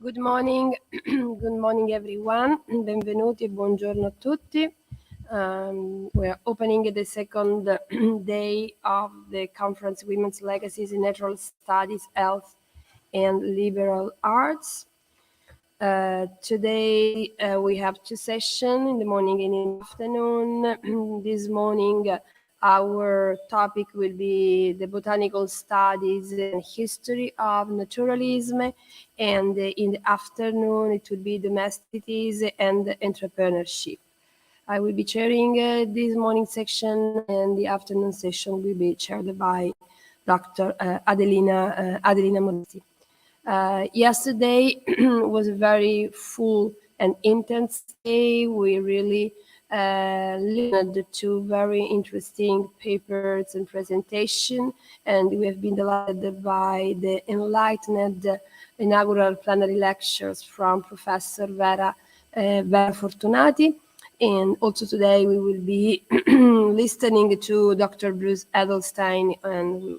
Good morning, good morning everyone. Benvenuti e buongiorno a tutti. We are opening the second day of the conference Women's Legacies in Natural Studies, Health and Liberal Arts. Today we have two sessions, in the morning and in the afternoon. This morning our topic will be the botanical studies and history of naturalism, and in the afternoon it will be domesticities and entrepreneurship. I will be chairing this morning section, and the afternoon session will be chaired by Dr. Adelina Modesti. Yesterday was a very full and intense day. We really listened to very interesting papers and presentation, and we have been delighted by the enlightened inaugural plenary lectures from Professor Vera Fortunati. And also today we will be listening to Dr. Bruce Edelstein, and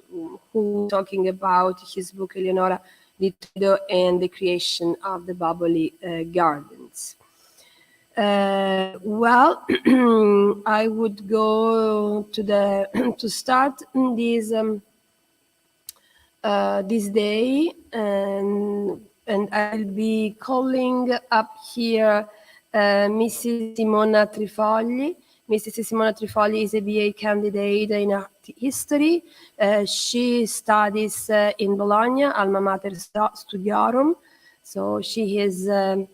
who talking about his book Eleonora di Toledo and the creation of the bubbly gardens. Well, I would go to start this day, and I'll be calling up here Mrs. Simona Trifogli. Mrs. Simona Trifogli is a BA candidate in art history. She studies in Bologna, alma mater studiorum. So she is a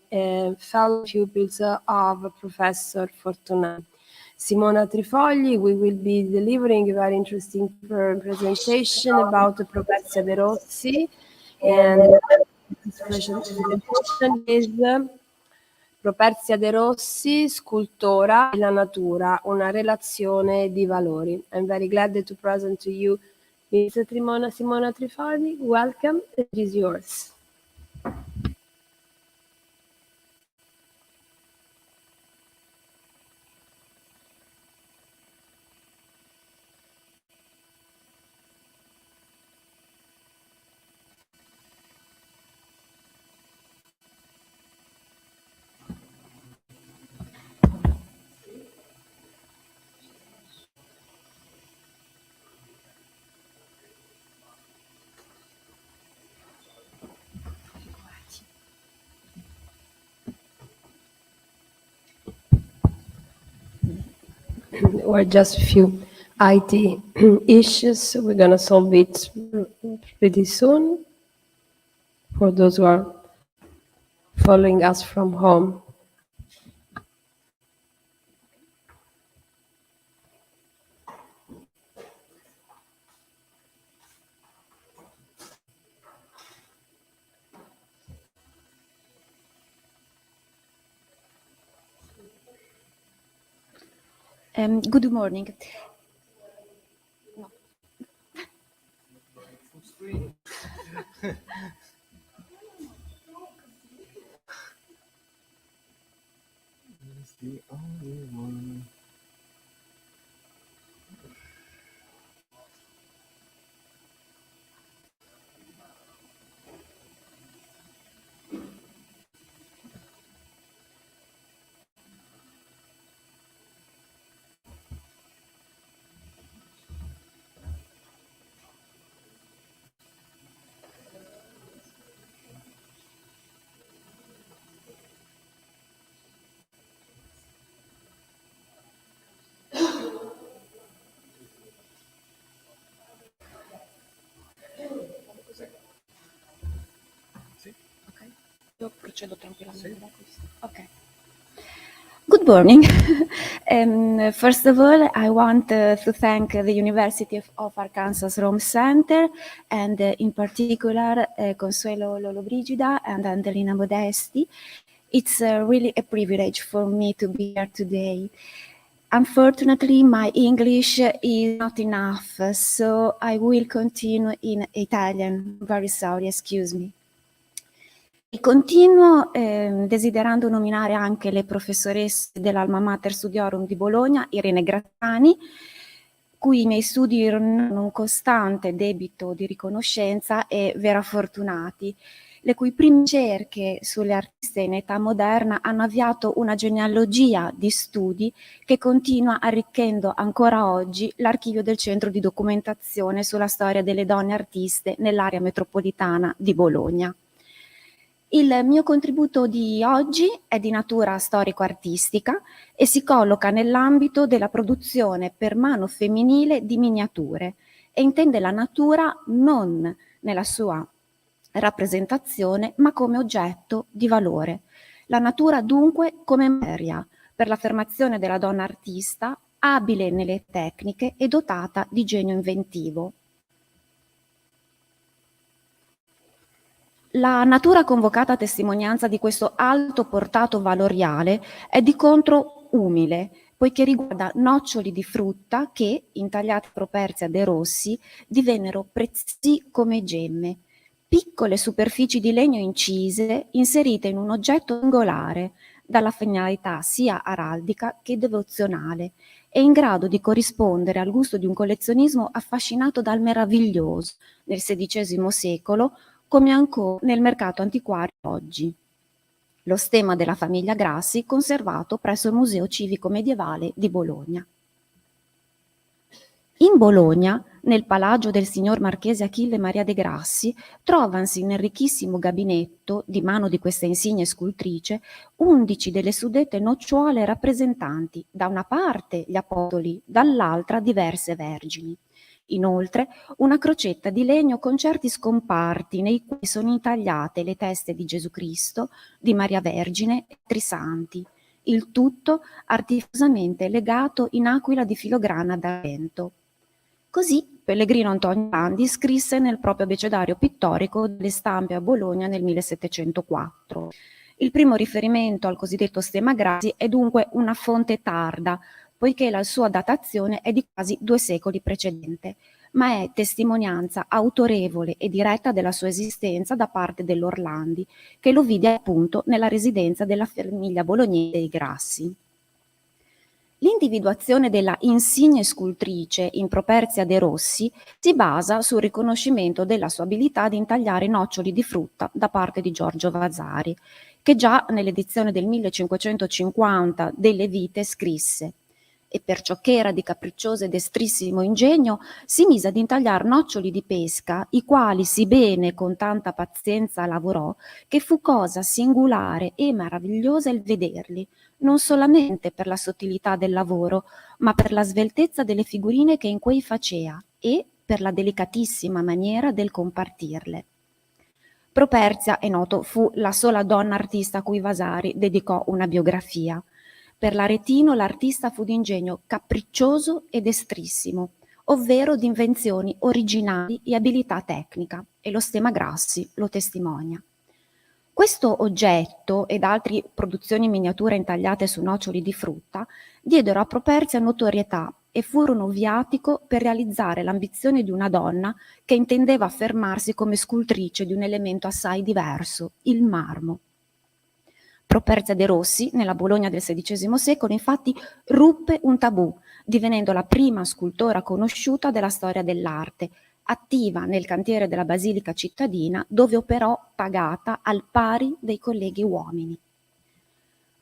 fellow pupil of Professor Fortunati. Simona Trifogli, we will be delivering a very interesting presentation about the Properzia de Rossi, and this presentation is Properzia de Rossi, scultora e la natura, una relazione di valori. I'm very glad to present to you Ms. Simona Trifogli. Welcome, it is yours. Or just a few IT issues. We're going to solve it pretty soon for those who are following us from home. Good morning. The only one. Io procedo tranquillamente da questo. Okay. Good morning. First of all, I want to thank the University of Arkansas Rome Center, and in particular Consuelo Lollobrigida and Adelina Modesti. It's really a privilege for me to be here today. Unfortunately, my English is not enough, so I will continue in Italian. Very sorry, excuse me. E continuo desiderando nominare anche le professoresse dell'Alma Mater Studiorum di Bologna, Irene Grattani, cui i miei studi erano un costante debito di riconoscenza e vera fortunati, le cui prime ricerche sulle artiste in età moderna hanno avviato una genealogia di studi che continua arricchendo ancora oggi l'archivio del Centro di Documentazione sulla storia delle donne artiste nell'area metropolitana di Bologna. Il mio contributo di oggi è di natura storico-artistica e si colloca nell'ambito della produzione per mano femminile di miniature e intende la natura non nella sua rappresentazione, ma come oggetto di valore. La natura dunque come materia per l'affermazione della donna artista, abile nelle tecniche e dotata di genio inventivo. La natura convocata a testimonianza di questo alto portato valoriale è di contro umile, poiché riguarda noccioli di frutta che, intagliati a properzia dei rossi, divennero preziosi come gemme, piccole superfici di legno incise, inserite in un oggetto singolare, dalla finalità sia araldica che devozionale, e in grado di corrispondere al gusto di un collezionismo affascinato dal meraviglioso nel XVI secolo, come ancora nel mercato antiquario oggi. Lo stemma della famiglia Grassi, conservato presso il Museo Civico Medievale di Bologna. In Bologna, nel palagio del signor Marchese Achille Maria de Grassi, trovansi nel ricchissimo gabinetto, di mano di questa insigne scultrice, 11 delle suddette nocciuole rappresentanti, da una parte gli apostoli, dall'altra diverse vergini. Inoltre, una crocetta di legno con certi scomparti nei quali sono intagliate le teste di Gesù Cristo, di Maria Vergine e altri santi, il tutto artificiosamente legato in aquila di filograna d'argento. Così Pellegrino Antonio Landi scrisse nel proprio abbecedario pittorico delle stampe a Bologna nel 1704. Il primo riferimento al cosiddetto stemma Grassi è dunque una fonte tarda, poiché la sua datazione è di quasi 2 secoli precedente, ma è testimonianza autorevole e diretta della sua esistenza da parte dell'Orlandi, che lo vide appunto nella residenza della famiglia bolognese dei Grassi. L'individuazione della insigne scultrice in properzia de Rossi si basa sul riconoscimento della sua abilità di intagliare noccioli di frutta da parte di Giorgio Vasari, che già nell'edizione del 1550 delle Vite scrisse: e perciò che era di capriccioso ed estrissimo ingegno, si mise ad intagliar noccioli di pesca, i quali sì bene con tanta pazienza lavorò, che fu cosa singolare e meravigliosa il vederli, non solamente per la sottilità del lavoro, ma per la sveltezza delle figurine che in quei facea e per la delicatissima maniera del compartirle. Properzia, è noto, fu la sola donna artista a cui Vasari dedicò una biografia. Per l'Aretino l'artista fu d'ingegno capriccioso ed estrissimo, ovvero di invenzioni originali e abilità tecnica, e lo stemma Grassi lo testimonia. Questo oggetto ed altre produzioni in miniatura intagliate su noccioli di frutta diedero a Properzia notorietà e furono viatico per realizzare l'ambizione di una donna che intendeva affermarsi come scultrice di un elemento assai diverso, il marmo. Properzia de Rossi, nella Bologna del XVI secolo, infatti ruppe un tabù, divenendo la prima scultora conosciuta della storia dell'arte, attiva nel cantiere della Basilica cittadina, dove operò pagata al pari dei colleghi uomini.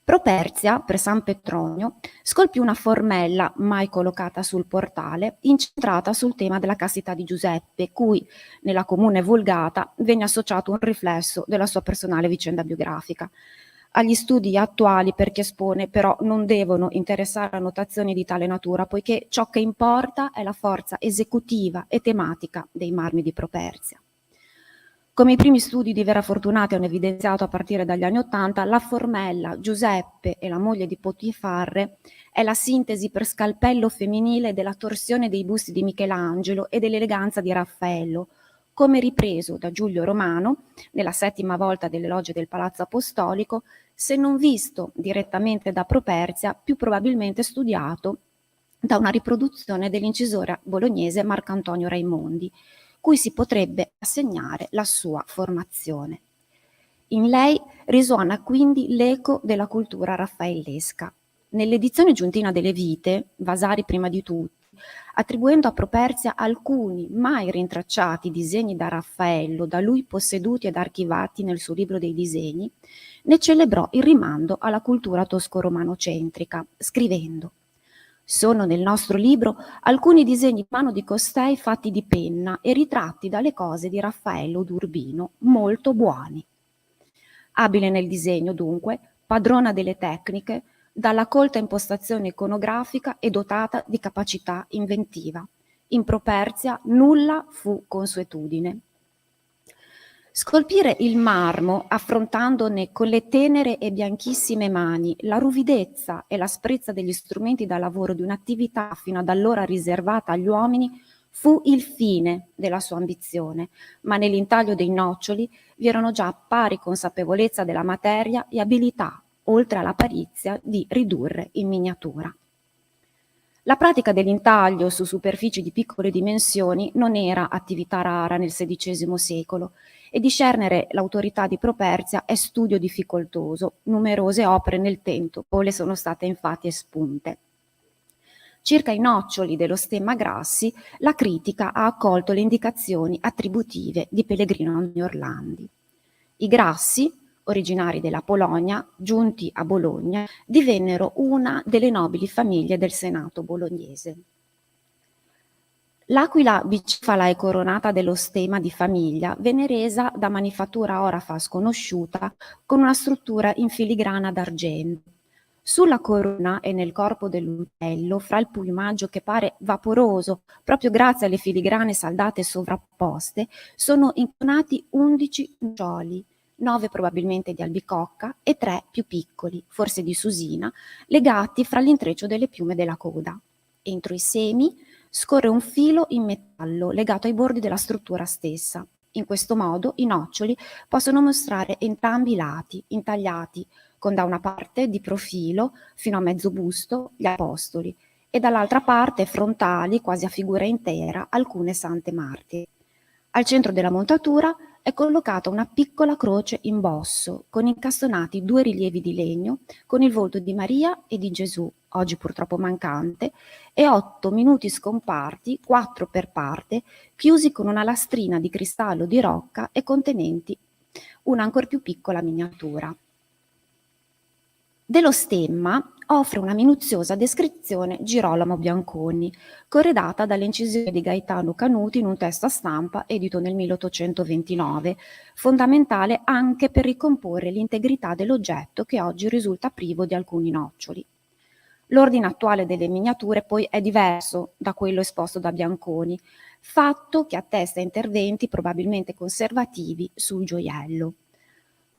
Properzia, per San Petronio, scolpì una formella, mai collocata sul portale, incentrata sul tema della castità di Giuseppe, cui, nella comune vulgata, venne associato un riflesso della sua personale vicenda biografica. Agli studi attuali per chi espone però non devono interessare annotazioni di tale natura, poiché ciò che importa è la forza esecutiva e tematica dei marmi di Properzia. Come i primi studi di Vera Fortunati hanno evidenziato a partire dagli anni '80, la formella Giuseppe e la moglie di Potifarre è la sintesi per scalpello femminile della torsione dei busti di Michelangelo e dell'eleganza di Raffaello, come ripreso da Giulio Romano nella 7ª volta delle logge del Palazzo Apostolico, se non visto direttamente da Properzia, più probabilmente studiato da una riproduzione dell'incisore bolognese Marcantonio Raimondi, cui si potrebbe assegnare la sua formazione. In lei risuona quindi l'eco della cultura raffaellesca. Nell'edizione giuntina delle Vite, Vasari prima di tutti, attribuendo a Properzia alcuni mai rintracciati disegni da Raffaello, da lui posseduti ed archivati nel suo libro dei disegni, ne celebrò il rimando alla cultura tosco-romanocentrica, scrivendo: «Sono nel nostro libro alcuni disegni di mano di costei fatti di penna e ritratti dalle cose di Raffaello d'Urbino, molto buoni». Abile nel disegno, dunque, padrona delle tecniche, dalla colta impostazione iconografica e dotata di capacità inventiva. In Properzia nulla fu consuetudine. Scolpire il marmo, affrontandone con le tenere e bianchissime mani la ruvidezza e l'asprezza degli strumenti da lavoro di un'attività fino ad allora riservata agli uomini, fu il fine della sua ambizione, ma nell'intaglio dei noccioli vi erano già pari consapevolezza della materia e abilità, oltre alla parizia, di ridurre in miniatura. La pratica dell'intaglio su superfici di piccole dimensioni non era attività rara nel XVI secolo e discernere l'autorità di Properzia è studio difficoltoso. Numerose opere nel tempo le sono state infatti espunte. Circa i noccioli dello stemma Grassi, la critica ha accolto le indicazioni attributive di Pellegrino Orlandi. I Grassi, originari della Polonia, giunti a Bologna, divennero una delle nobili famiglie del Senato bolognese. L'aquila bicefala e coronata dello stemma di famiglia venne resa da manifattura orafa sconosciuta con una struttura in filigrana d'argento. Sulla corona e nel corpo dell'uccello, fra il piumaggio che pare vaporoso proprio grazie alle filigrane saldate sovrapposte, sono intonati 11 noccioli, 9 probabilmente di albicocca e 3 più piccoli, forse di susina, legati fra l'intreccio delle piume della coda. Entro i semi scorre un filo in metallo legato ai bordi della struttura stessa. In questo modo i noccioli possono mostrare entrambi i lati, intagliati, con da una parte di profilo fino a mezzo busto gli apostoli e dall'altra parte frontali, quasi a figura intera, alcune sante martiri. Al centro della montatura è collocata una piccola croce in bosso, con incastonati 2 rilievi di legno con il volto di Maria e di Gesù, oggi purtroppo mancante, e 8 minuti scomparti, 4 per parte, chiusi con una lastrina di cristallo di rocca e contenenti una ancor più piccola miniatura. Dello stemma offre una minuziosa descrizione Girolamo Bianconi, corredata dalle incisioni di Gaetano Canuti in un testo a stampa edito nel 1829, fondamentale anche per ricomporre l'integrità dell'oggetto che oggi risulta privo di alcuni noccioli. L'ordine attuale delle miniature poi è diverso da quello esposto da Bianconi, fatto che attesta interventi probabilmente conservativi sul gioiello.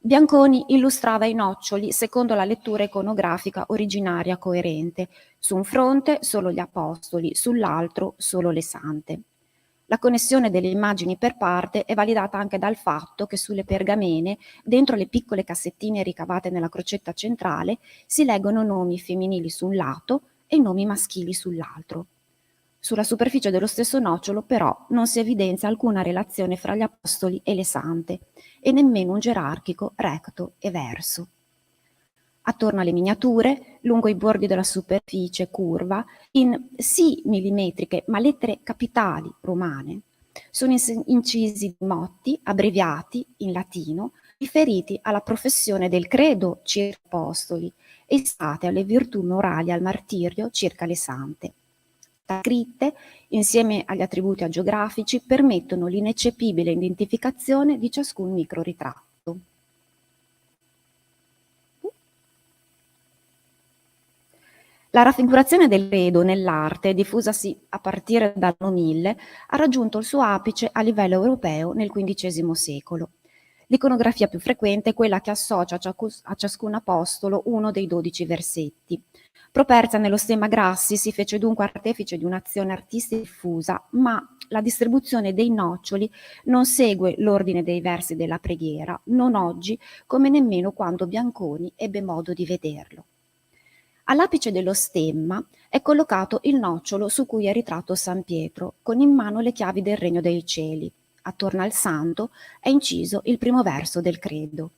Bianconi illustrava i noccioli secondo la lettura iconografica originaria coerente, su un fronte solo gli apostoli, sull'altro solo le sante. La connessione delle immagini per parte è validata anche dal fatto che sulle pergamene, dentro le piccole cassettine ricavate nella crocetta centrale, si leggono nomi femminili su un lato e nomi maschili sull'altro. Sulla superficie dello stesso nocciolo, però, non si evidenzia alcuna relazione fra gli apostoli e le sante, e nemmeno un gerarchico recto e verso. Attorno alle miniature, lungo i bordi della superficie curva, in sì millimetriche, ma lettere capitali romane, sono incisi motti abbreviati in latino, riferiti alla professione del credo circa gli apostoli e istate alle virtù morali e al martirio circa le sante. Scritte, insieme agli attributi agiografici, permettono l'ineccepibile identificazione di ciascun microritratto. La raffigurazione del credo nell'arte, diffusasi a partire dall'anno 1000, ha raggiunto il suo apice a livello europeo nel XV secolo. L'iconografia più frequente è quella che associa a ciascun apostolo uno dei 12 versetti. Properzia nello stemma Grassi si fece dunque artefice di un'azione artistica diffusa, ma la distribuzione dei noccioli non segue l'ordine dei versi della preghiera, non oggi come nemmeno quando Bianconi ebbe modo di vederlo. All'apice dello stemma è collocato il nocciolo su cui è ritratto San Pietro, con in mano le chiavi del Regno dei Cieli. Attorno al santo è inciso il primo verso del credo.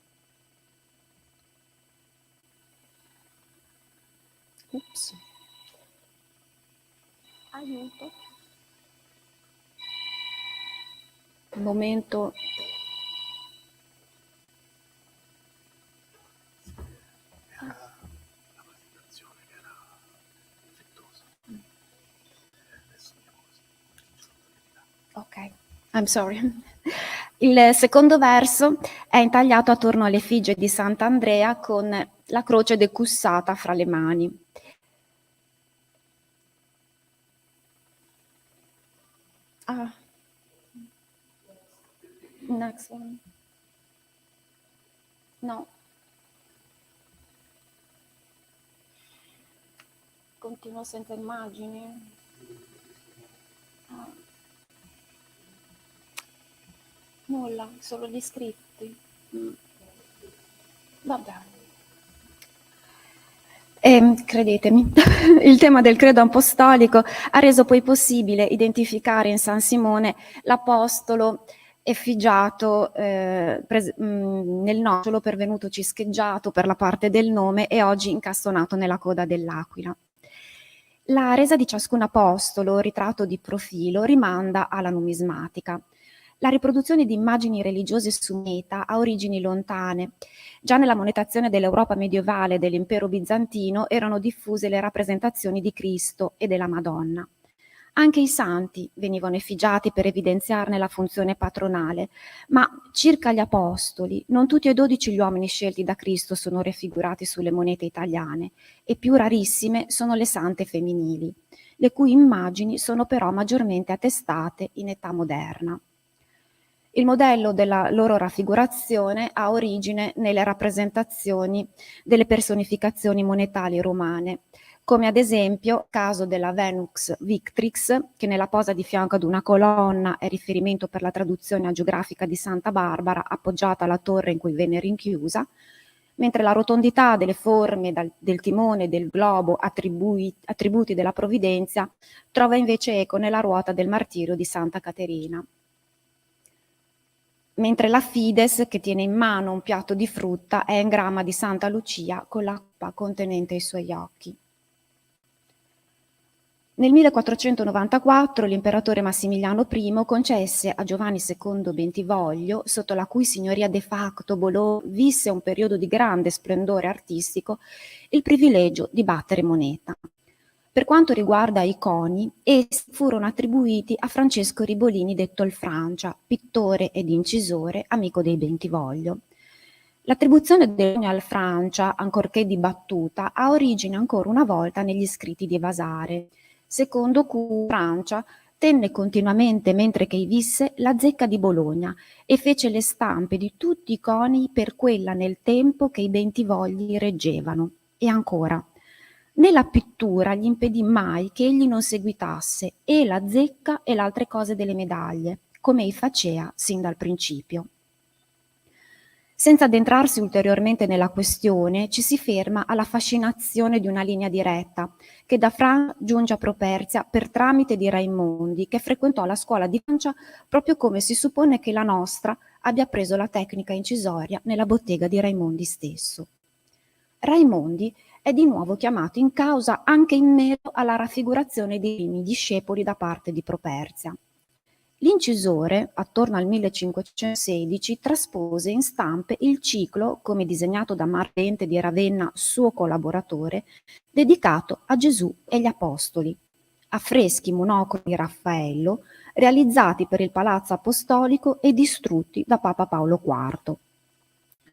Aiuto. Un momento. Ok, I'm sorry. Il secondo verso è intagliato attorno all'effigie di Sant'Andrea con la croce decussata fra le mani. Next one. No. Continuo senza immagini. Nulla, solo gli scritti. Vabbè. Credetemi, il tema del credo apostolico ha reso poi possibile identificare in San Simone l'apostolo effigiato nel nocciolo pervenutoci scheggiato per la parte del nome e oggi incastonato nella coda dell'aquila. La resa di ciascun apostolo, ritratto di profilo, rimanda alla numismatica. La riproduzione di immagini religiose su moneta ha origini lontane. Già nella monetazione dell'Europa medievale e dell'impero bizantino erano diffuse le rappresentazioni di Cristo e della Madonna. Anche i santi venivano effigiati per evidenziarne la funzione patronale, ma circa gli apostoli, non tutti e 12 gli uomini scelti da Cristo sono raffigurati sulle monete italiane e più rarissime sono le sante femminili, le cui immagini sono però maggiormente attestate in età moderna. Il modello della loro raffigurazione ha origine nelle rappresentazioni delle personificazioni monetali romane, come ad esempio il caso della Venus Victrix, che nella posa di fianco ad una colonna è riferimento per la traduzione agiografica di Santa Barbara, appoggiata alla torre in cui venne rinchiusa, mentre la rotondità delle forme del timone e del globo, attributi della provvidenza, trova invece eco nella ruota del martirio di Santa Caterina. Mentre la Fides, che tiene in mano un piatto di frutta, è in gramma di Santa Lucia con l'acqua contenente i suoi occhi. Nel 1494 l'imperatore Massimiliano I concesse a Giovanni II Bentivoglio, sotto la cui signoria de facto Bologna visse un periodo di grande splendore artistico, il privilegio di battere moneta. Per quanto riguarda i coni, essi furono attribuiti a Francesco Ribolini detto il Francia, pittore ed incisore, amico dei Bentivoglio. L'attribuzione del coni al Francia, ancorché dibattuta, ha origine ancora una volta negli scritti di Vasare, secondo cui Francia tenne continuamente, mentre che visse, la zecca di Bologna e fece le stampe di tutti i coni per quella nel tempo che i Bentivogli reggevano. E ancora, nella pittura gli impedì mai che egli non seguitasse e la zecca e le altre cose delle medaglie, come ei facea sin dal principio. Senza addentrarsi ulteriormente nella questione, ci si ferma alla fascinazione di una linea diretta, che da Francia giunge a Properzia per tramite di Raimondi, che frequentò la scuola di Francia proprio come si suppone che la nostra abbia preso la tecnica incisoria nella bottega di Raimondi stesso. Raimondi è di nuovo chiamato in causa anche in merito alla raffigurazione dei primi discepoli da parte di Properzia. L'incisore, attorno al 1516, traspose in stampe il ciclo, come disegnato da Martente di Ravenna, suo collaboratore, dedicato a Gesù e gli Apostoli, affreschi monocromi di Raffaello, realizzati per il Palazzo Apostolico e distrutti da Papa Paolo IV.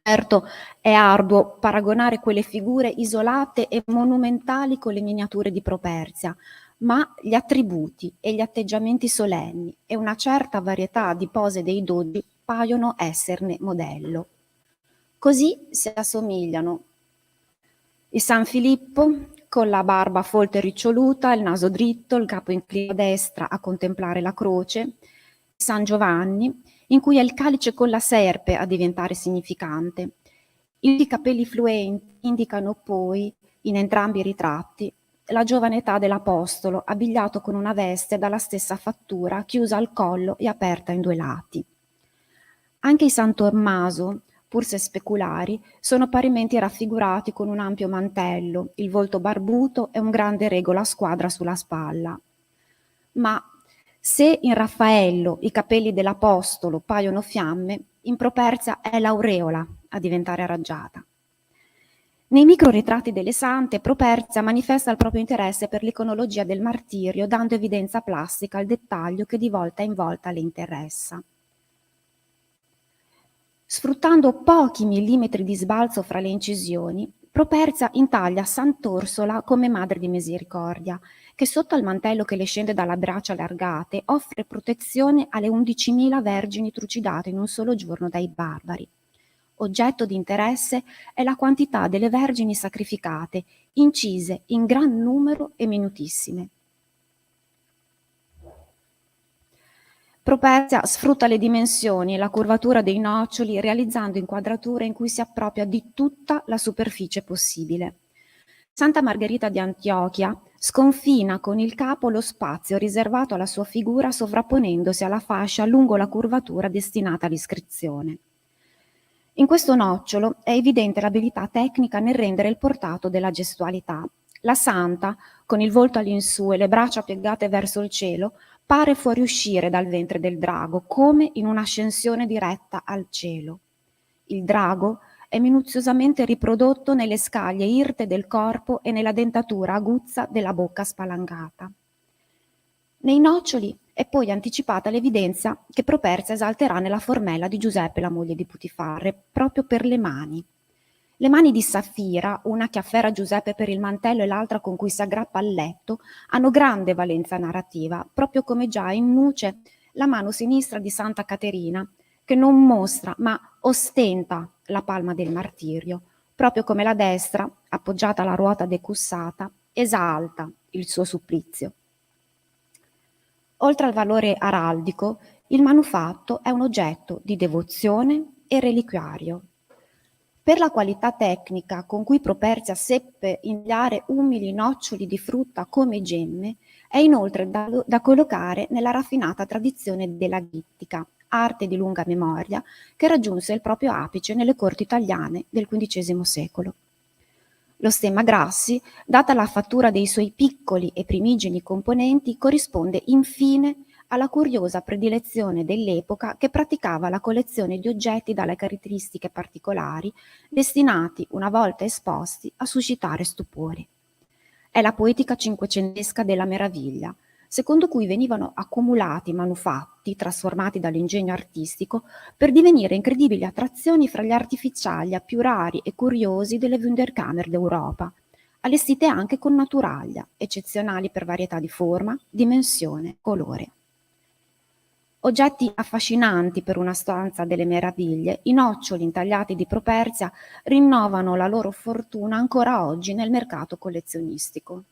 Certo, è arduo paragonare quelle figure isolate e monumentali con le miniature di Properzia, ma gli attributi e gli atteggiamenti solenni e una certa varietà di pose dei doggi paiono esserne modello. Così si assomigliano il San Filippo con la barba folta e riccioluta, il naso dritto, il capo inclinato a destra a contemplare la croce, San Giovanni, in cui è il calice con la serpe a diventare significante. I capelli fluenti indicano poi, in entrambi i ritratti, la giovane età dell'apostolo, abbigliato con una veste dalla stessa fattura, chiusa al collo e aperta in due lati. Anche i San Tommaso, pur se speculari, sono parimenti raffigurati con un ampio mantello, il volto barbuto e un grande regolo a squadra sulla spalla. ma se in Raffaello i capelli dell'Apostolo paiono fiamme, in Properzia è l'aureola a diventare arraggiata. Nei microritratti delle sante, Properzia manifesta il proprio interesse per l'iconologia del martirio, dando evidenza plastica al dettaglio che di volta in volta le interessa. Sfruttando pochi millimetri di sbalzo fra le incisioni, Properzia intaglia Sant'Orsola come madre di misericordia, che sotto al mantello che le scende dalle braccia allargate offre protezione alle 11.000 vergini trucidate in un solo giorno dai barbari. Oggetto di interesse è la quantità delle vergini sacrificate, incise in gran numero e minutissime. Properzia sfrutta le dimensioni e la curvatura dei noccioli realizzando inquadrature in cui si appropria di tutta la superficie possibile. Santa Margherita di Antiochia sconfina con il capo lo spazio riservato alla sua figura sovrapponendosi alla fascia lungo la curvatura destinata all'iscrizione. In questo nocciolo è evidente l'abilità tecnica nel rendere il portato della gestualità. La santa, con il volto all'insù e le braccia piegate verso il cielo, pare fuoriuscire dal ventre del drago, come in un'ascensione diretta al cielo. Il drago è minuziosamente riprodotto nelle scaglie irte del corpo e nella dentatura aguzza della bocca spalancata. Nei noccioli è poi anticipata l'evidenza che Properzia esalterà nella formella di Giuseppe, la moglie di Putifar, proprio per le mani. Le mani di Safira, una che afferra Giuseppe per il mantello e l'altra con cui si aggrappa al letto, hanno grande valenza narrativa, proprio come già in nuce la mano sinistra di Santa Caterina, che non mostra ma ostenta la palma del martirio, proprio come la destra, appoggiata alla ruota decussata, esalta il suo supplizio. Oltre al valore araldico, il manufatto è un oggetto di devozione e reliquiario. Per la qualità tecnica con cui Properzia seppe inviare umili noccioli di frutta come gemme, è inoltre da collocare nella raffinata tradizione della ghittica, arte di lunga memoria, che raggiunse il proprio apice nelle corti italiane del XV secolo. Lo stemma Grassi, data la fattura dei suoi piccoli e primigeni componenti, corrisponde infine alla curiosa predilezione dell'epoca che praticava la collezione di oggetti dalle caratteristiche particolari, destinati, una volta esposti, a suscitare stupore. È la poetica cinquecentesca della meraviglia, secondo cui venivano accumulati manufatti, trasformati dall'ingegno artistico, per divenire incredibili attrazioni fra gli artificiaglia più rari e curiosi delle Wunderkammer d'Europa, allestite anche con naturaglia, eccezionali per varietà di forma, dimensione, colore. Oggetti affascinanti per una stanza delle meraviglie, i noccioli intagliati di Properzia rinnovano la loro fortuna ancora oggi nel mercato collezionistico.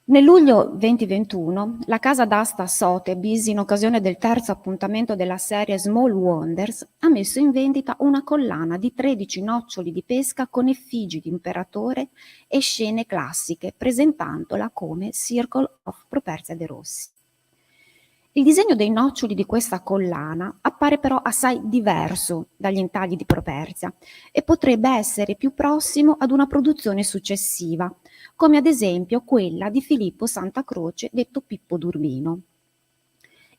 Nel luglio 2021 la casa d'asta Sotheby's, in occasione del terzo appuntamento della serie Small Wonders, ha messo in vendita una collana di 13 noccioli di pesca con effigi di imperatore e scene classiche, presentandola come Circle of Properzia de' Rossi. Il disegno dei noccioli di questa collana appare però assai diverso dagli intagli di Properzia e potrebbe essere più prossimo ad una produzione successiva, come ad esempio quella di Filippo Santa Croce, detto Pippo d'Urbino.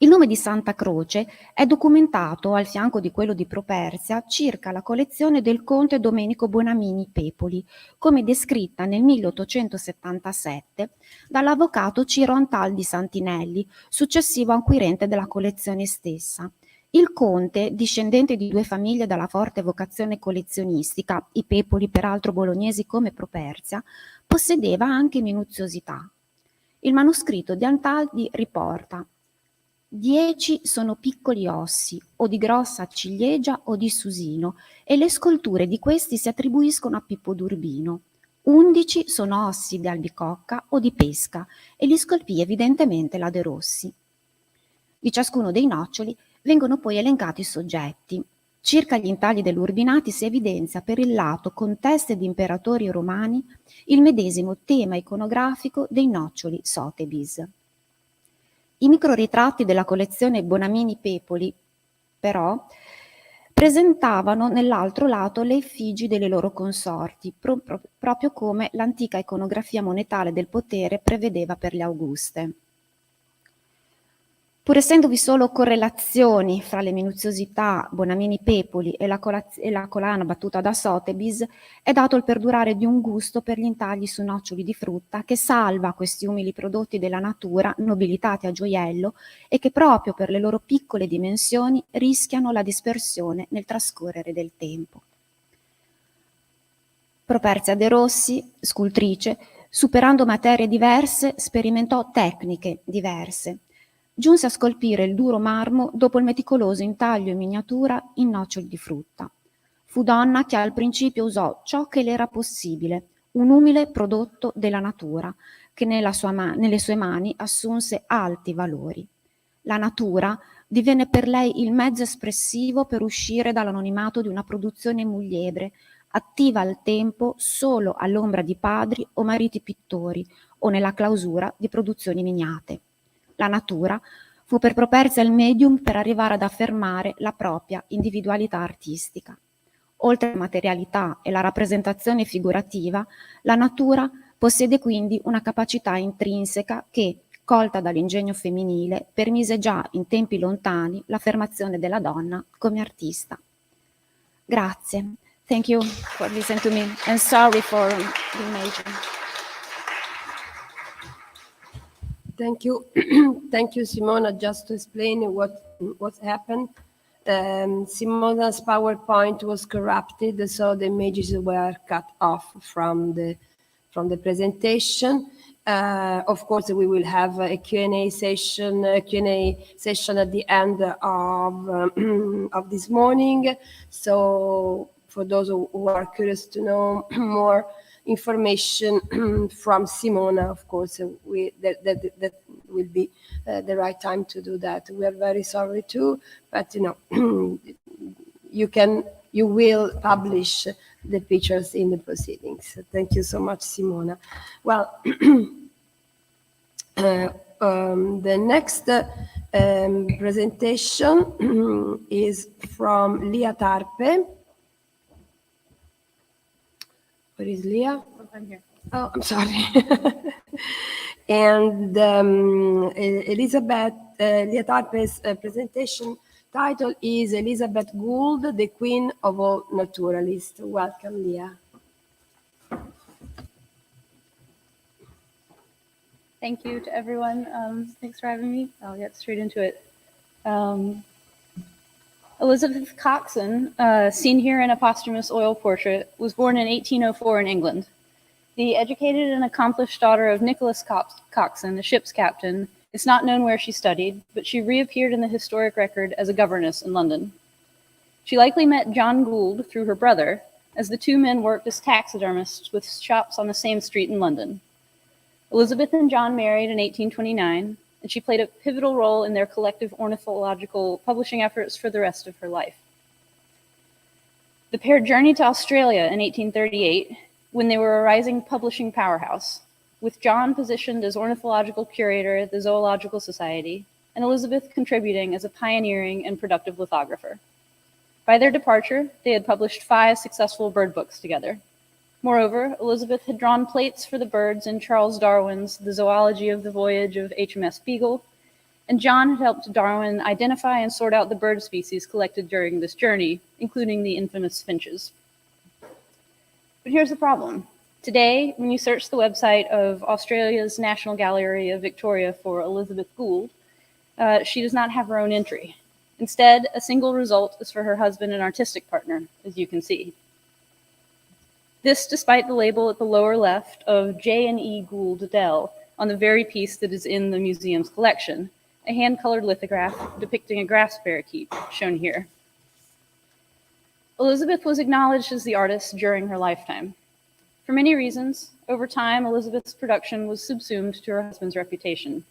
Il nome di Santa Croce è documentato, al fianco di quello di Properzia, circa la collezione del conte Domenico Bonamini Pepoli, come descritta nel 1877 dall'avvocato Ciro Antaldi Santinelli, successivo acquirente della collezione stessa. Il conte, discendente di due famiglie dalla forte vocazione collezionistica, i Pepoli peraltro bolognesi come Properzia, possedeva anche minuziosità. Il manoscritto di Antaldi riporta: 10 sono piccoli ossi, o di grossa ciliegia o di susino, e le scolture di questi si attribuiscono a Pippo d'Urbino. 11 sono ossi di albicocca o di pesca, e li scolpì evidentemente la De Rossi. Di ciascuno dei noccioli vengono poi elencati i soggetti. Circa gli intagli dell'Urbinati si evidenzia per il lato con teste di imperatori romani il medesimo tema iconografico dei noccioli Sotheby's. I microritratti della collezione Bonamini Pepoli, però, presentavano nell'altro lato le effigi delle loro consorti, proprio come l'antica iconografia monetale del potere prevedeva per le Auguste. Pur essendovi solo correlazioni fra le minuziosità Bonamini Pepoli e la collana battuta da Sotheby's, è dato il perdurare di un gusto per gli intagli su noccioli di frutta che salva questi umili prodotti della natura nobilitati a gioiello e che proprio per le loro piccole dimensioni rischiano la dispersione nel trascorrere del tempo. Properzia De Rossi, scultrice, superando materie diverse, sperimentò tecniche diverse. Giunse a scolpire il duro marmo dopo il meticoloso intaglio in miniatura in noccioli di frutta. Fu donna che al principio usò ciò che le era possibile, un umile prodotto della natura, che nelle sue mani assunse alti valori. La natura divenne per lei il mezzo espressivo per uscire dall'anonimato di una produzione mugliebre, attiva al tempo solo all'ombra di padri o mariti pittori o nella clausura di produzioni miniate. La natura fu per Properzia il medium per arrivare ad affermare la propria individualità artistica. Oltre alla materialità e la rappresentazione figurativa, la natura possiede quindi una capacità intrinseca che, colta dall'ingegno femminile, permise già in tempi lontani l'affermazione della donna come artista. Grazie. Thank you for listening to me and sorry for the major. Thank you. Thank you, Simona. Just to explain what happened. Simona's PowerPoint was corrupted, so the images were cut off from the presentation. Of course, we will have a Q&A session at the end of this morning. So for those who are curious to know more information from Simona, of course, that will be the right time to do that. We are very sorry too, but you will publish the pictures in the proceedings. Thank you so much, Simona. Well, the next presentation is from Lia Tarpe. Where is Leah? I'm here. Oh, I'm sorry. And Leah Tarpe's presentation title is Elizabeth Gould, the Queen of All Naturalists. Welcome, Leah. Thank you to everyone. Thanks for having me. I'll get straight into it. Elizabeth Coxon, seen here in a posthumous oil portrait, was born in 1804 in England. The educated and accomplished daughter of Nicholas Coxon, a ship's captain, it's not known where she studied, but she reappeared in the historic record as a governess in London. She likely met John Gould through her brother, as the two men worked as taxidermists with shops on the same street in London. Elizabeth and John married in 1829, and she played a pivotal role in their collective ornithological publishing efforts for the rest of her life. The pair journeyed to Australia in 1838 when they were a rising publishing powerhouse, with John positioned as ornithological curator at the Zoological Society, and Elizabeth contributing as a pioneering and productive lithographer. By their departure, they had published 5 successful bird books together. Moreover, Elizabeth had drawn plates for the birds in Charles Darwin's The Zoology of the Voyage of HMS Beagle, and John had helped Darwin identify and sort out the bird species collected during this journey, including the infamous finches. But here's the problem. Today, when you search the website of Australia's National Gallery of Victoria for Elizabeth Gould, she does not have her own entry. Instead, a single result is for her husband and artistic partner, as you can see. This despite the label at the lower left of J&E Gould Dell on the very piece that is in the museum's collection, a hand-colored lithograph depicting a grass parakeet, shown here. Elizabeth was acknowledged as the artist during her lifetime. For many reasons, over time, Elizabeth's production was subsumed to her husband's reputation.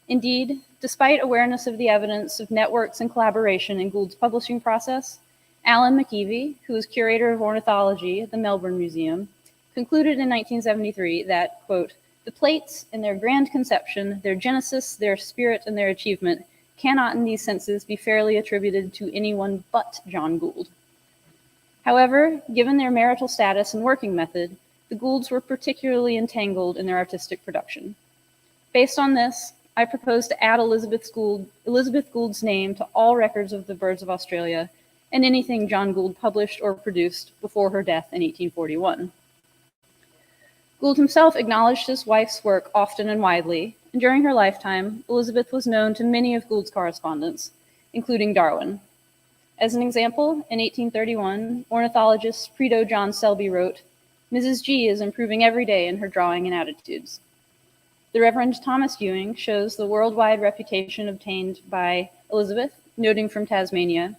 Indeed, despite awareness of the evidence of networks and collaboration in Gould's publishing process, Alan McEvey, who was curator of ornithology at the Melbourne Museum, concluded in 1973 that, quote, the plates in their grand conception, their genesis, their spirit, and their achievement cannot in these senses be fairly attributed to anyone but John Gould. However, given their marital status and working method, the Goulds were particularly entangled in their artistic production. Based on this, I propose to add Elizabeth Gould's name to all records of the birds of Australia and anything John Gould published or produced before her death in 1841. Gould himself acknowledged his wife's work often and widely, and during her lifetime, Elizabeth was known to many of Gould's correspondents, including Darwin. As an example, in 1831, ornithologist Prito John Selby wrote, "Mrs. G is improving every day in her drawing and attitudes." The Reverend Thomas Ewing shows the worldwide reputation obtained by Elizabeth, noting from Tasmania,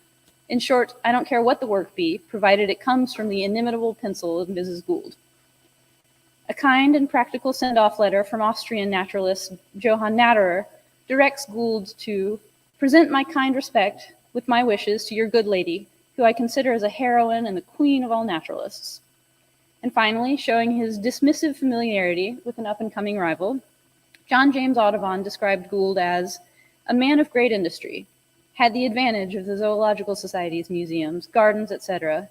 "In short, I don't care what the work be, provided it comes from the inimitable pencil of Mrs. Gould." A kind and practical send-off letter from Austrian naturalist Johann Natterer directs Gould to present my kind respect with my wishes to your good lady, who I consider as a heroine and the queen of all naturalists. And finally, showing his dismissive familiarity with an up-and-coming rival, John James Audubon described Gould as a man of great industry, had the advantage of the Zoological Society's museums, gardens, etc.,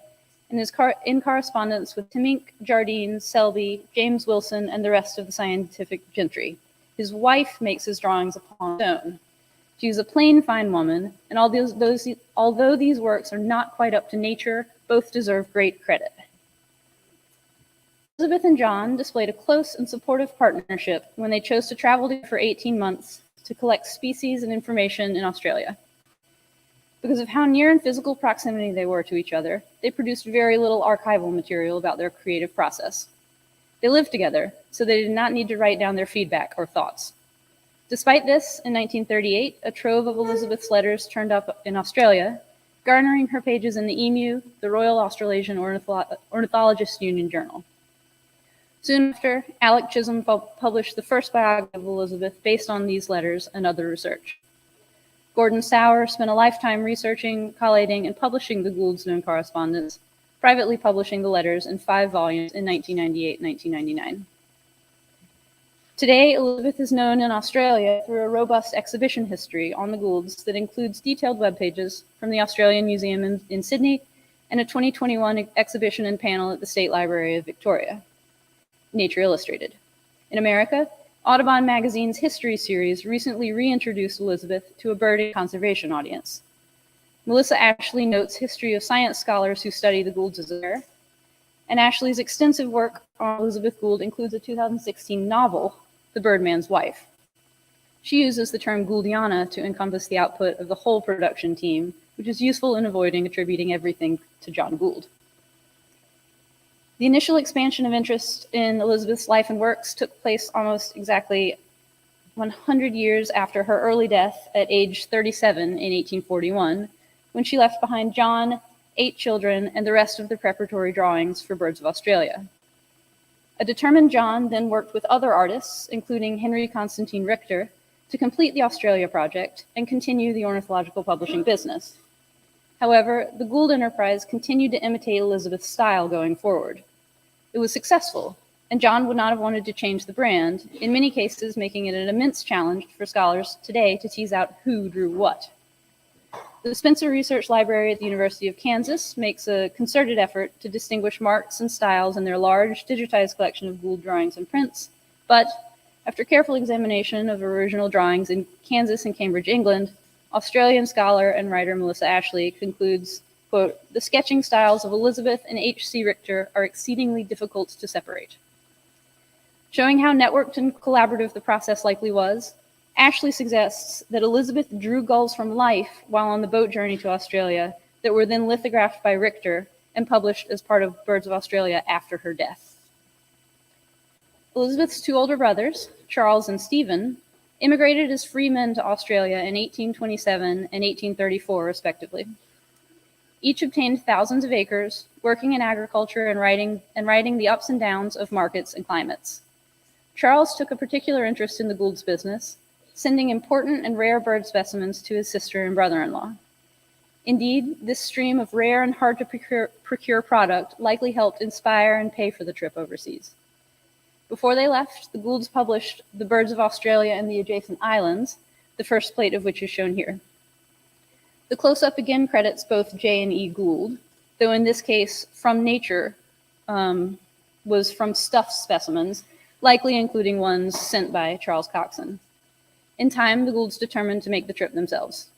and is in correspondence with Temminck, Jardine, Selby, James Wilson, and the rest of the scientific gentry. His wife makes his drawings upon stone. She is a plain, fine woman, and although these works are not quite up to nature, both deserve great credit. Elizabeth and John displayed a close and supportive partnership when they chose to travel together for 18 months to collect species and information in Australia. Because of how near in physical proximity they were to each other, they produced very little archival material about their creative process. They lived together, so they did not need to write down their feedback or thoughts. Despite this, in 1938, a trove of Elizabeth's letters turned up in Australia, garnering her pages in the Emu, the Royal Australasian Ornithologists' Union Journal. Soon after, Alec Chisholm published the first biography of Elizabeth based on these letters and other research. Gordon Sauer spent a lifetime researching, collating, and publishing the Goulds' known correspondence, privately publishing the letters in 5 volumes in 1998 and 1999. Today, Elizabeth is known in Australia through a robust exhibition history on the Goulds that includes detailed web pages from the Australian Museum in Sydney and a 2021 exhibition and panel at the State Library of Victoria. Nature Illustrated. In America, Audubon Magazine's History series recently reintroduced Elizabeth to a birding conservation audience. Melissa Ashley notes history of science scholars who study the Goulds as a pair, and Ashley's extensive work on Elizabeth Gould includes a 2016 novel, The Birdman's Wife. She uses the term Gouldiana to encompass the output of the whole production team, which is useful in avoiding attributing everything to John Gould. The initial expansion of interest in Elizabeth's life and works took place almost exactly 100 years after her early death at age 37 in 1841, when she left behind John, 8 children, and the rest of the preparatory drawings for Birds of Australia. A determined John then worked with other artists, including Henry Constantine Richter, to complete the Australia project and continue the ornithological publishing business. However, the Gould enterprise continued to imitate Elizabeth's style going forward. It was successful, and John would not have wanted to change the brand, in many cases making it an immense challenge for scholars today to tease out who drew what. The Spencer Research Library at the University of Kansas makes a concerted effort to distinguish marks and styles in their large digitized collection of Gould drawings and prints, but after careful examination of original drawings in Kansas and Cambridge, England, Australian scholar and writer Melissa Ashley concludes, quote, "The sketching styles of Elizabeth and H.C. Richter are exceedingly difficult to separate." Showing how networked and collaborative the process likely was, Ashley suggests that Elizabeth drew gulls from life while on the boat journey to Australia that were then lithographed by Richter and published as part of Birds of Australia after her death. Elizabeth's 2 older brothers, Charles and Stephen, immigrated as free men to Australia in 1827 and 1834, respectively. Each obtained thousands of acres, working in agriculture and writing the ups and downs of markets and climates. Charles took a particular interest in the Gould's business, sending important and rare bird specimens to his sister and brother-in-law. Indeed, this stream of rare and hard to procure product likely helped inspire and pay for the trip overseas. Before they left, the Goulds published The Birds of Australia and the Adjacent Islands, the first plate of which is shown here. The close-up again credits both J and E Gould, though in this case, from nature was from stuffed specimens, likely including ones sent by Charles Coxon. In time, the Goulds determined to make the trip themselves.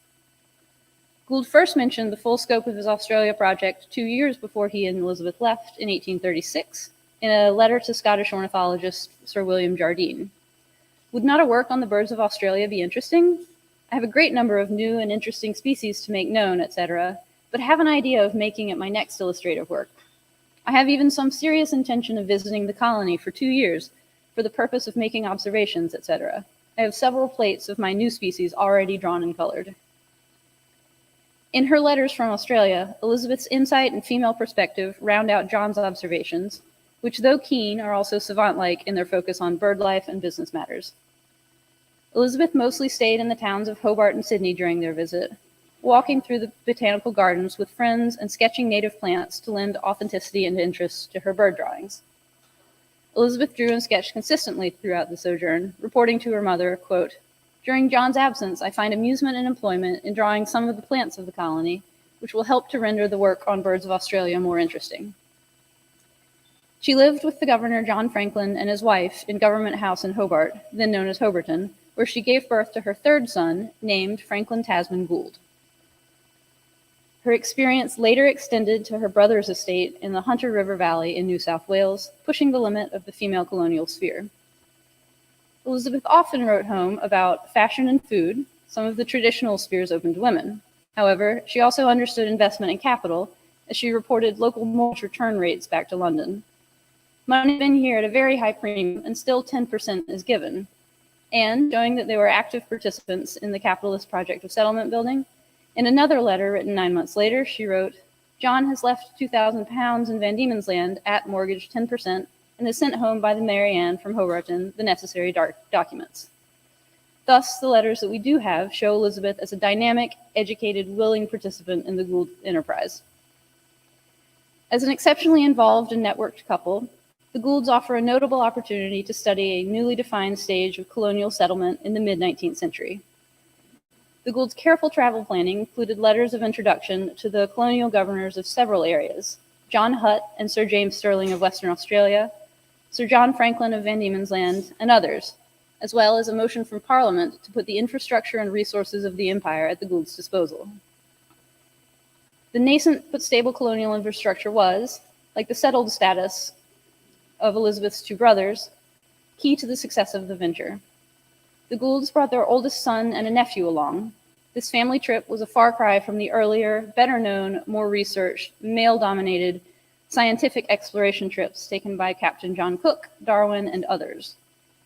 Gould first mentioned the full scope of his Australia project 2 years before he and Elizabeth left in 1836 in a letter to Scottish ornithologist Sir William Jardine. Would not a work on the birds of Australia be interesting? I have a great number of new and interesting species to make known, etc., but have an idea of making it my next illustrative work. I have even some serious intention of visiting the colony for 2 years for the purpose of making observations, etc. I have several plates of my new species already drawn and colored. In her letters from Australia, Elizabeth's insight and female perspective round out John's observations, which, though keen, are also savant-like in their focus on bird life and business matters. Elizabeth mostly stayed in the towns of Hobart and Sydney during their visit, walking through the botanical gardens with friends and sketching native plants to lend authenticity and interest to her bird drawings. Elizabeth drew and sketched consistently throughout the sojourn, reporting to her mother, quote, "During John's absence, I find amusement and employment in drawing some of the plants of the colony, which will help to render the work on birds of Australia more interesting." She lived with the governor, John Franklin, and his wife in Government House in Hobart, then known as Hobarton, where she gave birth to her third son, named Franklin Tasman Gould. Her experience later extended to her brother's estate in the Hunter River Valley in New South Wales, pushing the limit of the female colonial sphere. Elizabeth often wrote home about fashion and food, some of the traditional spheres open to women. However, she also understood investment and capital, as she reported local mortgage return rates back to London. Money had been here at a very high premium, and still 10% is given. And, showing that they were active participants in the capitalist project of settlement building, in another letter written 9 months later, she wrote, "John has left £2,000 in Van Diemen's Land at mortgage 10%, and has sent home by the Mary Ann from Hobarton the necessary documents." Thus, the letters that we do have show Elizabeth as a dynamic, educated, willing participant in the Gould enterprise. As an exceptionally involved and networked couple, the Goulds offer a notable opportunity to study a newly defined stage of colonial settlement in the mid-19th century. The Goulds' careful travel planning included letters of introduction to the colonial governors of several areas, John Hutt and Sir James Stirling of Western Australia, Sir John Franklin of Van Diemen's Land, and others, as well as a motion from Parliament to put the infrastructure and resources of the empire at the Goulds' disposal. The nascent but stable colonial infrastructure was, like the settled status of Elizabeth's two brothers, key to the success of the venture. The Goulds brought their oldest son and a nephew along. This family trip was a far cry from the earlier, better-known, more researched, male-dominated scientific exploration trips taken by Captain John Cook, Darwin, and others.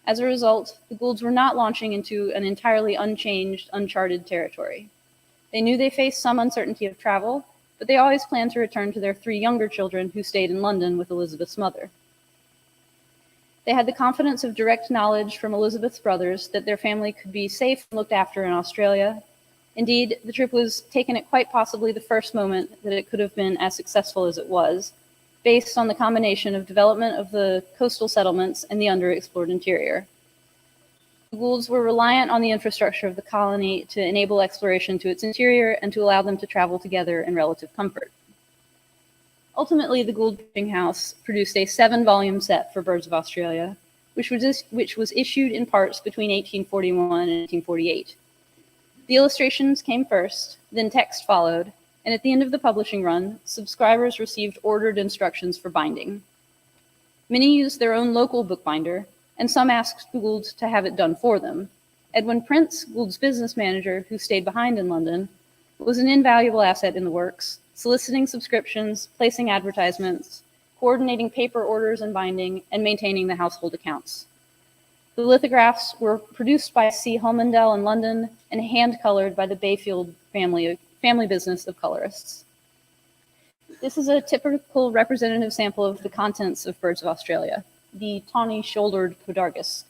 As a result, the Goulds were not launching into an entirely unchanged, uncharted territory. They knew they faced some uncertainty of travel, but they always planned to return to their three younger children who stayed in London with Elizabeth's mother. They had the confidence of direct knowledge from Elizabeth's brothers that their family could be safe and looked after in Australia. Indeed, the trip was taken at quite possibly the first moment that it could have been as successful as it was, based on the combination of development of the coastal settlements and the underexplored interior. The Goulds were reliant on the infrastructure of the colony to enable exploration to its interior and to allow them to travel together in relative comfort. Ultimately, the Gould Printing House produced a 7-volume set for Birds of Australia, which was issued in parts between 1841 and 1848. The illustrations came first, then text followed, and at the end of the publishing run, subscribers received ordered instructions for binding. Many used their own local bookbinder, and some asked Gould to have it done for them. Edwin Prince, Gould's business manager, who stayed behind in London, was an invaluable asset in the works, soliciting subscriptions, placing advertisements, coordinating paper orders and binding, and maintaining the household accounts. The lithographs were produced by C. Holmandel in London and hand-colored by the Bayfield family business of colorists. This is a typical representative sample of the contents of Birds of Australia, the tawny-shouldered podargus.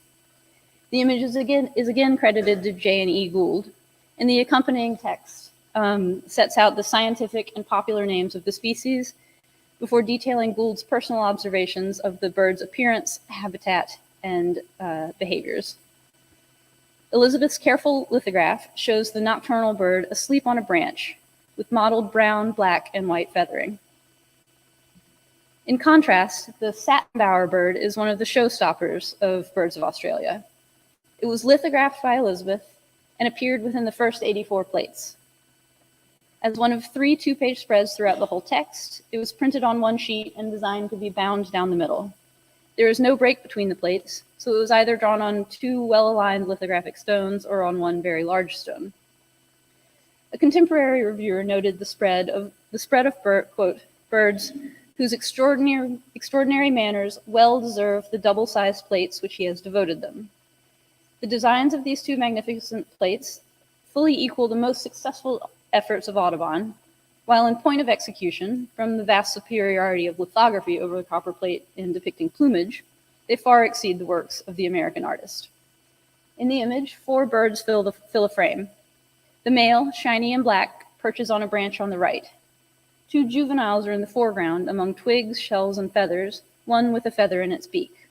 The image is again credited to J. and E. Gould, and the accompanying text sets out the scientific and popular names of the species before detailing Gould's personal observations of the bird's appearance, habitat, and behaviors. Elizabeth's careful lithograph shows the nocturnal bird asleep on a branch with mottled brown, black, and white feathering. In contrast, the satin-bower bird is one of the showstoppers of Birds of Australia. It was lithographed by Elizabeth and appeared within the first 84 plates. As one of 3 two-page spreads throughout the whole text, it was printed on one sheet and designed to be bound down the middle. There is no break between the plates, so it was either drawn on 2 well-aligned lithographic stones or on one very large stone. A contemporary reviewer noted the spread of quote, birds whose extraordinary manners well deserve the double-sized plates which he has devoted them. The designs of these 2 magnificent plates fully equal the most successful efforts of Audubon, while in point of execution, from the vast superiority of lithography over the copper plate in depicting plumage, they far exceed the works of the American artist. In the image, 4 birds fill a frame. The male, shiny and black, perches on a branch on the right. 2 juveniles are in the foreground among twigs, shells, and feathers, one with a feather in its beak.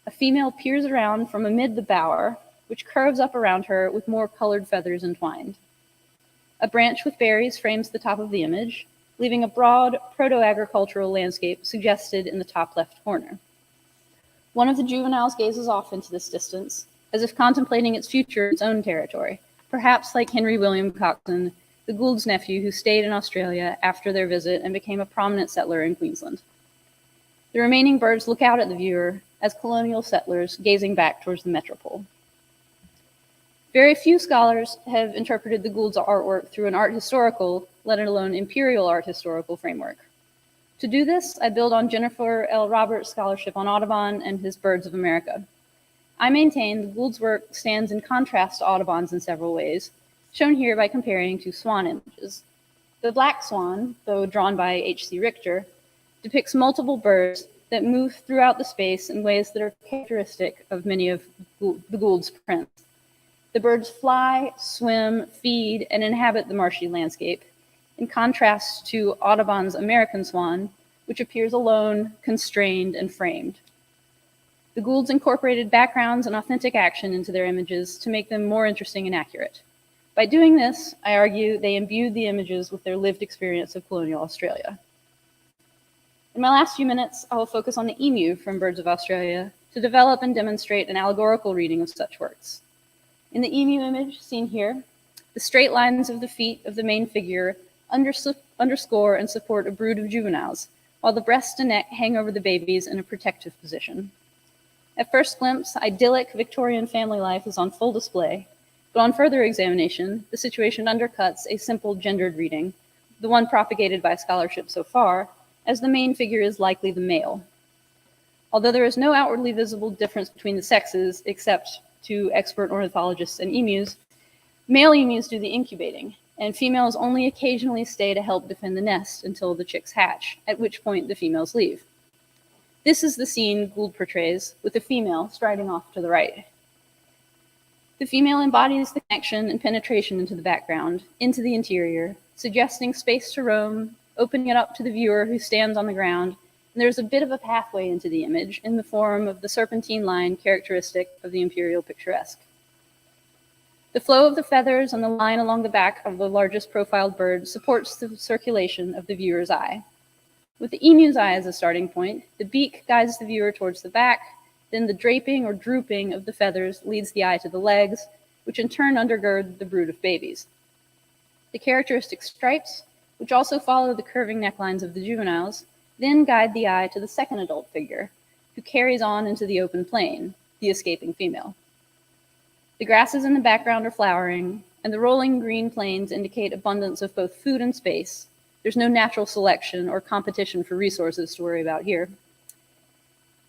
A female peers around from amid the bower, which curves up around her with more colored feathers entwined. A branch with berries frames the top of the image, leaving a broad proto-agricultural landscape suggested in the top left corner. One of the juveniles gazes off into this distance, as if contemplating its future in its own territory, perhaps like Henry William Coxon, the Gould's nephew who stayed in Australia after their visit and became a prominent settler in Queensland. The remaining birds look out at the viewer as colonial settlers gazing back towards the metropole. Very few scholars have interpreted the Gould's artwork through an art historical, let alone imperial art historical framework. To do this, I build on Jennifer L. Roberts' scholarship on Audubon and his Birds of America. I maintain the Gould's work stands in contrast to Audubon's in several ways, shown here by comparing 2 swan images. The black swan, though drawn by H.C. Richter, depicts multiple birds that move throughout the space in ways that are characteristic of many of the Gould's prints. The birds fly, swim, feed, and inhabit the marshy landscape, in contrast to Audubon's American swan, which appears alone, constrained, and framed. The Goulds incorporated backgrounds and authentic action into their images to make them more interesting and accurate. By doing this, I argue they imbued the images with their lived experience of colonial Australia. In my last few minutes, I will focus on the emu from Birds of Australia to develop and demonstrate an allegorical reading of such works. In the emu image seen here, the straight lines of the feet of the main figure underscore and support a brood of juveniles, while the breast and neck hang over the babies in a protective position. At first glimpse, idyllic Victorian family life is on full display, but on further examination, the situation undercuts a simple gendered reading, the one propagated by scholarship so far, as the main figure is likely the male. Although there is no outwardly visible difference between the sexes, except to expert ornithologists and emus, male emus do the incubating, and females only occasionally stay to help defend the nest until the chicks hatch, at which point the females leave. This is the scene Gould portrays, with the female striding off to the right. The female embodies the connection and penetration into the background, into the interior, suggesting space to roam, opening it up to the viewer who stands on the ground. There's a bit of a pathway into the image in the form of the serpentine line characteristic of the imperial picturesque. The flow of the feathers and the line along the back of the largest profiled bird supports the circulation of the viewer's eye. With the emu's eye as a starting point, the beak guides the viewer towards the back, then the draping or drooping of the feathers leads the eye to the legs, which in turn undergird the brood of babies. The characteristic stripes, which also follow the curving necklines of the juveniles, then guide the eye to the second adult figure, who carries on into the open plain, the escaping female. The grasses in the background are flowering, and the rolling green plains indicate abundance of both food and space. There's no natural selection or competition for resources to worry about here.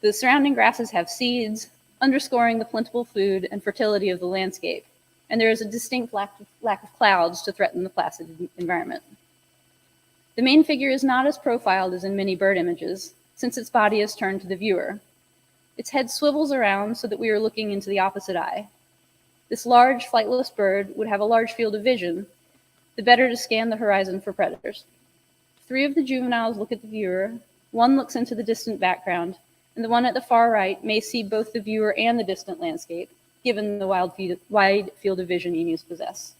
The surrounding grasses have seeds, underscoring the plentiful food and fertility of the landscape, and there is a distinct lack of clouds to threaten the placid environment. The main figure is not as profiled as in many bird images, since its body is turned to the viewer. Its head swivels around so that we are looking into the opposite eye. This large, flightless bird would have a large field of vision, the better to scan the horizon for predators. 3 of the juveniles look at the viewer, 1 looks into the distant background, and the one at the far right may see both the viewer and the distant landscape, given the wide field of vision emus possess.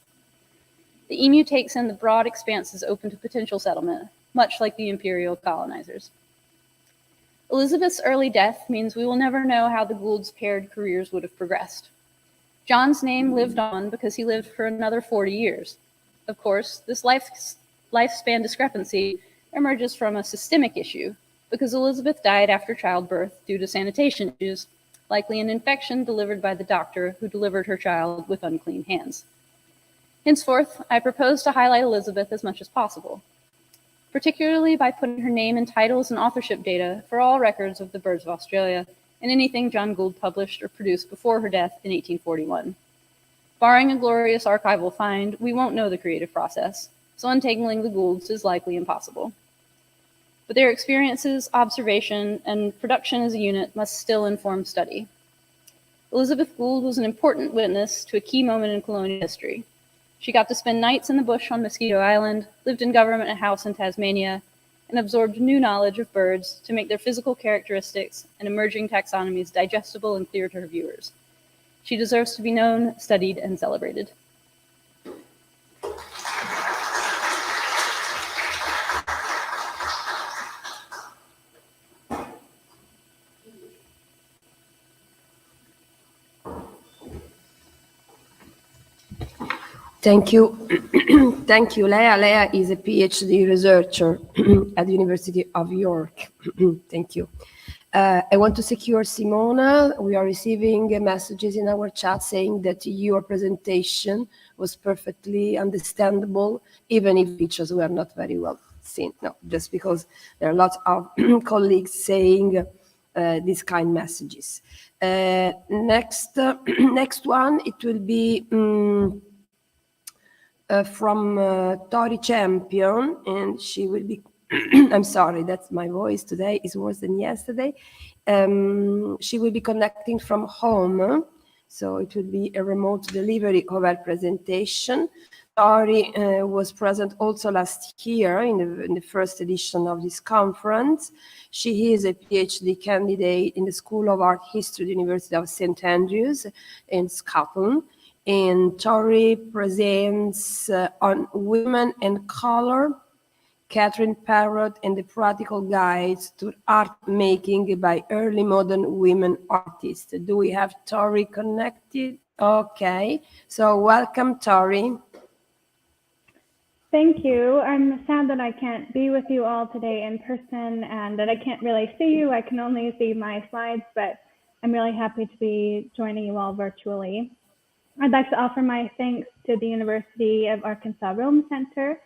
The emu takes in the broad expanses open to potential settlement, much like the imperial colonizers. Elizabeth's early death means we will never know how the Goulds' paired careers would have progressed. John's name lived on because he lived for another 40 years. Of course, this lifespan discrepancy emerges from a systemic issue because Elizabeth died after childbirth due to sanitation issues, likely an infection delivered by the doctor who delivered her child with unclean hands. Henceforth, I propose to highlight Elizabeth as much as possible, particularly by putting her name in titles and authorship data for all records of the birds of Australia and anything John Gould published or produced before her death in 1841. Barring a glorious archival find, we won't know the creative process, so untangling the Goulds is likely impossible. But their experiences, observation, and production as a unit must still inform study. Elizabeth Gould was an important witness to a key moment in colonial history. She got to spend nights in the bush on Mosquito Island, lived in Government House in Tasmania, and absorbed new knowledge of birds to make their physical characteristics and emerging taxonomies digestible and clear to her viewers. She deserves to be known, studied, and celebrated. Thank you. Thank you, Leah. Leah is a PhD researcher at the University of York. Thank you. I want to secure Simona. We are receiving messages in our chat saying that your presentation was perfectly understandable, even if pictures were not very well seen. No, just because there are lots of colleagues saying these kind messages. Next one, it will be from Tori Champion, and she will be, I'm sorry, that's my voice today is worse than yesterday. She will be connecting from home, so it will be a remote delivery of her presentation. Tori was present also last year in the first edition of this conference. She is a PhD candidate in the School of Art History at the University of St. Andrews in Scotland. And Tori presents on Women and Color, Catherine Parrott and the Practical Guides to Art Making by Early Modern Women Artists. Do we have Tori connected? Okay, so welcome, Tori. Thank you. I'm sad that I can't be with you all today in person and that I can't really see you. I can only see my slides, but I'm really happy to be joining you all virtually. I'd like to offer my thanks to the University of Arkansas Rome Center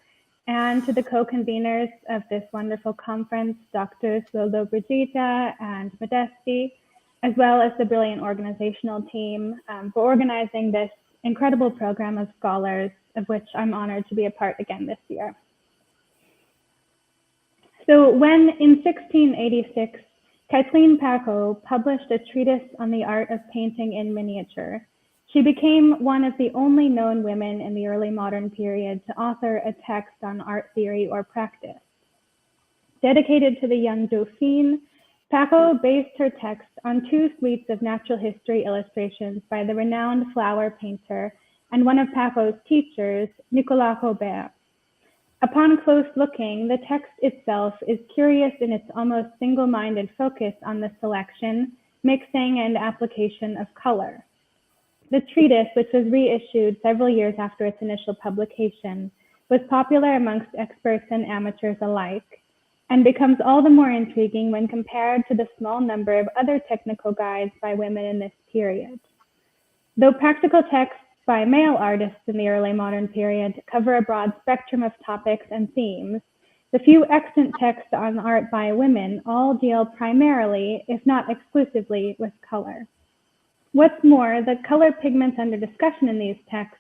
and to the co-conveners of this wonderful conference, Drs. Wildo Brigida and Modesti, as well as the brilliant organizational team for organizing this incredible program of scholars, of which I'm honored to be a part again this year. So when in 1686, Kathleen Parrott published a treatise on the art of painting in miniature, she became one of the only known women in the early modern period to author a text on art theory or practice. Dedicated to the young Dauphine, Parrott based her text on two suites of natural history illustrations by the renowned flower painter and one of Parrot's teachers, Nicolas Robert. Upon close looking, the text itself is curious in its almost single-minded focus on the selection, mixing, and application of color. The treatise, which was reissued several years after its initial publication, was popular amongst experts and amateurs alike, and becomes all the more intriguing when compared to the small number of other technical guides by women in this period. Though practical texts by male artists in the early modern period cover a broad spectrum of topics and themes, the few extant texts on art by women all deal primarily, if not exclusively, with color. What's more, the color pigments under discussion in these texts,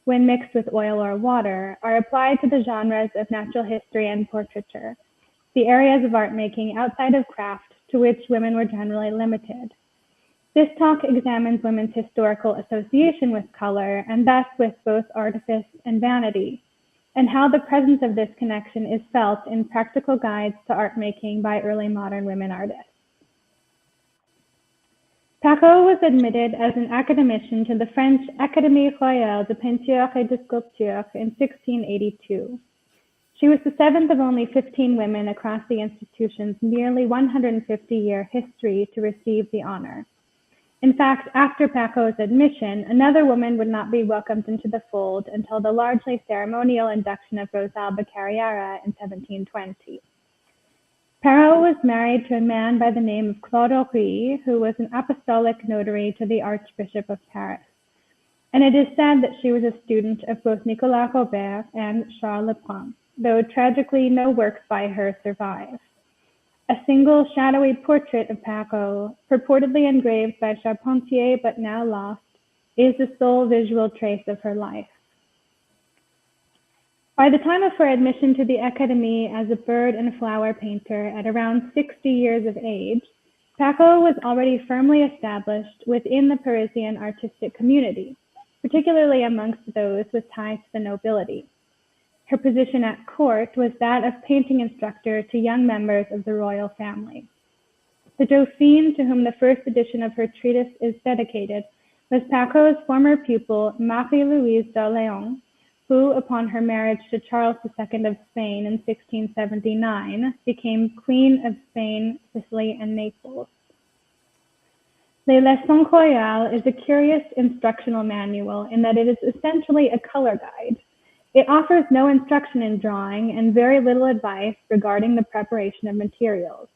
when mixed with oil or water, are applied to the genres of natural history and portraiture, the areas of art making outside of craft to which women were generally limited. This talk examines women's historical association with color, and thus with both artifice and vanity, and how the presence of this connection is felt in practical guides to art making by early modern women artists. Pacot was admitted as an academician to the French Académie Royale de Peinture et de Sculpture in 1682. She was the seventh of only 15 women across the institution's nearly 150-year history to receive the honor. In fact, after Pacot's admission, another woman would not be welcomed into the fold until the largely ceremonial induction of Rosalba Carriera in 1720. Perrault was married to a man by the name of Claude Henri, who was an apostolic notary to the Archbishop of Paris. And it is said that she was a student of both Nicolas Robert and Charles Lebrun, though tragically no works by her survive. A single shadowy portrait of Pacot, purportedly engraved by Charpentier but now lost, is the sole visual trace of her life. By the time of her admission to the Académie as a bird and flower painter at around 60 years of age, Pacot was already firmly established within the Parisian artistic community, particularly amongst those with ties to the nobility. Her position at court was that of painting instructor to young members of the royal family. The Dauphine, to whom the first edition of her treatise is dedicated, was Pacot's former pupil, Marie-Louise d'Orléans, who, upon her marriage to Charles II of Spain in 1679, became Queen of Spain, Sicily, and Naples. Les Leçons Royales is a curious instructional manual in that it is essentially a color guide. It offers no instruction in drawing and very little advice regarding the preparation of materials.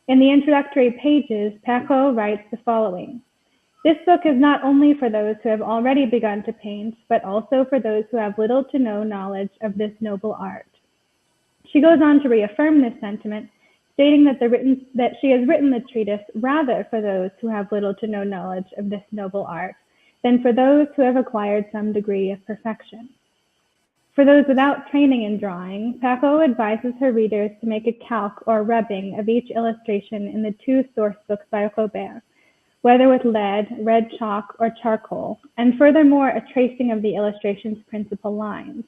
In the introductory pages, Pacot writes the following: "This book is not only for those who have already begun to paint, but also for those who have little to no knowledge of this noble art." She goes on to reaffirm this sentiment, stating that she has written the treatise rather for those who have little to no knowledge of this noble art than for those who have acquired some degree of perfection. For those without training in drawing, Pacot advises her readers to make a calque or rubbing of each illustration in the two source books by Robert, whether with lead, red chalk, or charcoal, and furthermore a tracing of the illustration's principal lines.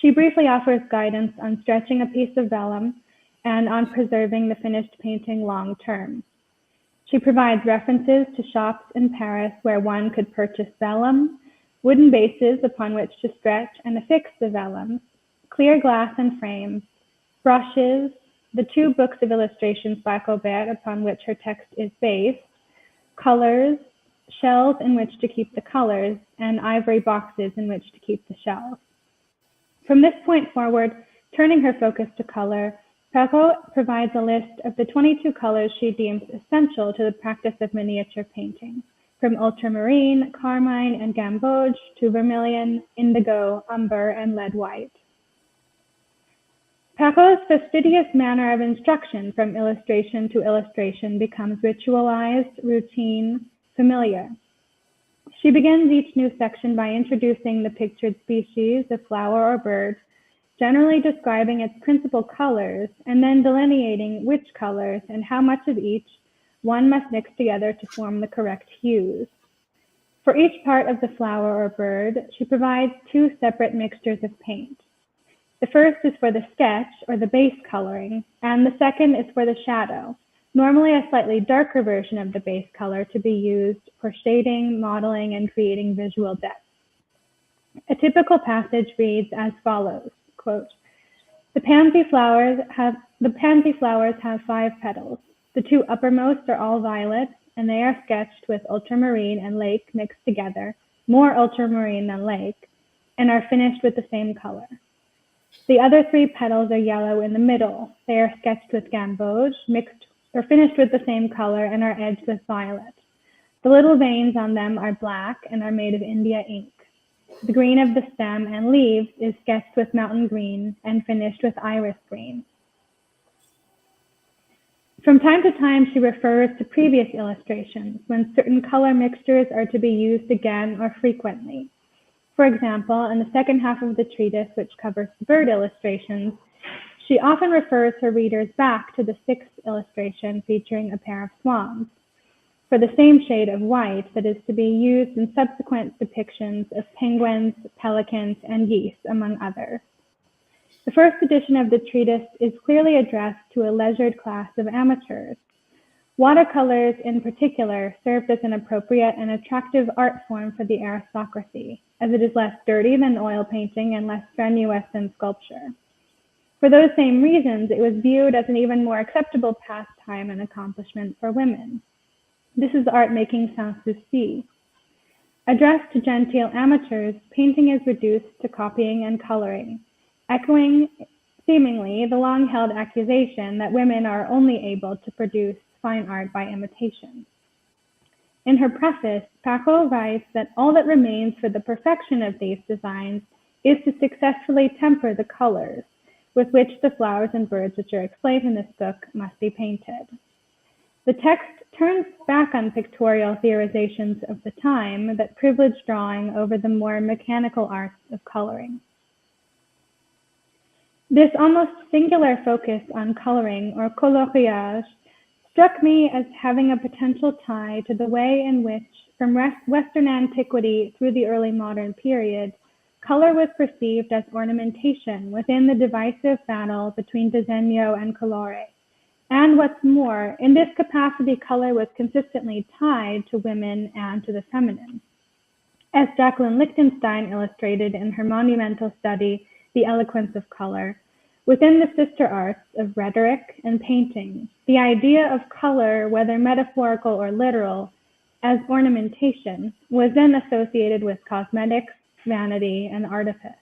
She briefly offers guidance on stretching a piece of vellum and on preserving the finished painting long term. She provides references to shops in Paris where one could purchase vellum, wooden bases upon which to stretch and affix the vellum, clear glass and frames, brushes, the two books of illustrations by Robert upon which her text is based, colors, shells in which to keep the colors, and ivory boxes in which to keep the shells. From this point forward, turning her focus to color, Pacot provides a list of the 22 colors she deems essential to the practice of miniature painting, from ultramarine, carmine, and gamboge to vermilion, indigo, umber, and lead white. Pacot's fastidious manner of instruction from illustration to illustration becomes ritualized, routine, familiar. She begins each new section by introducing the pictured species, a flower or bird, generally describing its principal colors, and then delineating which colors and how much of each one must mix together to form the correct hues. For each part of the flower or bird, she provides two separate mixtures of paint. The first is for the sketch, or the base coloring, and the second is for the shadow, normally a slightly darker version of the base color to be used for shading, modeling, and creating visual depth. A typical passage reads as follows, quote, The pansy flowers have 5 petals. The 2 uppermost are all violet, and they are sketched with ultramarine and lake mixed together, more ultramarine than lake, and are finished with the same color. The other 3 petals are yellow in the middle. They are sketched with gamboge, finished with the same color, and are edged with violet. The little veins on them are black and are made of India ink. The green of the stem and leaves is sketched with mountain green and finished with iris green. From time to time, she refers to previous illustrations when certain color mixtures are to be used again or frequently. For example, in the second half of the treatise, which covers the bird illustrations, she often refers her readers back to the 6th illustration featuring a pair of swans, for the same shade of white that is to be used in subsequent depictions of penguins, pelicans, and geese, among others. The first edition of the treatise is clearly addressed to a leisured class of amateurs. Watercolors, in particular, served as an appropriate and attractive art form for the aristocracy, as it is less dirty than oil painting and less strenuous than sculpture. For those same reasons, it was viewed as an even more acceptable pastime and accomplishment for women. This is art making sans souci. Addressed to genteel amateurs, painting is reduced to copying and coloring, echoing seemingly the long-held accusation that women are only able to produce fine art by imitation. In her preface, Paco writes that all that remains for the perfection of these designs is to successfully temper the colors with which the flowers and birds which are explained in this book must be painted. The text turns back on pictorial theorizations of the time that privileged drawing over the more mechanical arts of coloring. This almost singular focus on coloring, or coloriage, struck me as having a potential tie to the way in which, from Western antiquity through the early modern period, color was perceived as ornamentation within the divisive battle between disegno and colore. And what's more, in this capacity, color was consistently tied to women and to the feminine. As Jacqueline Lichtenstein illustrated in her monumental study, The Eloquence of Color, within the sister arts of rhetoric and painting, the idea of color, whether metaphorical or literal, as ornamentation, was then associated with cosmetics, vanity, and artifice.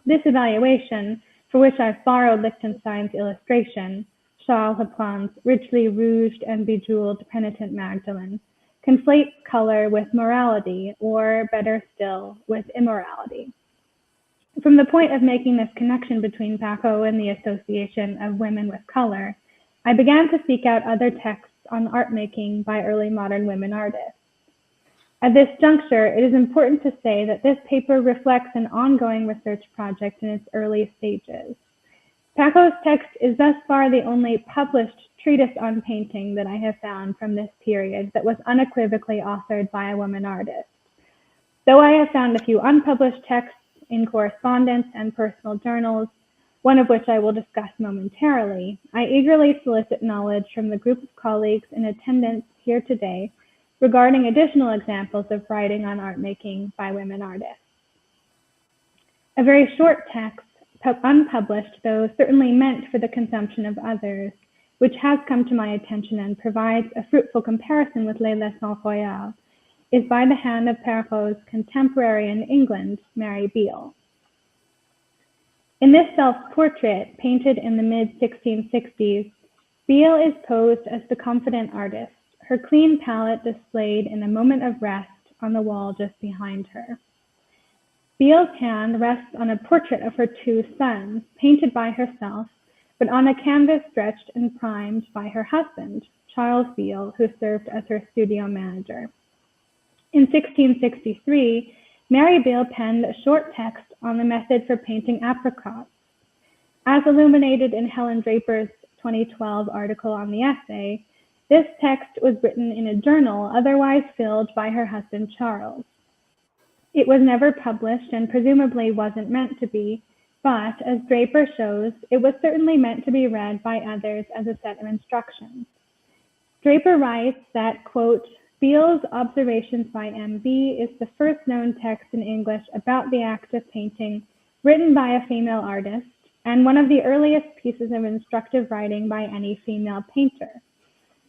This evaluation, for which I've borrowed Lichtenstein's illustration, Charles Leplan's richly rouged and bejeweled penitent Magdalene, conflates color with morality, or better still, with immorality. From the point of making this connection between Paco and the association of women with color, I began to seek out other texts on art making by early modern women artists. At this juncture, it is important to say that this paper reflects an ongoing research project in its early stages. Paco's text is thus far the only published treatise on painting that I have found from this period that was unequivocally authored by a woman artist. Though I have found a few unpublished texts in correspondence and personal journals, one of which I will discuss momentarily, I eagerly solicit knowledge from the group of colleagues in attendance here today regarding additional examples of writing on art making by women artists. A very short text, unpublished, though certainly meant for the consumption of others, which has come to my attention and provides a fruitful comparison with Les Leçons Royales, is by the hand of Perrault's contemporary in England, Mary Beale. In this self-portrait, painted in the mid-1660s, Beale is posed as the confident artist, her clean palette displayed in a moment of rest on the wall just behind her. Beale's hand rests on a portrait of her two sons, painted by herself, but on a canvas stretched and primed by her husband, Charles Beale, who served as her studio manager. In 1663, Mary Beale penned a short text on the method for painting apricots. As illuminated in Helen Draper's 2012 article on the essay, this text was written in a journal otherwise filled by her husband Charles. It was never published and presumably wasn't meant to be, but as Draper shows, it was certainly meant to be read by others as a set of instructions. Draper writes that, quote, Beale's Observations by M.B. is the first known text in English about the act of painting written by a female artist and one of the earliest pieces of instructive writing by any female painter,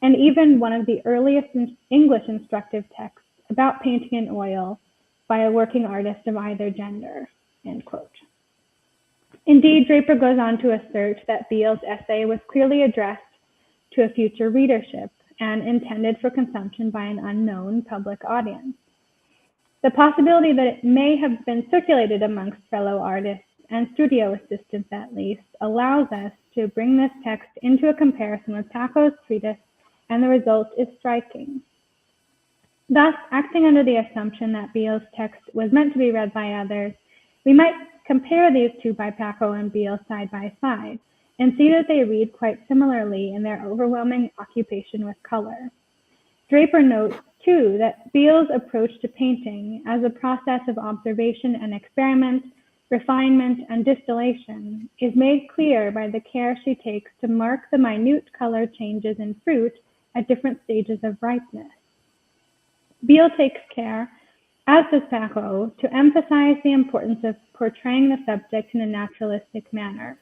and even one of the earliest English instructive texts about painting in oil by a working artist of either gender, end quote. Indeed, Draper goes on to assert that Beale's essay was clearly addressed to a future readership and intended for consumption by an unknown public audience. The possibility that it may have been circulated amongst fellow artists and studio assistants at least allows us to bring this text into a comparison with Paco's treatise, and the result is striking. Thus, acting under the assumption that Beale's text was meant to be read by others, we might compare these two by Paco and Beale side by side, and see that they read quite similarly in their overwhelming occupation with color. Draper notes, too, that Beale's approach to painting as a process of observation and experiment, refinement, and distillation is made clear by the care she takes to mark the minute color changes in fruit at different stages of ripeness. Beale takes care, as does Perrault, to emphasize the importance of portraying the subject in a naturalistic manner.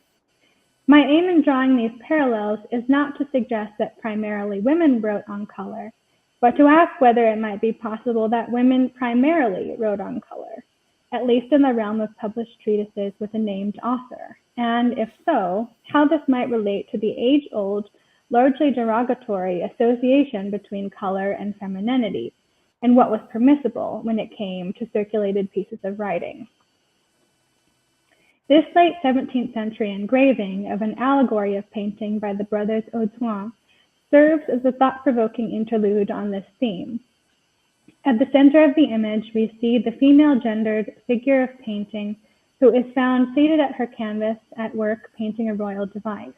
My aim in drawing these parallels is not to suggest that primarily women wrote on color, but to ask whether it might be possible that women primarily wrote on color, at least in the realm of published treatises with a named author, and if so, how this might relate to the age-old, largely derogatory association between color and femininity, and what was permissible when it came to circulated pieces of writing. This late 17th century engraving of an allegory of painting by the brothers Audouin serves as a thought-provoking interlude on this theme. At the center of the image, we see the female-gendered figure of painting who is found seated at her canvas at work painting a royal device.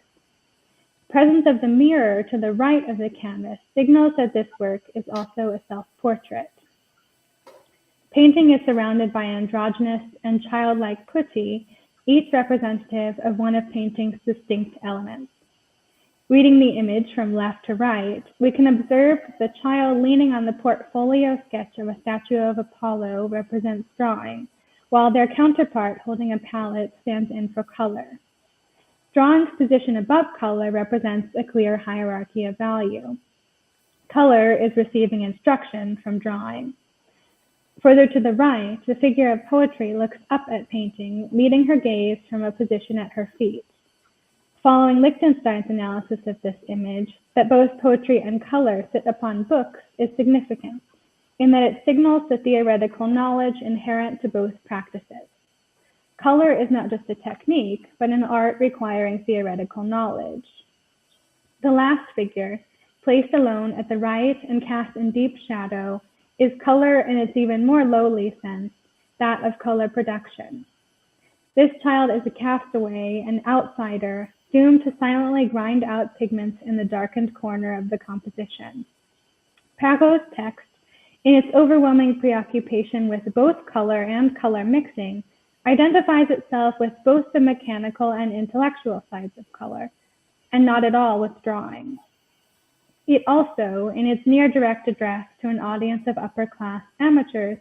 Presence of the mirror to the right of the canvas signals that this work is also a self-portrait. Painting is surrounded by androgynous and childlike putti, each representative of one of painting's distinct elements. Reading the image from left to right, we can observe the child leaning on the portfolio sketch of a statue of Apollo represents drawing, while their counterpart holding a palette stands in for color. Drawing's position above color represents a clear hierarchy of value. Color is receiving instruction from drawing. Further to the right, the figure of poetry looks up at painting, leading her gaze from a position at her feet. Following Lichtenstein's analysis of this image, that both poetry and color sit upon books is significant, in that it signals the theoretical knowledge inherent to both practices. Color is not just a technique, but an art requiring theoretical knowledge. The last figure, placed alone at the right and cast in deep shadow, is color in its even more lowly sense, that of color production. This child is a castaway, an outsider, doomed to silently grind out pigments in the darkened corner of the composition. Perrault's text, in its overwhelming preoccupation with both color and color mixing, identifies itself with both the mechanical and intellectual sides of color, and not at all with drawing. It also, in its near direct address to an audience of upper-class amateurs,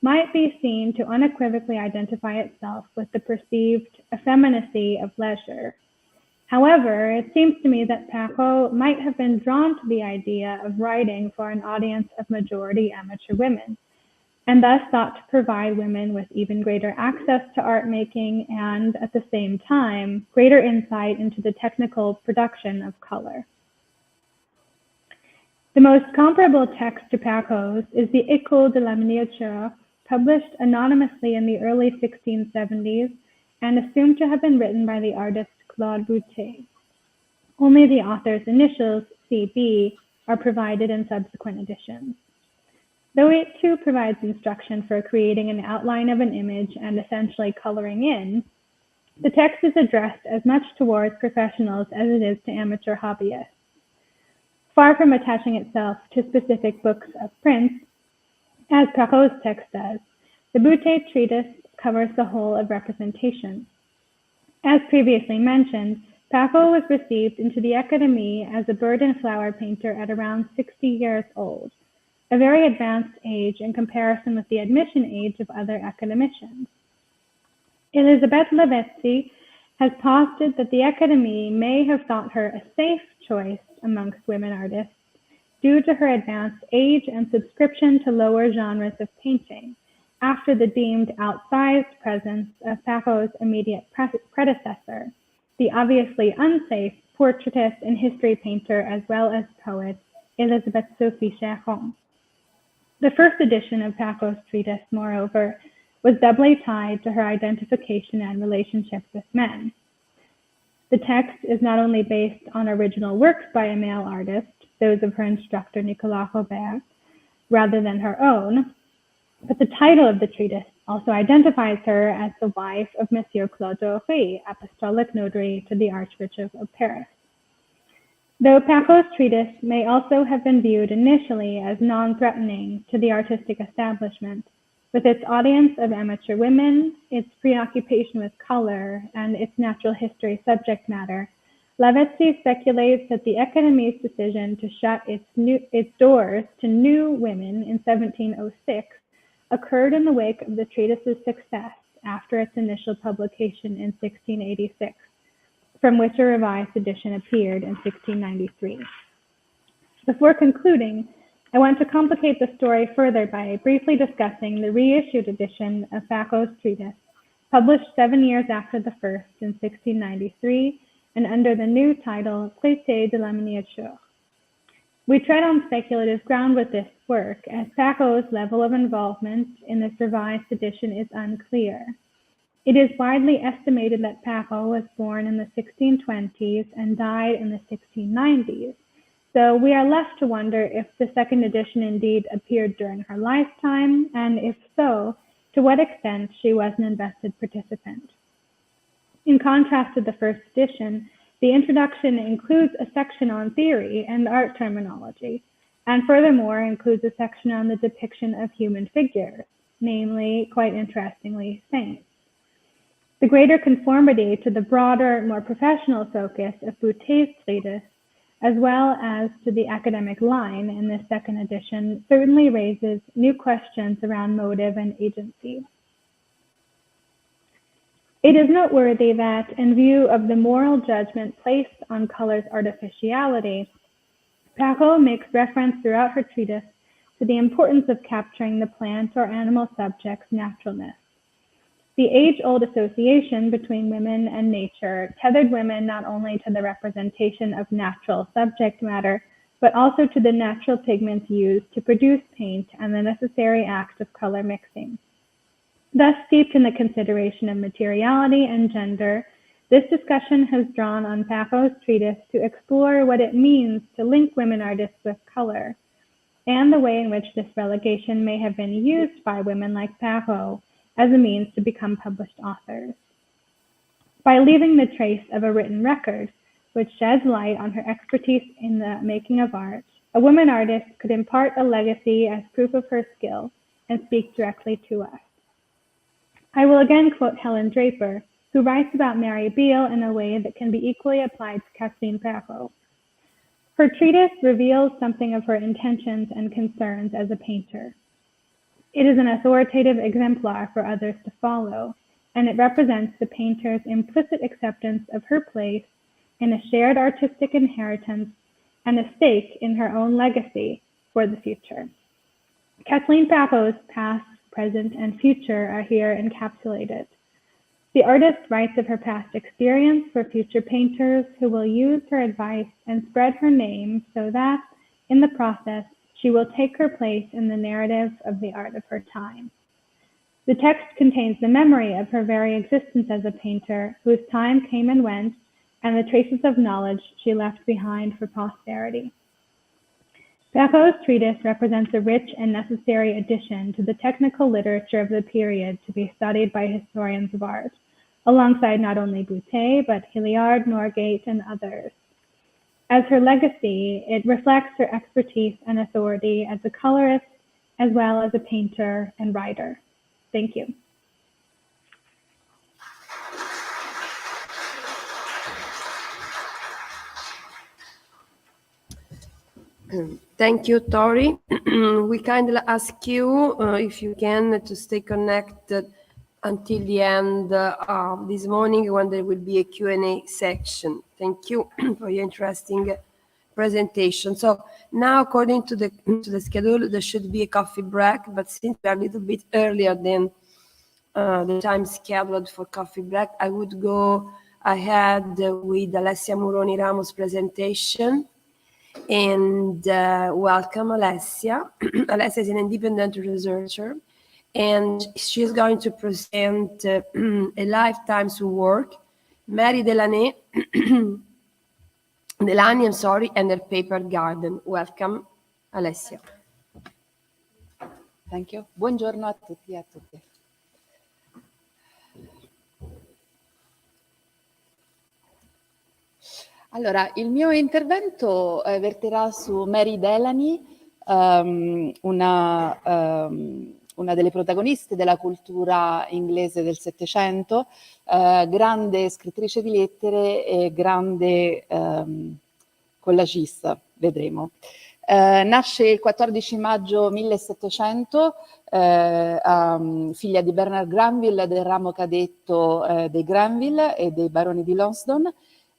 might be seen to unequivocally identify itself with the perceived effeminacy of leisure. However, it seems to me that Perrault might have been drawn to the idea of writing for an audience of majority amateur women, and thus sought to provide women with even greater access to art making and, at the same time, greater insight into the technical production of color. The most comparable text to Perrault's is the École de la miniature, published anonymously in the early 1670s and assumed to have been written by the artist Claude Boutet. Only the author's initials, CB, are provided in subsequent editions. Though it too provides instruction for creating an outline of an image and essentially coloring in, the text is addressed as much towards professionals as it is to amateur hobbyists. Far from attaching itself to specific books of prints, as Perrault's text does, the Boutet treatise covers the whole of representation. As previously mentioned, Perrault was received into the Académie as a bird and flower painter at around 60 years old, a very advanced age in comparison with the admission age of other academicians. Elisabeth Lavezzi has posited that the Académie may have thought her a safe choice amongst women artists due to her advanced age and subscription to lower genres of painting, after the deemed outsized presence of Perrault's immediate predecessor, the obviously unsafe portraitist and history painter as well as poet, Elisabeth Sophie Chéron. The first edition of Perrault's treatise, moreover, was doubly tied to her identification and relationships with men. The text is not only based on original works by a male artist, those of her instructor Nicolas Robert, rather than her own, but the title of the treatise also identifies her as the wife of Monsieur Claude Doré, apostolic notary to the Archbishop of Paris. Though Perrault's treatise may also have been viewed initially as non-threatening to the artistic establishment, with its audience of amateur women, its preoccupation with color, and its natural history subject matter, Legacies speculates that the Academy's decision to shut its doors to new women in 1706 occurred in the wake of the treatise's success after its initial publication in 1686, from which a revised edition appeared in 1693. Before concluding, I want to complicate the story further by briefly discussing the reissued edition of Pacot's treatise, published 7 years after the first in 1693, and under the new title, Traité de la miniature. We tread on speculative ground with this work, as Pacot's level of involvement in this revised edition is unclear. It is widely estimated that Pacot was born in the 1620s and died in the 1690s, so we are left to wonder if the second edition indeed appeared during her lifetime, and if so, to what extent she was an invested participant. In contrast to the first edition, the introduction includes a section on theory and art terminology, and furthermore includes a section on the depiction of human figures, namely, quite interestingly, saints. The greater conformity to the broader, more professional focus of Boutet's treatise, as well as to the academic line in this second edition, certainly raises new questions around motive and agency. It is noteworthy that, in view of the moral judgment placed on color's artificiality, Pacot makes reference throughout her treatise to the importance of capturing the plant or animal subject's naturalness. The age-old association between women and nature tethered women not only to the representation of natural subject matter, but also to the natural pigments used to produce paint and the necessary act of color mixing. Thus, steeped in the consideration of materiality and gender, this discussion has drawn on Pacot's treatise to explore what it means to link women artists with color, and the way in which this relegation may have been used by women like Pacot as a means to become published authors. By leaving the trace of a written record, which sheds light on her expertise in the making of art, a woman artist could impart a legacy as proof of her skill and speak directly to us. I will again quote Helen Draper, who writes about Mary Beale in a way that can be equally applied to Kathleen Pacot. Her treatise reveals something of her intentions and concerns as a painter. It is an authoritative exemplar for others to follow, and it represents the painter's implicit acceptance of her place in a shared artistic inheritance and a stake in her own legacy for the future. Kathleen Pacot's past, present, and future are here encapsulated. The artist writes of her past experience for future painters who will use her advice and spread her name so that, in the process, she will take her place in the narrative of the art of her time. The text contains the memory of her very existence as a painter, whose time came and went, and the traces of knowledge she left behind for posterity. Pacot's treatise represents a rich and necessary addition to the technical literature of the period to be studied by historians of art, alongside not only Boutet, but Hilliard, Norgate, and others. As her legacy, it reflects her expertise and authority as a colorist, as well as a painter and writer. Thank you. Thank you, Tori. We kindly ask you, if you can, to stay connected until the end of this morning when there will be a Q&A section. Thank you for your interesting presentation. So now, according to the schedule, there should be a coffee break, but since we are a little bit earlier than the time scheduled for coffee break, I would go ahead with Alessia Muroni Ramos' presentation. And welcome, Alessia. Alessia is an independent researcher, and she's going to present a lifetime's work, Mary Delany, and her paper garden. Welcome, Alessia. Thank you. Buongiorno a tutti e a tutte. Allora, il mio intervento verterà su Mary Delany, una una delle protagoniste della cultura inglese del Settecento, grande scrittrice di lettere e grande collagista, vedremo. Nasce il 14 maggio 1700, figlia di Bernard Granville del ramo cadetto dei Granville e dei baroni di Lonsdon,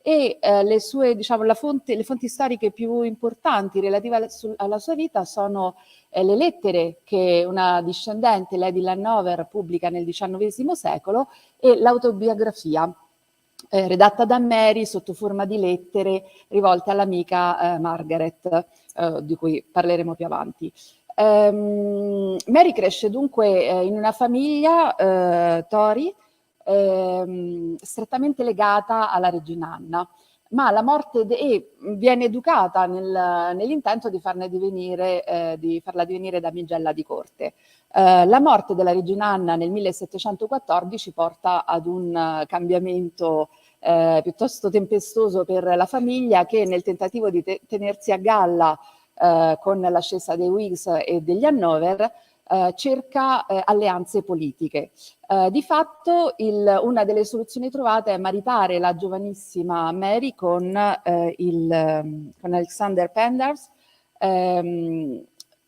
e le sue, diciamo, le fonti storiche più importanti relative alla sua vita sono le lettere che una discendente, Lady Landover, pubblica nel XIX secolo e l'autobiografia redatta da Mary sotto forma di lettere rivolte all'amica Margaret, di cui parleremo più avanti. Mary cresce dunque in una famiglia Tory strettamente legata alla regina Anna, ma la morte viene educata nell'intento di farla divenire damigella di corte. La morte della regina Anna nel 1714 porta ad un cambiamento piuttosto tempestoso per la famiglia, che nel tentativo di tenersi a galla con l'ascesa dei Whigs e degli Hanover cerca alleanze politiche. Di fatto una delle soluzioni trovate è maritare la giovanissima Mary con Alexander Pendarvis,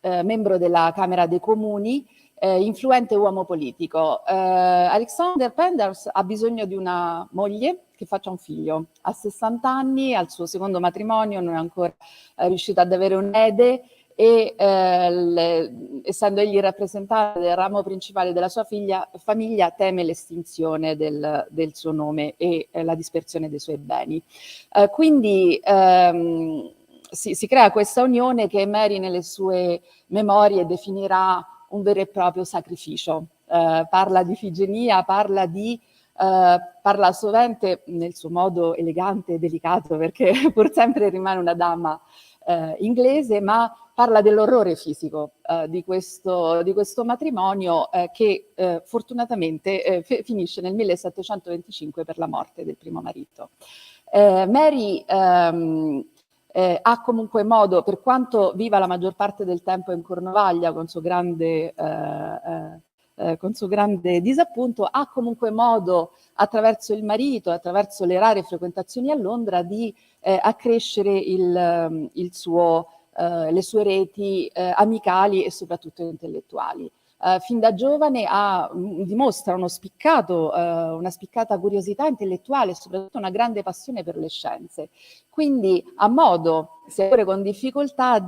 membro della Camera dei Comuni, influente uomo politico. Alexander Pendarvis ha bisogno di una moglie che faccia un figlio. Ha 60 anni, al suo secondo matrimonio, non è ancora riuscito ad avere un erede e essendo egli il rappresentante del ramo principale della sua famiglia, teme l'estinzione del suo nome e la dispersione dei suoi beni. Quindi si crea questa unione che Mary nelle sue memorie definirà un vero e proprio sacrificio. Parla di Ifigenia, parla sovente nel suo modo elegante e delicato, perché pur sempre rimane una dama inglese, ma parla dell'orrore fisico di questo matrimonio che fortunatamente finisce nel 1725 per la morte del primo marito. Mary ha comunque modo, per quanto viva la maggior parte del tempo in Cornovaglia con suo grande disappunto, ha comunque modo, attraverso il marito, attraverso le rare frequentazioni a Londra, di accrescere le sue reti amicali e soprattutto intellettuali. Fin da giovane dimostra una spiccata curiosità intellettuale e soprattutto una grande passione per le scienze. Quindi ha modo, seppure con difficoltà,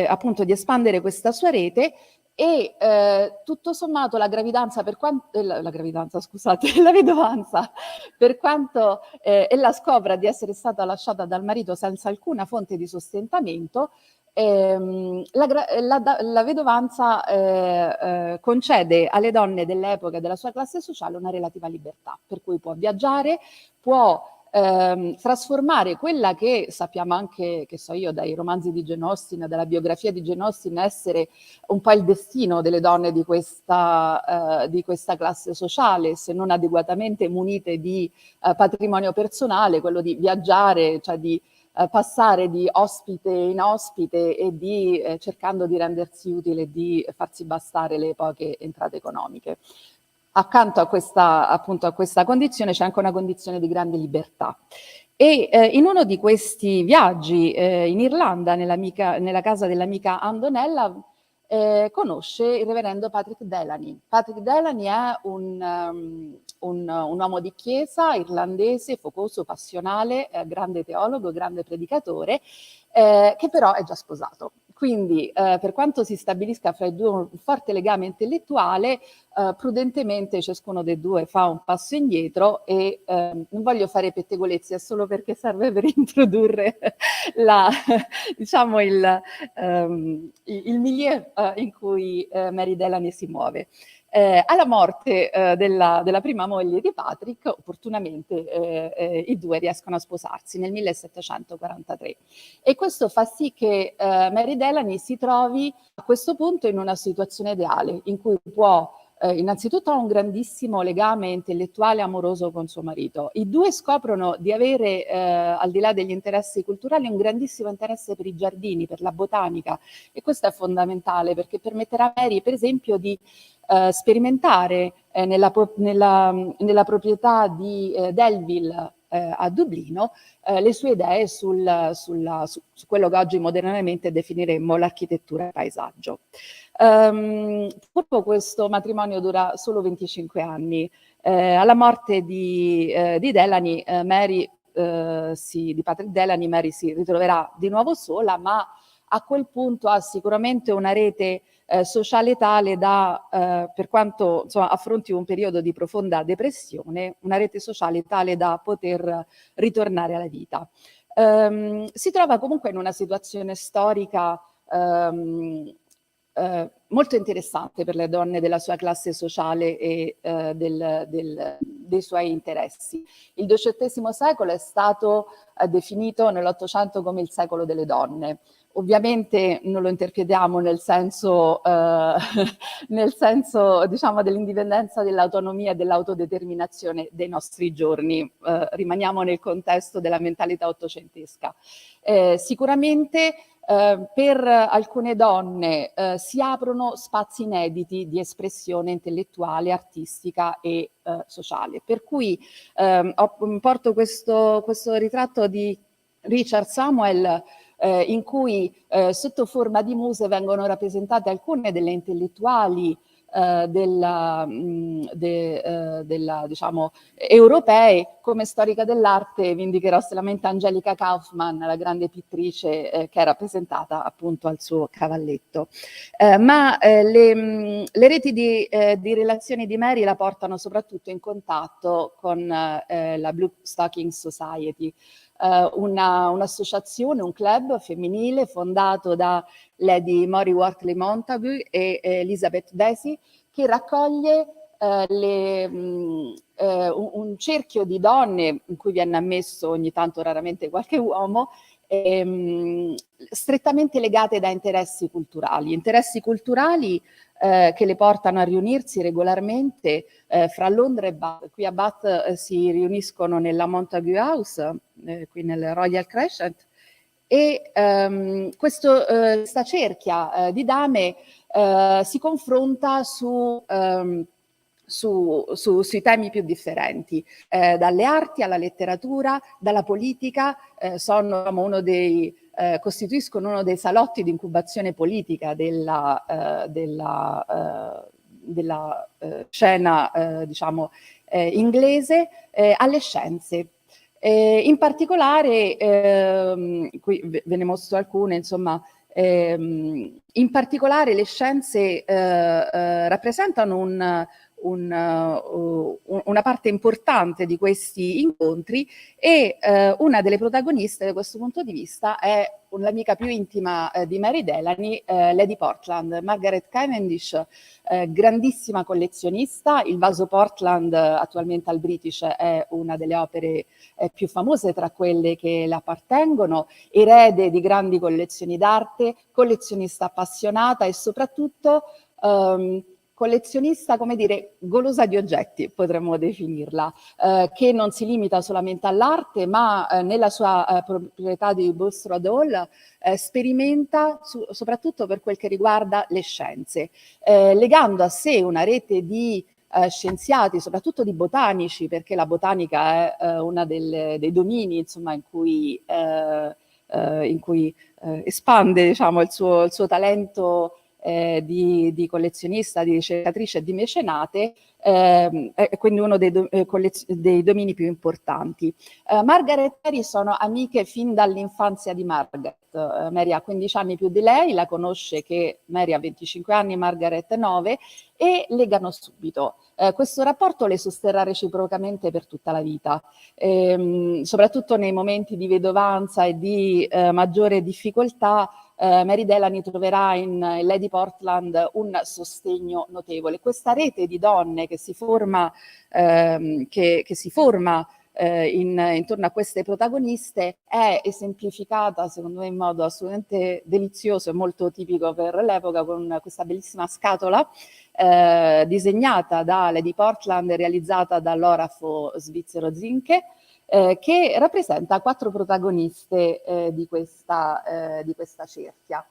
appunto di espandere questa sua rete e tutto sommato la vedovanza, per quanto ella scopra di essere stata lasciata dal marito senza alcuna fonte di sostentamento, la vedovanza concede alle donne dell'epoca e della sua classe sociale una relativa libertà, per cui può viaggiare, può trasformare quella che sappiamo anche, che so io, dai romanzi di Jane Austen, dalla biografia di Jane Austen, essere un po' il destino delle donne di questa classe sociale, se non adeguatamente munite di patrimonio personale, quello di viaggiare, cioè di passare di ospite in ospite e cercando di rendersi utile e di farsi bastare le poche entrate economiche. Accanto a questa condizione c'è anche una condizione di grande libertà. E in uno di questi viaggi in Irlanda, nella casa dell'amica Anne Donella, conosce il reverendo Patrick Delany. Patrick Delany è un uomo di chiesa irlandese, focoso, passionale, grande teologo, grande predicatore, che però è già sposato. Quindi per quanto si stabilisca fra i due un forte legame intellettuale, prudentemente ciascuno dei due fa un passo indietro e non voglio fare pettegolezzi, è solo perché serve per introdurre diciamo il milieu in cui Mary Delany si muove. Alla morte della prima moglie di Patrick, opportunamente i due riescono a sposarsi nel 1743 e questo fa sì che Mary Delany si trovi a questo punto in una situazione ideale in cui può innanzitutto ha un grandissimo legame intellettuale e amoroso con suo marito. I due scoprono di avere, al di là degli interessi culturali, un grandissimo interesse per i giardini, per la botanica, e questo è fondamentale perché permetterà a Mary, per esempio, di sperimentare nella proprietà di Delville a Dublino le sue idee su quello che oggi modernamente definiremmo l'architettura e paesaggio. Purtroppo questo matrimonio dura solo 25 anni. Alla morte di Delany, di Patrick Delany, Mary si ritroverà di nuovo sola, ma a quel punto ha sicuramente una rete sociale tale da, per quanto insomma, affronti un periodo di profonda depressione, una rete sociale tale da poter ritornare alla vita. Si trova comunque in una situazione storica molto interessante per le donne della sua classe sociale e dei suoi interessi. Il XVIII secolo è stato definito nell'Ottocento come il secolo delle donne. Ovviamente non lo interpretiamo nel senso diciamo, dell'indipendenza, dell'autonomia e dell'autodeterminazione dei nostri giorni. Rimaniamo nel contesto della mentalità ottocentesca. Sicuramente per alcune donne si aprono spazi inediti di espressione intellettuale, artistica e sociale. Per cui porto questo ritratto di Richard Samuel in cui sotto forma di muse vengono rappresentate alcune delle intellettuali diciamo, europee. Come storica dell'arte vi indicherò solamente Angelica Kaufmann, la grande pittrice che è rappresentata appunto al suo cavalletto. Le reti di relazioni di Mary la portano soprattutto in contatto con la Blue Stocking Society, un'associazione, un club femminile fondato da Lady Mary Wortley Montagu e Elizabeth Vesey, che raccoglie un cerchio di donne in cui viene ammesso ogni tanto raramente qualche uomo, strettamente legate da interessi culturali che le portano a riunirsi regolarmente fra Londra e Bath. Qui a Bath si riuniscono nella Montagu House, qui nel Royal Crescent, e questa cerchia di dame si confronta sui temi più differenti, dalle arti alla letteratura, dalla politica, costituiscono uno dei salotti di incubazione politica della scena diciamo inglese, alle scienze. In particolare, qui ve ne mostro alcune, insomma, in particolare le scienze rappresentano una parte importante di questi incontri e una delle protagoniste da questo punto di vista è l'amica più intima di Mary Delany, Lady Portland, Margaret Cavendish, grandissima collezionista. Il vaso Portland attualmente al British è una delle opere più famose tra quelle che le appartengono, erede di grandi collezioni d'arte, collezionista appassionata e soprattutto collezionista, come dire, golosa di oggetti, potremmo definirla, che non si limita solamente all'arte, ma nella sua proprietà di Bulstrode Hall sperimenta soprattutto per quel che riguarda le scienze, legando a sé una rete di scienziati, soprattutto di botanici, perché la botanica è uno dei domini, insomma, in cui espande, diciamo, il suo talento di collezionista, di ricercatrice e di mecenate, è quindi uno dei domini più importanti. Margaret e Mary sono amiche fin dall'infanzia di Margaret. Mary ha 15 anni più di lei, la conosce che Mary ha 25 anni, Margaret 9, e legano subito. Questo rapporto le sosterrà reciprocamente per tutta la vita, soprattutto nei momenti di vedovanza e di maggiore difficoltà. Mary Delany troverà in Lady Portland un sostegno notevole. Questa rete di donne che si forma intorno a queste protagoniste è esemplificata, secondo me, in modo assolutamente delizioso e molto tipico per l'epoca, con questa bellissima scatola disegnata da Lady Portland e realizzata dall'orafo svizzero Zinke, che rappresenta 4 protagoniste di questa cerchia.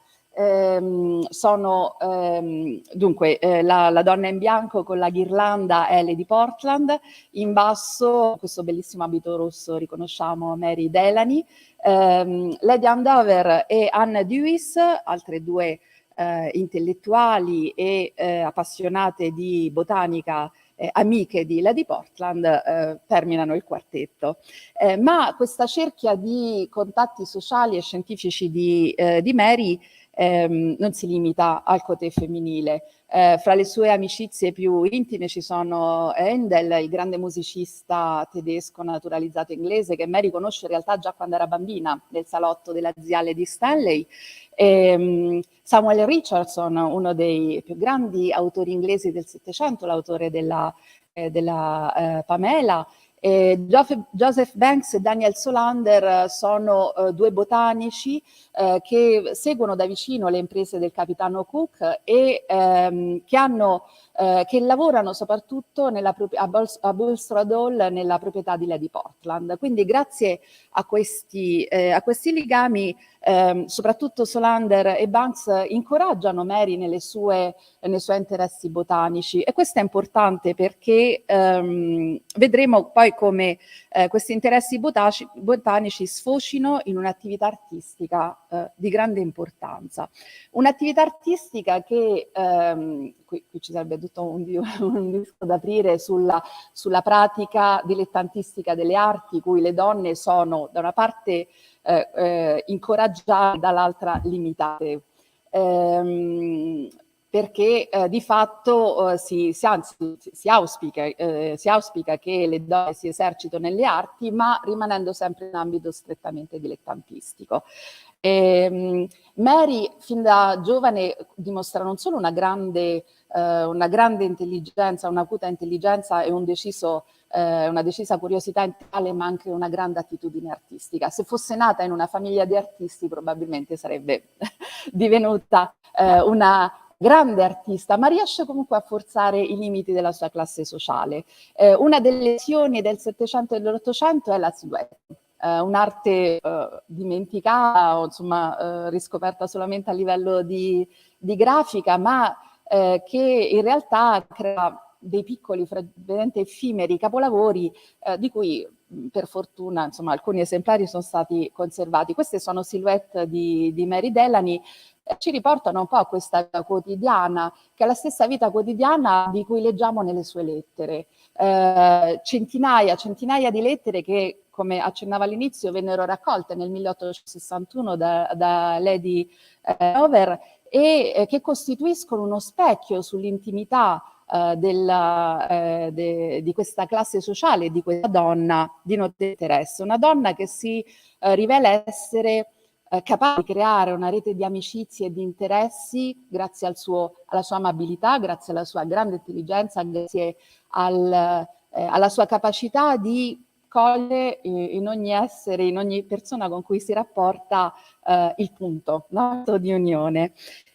Dunque, la donna in bianco con la ghirlanda è Lady Portland, in basso questo bellissimo abito rosso riconosciamo Mary Delany, Lady Andover e Anne Dewis, altre 2 intellettuali e appassionate di botanica, amiche di Lady Portland, terminano il quartetto. Ma questa cerchia di contatti sociali e scientifici di Mary non si limita al côté femminile. Fra le sue amicizie più intime ci sono Handel, il grande musicista tedesco naturalizzato inglese, che Mary conosce in realtà già quando era bambina, nel salotto della zia Lady Stanley. Samuel Richardson, uno dei più grandi autori inglesi del Settecento, l'autore della Pamela. Joseph Banks e Daniel Solander sono 2 botanici che seguono da vicino le imprese del capitano Cook e che lavorano soprattutto a Bulstrode Hall, nella proprietà di Lady Portland. Quindi grazie a questi legami, soprattutto Solander e Banks incoraggiano Mary nei suoi interessi botanici, e questo è importante perché vedremo poi come questi interessi botanici sfocino in un'attività artistica di grande importanza. Un'attività artistica che, qui ci sarebbe tutto un disco da aprire sulla pratica dilettantistica delle arti, cui le donne sono da una parte incoraggiate, dall'altra limitate. Perché di fatto si auspica che le donne si esercitino nelle arti, ma rimanendo sempre in ambito strettamente dilettantistico. Mary fin da giovane dimostra non solo una grande intelligenza, un'acuta intelligenza e una decisa curiosità intellettuale, ma anche una grande attitudine artistica. Se fosse nata in una famiglia di artisti probabilmente sarebbe divenuta una grande artista, ma riesce comunque a forzare i limiti della sua classe sociale. Una delle lezioni del Settecento e dell'Ottocento è la silhouette, un'arte dimenticata o insomma riscoperta solamente a livello di grafica, ma che in realtà crea dei piccoli, veramente effimeri capolavori di cui per fortuna insomma alcuni esemplari sono stati conservati. Queste sono silhouette di Mary Delany, ci riportano un po' a questa vita quotidiana, che è la stessa vita quotidiana di cui leggiamo nelle sue lettere. Centinaia di lettere che, come accennavo all'inizio, vennero raccolte nel 1861 da Lady Over e che costituiscono uno specchio sull'intimità di questa classe sociale, di questa donna di notevole interesse. Una donna che si rivela essere capace di creare una rete di amicizie e di interessi grazie alla sua amabilità, grazie alla sua grande intelligenza, grazie alla sua capacità di cogliere in ogni essere, in ogni persona con cui si rapporta il punto, no? Di unione.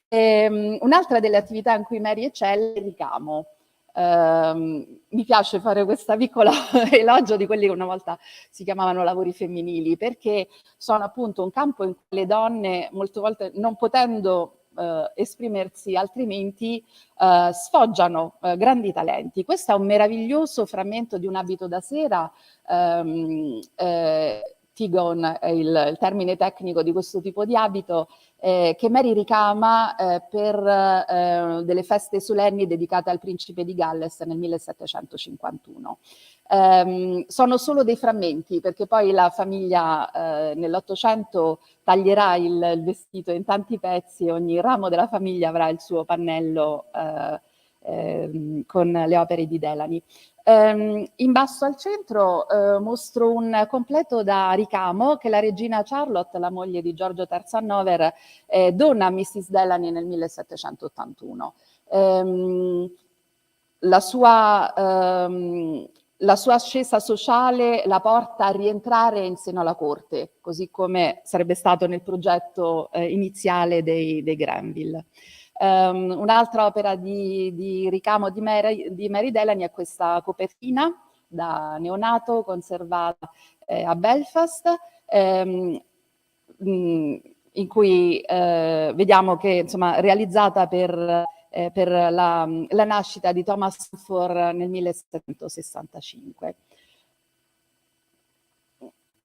Un'altra delle attività in cui Mary eccelle è il ricamo. Mi piace fare questa piccola elogio di quelli che una volta si chiamavano lavori femminili, perché sono appunto un campo in cui le donne molte volte, non potendo esprimersi altrimenti, sfoggiano grandi talenti. Questo è un meraviglioso frammento di un abito da sera. Tigon è il termine tecnico di questo tipo di abito, che Mary ricama per delle feste solenni dedicate al principe di Galles nel 1751. Sono solo dei frammenti, perché poi la famiglia nell'Ottocento taglierà il vestito in tanti pezzi e ogni ramo della famiglia avrà il suo pannello con le opere di Delany. In basso al centro mostro un completo da ricamo che la regina Charlotte, la moglie di Giorgio III Hannover, dona a Mrs. Delany nel 1781. La la sua ascesa sociale la porta a rientrare in seno alla corte, così come sarebbe stato nel progetto iniziale dei Granville. Un'altra opera di ricamo di Mary Delany è questa copertina da neonato conservata a Belfast, in cui vediamo che, insomma, realizzata per la nascita di Thomas Sanford nel 1765.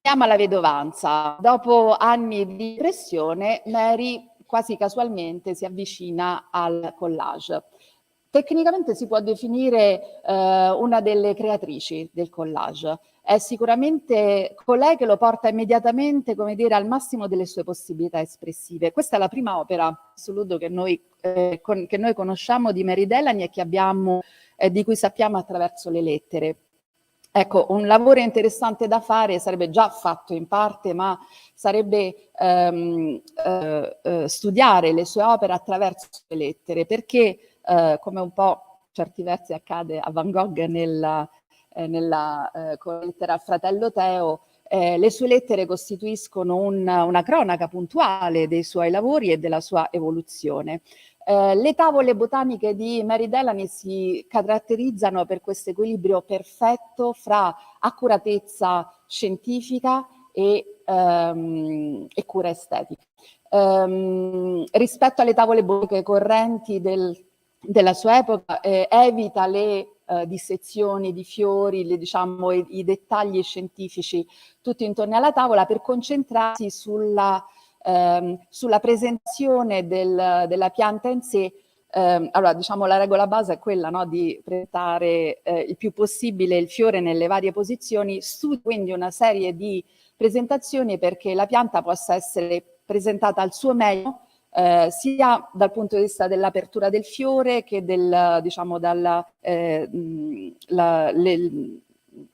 Andiamo alla vedovanza. Dopo anni di depressione, Mary quasi casualmente si avvicina al collage. Tecnicamente si può definire una delle creatrici del collage. È sicuramente colei che lo porta immediatamente, come dire, al massimo delle sue possibilità espressive. Questa è la prima opera assoluto che noi conosciamo di Mary Delany e che abbiamo, di cui sappiamo attraverso le lettere. Ecco, un lavoro interessante da fare sarebbe già fatto in parte, ma sarebbe studiare le sue opere attraverso le lettere, perché come un po' certi versi accade a Van Gogh nella lettera al fratello Teo, le sue lettere costituiscono una cronaca puntuale dei suoi lavori e della sua evoluzione. Le tavole botaniche di Mary Delany si caratterizzano per questo equilibrio perfetto fra accuratezza scientifica e cura estetica. Rispetto alle tavole botaniche correnti della sua epoca, evita le dissezioni di fiori, diciamo, i dettagli scientifici tutti intorno alla tavola per concentrarsi sulla presentazione della pianta in sé. Allora, diciamo, la regola base è quella, no, di presentare il più possibile il fiore nelle varie posizioni, quindi una serie di presentazioni perché la pianta possa essere presentata al suo meglio, sia dal punto di vista dell'apertura del fiore che diciamo,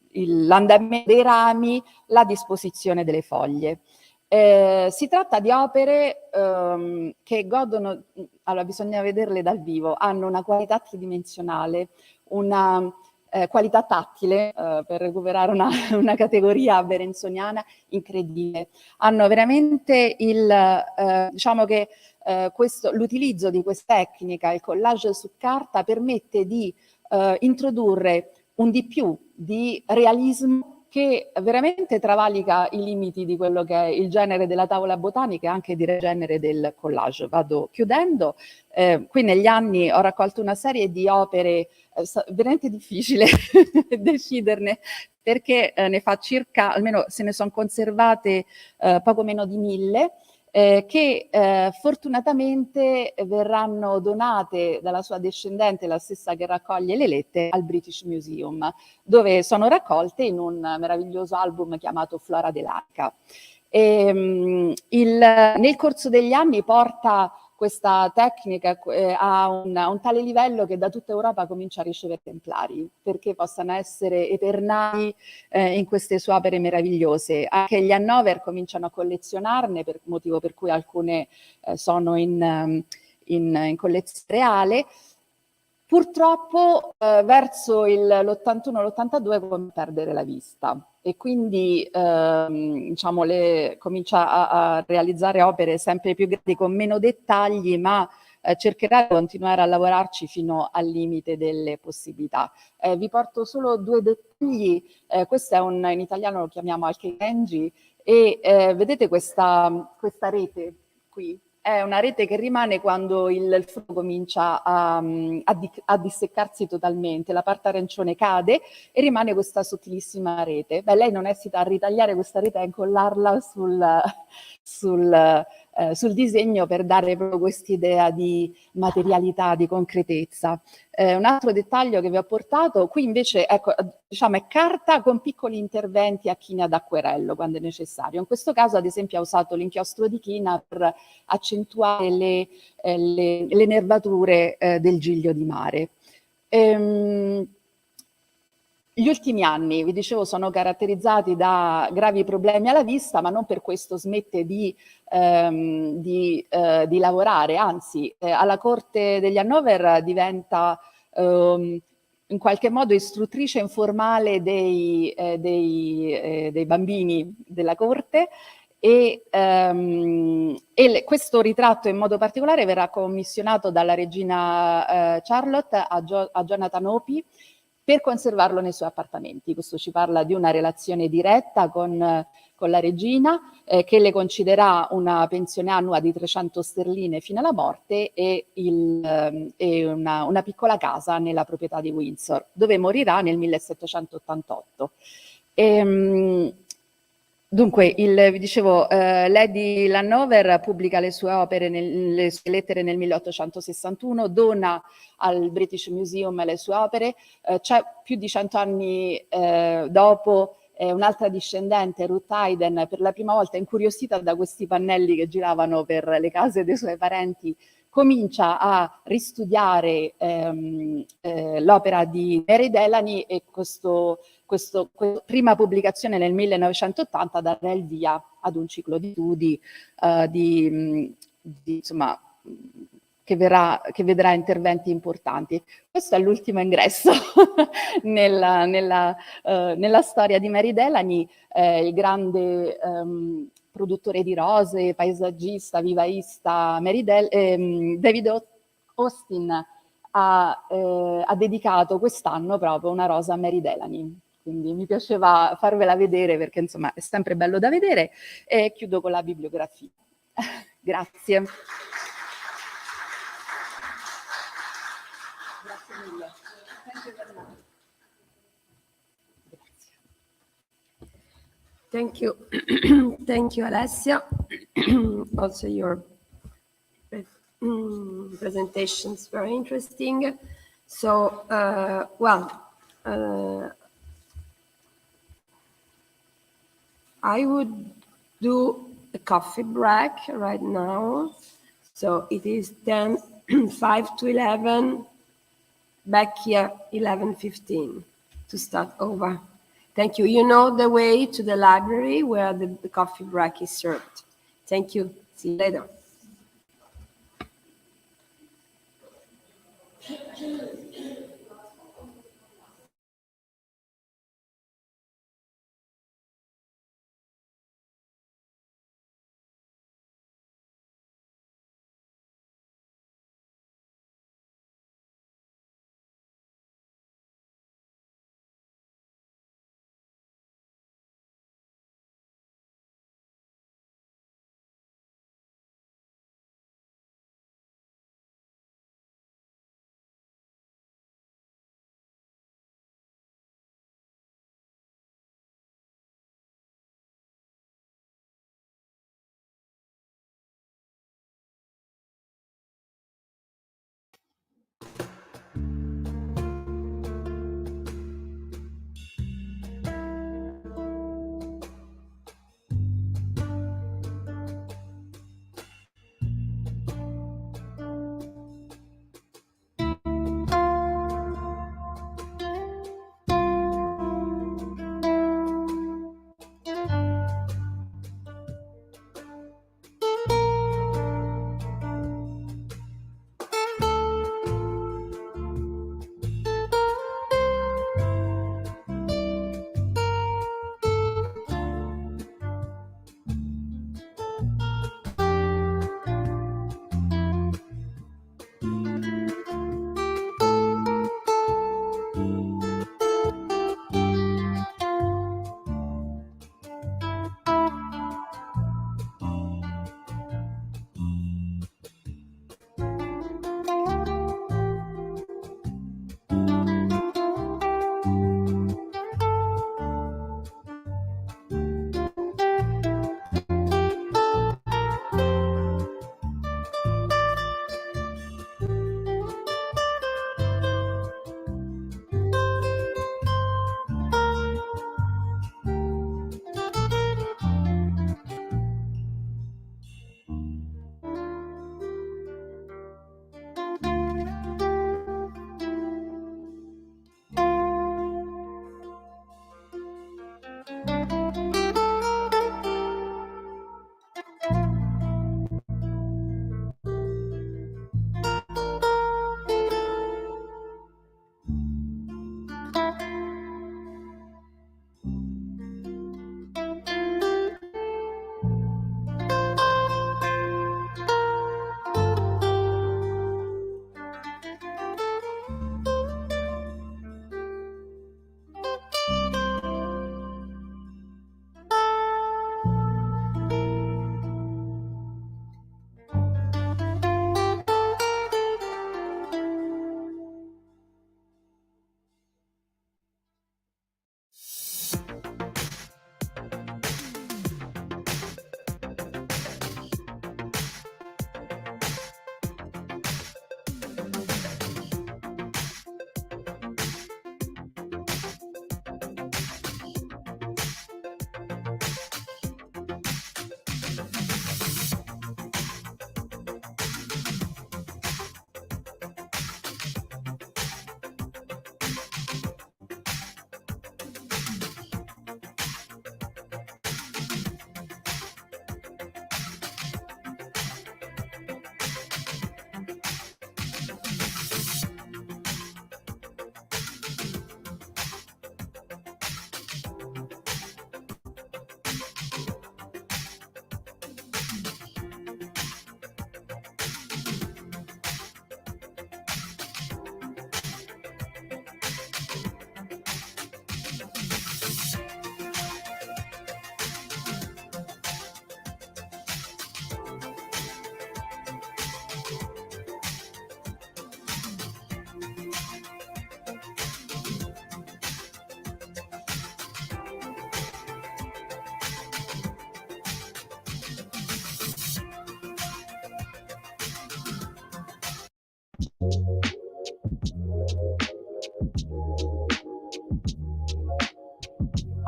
l'andamento dei rami, la disposizione delle foglie. Si tratta di opere che godono, allora bisogna vederle dal vivo, hanno una qualità tridimensionale, una qualità tattile, per recuperare una categoria berensoniana incredibile. Hanno veramente diciamo che l'utilizzo di questa tecnica, il collage su carta, permette di introdurre un di più di realismo che veramente travalica i limiti di quello che è il genere della tavola botanica e anche il genere del collage. Vado chiudendo. Qui negli anni ho raccolto una serie di opere, veramente difficile deciderne, perché ne fa circa, almeno se ne sono conservate poco meno di 1000, che fortunatamente verranno donate dalla sua discendente, la stessa che raccoglie le lettere, al British Museum, dove sono raccolte in un meraviglioso album chiamato Flora dell'Arca. Nel corso degli anni porta questa tecnica a un tale livello che da tutta Europa comincia a ricevere esemplari, perché possano essere eternali in queste sue opere meravigliose. Anche gli Hannover cominciano a collezionarne, per motivo per cui alcune sono in collezione reale. Purtroppo verso l'81-l'82 comincia a perdere la vista e quindi diciamo, comincia a realizzare opere sempre più grandi con meno dettagli, ma cercherà di continuare a lavorarci fino al limite delle possibilità. Vi porto solo due dettagli. Questo è in italiano lo chiamiamo alchengi, e vedete questa rete qui? È una rete che rimane quando il frutto comincia a disseccarsi totalmente, la parte arancione cade e rimane questa sottilissima rete. Beh, lei non esita a ritagliare questa rete e a incollarla sul disegno per dare proprio quest'idea di materialità, di concretezza. Un altro dettaglio che vi ho portato, qui invece ecco, diciamo, è carta con piccoli interventi a china d'acquerello quando è necessario. In questo caso, ad esempio, ha usato l'inchiostro di china per accentuare le nervature del giglio di mare. Gli ultimi anni, vi dicevo, sono caratterizzati da gravi problemi alla vista, ma non per questo smette di lavorare, anzi alla corte degli Hannover diventa in qualche modo istruttrice informale dei bambini della corte, e questo ritratto in modo particolare verrà commissionato dalla regina Charlotte a Jonathan Opie per conservarlo nei suoi appartamenti. Questo ci parla di una relazione diretta con la regina, che le concederà una pensione annua di 300 sterline fino alla morte e una piccola casa nella proprietà di Windsor, dove morirà nel 1788. Dunque, vi dicevo, Lady Landover pubblica le sue opere, le sue lettere nel 1861, dona al British Museum le sue opere. C'è più di 100 anni dopo un'altra discendente, Ruth Hayden, per la prima volta incuriosita da questi pannelli che giravano per le case dei suoi parenti, comincia a ristudiare l'opera di Mary Delany, e questa prima pubblicazione nel 1980 darà il via ad un ciclo di studi insomma, che vedrà interventi importanti. Questo è l'ultimo ingresso nella storia di Mary Delany, il grande produttore di rose, paesaggista, vivaista David Austin ha dedicato quest'anno proprio una rosa a Mary Delany. Quindi mi piaceva farvela vedere perché insomma è sempre bello da vedere, e chiudo con la bibliografia. Grazie. Grazie mille. Thank you very much. Thank you. Thank you, Alessia. Also, your presentations very interesting. So, I would do a coffee break right now. So it is then 5 to 11, back here 11:15 to start over. Thank you. You know the way to the library where the coffee break is served. Thank you. See you later.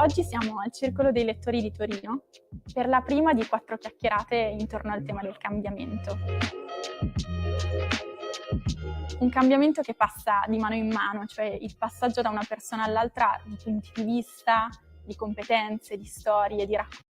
Oggi siamo al Circolo dei Lettori di Torino per la prima di 4 chiacchierate intorno al tema del cambiamento. Un cambiamento che passa di mano in mano, cioè il passaggio da una persona all'altra di punti di vista, di competenze, di storie, di racconti.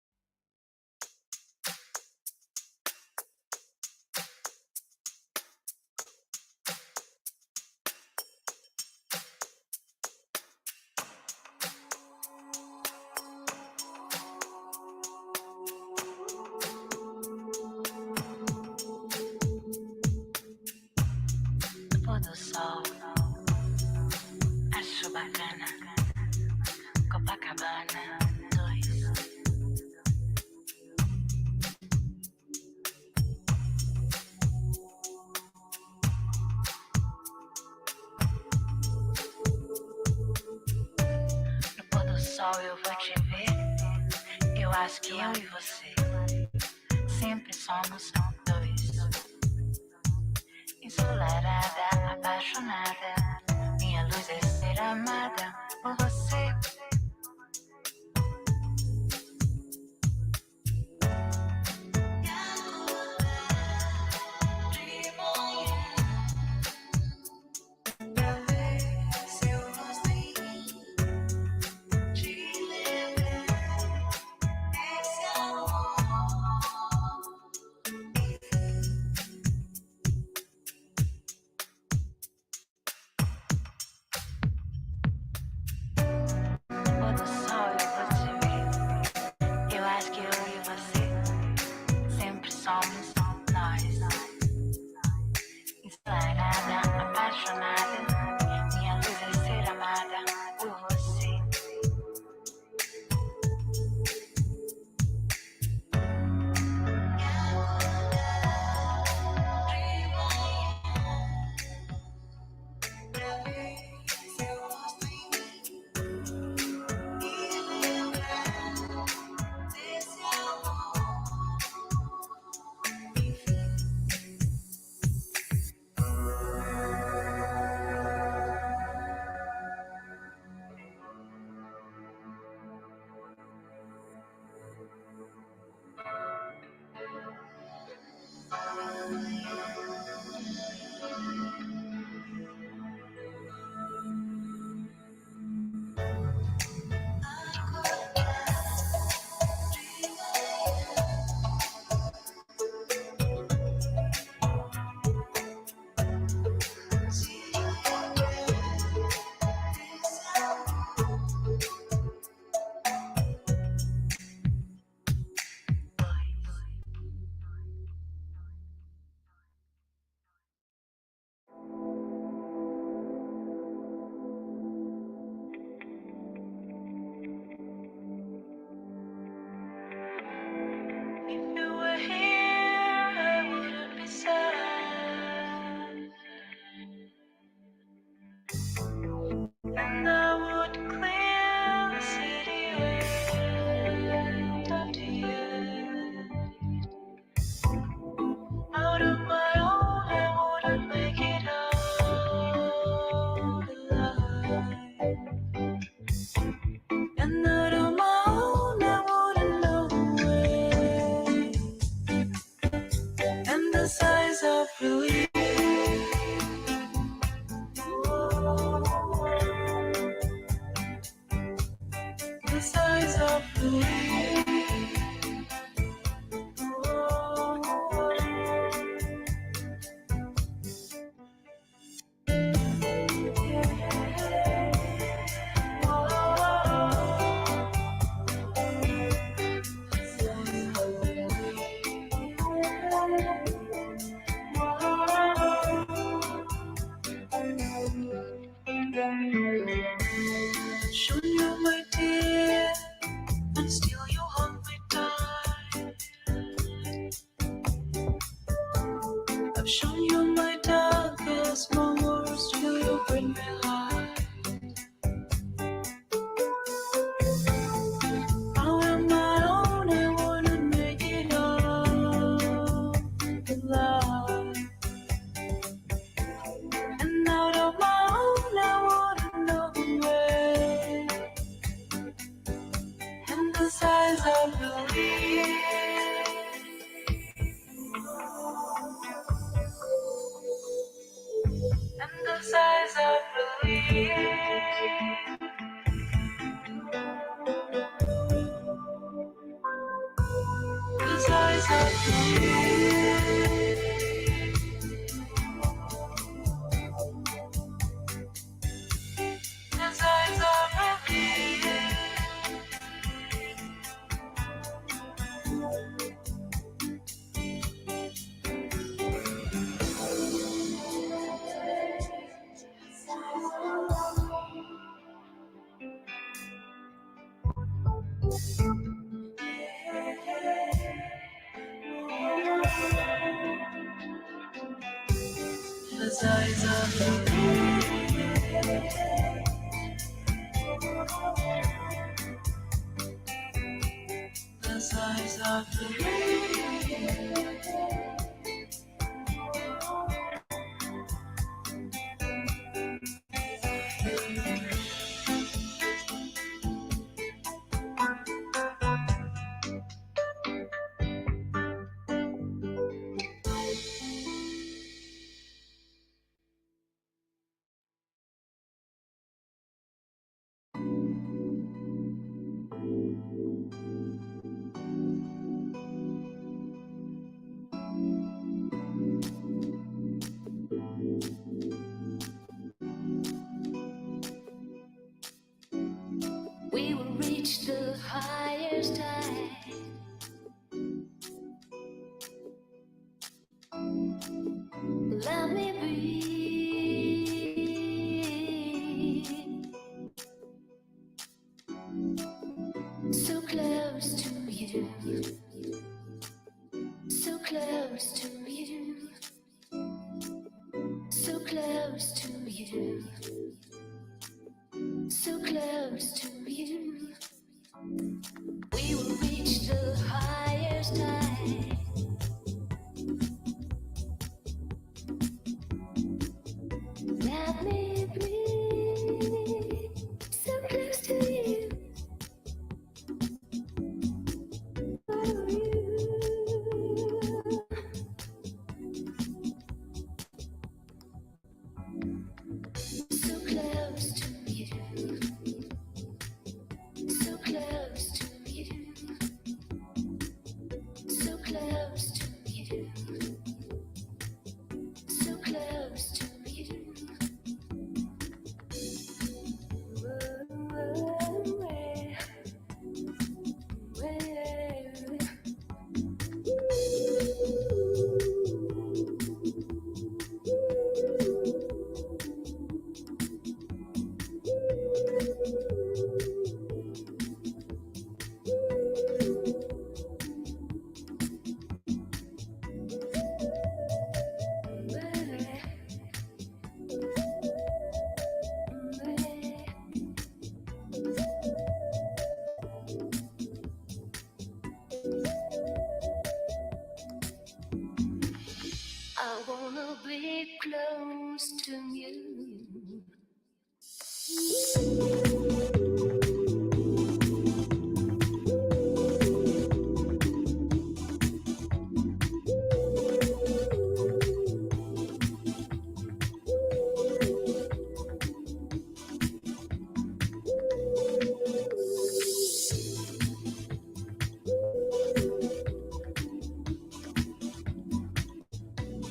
Eu vou te ver, eu acho que eu e você sempre somos dois. Ensolarada, apaixonada, minha luz é ser amada por você. 'Cause eyes are free. His eyes are revealed. His eyes are free. His eyes are free. We will reach the highest height. Let me be so close to you, so close to you, so close to you, so close to you. We will reach the highest height. Let me be so close to you. Oh, so close to you, so close to you, so close to you, so close to you. I wanna be close to you.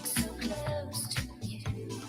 So close to you.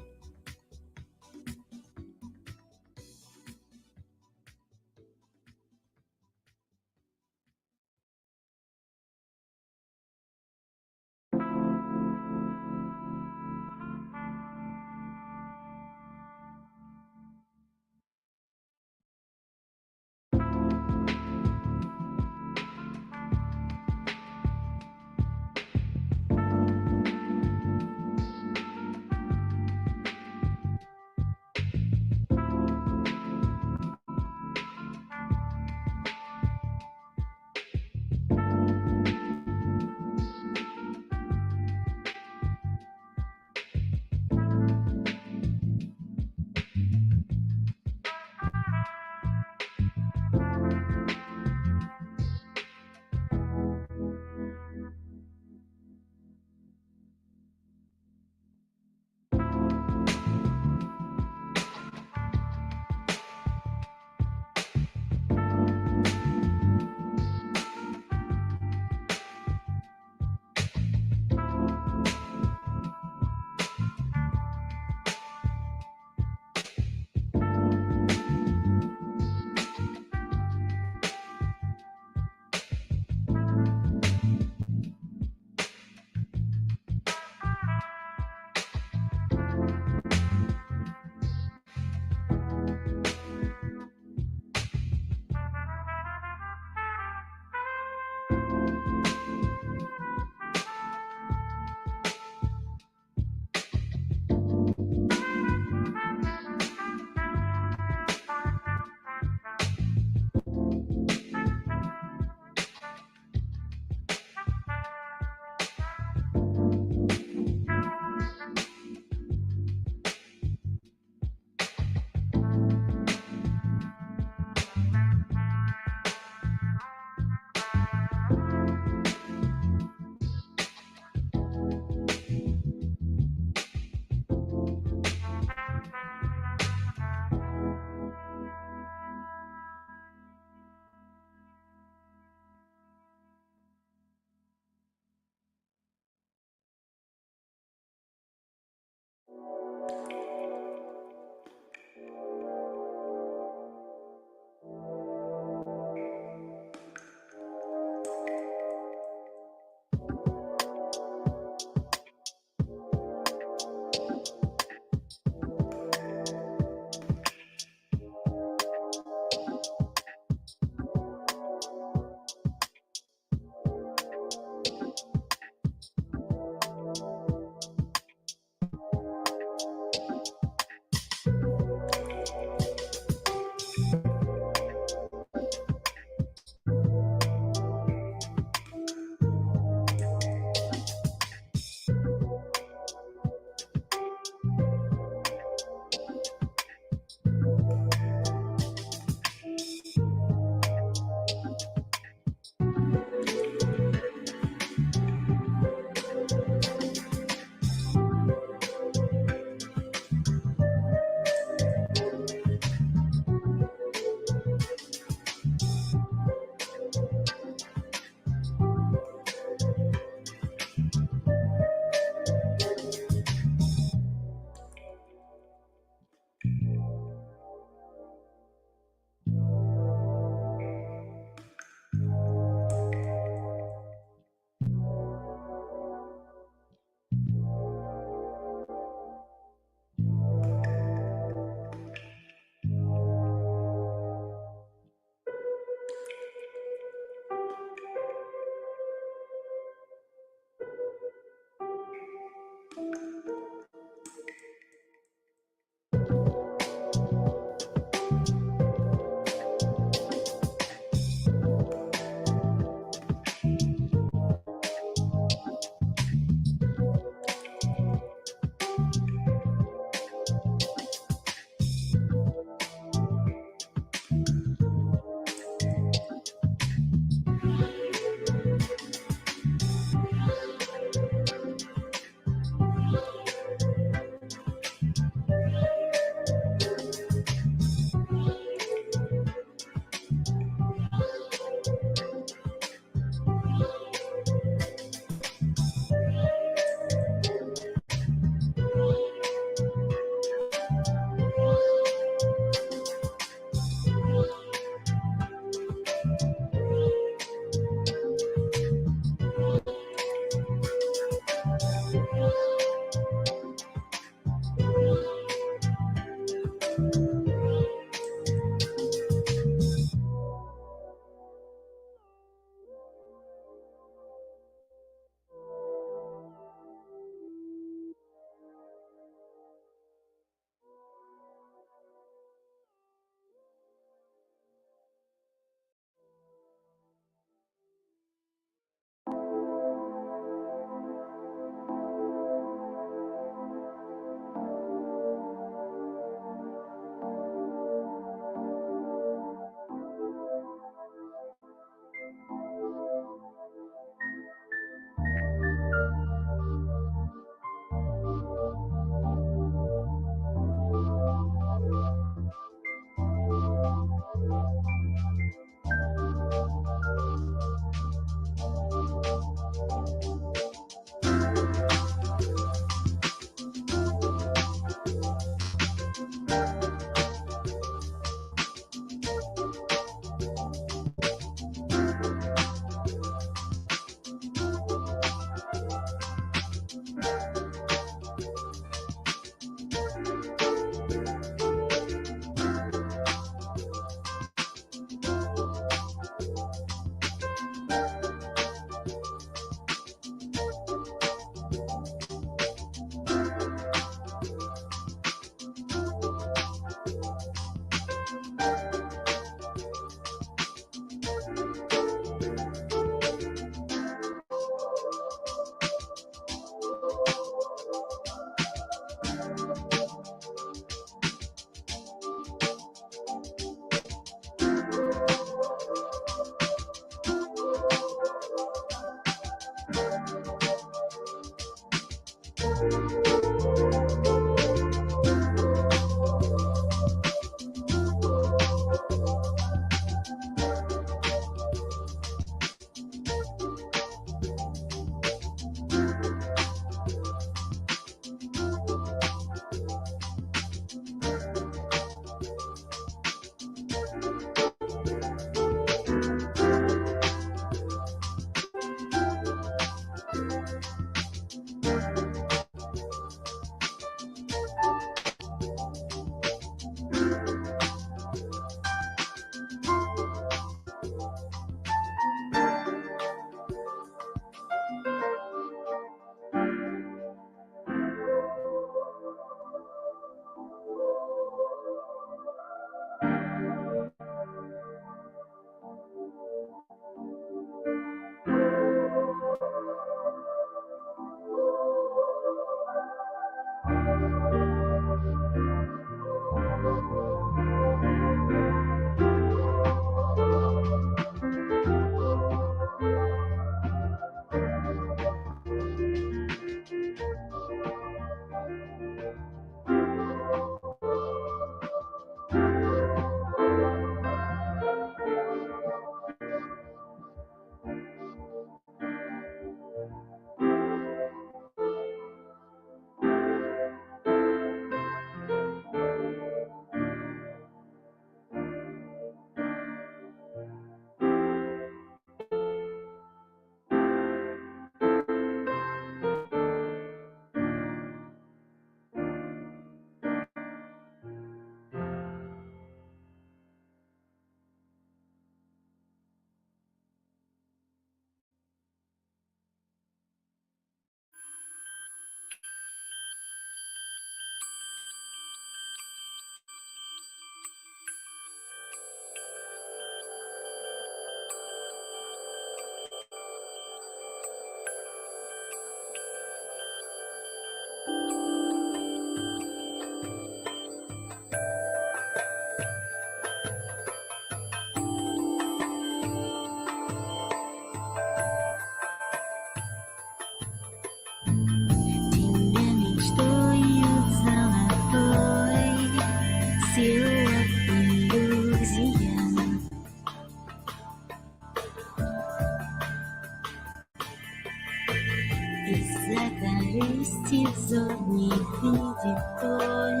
Закористи зорни видит той,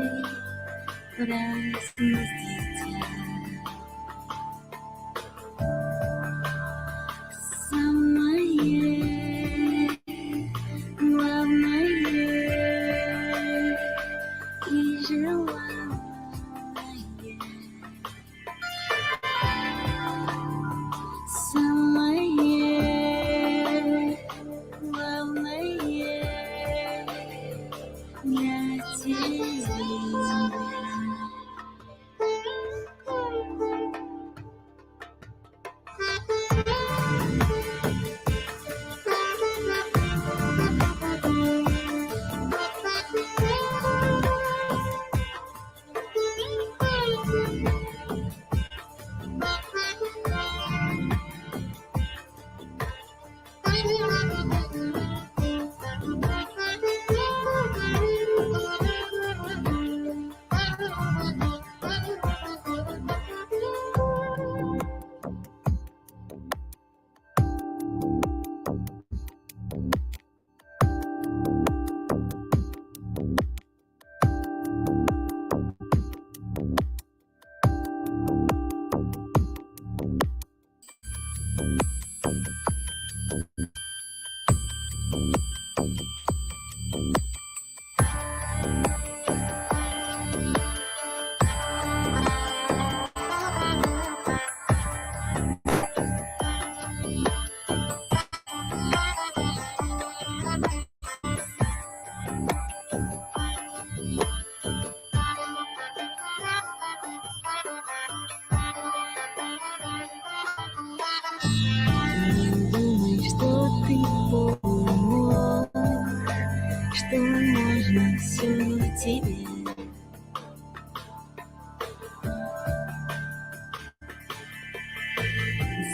праздность дитя. Самое главное и желанное. Самое главное для тебя. Думай, что ты помог, что можно все тебе.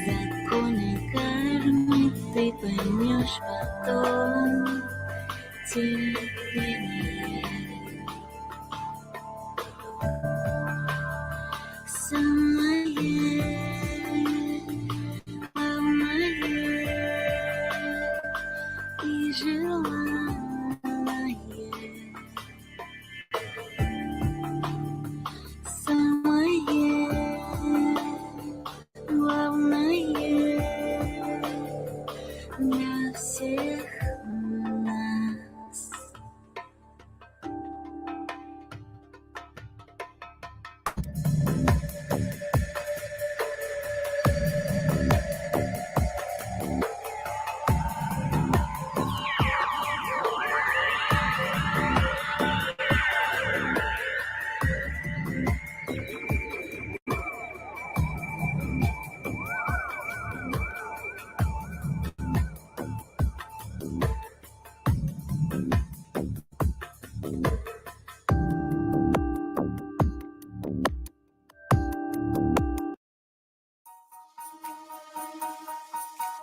Законы кармы ты поймешь потом. Терпение. Самое главное и желанное. Самое главное для всех нас.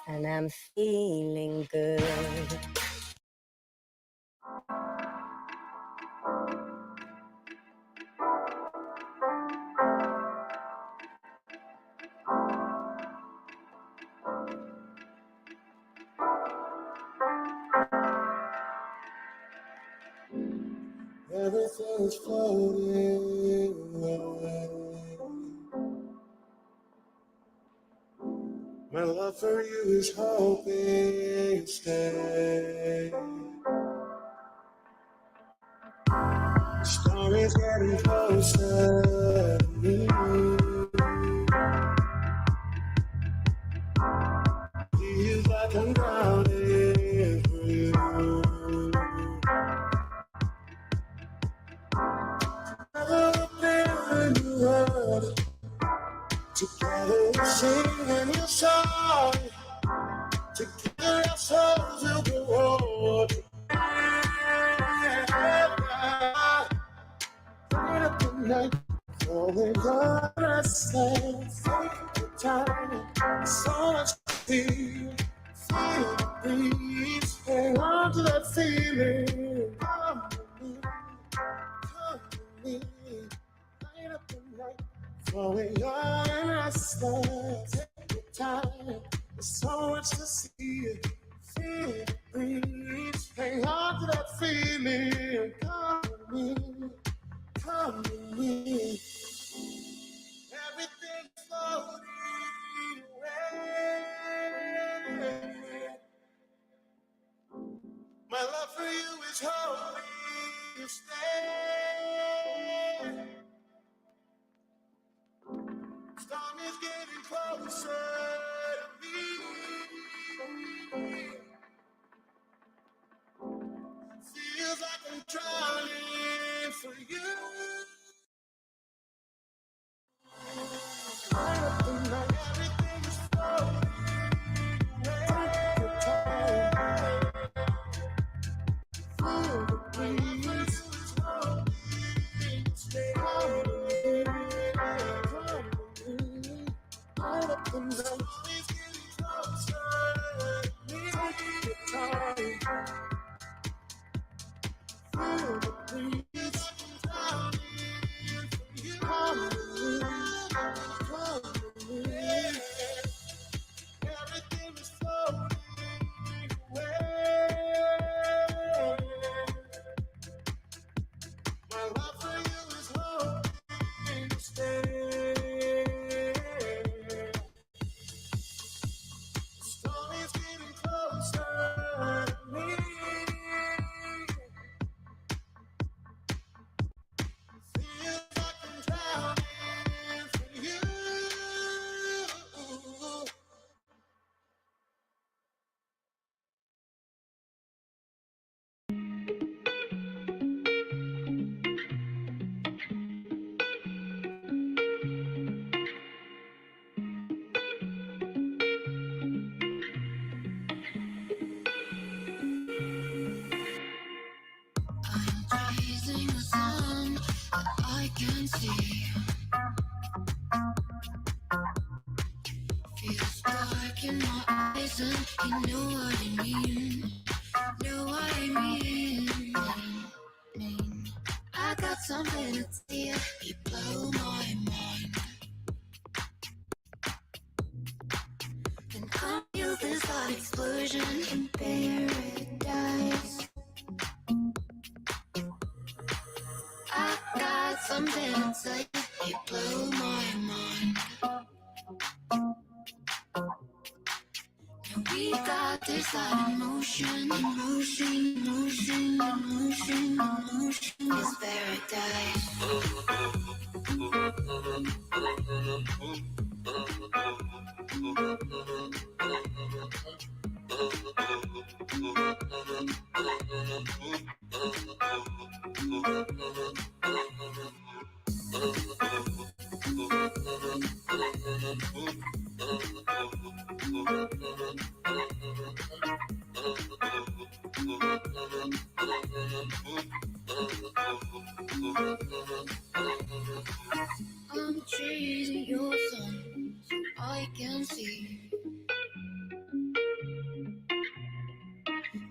And I'm feeling good. Everything's floating away. My love for you is hoping to stay. The story's getting closer to me. Feels like I'm drowning for you. Never been in the world. Together we're singing your song. Together our souls will go on. Light up the night, falling on restless. Take your time, there's so much to feel. Feel the breeze, hang on to that feeling. Come with me, come with me. Light up the night, flowing on and restless. Take your time, there's so much to see. Feel the breeze, hang on. love for you is holding you stay. Storm is getting closer to me. Feels like I'm drowning for you. Everything is floating away. Feel the breeze. Stay on me. Come with me. Light up the night. It's getting closer. Take your time. Feel the breeze. Come with me. Come with me. Everything is floating away. My love for you is hoping to stay. The storm is getting closer to me. Feels like I'm drowning for you. Chasing the sun that I can see. Feels dark in my eyes and you know what I mean. Know what I mean. I got something to tell you, you blow my mind. Then come feel this hot explosion in paradise. I got something to tell you, you blow my mind. And we got this hot emotion, is paradise. I'm chasing your sun so I can see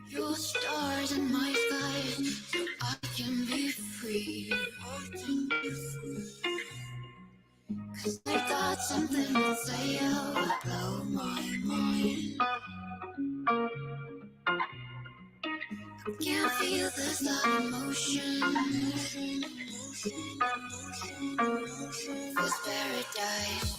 your stars in my skies so I can be free. Cause I got something to say, oh, blow my mind. I can't feel this hot emotion. Feels paradise.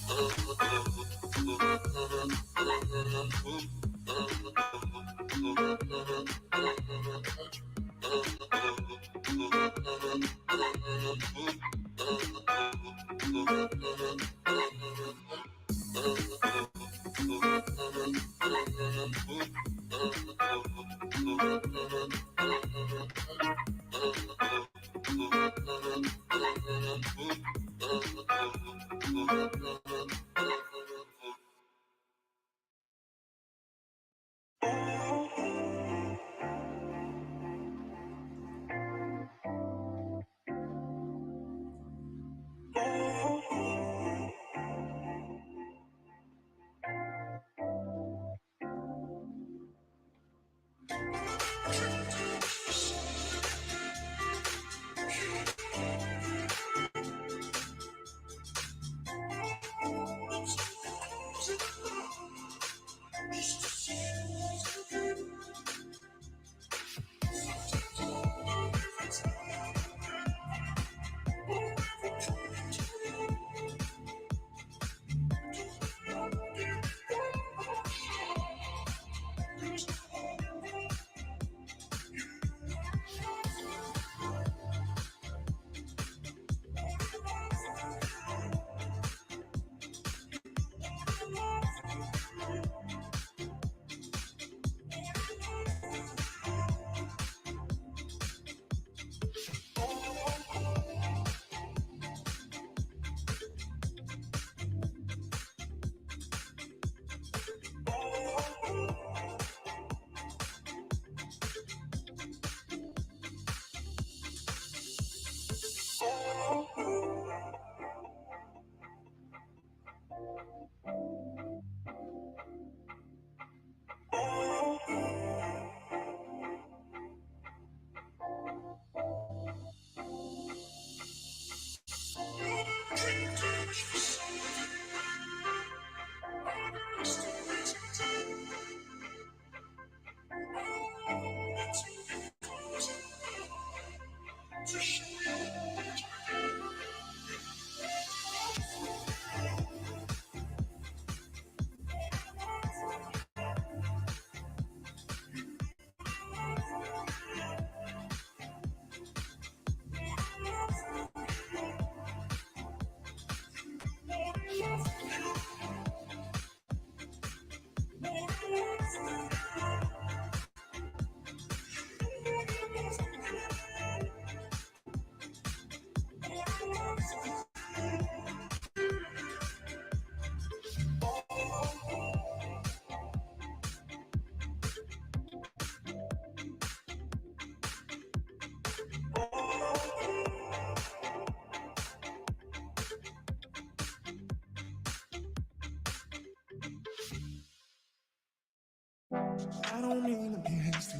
I don't mean to be hasty.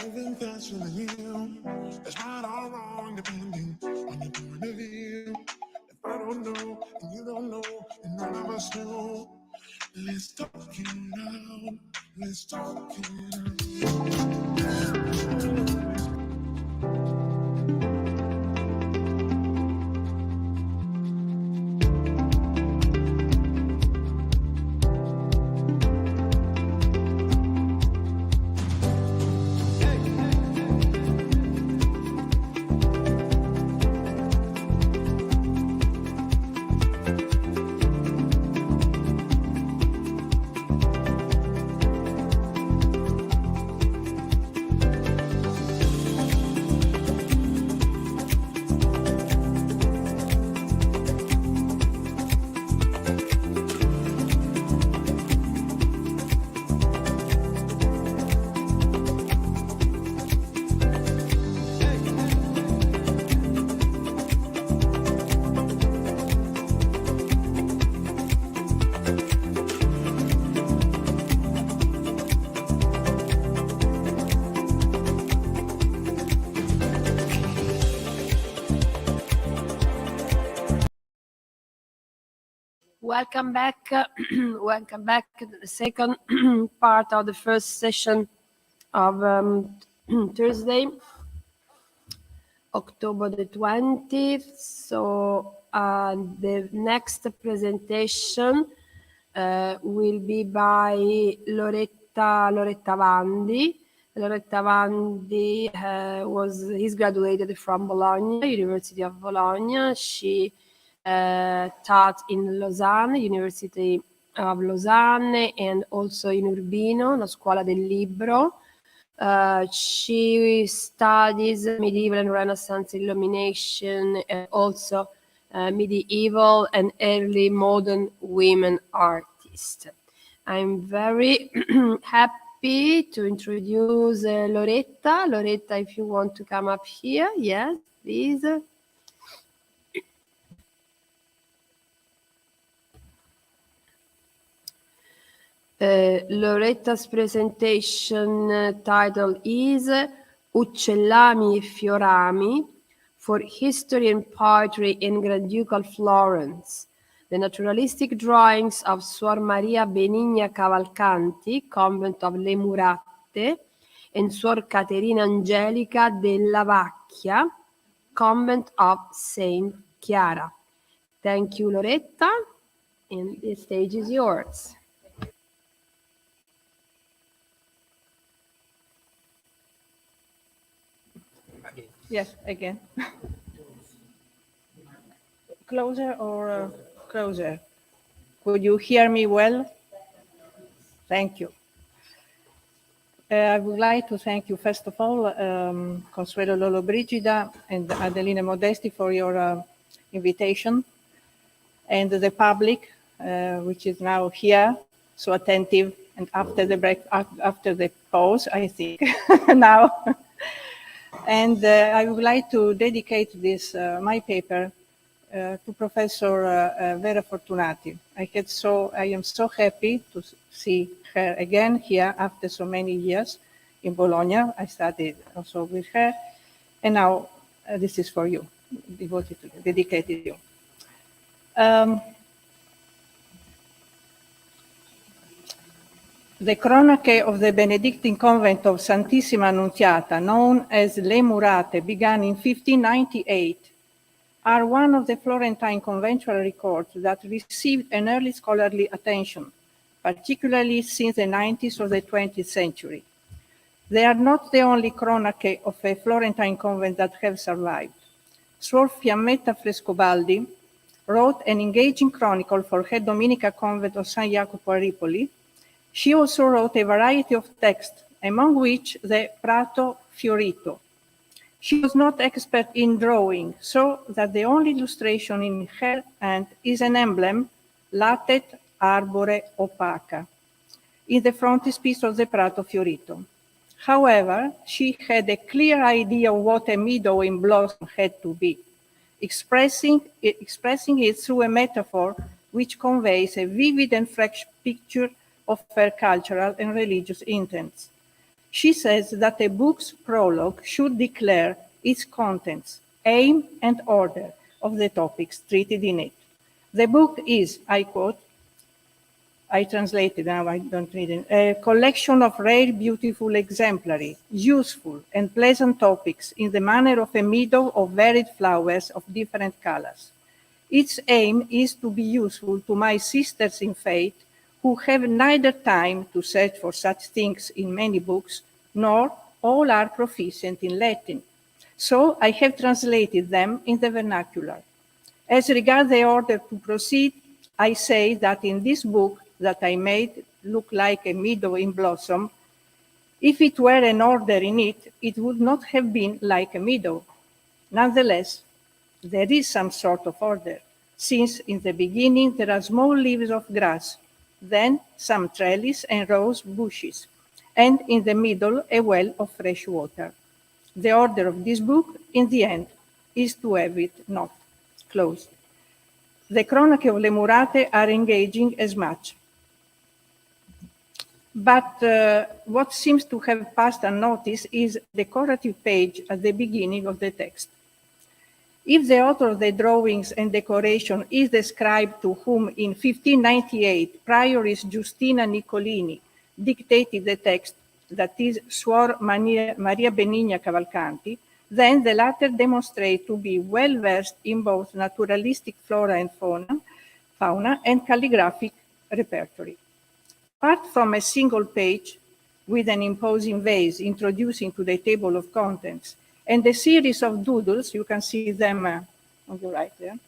Moving faster than you. It's right or wrong, depending on your point of view. If I don't know, and you don't know, and none of us know, let's talk it out. Let's talk it out. Welcome back. Welcome back to the second part of the first session of Thursday, October the 20th. So the next presentation will be by Loretta Vandi. Loretta Vandi is graduated from Bologna, University of Bologna. She taught in Lausanne, University of Lausanne, and also in Urbino, la Scuola del Libro. She studies medieval and Renaissance illumination and also medieval and early modern women artists. I'm very happy to introduce Loretta. Loretta, if you want to come up here, yes, please. Loretta's presentation title is Uccellami e Fiorami for History and Poetry in Granducal Florence. The naturalistic drawings of Suor Maria Benigna Cavalcanti, Convent of Le Muratte, and Suor Caterina Angelica della Vacchia, Convent of Saint Chiara. Thank you, Loretta, and the stage is yours. Yes, again. Closer or closer? Could you hear me well? Thank you. I would like to thank you, first of all, Consuelo Lollobrigida and Adelina Modesti for your invitation, and the public, which is now here, so attentive, and after the break, after the pause, I think, now. And I would like to dedicate this, my paper, to Professor Vera Fortunati. I am so happy to see her again here after so many years in Bologna. I studied also with her, and now this is for you, dedicated to you. The Cronache of the Benedictine Convent of Santissima Annunziata, known as Le Murate, began in 1598, are one of the Florentine conventual records that received an early scholarly attention, particularly since the 90s of the 20th century. They are not the only Cronache of a Florentine convent that have survived. Suor Fiammetta Frescobaldi wrote an engaging chronicle for her Dominica convent of San Jacopo a Ripoli, She also wrote a variety of texts, among which the Prato Fiorito. She was not expert in drawing, so that the only illustration in her hand is an emblem, Latet Arbore Opaca, in the frontispiece of the Prato Fiorito. However, she had a clear idea of what a meadow in blossom had to be, expressing it through a metaphor which conveys a vivid and fresh picture of her cultural and religious intents. She says that a book's prologue should declare its contents, aim, and order of the topics treated in it. The book is, I quote, I translated, now I don't read it, a collection of rare, beautiful, exemplary, useful, and pleasant topics in the manner of a meadow of varied flowers of different colors. Its aim is to be useful to my sisters in faith who have neither time to search for such things in many books, nor all are proficient in Latin. So I have translated them in the vernacular. As regards the order to proceed, I say that in this book that I made look like a meadow in blossom, if it were an order in it, it would not have been like a meadow. Nonetheless, there is some sort of order, since in the beginning there are small leaves of grass, then some trellis and rose bushes, and in the middle a well of fresh water. The order of this book, in the end, is to have it not closed. The Cronache of le Murate are engaging as much. But what seems to have passed unnoticed is the decorative page at the beginning of the text. If the author of the drawings and decoration is the scribe to whom in 1598 Prioress Giustina Niccolini dictated the text, that is, Suor Maria Benigna Cavalcanti, then the latter demonstrates to be well versed in both naturalistic flora and fauna and calligraphic repertory. Apart from a single page with an imposing vase introducing to the table of contents and a series of doodles, you can see them on the right there,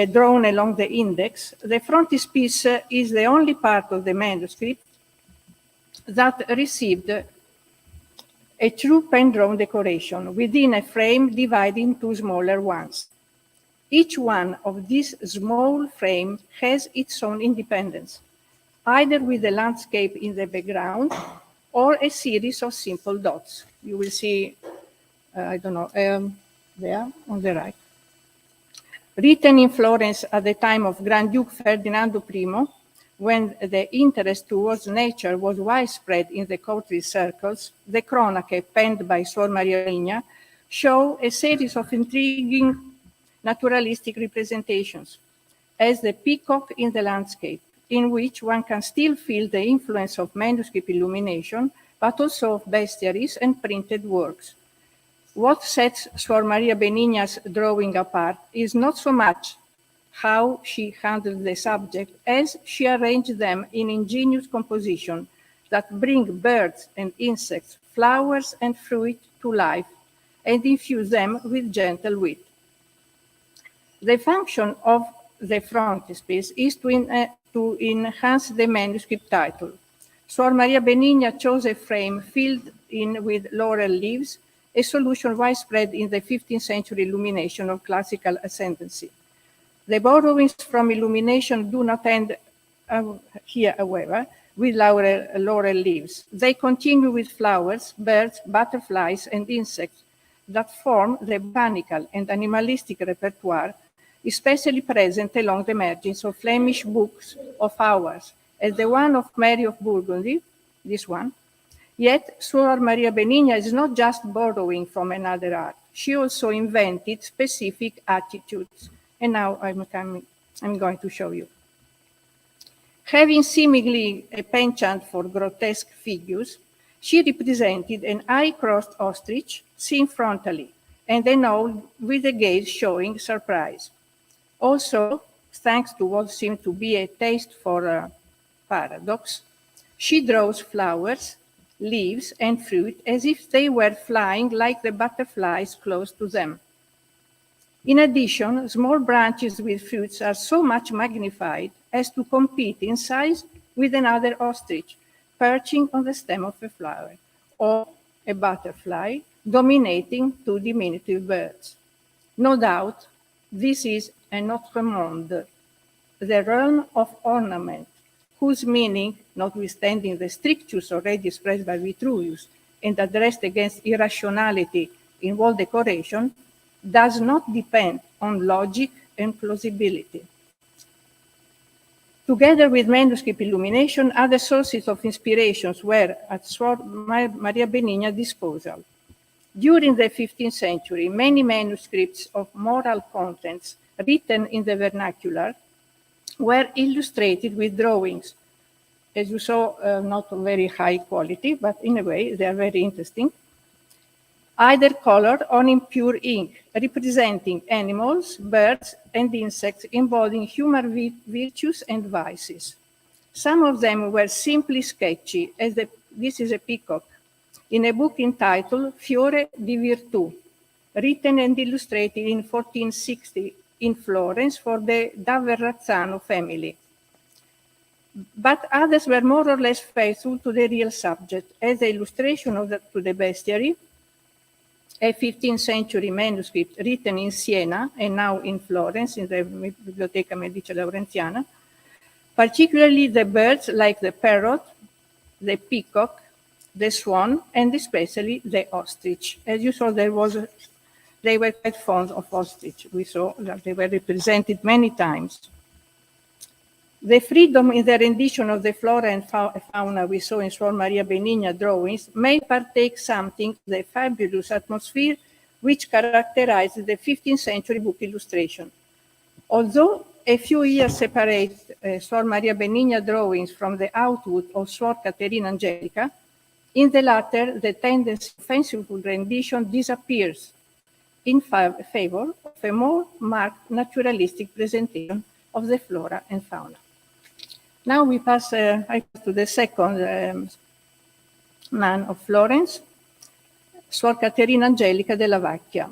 drawn along the index, the frontispiece is the only part of the manuscript that received a true pen-drawn decoration within a frame divided into smaller ones. Each one of these small frames has its own independence, either with the landscape in the background or a series of simple dots. You will see, I don't know, there on the right. Written in Florence at the time of Grand Duke Ferdinando I, when the interest towards nature was widespread in the courtly circles, the Cronache, penned by Suor Maria Benigna, show a series of intriguing naturalistic representations, as the peacock in the landscape, in which one can still feel the influence of manuscript illumination, but also of bestiaries and printed works. What sets Suor Maria Benigna's drawing apart is not so much how she handled the subject as she arranged them in ingenious composition that bring birds and insects, flowers and fruit to life and infuse them with gentle wit. The function of the frontispiece is to enhance the manuscript title. Suor Maria Benigna chose a frame filled in with laurel leaves, a solution widespread in the 15th century illumination of classical ascendancy. The borrowings from illumination do not end here, however, with laurel leaves. They continue with flowers, birds, butterflies, and insects that form the botanical and animalistic repertoire, especially present along the margins of Flemish books of hours, as the one of Mary of Burgundy, this one. Yet, Suor Maria Benigna is not just borrowing from another art. She also invented specific attitudes. And now I'm going to show you. Having seemingly a penchant for grotesque figures, she represented an eye-crossed ostrich seen frontally, and an owl with a gaze showing surprise. Also, thanks to what seemed to be a taste for paradox, she draws flowers, leaves, and fruit as if they were flying like the butterflies close to them. In addition, small branches with fruits are so much magnified as to compete in size with another ostrich perching on the stem of a flower, or a butterfly dominating two diminutive birds. No doubt, this is an autre monde, the realm of ornament, whose meaning, notwithstanding the strictures already expressed by Vitruvius and addressed against irrationality in wall decoration, does not depend on logic and plausibility. Together with manuscript illumination, other sources of inspirations were at Suor Maria Benigna's disposal. During the 15th century, many manuscripts of moral contents written in the vernacular were illustrated with drawings. As you saw, not very high quality, but in a way they are very interesting. Either colored or in pure ink, representing animals, birds, and insects embodying human virtues and vices. Some of them were simply sketchy, as this is a peacock, in a book entitled Fiore di Virtù, written and illustrated in 1460 in Florence for the da Verrazzano family. But others were more or less faithful to the real subject, as the illustration to the bestiary, a 15th century manuscript written in Siena and now in Florence in the Biblioteca Medici Laurenziana, particularly the birds like the parrot, the peacock, the swan, and especially the ostrich. As you saw, they were quite fond of ostrich. We saw that they were represented many times. The freedom in the rendition of the flora and fauna we saw in Suor Maria Benigna drawings may partake something of the fabulous atmosphere which characterized the 15th century book illustration. Although a few years separate Suor Maria Benigna drawings from the output of Suor Caterina Angelica, in the latter the tendency of fanciful rendition disappears in favor of a more marked naturalistic presentation of the flora and fauna. Now we pass to the second nun of Florence, Suor Caterina Angelica della Vacchia.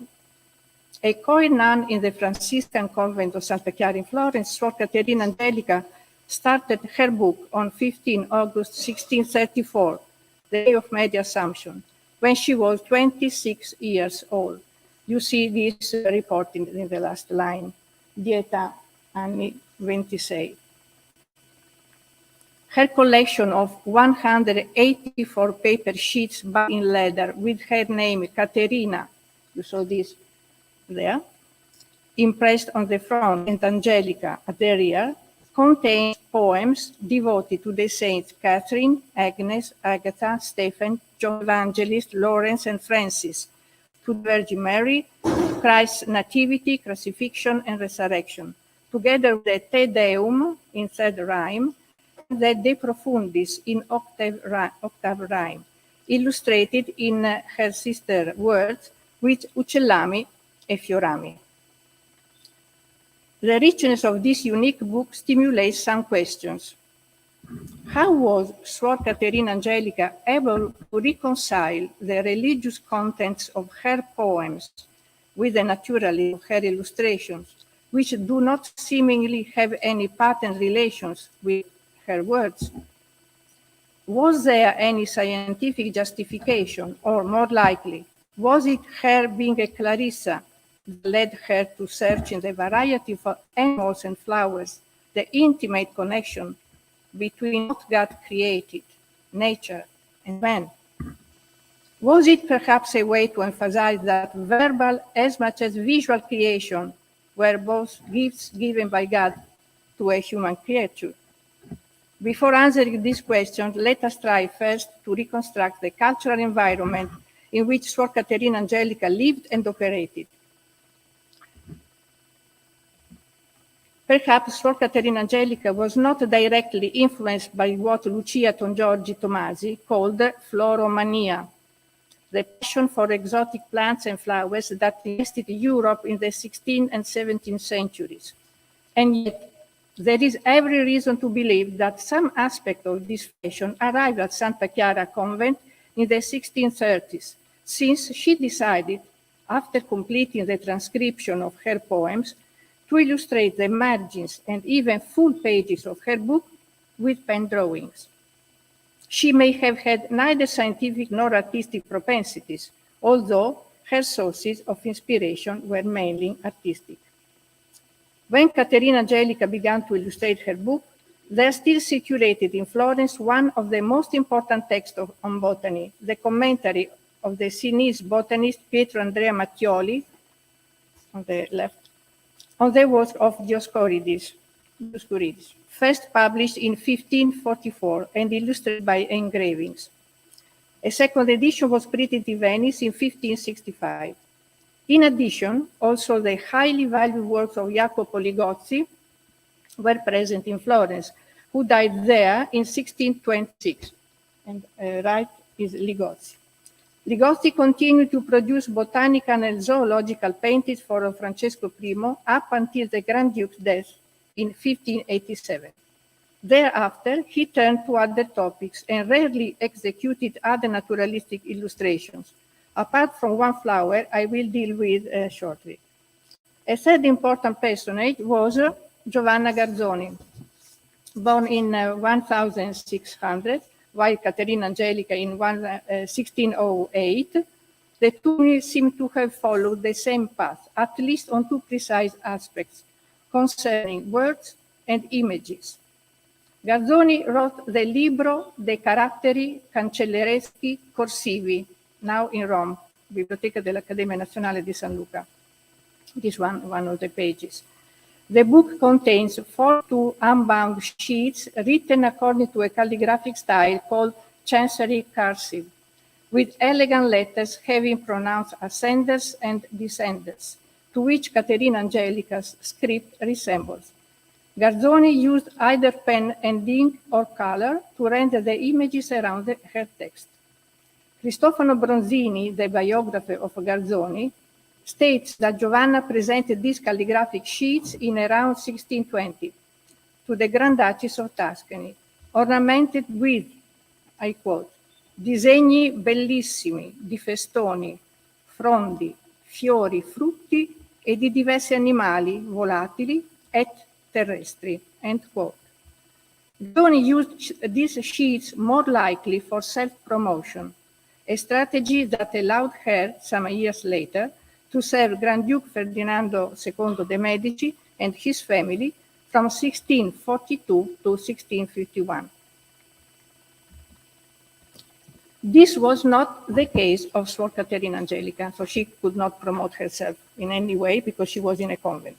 A coy nun in the Franciscan convent of Santa Chiara in Florence, Suor Caterina Angelica started her book on 15 August 1634, the day of Mary Assumption, when she was 26 years old. You see this reported in the last line, Dieta anni 26. Her collection of 184 paper sheets bound in leather with her name Caterina, you saw this there, impressed on the front and Angelica at the rear, contains poems devoted to the saints Catherine, Agnes, Agatha, Stephen, John Evangelist, Lawrence, and Francis, to the Virgin Mary, Christ's Nativity, Crucifixion, and Resurrection, together with the Te Deum in third rhyme, the De Profundis in octave rhyme, illustrated in her sister words with uccellami e fiorami. The richness of this unique book stimulates some questions. How was Suor Caterina Angelica able to reconcile the religious contents of her poems with the naturalism of her illustrations, which do not seemingly have any patent relations with her words? Was there any scientific justification, or more likely, was it her being a Clarissa that led her to search in the variety of animals and flowers the intimate connection between what God created, nature, and man? Was it perhaps a way to emphasize that verbal as much as visual creation were both gifts given by God to a human creature? Before answering these questions, let us try first to reconstruct the cultural environment in which Suor Caterina Angelica lived and operated. Perhaps Suor Caterina Angelica was not directly influenced by what Lucia Tongiorgi Tomasi called floromania, the passion for exotic plants and flowers that invested Europe in the 16th and 17th centuries. And yet, there is every reason to believe that some aspect of this passion arrived at Santa Chiara convent in the 1630s, since she decided, after completing the transcription of her poems, to illustrate the margins and even full pages of her book with pen drawings. She may have had neither scientific nor artistic propensities, although her sources of inspiration were mainly artistic. When Caterina Angelica began to illustrate her book, there still circulated in Florence one of the most important texts on botany, the commentary of the Sienese botanist Pietro Andrea Mattioli, on the left, on the work of Dioscorides, first published in 1544 and illustrated by engravings. A second edition was printed in Venice in 1565. In addition, also the highly valued works of Jacopo Ligozzi were present in Florence, who died there in 1626. And right is Ligozzi. Ligozzi continued to produce botanical and zoological paintings for Francesco I up until the Grand Duke's death in 1587. Thereafter, he turned to other topics and rarely executed other naturalistic illustrations, apart from one flower I will deal with shortly. A third important personage was Giovanna Garzoni, born in 1600, while Caterina Angelica in 1608. The two seem to have followed the same path, at least on two precise aspects concerning words and images. Garzoni wrote the Libro de Caratteri Cancellereschi Corsivi, now in Rome, Biblioteca dell'Accademia Nazionale di San Luca. This one of the pages. The book contains 42 unbound sheets written according to a calligraphic style called Chancery cursive, with elegant letters having pronounced ascenders and descenders, to which Caterina Angelica's script resembles. Garzoni used either pen and ink or color to render the images around her text. Cristofano Bronzini, the biographer of Garzoni, states that Giovanna presented these calligraphic sheets in around 1620 to the Grand Duchess of Tuscany, ornamented with, I quote, disegni bellissimi di festoni, frondi, fiori, frutti e di diversi animali volatili et terrestri, end quote. Giorno used these sheets more likely for self-promotion, a strategy that allowed her, some years later, to serve Grand Duke Ferdinando II de' Medici and his family from 1642 to 1651. This was not the case of Suor Caterina Angelica, so she could not promote herself in any way because she was in a convent.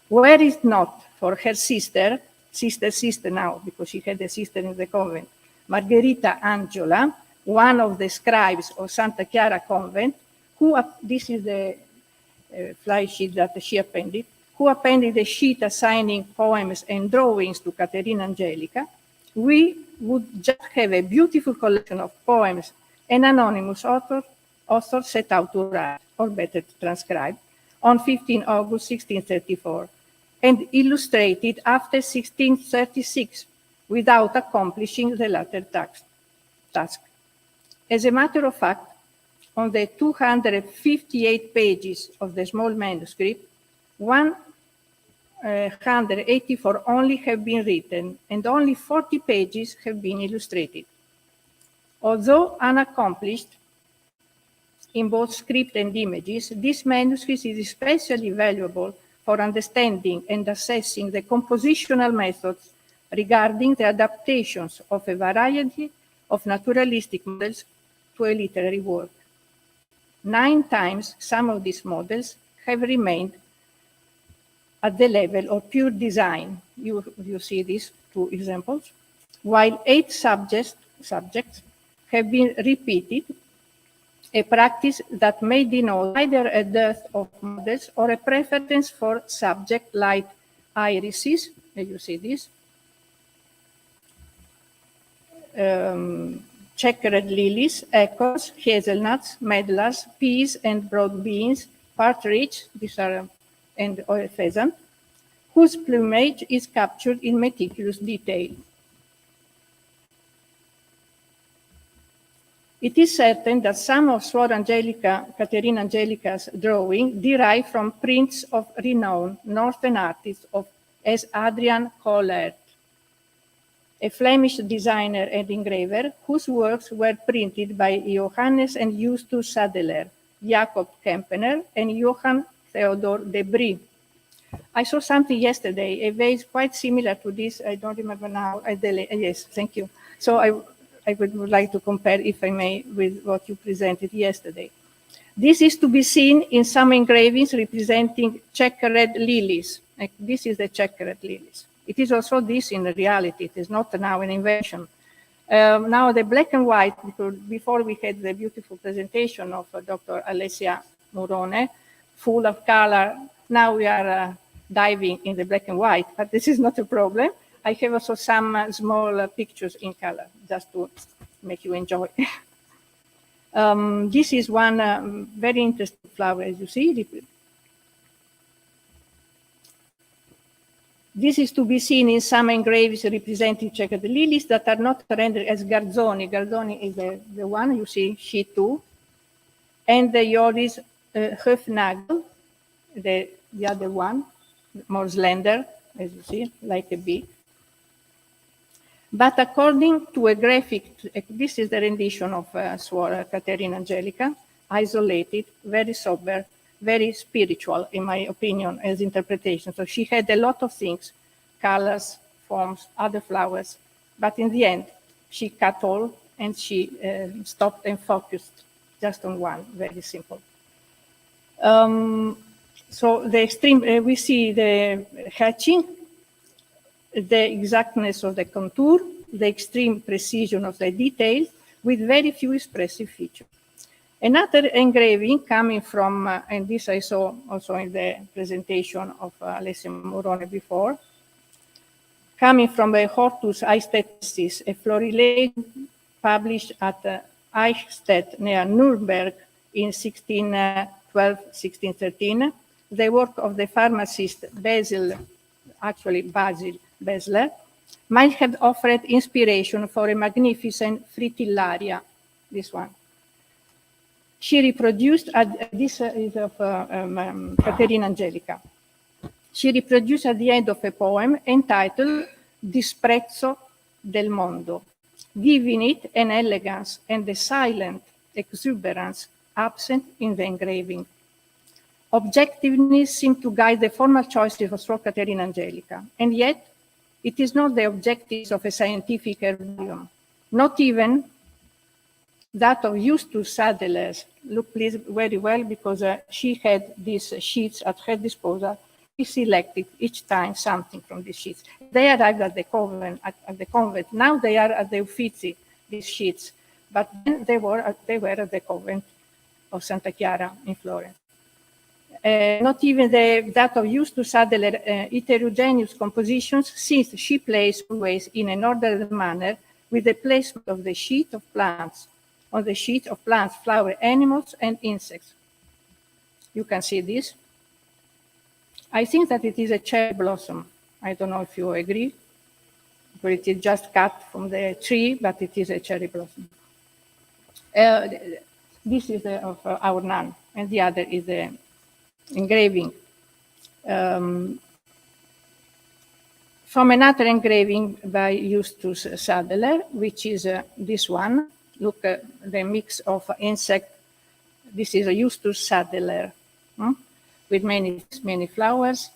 Were it not for her sister now, because she had a sister in the convent, Margherita Angiola, one of the scribes of Santa Chiara convent, this is the fly sheet that she appended, who appended a sheet assigning poems and drawings to Caterina Angelica, we would just have a beautiful collection of poems an anonymous author set out to write, or better to transcribe, on 15 August 1634, and illustrated after 1636 without accomplishing the latter task. As a matter of fact, on the 258 pages of the small manuscript, 184 only have been written, and only 40 pages have been illustrated. Although unaccomplished in both script and images, this manuscript is especially valuable for understanding and assessing the compositional methods regarding the adaptations of a variety of naturalistic models to a literary work. 9 times some of these models have remained at the level of pure design. You see these 2 examples, while 8 subjects have been repeated, a practice that may denote either a dearth of models or a preference for subject like irises, as you see this, checkered lilies, acorns, hazelnuts, medlars, peas and broad beans, partridge, these are, and or pheasant, whose plumage is captured in meticulous detail. It is certain that some of Suor Caterina Angelica's drawing derive from prints of renowned Northern artists as Adrian Collert, a Flemish designer and engraver whose works were printed by Johannes and Justus Sadeler, Jacob Kempener, and Johann Theodor de Brie. I saw something yesterday, a vase quite similar to this. I don't remember now. Yes, thank you. So I would like to compare, if I may, with what you presented yesterday. This is to be seen in some engravings representing checkered lilies. Like this is the checkered lilies. It is also this in reality. It is not now an invention. Now the black and white, because before we had the beautiful presentation of Dr. Alessia Murone, full of color. Now we are diving in the black and white, but this is not a problem. I have also some small pictures in color, just to make you enjoy. This is one very interesting flower, as you see. This is to be seen in some engravings representing checkered lilies that are not rendered as garzoni. Garzoni is the one you see, she too. And the Joris Höfnagel, the other one, more slender, as you see, like a bee. But according to a graphic, this is the rendition of Suor Caterina Angelica, isolated, very sober, very spiritual, in my opinion, as interpretation. So she had a lot of things, colors, forms, other flowers, but in the end, she cut all and she stopped and focused just on one, very simple. So the extreme, we see the hatching, the exactness of the contour, the extreme precision of the detail, with very few expressive features. Another engraving coming from, and this I saw also in the presentation of Alessia Murone before, coming from a Hortus Eichstättensis, a florilege published at Eichstätt near Nuremberg in 1612-1613, the work of the pharmacist Basil Besler, might have offered inspiration for a magnificent fritillaria, this one. She reproduced, this is of Caterina Angelica. She reproduced at the end of a poem entitled Disprezzo del Mondo, giving it an elegance and a silent exuberance absent in the engraving. Objectiveness seemed to guide the formal choices of Suor Caterina Angelica, and yet it is not the objectives of a scientific herbarium, not even that of Justus Sadeler. Look please very well, because she had these sheets at her disposal. She selected each time something from these sheets. They arrived at the convent. Now they are at the Uffizi, these sheets, but then they were at the convent of Santa Chiara in Florence. Not even that of Justus Sadeler heterogeneous compositions, since she plays always in an ordered manner with the placement of the sheet of plants, on the sheet of plants, flower, animals, and insects. You can see this. I think that it is a cherry blossom. I don't know if you agree, but it is just cut from the tree, but it is a cherry blossom. This is of our nun, and the other is the engraving. From another engraving by Justus Sadeler, which is this one. Look at the mix of insect. This is a Justus Sadeler with many flowers.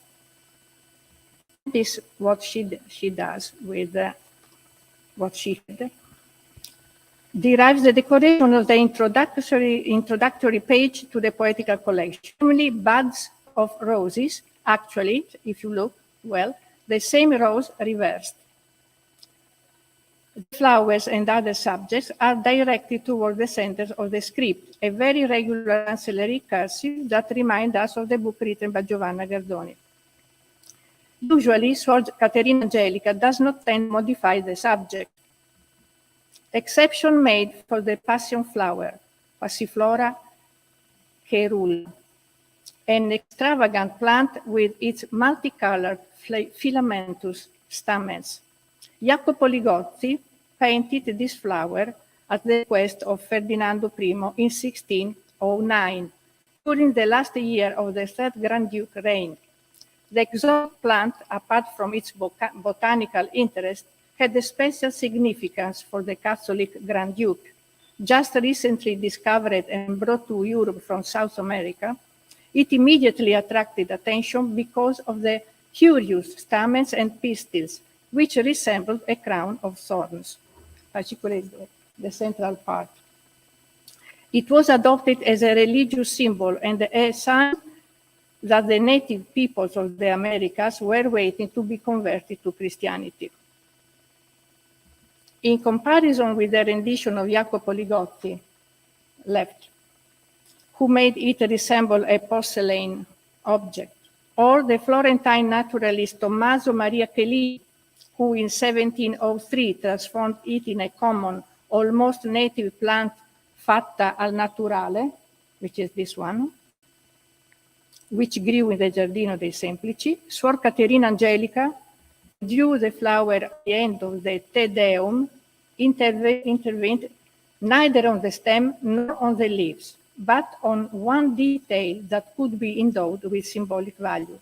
This is what she does with what she had. Derives the decoration of the introductory page to the poetical collection. Only buds of roses, actually, if you look well, the same rose reversed. The flowers and other subjects are directed toward the center of the script, a very regular ancillary cursive that reminds us of the book written by Giovanna Gardoni. Usually, Suor Caterina Angelica does not tend to modify the subject. Exception made for the passion flower, Passiflora caerula, an extravagant plant with its multicolored filamentous stamens. Jacopo Ligozzi painted this flower at the request of Ferdinando I in 1609, during the last year of the third Grand Duke reign. The exotic plant, apart from its botanical interest, had a special significance for the Catholic Grand Duke, just recently discovered and brought to Europe from South America. It immediately attracted attention because of the curious stamens and pistils, which resembled a crown of thorns, particularly the central part. It was adopted as a religious symbol and a sign that the native peoples of the Americas were waiting to be converted to Christianity. In comparison with the rendition of Jacopo Ligotti, left, who made it resemble a porcelain object, or the Florentine naturalist Tommaso Maria Chelini, who in 1703 transformed it in a common, almost native plant fatta al naturale, which is this one, which grew in the Giardino dei Semplici. Suor Caterina Angelica drew the flower at the end of the Te Deum, intervened neither on the stem nor on the leaves, but on one detail that could be endowed with symbolic value.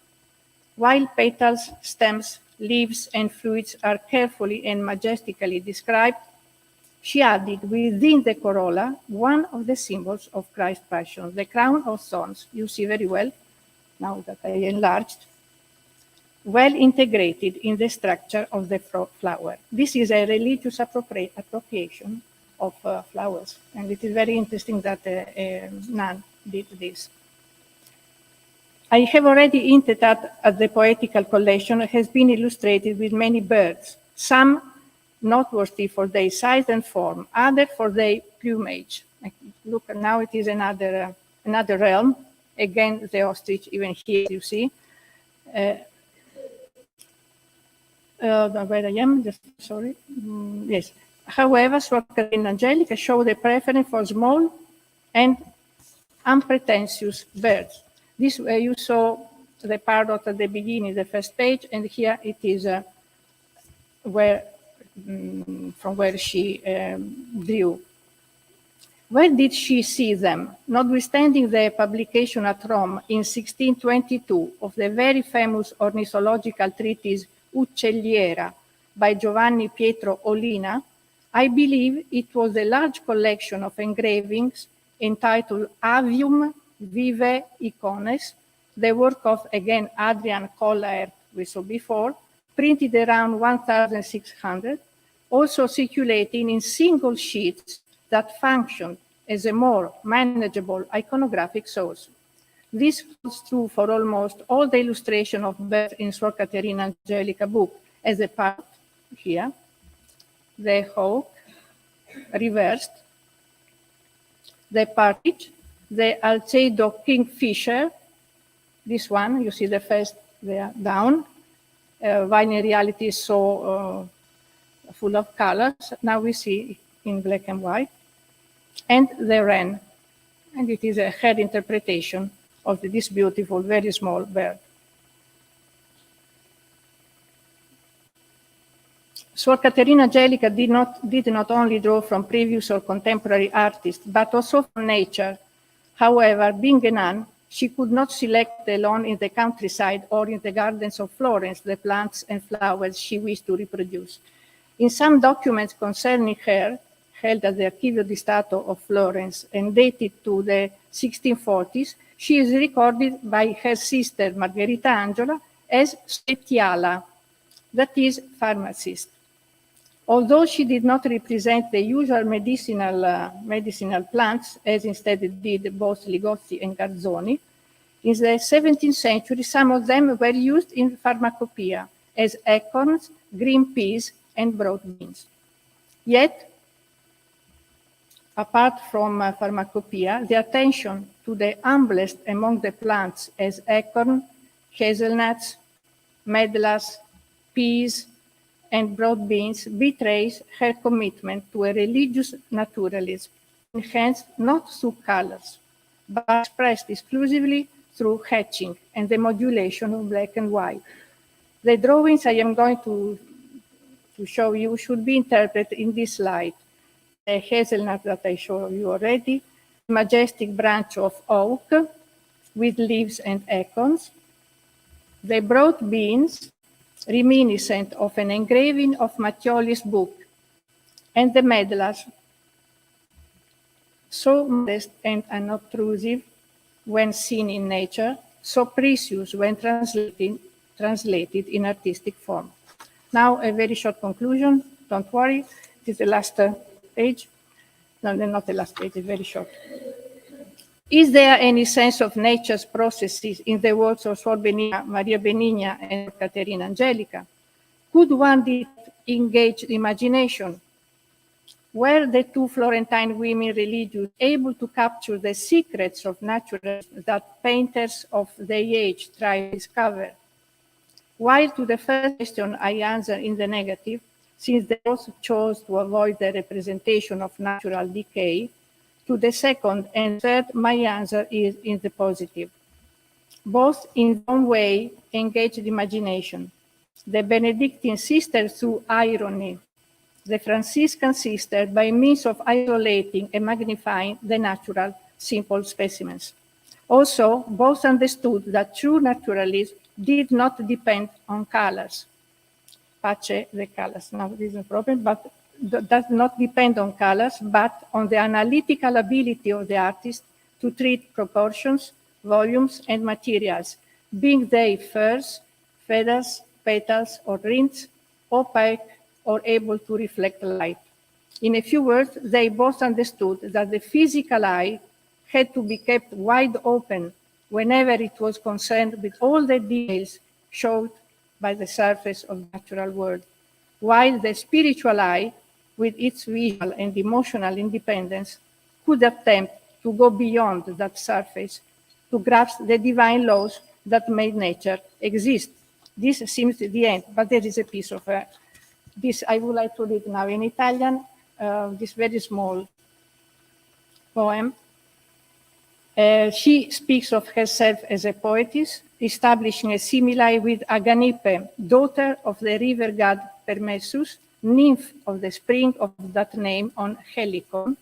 While petals, stems, leaves, and fruits are carefully and majestically described, she added within the corolla one of the symbols of Christ's Passion, the crown of thorns. You see very well, now that I enlarged, well integrated in the structure of the flower. This is a religious appropriation of flowers, and it is very interesting that a nun did this. I have already hinted at the poetical collection has been illustrated with many birds, some noteworthy for their size and form, others for their plumage. Look, now it is another realm. Again, the ostrich, even here, you see. Where I am, just sorry. Yes. However, Suor Caterina Angelica showed a preference for small and unpretentious birds. This way you saw the parrot at the beginning, the first page, and here it is from where she drew. Where did she see them? Notwithstanding the publication at Rome in 1622 of the very famous ornithological treatise Uccelliera by Giovanni Pietro Olina, I believe it was a large collection of engravings entitled Avium Vivae Icones, the work of, again, Adrian Kollaert, we saw before, printed around 1600, also circulating in single sheets that functioned as a more manageable iconographic source. This holds true for almost all the illustration of birds in Suor Caterina Angelica book, as the parrot here, the hawk reversed, the partridge, the Alcedo kingfisher, this one, you see the first there down, while in reality is so full of colors. Now we see in black and white, and the wren, and it is a head interpretation of this beautiful, very small bird. Suor Caterina Angelica did not only draw from previous or contemporary artists, but also from nature. However, being a nun, she could not select alone in the countryside or in the gardens of Florence the plants and flowers she wished to reproduce. In some documents concerning her, held at the Archivio di Stato of Florence and dated to the 1640s, she is recorded by her sister Margherita Angela as Speciala, that is, pharmacist. Although she did not represent the usual medicinal plants, as instead did both Ligotti and Garzoni, in the 17th century, some of them were used in pharmacopoeia as acorns, green peas, and broad beans. Yet, apart from pharmacopoeia, the attention to the humblest among the plants as acorn, hazelnuts, medlars, peas, and broad beans betrays her commitment to a religious naturalism, enhanced not through colors, but expressed exclusively through hatching and the modulation of black and white. The drawings I am going to show you should be interpreted in this light. The hazelnut that I showed you already, majestic branch of oak with leaves and acorns, the broad beans reminiscent of an engraving of Mattioli's book, and the medlars, so modest and unobtrusive when seen in nature, so precious when translated in artistic form. Now, a very short conclusion. Don't worry, this is the last page. No, not the last page, it's very short. Is there any sense of nature's processes in the works of Suor Benigna, Maria Benigna, and Caterina Angelica? Could one engage the imagination? Were the two Florentine women religious able to capture the secrets of nature that painters of their age try to discover? While to the first question I answer in the negative, since they both chose to avoid the representation of natural decay, to the second and third, my answer is in the positive. Both in their own way engage the imagination. The Benedictine sister through irony, the Franciscan sister by means of isolating and magnifying the natural simple specimens. Also, both understood that true naturalism did not depend on colors. Pace the colors, now this is a problem, but does not depend on colors, but on the analytical ability of the artist to treat proportions, volumes, and materials, being they furs, feathers, petals, or rinds, opaque, or able to reflect light. In a few words, they both understood that the physical eye had to be kept wide open whenever it was concerned with all the details showed by the surface of the natural world, while the spiritual eye, with its visual and emotional independence, could attempt to go beyond that surface to grasp the divine laws that made nature exist. This seems the end, but there is a piece of this I would like to read now in Italian, this very small poem. She speaks of herself as a poetess, establishing a simile with Aganippe, daughter of the river god Permessus, nymph of the spring of that name on Helicon,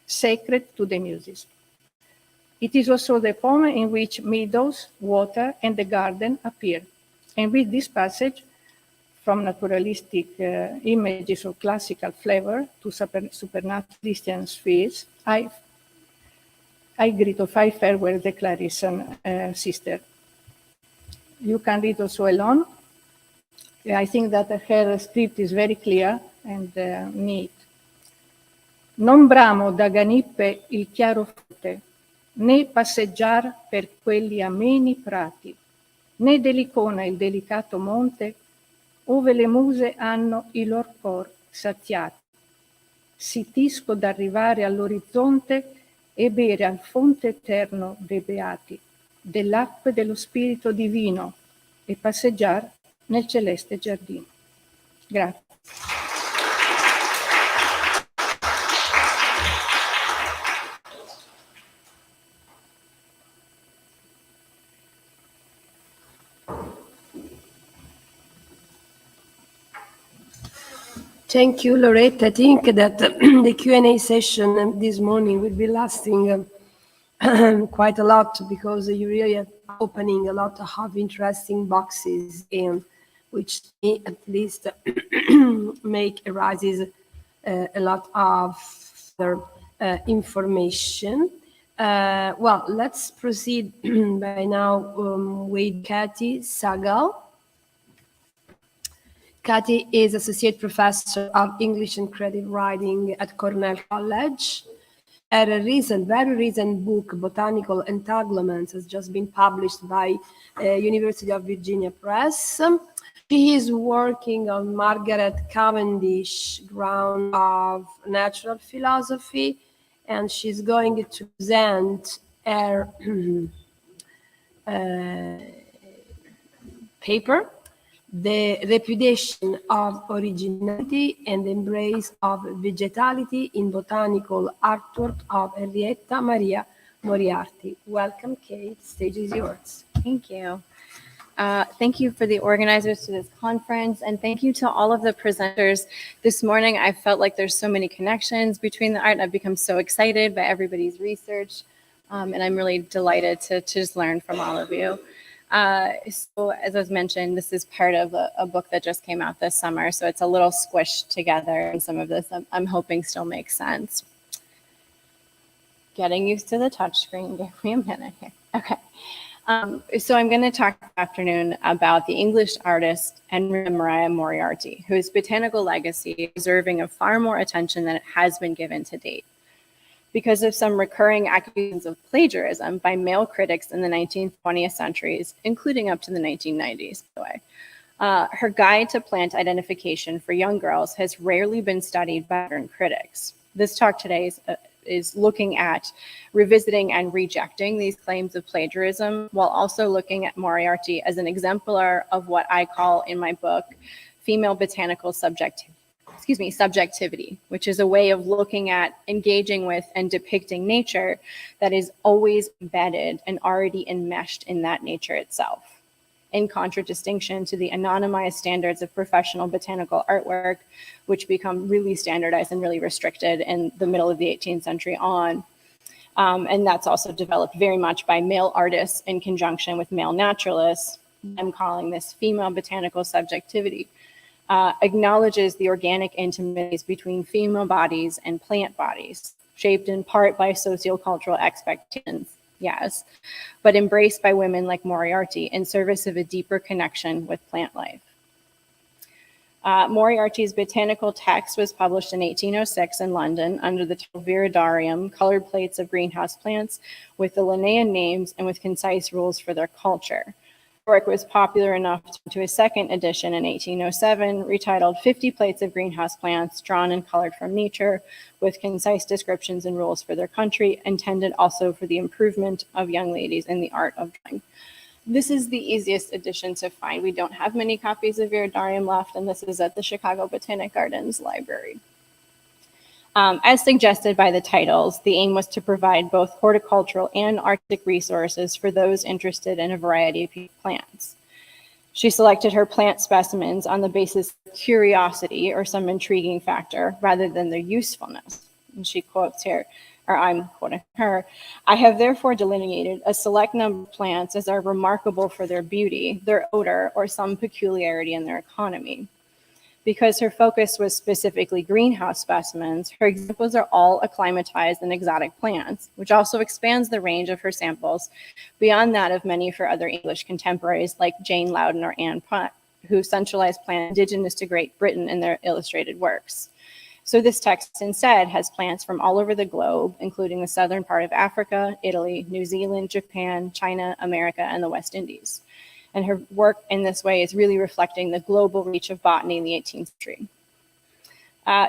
sacred to the Muses. It is also the poem in which meadows, water, and the garden appear. And with this passage, from naturalistic images of classical flavor to supernatural Christian spheres, I greet of I farewell the Clarissan sister. You can read also alone. I think that her script is very clear and neat. Non bramo da Ganippe il chiaro fonte, né passeggiar per quelli ameni prati, né dell'Icona il delicato monte, ove le muse hanno il lor cor saziati. Sitisco d'arrivare all'orizzonte e bere al fonte eterno dei beati, dell'acqua e dello spirito divino, e passeggiar nel celeste giardino. Grazie. Thank you, Loretta. I think that the Q&A session this morning will be lasting quite a lot because you really are opening a lot of interesting boxes in which at least make arises a lot of further information. Well, let's proceed by now with Kathy Sagal. Kathy is Associate Professor of English and Creative Writing at Cornell College. Her very recent book, Botanical Entanglements, has just been published by University of Virginia Press. She is working on Margaret Cavendish ground of natural philosophy, and she's going to present her paper, The Repudiation of Originality and Embrace of Vegetality in Botanical Artwork of Henrietta Maria Moriarty. Welcome, Kate. Stage is yours. Thank you. Thank you for the organizers to this conference, and thank you to all of the presenters. This morning, I felt like there's so many connections between the art, and I've become so excited by everybody's research, and I'm really delighted to just learn from all of you. So as was mentioned, this is part of a book that just came out this summer, so it's a little squished together, and some of this I'm hoping still makes sense. Getting used to the touchscreen. Give me a minute here. Okay. So I'm going to talk this afternoon about the English artist Henry Maria Moriarty, whose botanical legacy is deserving of far more attention than it has been given to date. Because of some recurring accusations of plagiarism by male critics in the 19th, 20th centuries, including up to the 1990s, by the way. Her guide to plant identification for young girls has rarely been studied by modern critics. This talk today is looking at revisiting and rejecting these claims of plagiarism, while also looking at Moriarty as an exemplar of what I call in my book, female botanical subjectivity, which is a way of looking at, engaging with, and depicting nature that is always embedded and already enmeshed in that nature itself, in contradistinction to the anonymized standards of professional botanical artwork, which become really standardized and really restricted in the middle of the 18th century on. And that's also developed very much by male artists in conjunction with male naturalists. I'm calling this female botanical subjectivity. Acknowledges the organic intimacies between female bodies and plant bodies, shaped in part by sociocultural expectations, yes, but embraced by women like Moriarty in service of a deeper connection with plant life. Moriarty's botanical text was published in 1806 in London under the title Viridarium, Colored Plates of Greenhouse Plants with the Linnaean names and with concise rules for their culture. The work was popular enough to a second edition in 1807, retitled 50 Plates of Greenhouse Plants Drawn and Colored from Nature, with concise descriptions and rules for their country, intended also for the improvement of young ladies in the art of drawing. This is the easiest edition to find. We don't have many copies of Viridarium left, and this is at the Chicago Botanic Gardens Library. As suggested by the titles, the aim was to provide both horticultural and artistic resources for those interested in a variety of plants. She selected her plant specimens on the basis of curiosity or some intriguing factor rather than their usefulness. And she quotes here, or I'm quoting her, "I have therefore delineated a select number of plants as are remarkable for their beauty, their odor, or some peculiarity in their economy." Because her focus was specifically greenhouse specimens, her examples are all acclimatized and exotic plants, which also expands the range of her samples beyond that of many of her other English contemporaries like Jane Loudon or Anne Putt, who centralized plants indigenous to Great Britain in their illustrated works. So this text instead has plants from all over the globe, including the southern part of Africa, Italy, New Zealand, Japan, China, America, and the West Indies. And her work in this way is really reflecting the global reach of botany in the 18th century.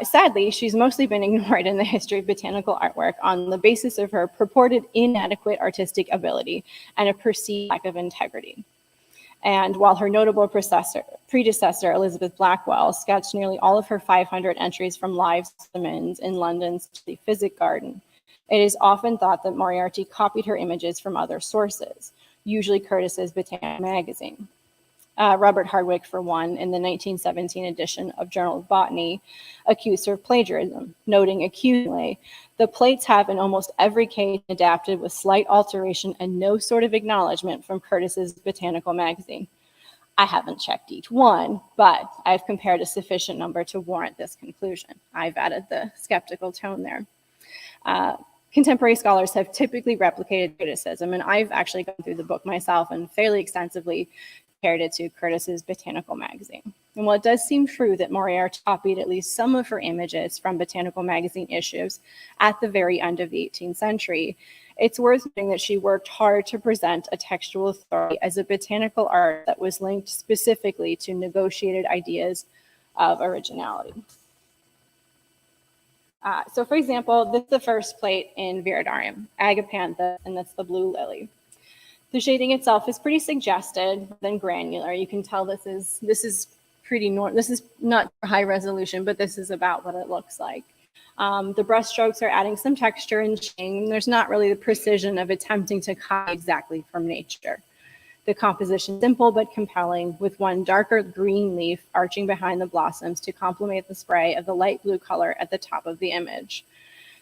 Sadly, she's mostly been ignored in the history of botanical artwork on the basis of her purported inadequate artistic ability and a perceived lack of integrity. And while her notable predecessor, Elizabeth Blackwell, sketched nearly all of her 500 entries from live specimens in London's Physic Garden, it is often thought that Moriarty copied her images from other sources, usually Curtis's Botanical Magazine. Robert Hardwick, for one, in the 1917 edition of Journal of Botany, accused her of plagiarism, noting accusingly, "The plates have in almost every case adapted with slight alteration and no sort of acknowledgement from Curtis's Botanical Magazine." I haven't checked each one, but I've compared a sufficient number to warrant this conclusion. I've added the skeptical tone there. Contemporary scholars have typically replicated criticism, and I've actually gone through the book myself and fairly extensively compared it to Curtis's Botanical Magazine. And while it does seem true that Moriarty copied at least some of her images from Botanical Magazine issues at the very end of the 18th century, it's worth noting that she worked hard to present a textual authority as a botanical art that was linked specifically to negotiated ideas of originality. So for example, this is the first plate in Viridarium, Agapanthus, and that's the blue lily. The shading itself is pretty suggested than granular. You can tell this is pretty normal. This is not high resolution, but this is about what it looks like. The brush strokes are adding some texture and shading. There's not really the precision of attempting to copy exactly from nature. The composition is simple but compelling, with one darker green leaf arching behind the blossoms to complement the spray of the light blue color at the top of the image.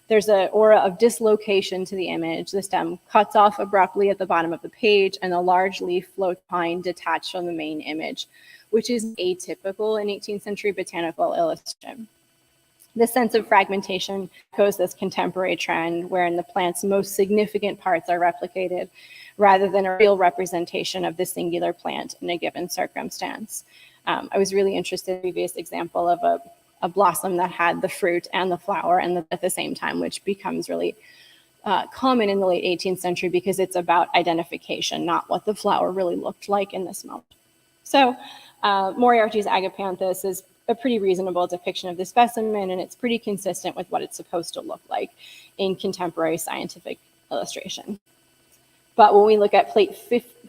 There's an aura of dislocation to the image. The stem cuts off abruptly at the bottom of the page, and a large leaf floats behind, detached from the main image, which is atypical in 18th century botanical illustration. This sense of fragmentation echoes this contemporary trend wherein the plant's most significant parts are replicated rather than a real representation of the singular plant in a given circumstance. I was really interested in the previous example of a blossom that had the fruit and the flower at the same time, which becomes really common in the late 18th century because it's about identification, not what the flower really looked like in this moment. So Moriarty's Agapanthus is a pretty reasonable depiction of the specimen, and it's pretty consistent with what it's supposed to look like in contemporary scientific illustration. But when we look at plate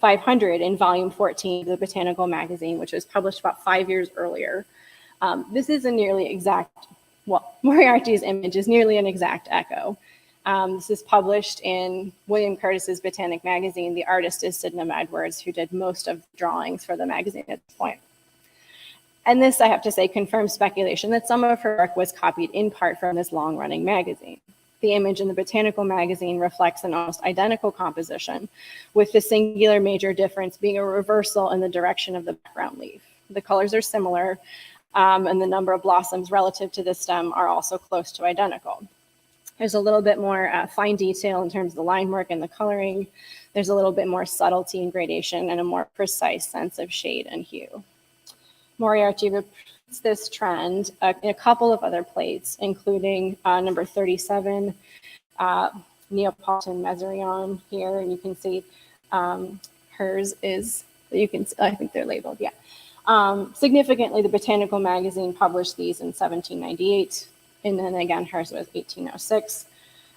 500 in volume 14 of the Botanical Magazine, which was published about 5 years earlier, this is a nearly exact, well, Moriarty's image is nearly an exact echo. This is published in William Curtis's Botanic Magazine. The artist is Sydenham Edwards, who did most of the drawings for the magazine at this point. And this, I have to say, confirms speculation that some of her work was copied in part from this long-running magazine. The image in the Botanical Magazine reflects an almost identical composition, with the singular major difference being a reversal in the direction of the background leaf. The colors are similar, and the number of blossoms relative to the stem are also close to identical. There's a little bit more fine detail in terms of the line work and the coloring. There's a little bit more subtlety and gradation and a more precise sense of shade and hue. Moriarty repeats this trend in a couple of other plates, including number 37, Neapolitan Mezzerion here, and you can see hers is, I think they're labeled, yeah. Significantly, the Botanical Magazine published these in 1798, and then again, hers was 1806.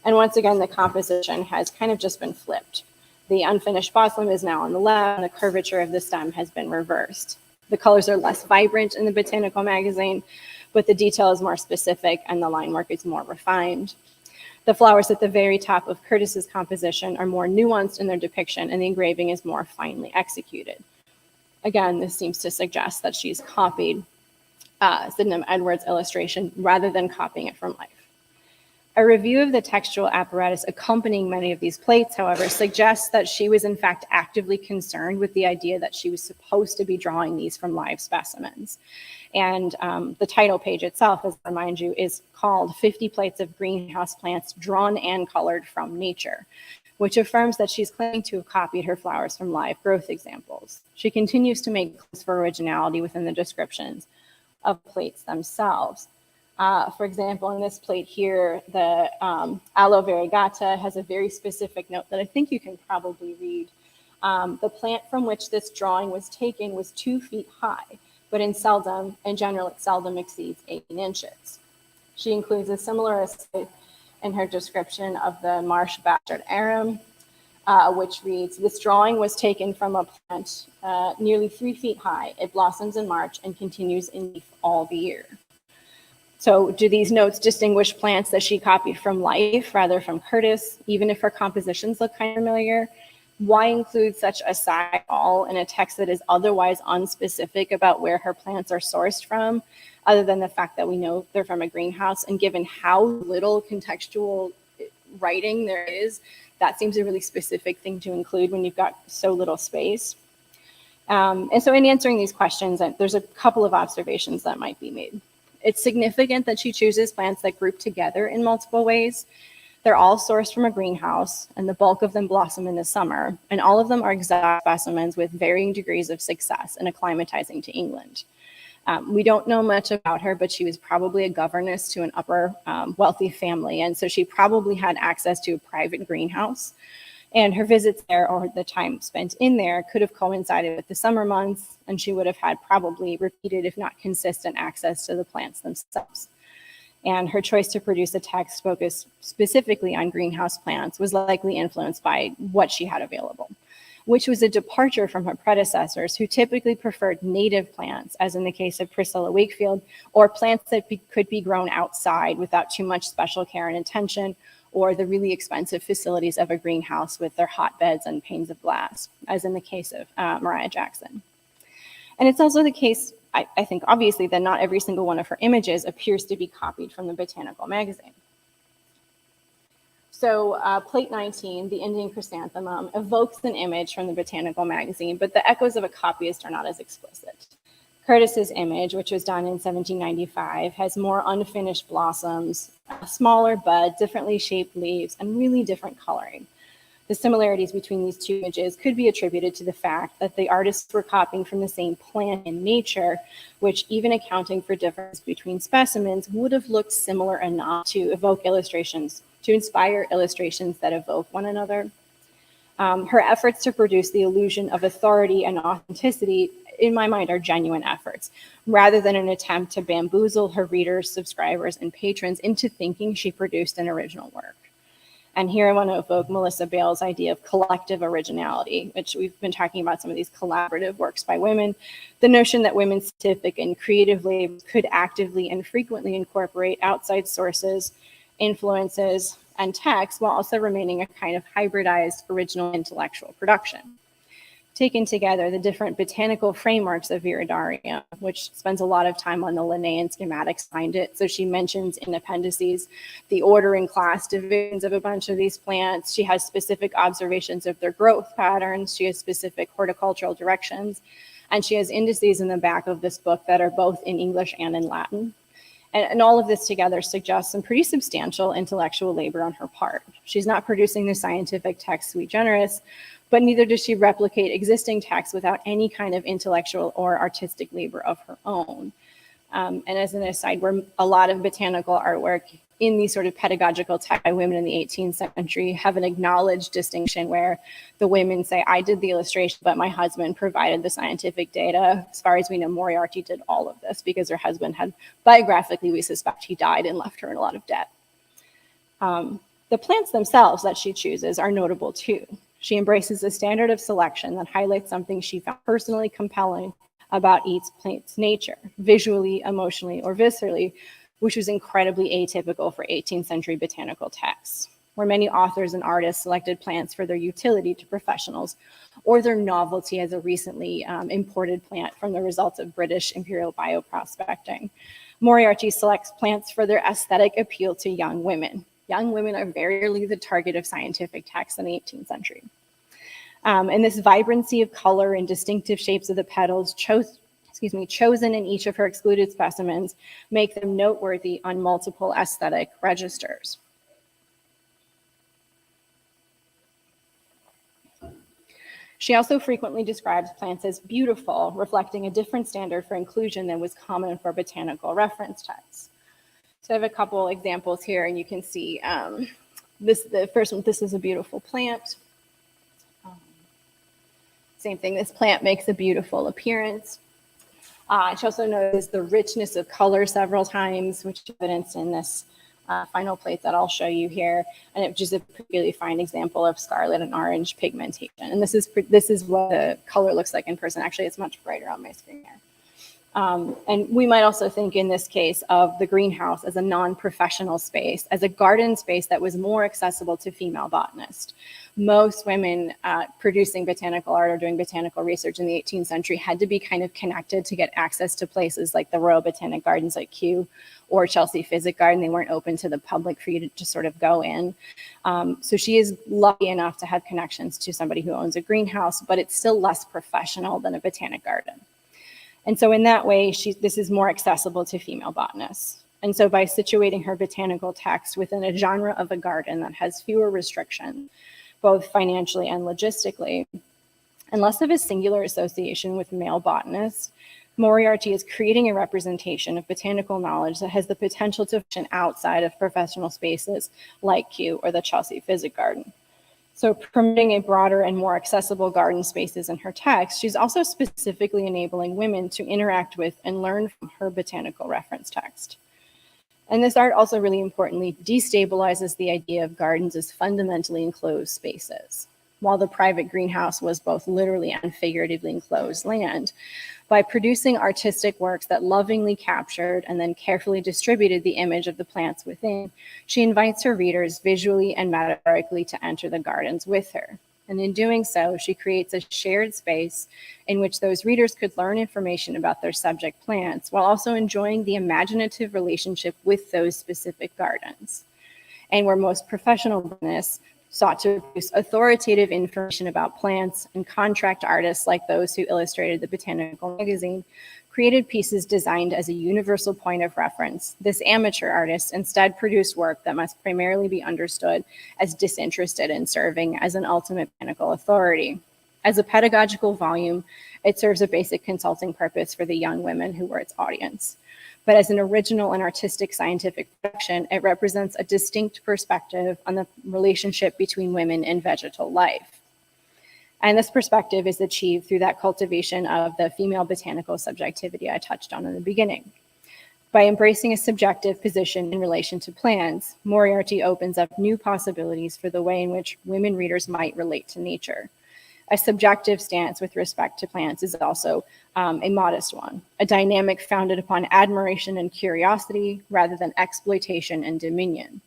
And once again, the composition has kind of just been flipped. The unfinished blossom is now on the left, and the curvature of the stem has been reversed. The colors are less vibrant in the Botanical Magazine, but the detail is more specific and the line work is more refined. The flowers at the very top of Curtis's composition are more nuanced in their depiction, and the engraving is more finely executed. Again, this seems to suggest that she's copied Sydenham Edwards' illustration rather than copying it from life. A review of the textual apparatus accompanying many of these plates, however, suggests that she was in fact actively concerned with the idea that she was supposed to be drawing these from live specimens. And the title page itself, as I remind you, is called 50 Plates of Greenhouse Plants Drawn and Colored from Nature, which affirms that she's claiming to have copied her flowers from live growth examples. She continues to make claims for originality within the descriptions of plates themselves. For example, in this plate here, the Aloe variegata has a very specific note that I think you can probably read. The plant from which this drawing was taken was 2 feet high, but in general, it seldom exceeds 18 inches. She includes a similar essay in her description of the marsh bastard arum, which reads, "This drawing was taken from a plant nearly 3 feet high. It blossoms in March and continues in leaf all the year." So do these notes distinguish plants that she copied from life rather from Curtis, even if her compositions look kind of familiar? Why include such a side all in a text that is otherwise unspecific about where her plants are sourced from, other than the fact that we know they're from a greenhouse? And given how little contextual writing there is, that seems a really specific thing to include when you've got so little space. And so in answering these questions, there's a couple of observations that might be made. It's significant that she chooses plants that group together in multiple ways. They're all sourced from a greenhouse, and the bulk of them blossom in the summer, and all of them are exotic specimens with varying degrees of success in acclimatizing to England. We don't know much about her, but she was probably a governess to an upper wealthy family, and so she probably had access to a private greenhouse. And her visits there, or the time spent in there, could have coincided with the summer months, and she would have had probably repeated, if not consistent, access to the plants themselves. And her choice to produce a text focused specifically on greenhouse plants was likely influenced by what she had available, which was a departure from her predecessors, who typically preferred native plants, as in the case of Priscilla Wakefield, or plants that could be grown outside without too much special care and attention, or the really expensive facilities of a greenhouse with their hotbeds and panes of glass, as in the case of Mariah Jackson. And it's also the case, I think, obviously, that not every single one of her images appears to be copied from the Botanical Magazine. So plate 19, the Indian chrysanthemum, evokes an image from the botanical magazine, but the echoes of a copyist are not as explicit. Curtis's image, which was done in 1795, has more unfinished blossoms, smaller bud, differently shaped leaves, and really different coloring. The similarities between these two images could be attributed to the fact that the artists were copying from the same plant in nature, which, even accounting for difference between specimens, would have looked similar enough to evoke illustrations, to inspire illustrations that evoke one another. Her efforts to produce the illusion of authority and authenticity, in my mind, are genuine efforts, rather than an attempt to bamboozle her readers, subscribers, and patrons into thinking she produced an original work. And here I want to evoke Melissa Bale's idea of collective originality, which we've been talking about some of these collaborative works by women. The notion that women's scientific and creative labors could actively and frequently incorporate outside sources, influences, and texts while also remaining a kind of hybridized original intellectual production. Taken together, the different botanical frameworks of Viridarium, which spends a lot of time on the Linnaean schematics behind it. So she mentions in appendices the order and class divisions of a bunch of these plants. She has specific observations of their growth patterns. She has specific horticultural directions. And she has indices in the back of this book that are both in English and in Latin. And all of this together suggests some pretty substantial intellectual labor on her part. She's not producing the scientific text sui generis, but neither does she replicate existing texts without any kind of intellectual or artistic labor of her own. And as an aside, where a lot of botanical artwork in these sort of pedagogical texts by women in the 18th century have an acknowledged distinction where the women say, I did the illustration, but my husband provided the scientific data. As far as we know, Moriarty did all of this because her husband had, biographically, we suspect he died and left her in a lot of debt. The plants themselves that she chooses are notable too. She embraces a standard of selection that highlights something she found personally compelling about each plant's nature, visually, emotionally, or viscerally, which was incredibly atypical for 18th century botanical texts, where many authors and artists selected plants for their utility to professionals or their novelty as a recently imported plant from the results of British imperial bioprospecting. Moriarty selects plants for their aesthetic appeal to young women. Young women are very rarely the target of scientific texts in the 18th century. And this vibrancy of color and distinctive shapes of the petals chosen in each of her excluded specimens make them noteworthy on multiple aesthetic registers. She also frequently describes plants as beautiful, reflecting a different standard for inclusion than was common for botanical reference texts. So I have a couple examples here, and you can see the first one, this is a beautiful plant. Same thing, this plant makes a beautiful appearance. She also notices the richness of color several times, which is evidenced in this final plate that I'll show you here, and it just a particularly fine example of scarlet and orange pigmentation. And this is what the color looks like in person. Actually, it's much brighter on my screen here. And we might also think in this case of the greenhouse as a non-professional space, as a garden space that was more accessible to female botanists. Most women producing botanical art or doing botanical research in the 18th century had to be kind of connected to get access to places like the Royal Botanic Gardens like Kew or Chelsea Physic Garden. They weren't open to the public for you to just sort of go in. So she is lucky enough to have connections to somebody who owns a greenhouse, but it's still less professional than a botanic garden. And so in that way, this is more accessible to female botanists. And so by situating her botanical text within a genre of a garden that has fewer restrictions, both financially and logistically, and less of a singular association with male botanists, Moriarty is creating a representation of botanical knowledge that has the potential to function outside of professional spaces like Kew or the Chelsea Physic Garden. So promoting a broader and more accessible garden spaces in her text, she's also specifically enabling women to interact with and learn from her botanical reference text. And this art also really importantly destabilizes the idea of gardens as fundamentally enclosed spaces. While the private greenhouse was both literally and figuratively enclosed land, by producing artistic works that lovingly captured and then carefully distributed the image of the plants within, she invites her readers visually and metaphorically to enter the gardens with her. And in doing so, she creates a shared space in which those readers could learn information about their subject plants while also enjoying the imaginative relationship with those specific gardens. and where most professional botanists sought to produce authoritative information about plants, and contract artists like those who illustrated the Botanical Magazine created pieces designed as a universal point of reference. This amateur artist instead produced work that must primarily be understood as disinterested in serving as an ultimate botanical authority. As a pedagogical volume, it serves a basic consulting purpose for the young women who were its audience. But as an original and artistic scientific production, it represents a distinct perspective on the relationship between women and vegetal life. And this perspective is achieved through that cultivation of the female botanical subjectivity I touched on in the beginning. By embracing a subjective position in relation to plants, Moriarty opens up new possibilities for the way in which women readers might relate to nature. A subjective stance with respect to plants is also a modest one, a dynamic founded upon admiration and curiosity rather than exploitation and dominion.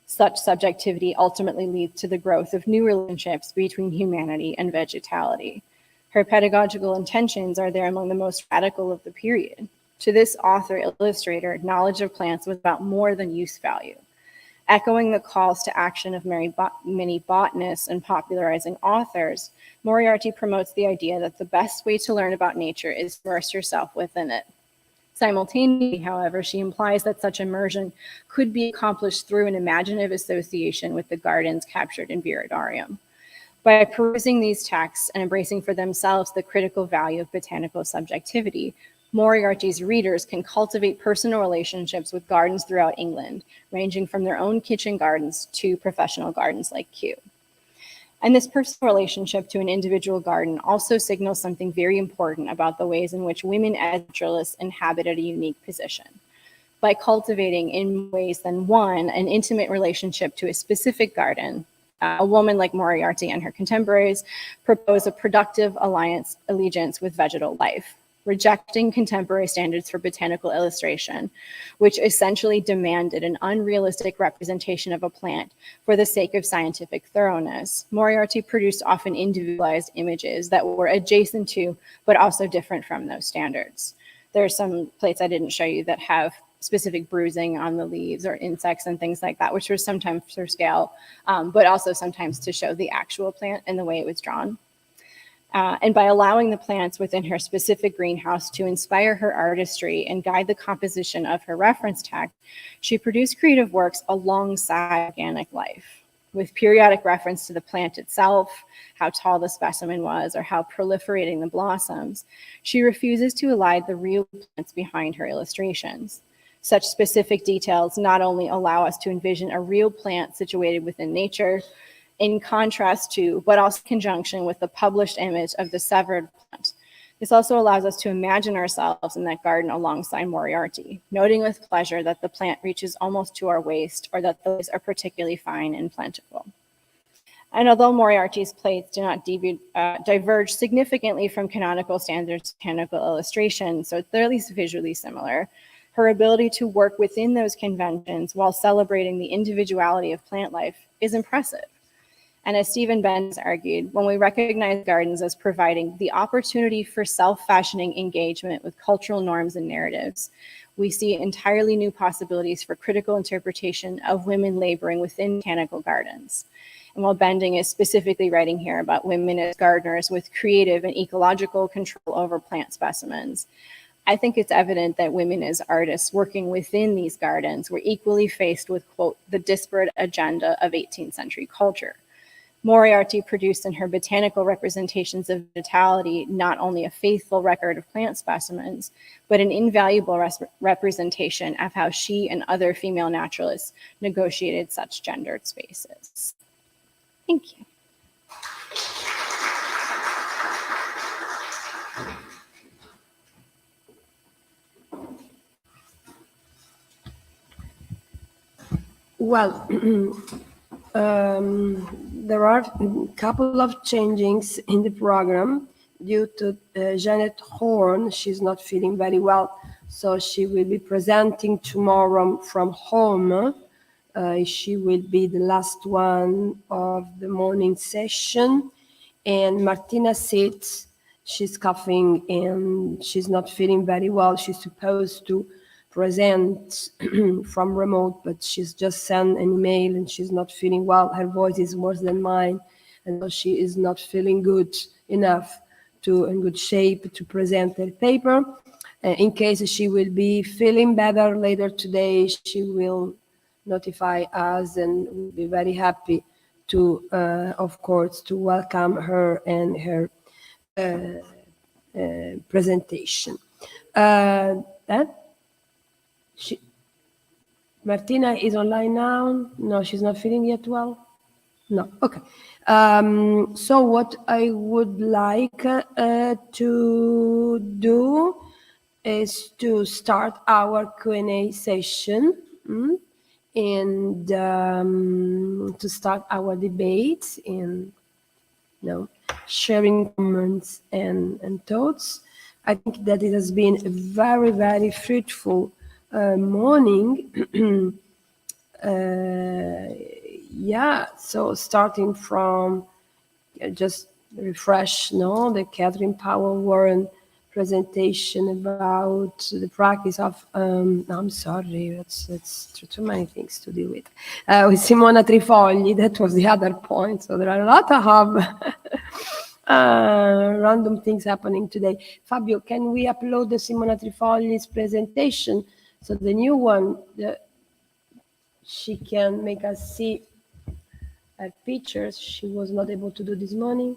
Such subjectivity ultimately leads to the growth of new relationships between humanity and vegetality. Her pedagogical intentions are there among the most radical of the period. To this author-illustrator, knowledge of plants was about more than use value. Echoing the calls to action of many botanists and popularizing authors, Moriarty promotes the idea that the best way to learn about nature is to immerse yourself within it. Simultaneously, however, she implies that such immersion could be accomplished through an imaginative association with the gardens captured in Viridarium. By perusing these texts and embracing for themselves the critical value of botanical subjectivity, Moriarty's readers can cultivate personal relationships with gardens throughout England, ranging from their own kitchen gardens to professional gardens like Kew. And this personal relationship to an individual garden also signals something very important about the ways in which women as naturalists inhabited a unique position. By cultivating in ways than one an intimate relationship to a specific garden, a woman like Moriarty and her contemporaries propose a productive allegiance with vegetal life, rejecting contemporary standards for botanical illustration, which essentially demanded an unrealistic representation of a plant for the sake of scientific thoroughness. Moriarty produced often individualized images that were adjacent to, but also different from those standards. There are some plates I didn't show you that have specific bruising on the leaves or insects and things like that, which was sometimes for scale, but also sometimes to show the actual plant and the way it was drawn. And by allowing the plants within her specific greenhouse to inspire her artistry and guide the composition of her reference text, she produced creative works alongside organic life, with periodic reference to the plant itself, how tall the specimen was, or how proliferating the blossoms. She refuses to elide the real plants behind her illustrations. Such specific details not only allow us to envision a real plant situated within nature, in contrast to, but also in conjunction with the published image of the severed plant. This also allows us to imagine ourselves in that garden alongside Moriarty, noting with pleasure that the plant reaches almost to our waist or that those are particularly fine and plentiful. And although Moriarty's plates do not diverge significantly from canonical standards of botanical illustration, so they're at least visually similar, her ability to work within those conventions while celebrating the individuality of plant life is impressive. And as Stephen Benz argued, when we recognize gardens as providing the opportunity for self-fashioning engagement with cultural norms and narratives, we see entirely new possibilities for critical interpretation of women laboring within botanical gardens. And while Bending is specifically writing here about women as gardeners with creative and ecological control over plant specimens, I think it's evident that women as artists working within these gardens were equally faced with, quote, the disparate agenda of 18th century culture. Moriarty produced in her botanical representations of vitality not only a faithful record of plant specimens, but an invaluable representation of how she and other female naturalists negotiated such gendered spaces. Thank you. Well, there are a couple of changes in the program due to Janet Horn. She's not feeling very well, so she will be presenting tomorrow from home. She will be the last one of the morning session. And Martina sits, she's coughing and she's not feeling very well. She's supposed to present from remote, but she's just sent an email and she's not feeling well. Her voice is worse than mine, and so she is not feeling good enough in good shape to present her paper. In case she will be feeling better later today, she will notify us, and we'll be very happy to, of course, to welcome her and her presentation. Martina is online now. No, she's not feeling yet well. No, okay. So what I would like to do is to start our Q&A session and to start our debate in sharing comments and thoughts. I think that it has been a very, very fruitful morning. So starting from just refresh, the Catherine Powell Warren presentation about the practice of, I'm sorry, that's too many things to deal with. With Simona Trifogli, that was the other point. So there are a lot of random things happening today. Fabio, can we upload the Simona Trifogli's presentation? So the new one, she can make us see her pictures. She was not able to do this morning.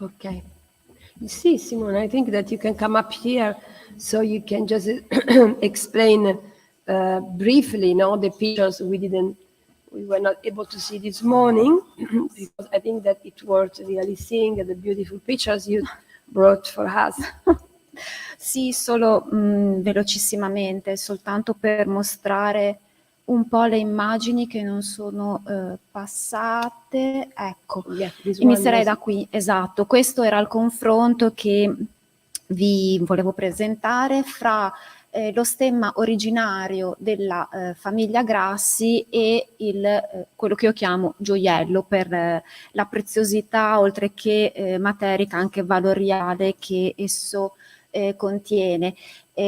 Okay. You see, Simone, I think that you can come up here so you can just explain briefly, the pictures we were not able to see this morning, because I think that it worth really seeing the beautiful pictures you brought for us. Sì, solo velocissimamente, soltanto per mostrare un po' le immagini che non sono passate. Ecco, inizierei da qui, esatto. Questo era il confronto che vi volevo presentare fra lo stemma originario della famiglia Grassi e quello che io chiamo gioiello, per la preziosità oltre che materica anche valoriale che esso contiene.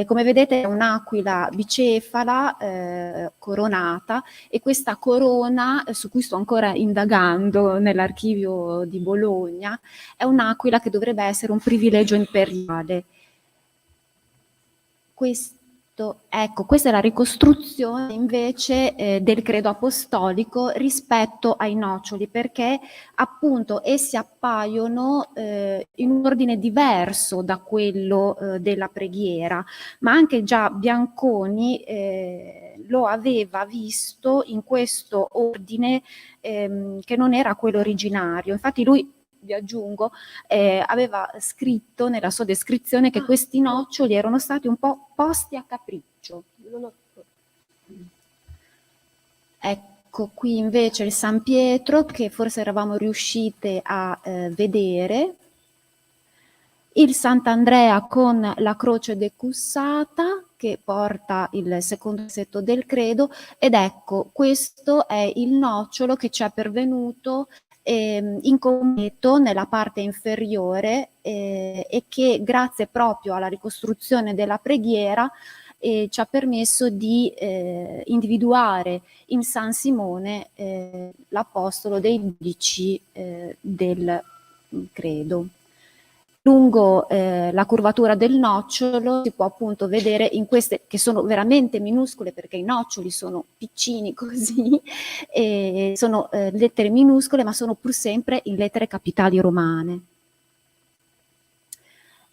Come vedete è un'aquila bicefala coronata, e questa corona, su cui sto ancora indagando nell'archivio di Bologna, è un'aquila che dovrebbe essere un privilegio imperiale. Questa è la ricostruzione invece del credo apostolico rispetto ai noccioli, perché appunto essi appaiono in un ordine diverso da quello della preghiera, ma anche già Bianconi lo aveva visto in questo ordine che non era quello originario. Infatti lui, vi aggiungo, aveva scritto nella sua descrizione che questi noccioli erano stati un po' posti a capriccio. Ecco qui invece il San Pietro, che forse eravamo riuscite a vedere, il Sant'Andrea con la croce decussata che porta il secondo versetto del credo, ed ecco, questo è il nocciolo che ci è pervenuto in commento nella parte inferiore e che grazie proprio alla ricostruzione della preghiera ci ha permesso di individuare in San Simone l'apostolo dei 12 del credo. Lungo la curvatura del nocciolo si può appunto vedere in queste, che sono veramente minuscole perché i noccioli sono piccini così, sono lettere minuscole ma sono pur sempre in lettere capitali romane.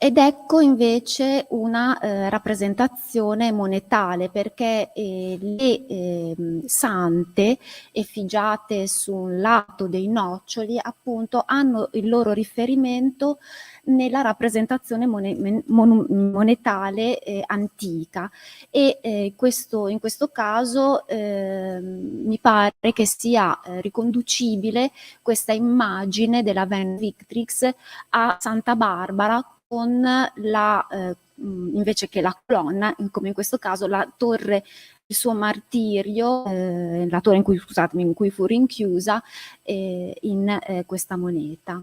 Ed ecco invece una rappresentazione monetale, perché le sante effigiate sul lato dei noccioli appunto hanno il loro riferimento nella rappresentazione monetale antica, e in questo caso mi pare che sia riconducibile questa immagine della Ven Victrix a Santa Barbara, con la invece che la colonna, come in questo caso la torre, il suo martirio, la torre in cui, scusatemi, in cui fu rinchiusa in questa moneta.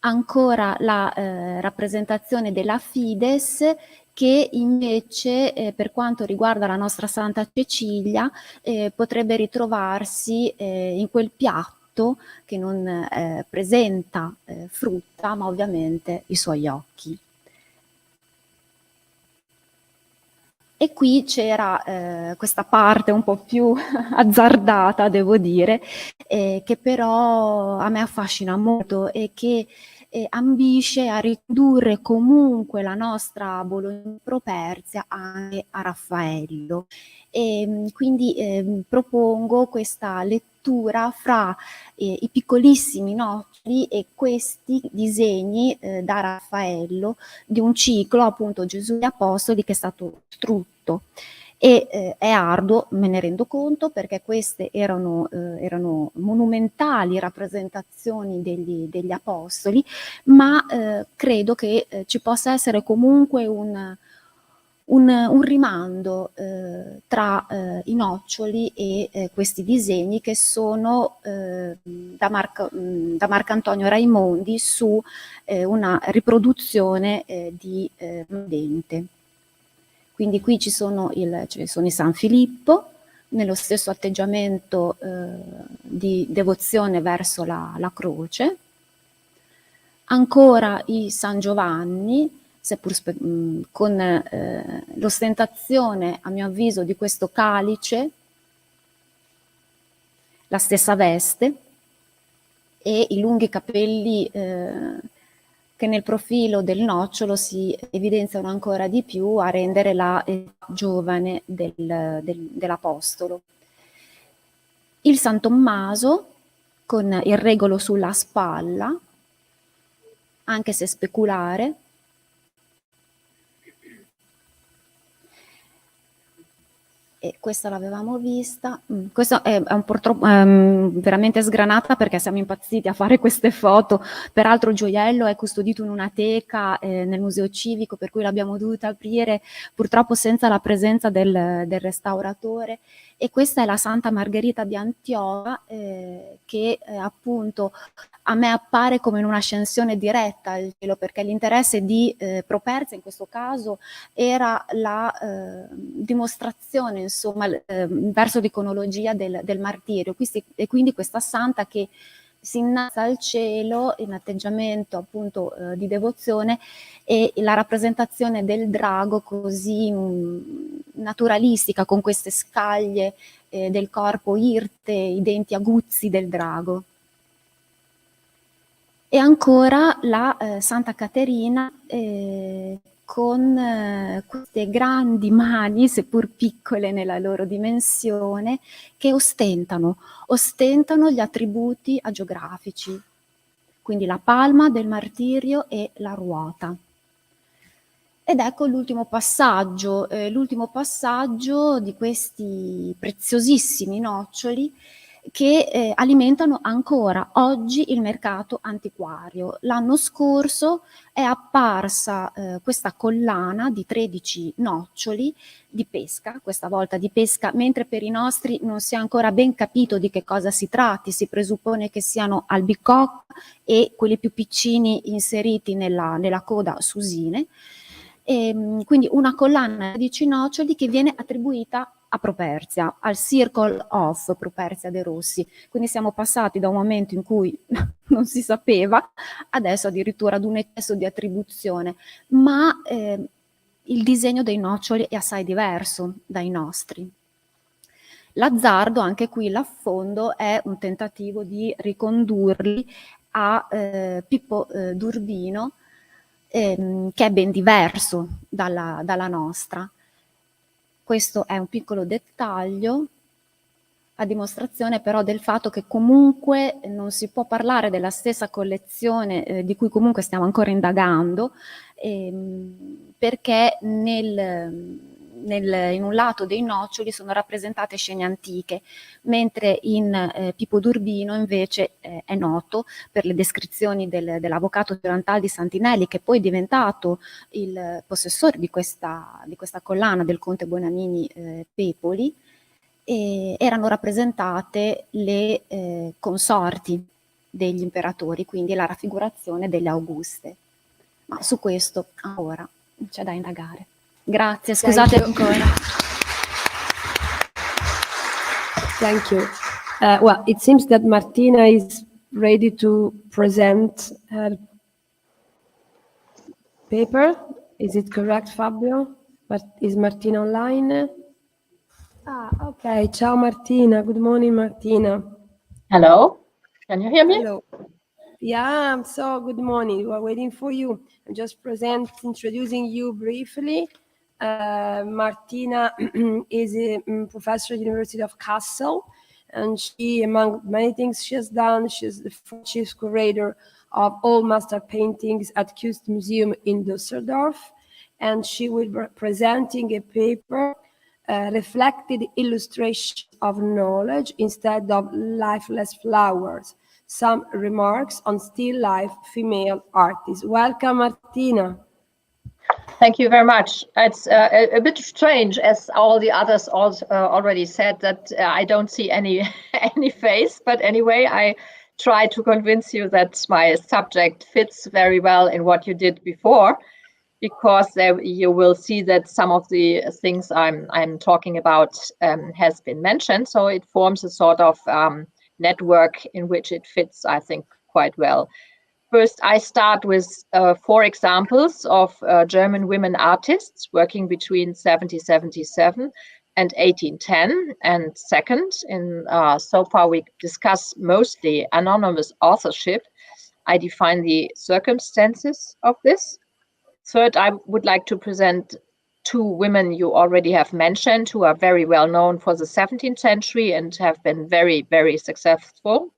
Ancora la rappresentazione della Fides, che invece per quanto riguarda la nostra Santa Cecilia potrebbe ritrovarsi in quel piatto che non presenta frutta, ma ovviamente i suoi occhi. E qui c'era questa parte un po' più azzardata, devo dire, che però a me affascina molto e che ambisce a ridurre comunque la nostra Bologna Properzia anche a Raffaello. E quindi propongo questa lettura fra i piccolissimi noccioli e questi disegni da Raffaello di un ciclo, appunto Gesù e gli Apostoli, che è stato distrutto. E è arduo, me ne rendo conto, perché queste erano monumentali rappresentazioni degli Apostoli, ma credo che ci possa essere comunque un rimando tra i noccioli e questi disegni, che sono da Marcantonio Raimondi su una riproduzione di Dente. Quindi qui ci sono i San Filippo, nello stesso atteggiamento di devozione verso la croce, ancora i San Giovanni, seppur con l'ostentazione, a mio avviso, di questo calice, la stessa veste e i lunghi capelli che nel profilo del nocciolo si evidenziano ancora di più a rendere la giovane dell'Apostolo. Il San Tommaso con il regolo sulla spalla, anche se speculare. E questa l'avevamo vista. Questa è un po' troppo, veramente sgranata, perché siamo impazziti a fare queste foto. Peraltro il gioiello è custodito in una teca nel museo civico, per cui l'abbiamo dovuta aprire purtroppo senza la presenza del restauratore. E questa è la Santa Margherita di Antioca, che appunto a me appare come in un'ascensione diretta al cielo, perché l'interesse di Properzia in questo caso era la dimostrazione, insomma, verso l'iconologia del martirio, e quindi questa santa che si innalza al cielo in atteggiamento appunto di devozione, e la rappresentazione del drago così naturalistica, con queste scaglie del corpo irte, i denti aguzzi del drago. E ancora la Santa Caterina con queste grandi mani, seppur piccole nella loro dimensione, che ostentano gli attributi agiografici, quindi la palma del martirio e la ruota. Ed ecco l'ultimo passaggio di questi preziosissimi noccioli che alimentano ancora oggi il mercato antiquario. L'anno scorso è apparsa questa collana di 13 noccioli di pesca, questa volta di pesca, mentre per i nostri non si è ancora ben capito di che cosa si tratti, si presuppone che siano albicocca e quelli più piccini inseriti nella coda susine. Quindi una collana di 13 noccioli che viene attribuita a Properzia, al Circle of Properzia de' Rossi. Quindi siamo passati da un momento in cui non si sapeva, adesso addirittura ad un eccesso di attribuzione, ma il disegno dei noccioli è assai diverso dai nostri. L'azzardo, anche qui l'affondo, è un tentativo di ricondurli a Pippo d'Urbino, che è ben diverso dalla nostra. Questo è un piccolo dettaglio a dimostrazione però del fatto che comunque non si può parlare della stessa collezione di cui comunque stiamo ancora indagando, perché in un lato dei noccioli sono rappresentate scene antiche, mentre in Pippo d'Urbino invece è noto per le descrizioni dell'avvocato Girantaldi Santinelli, che poi è diventato il possessore di questa collana del conte Buonanini Pepoli, e erano rappresentate le consorti degli imperatori, quindi la raffigurazione delle Auguste. Ma su questo ancora c'è da indagare. Grazie, scusate ancora. Thank you. Well, it seems that Martina is ready to present her paper. Is it correct, Fabio? But is Martina online? Ah, okay. Ciao, Martina. Good morning, Martina. Hello, can you hear me? Hello. Yeah, so good morning. We are waiting for you. I'm just introducing you briefly. Martina is a professor at the University of Kassel, and she, among many things she has done, she's the chief curator of all master paintings at Kunstmuseum in Düsseldorf, and she will be presenting a paper reflected illustration of knowledge instead of lifeless flowers. Some remarks on still life female artists. Welcome, Martina. Thank you very much. It's a bit strange, as all the others also, already said, that I don't see any face. But anyway, I try to convince you that my subject fits very well in what you did before, because you will see that some of the things I'm talking about has been mentioned. So it forms a sort of network in which it fits, I think, quite well. First, I start with 4 examples of German women artists working between 1777 and 1810. And second, so far we discuss mostly anonymous authorship. I define the circumstances of this. Third, I would like to present 2 women you already have mentioned, who are very well known for the 17th century and have been very, very successful.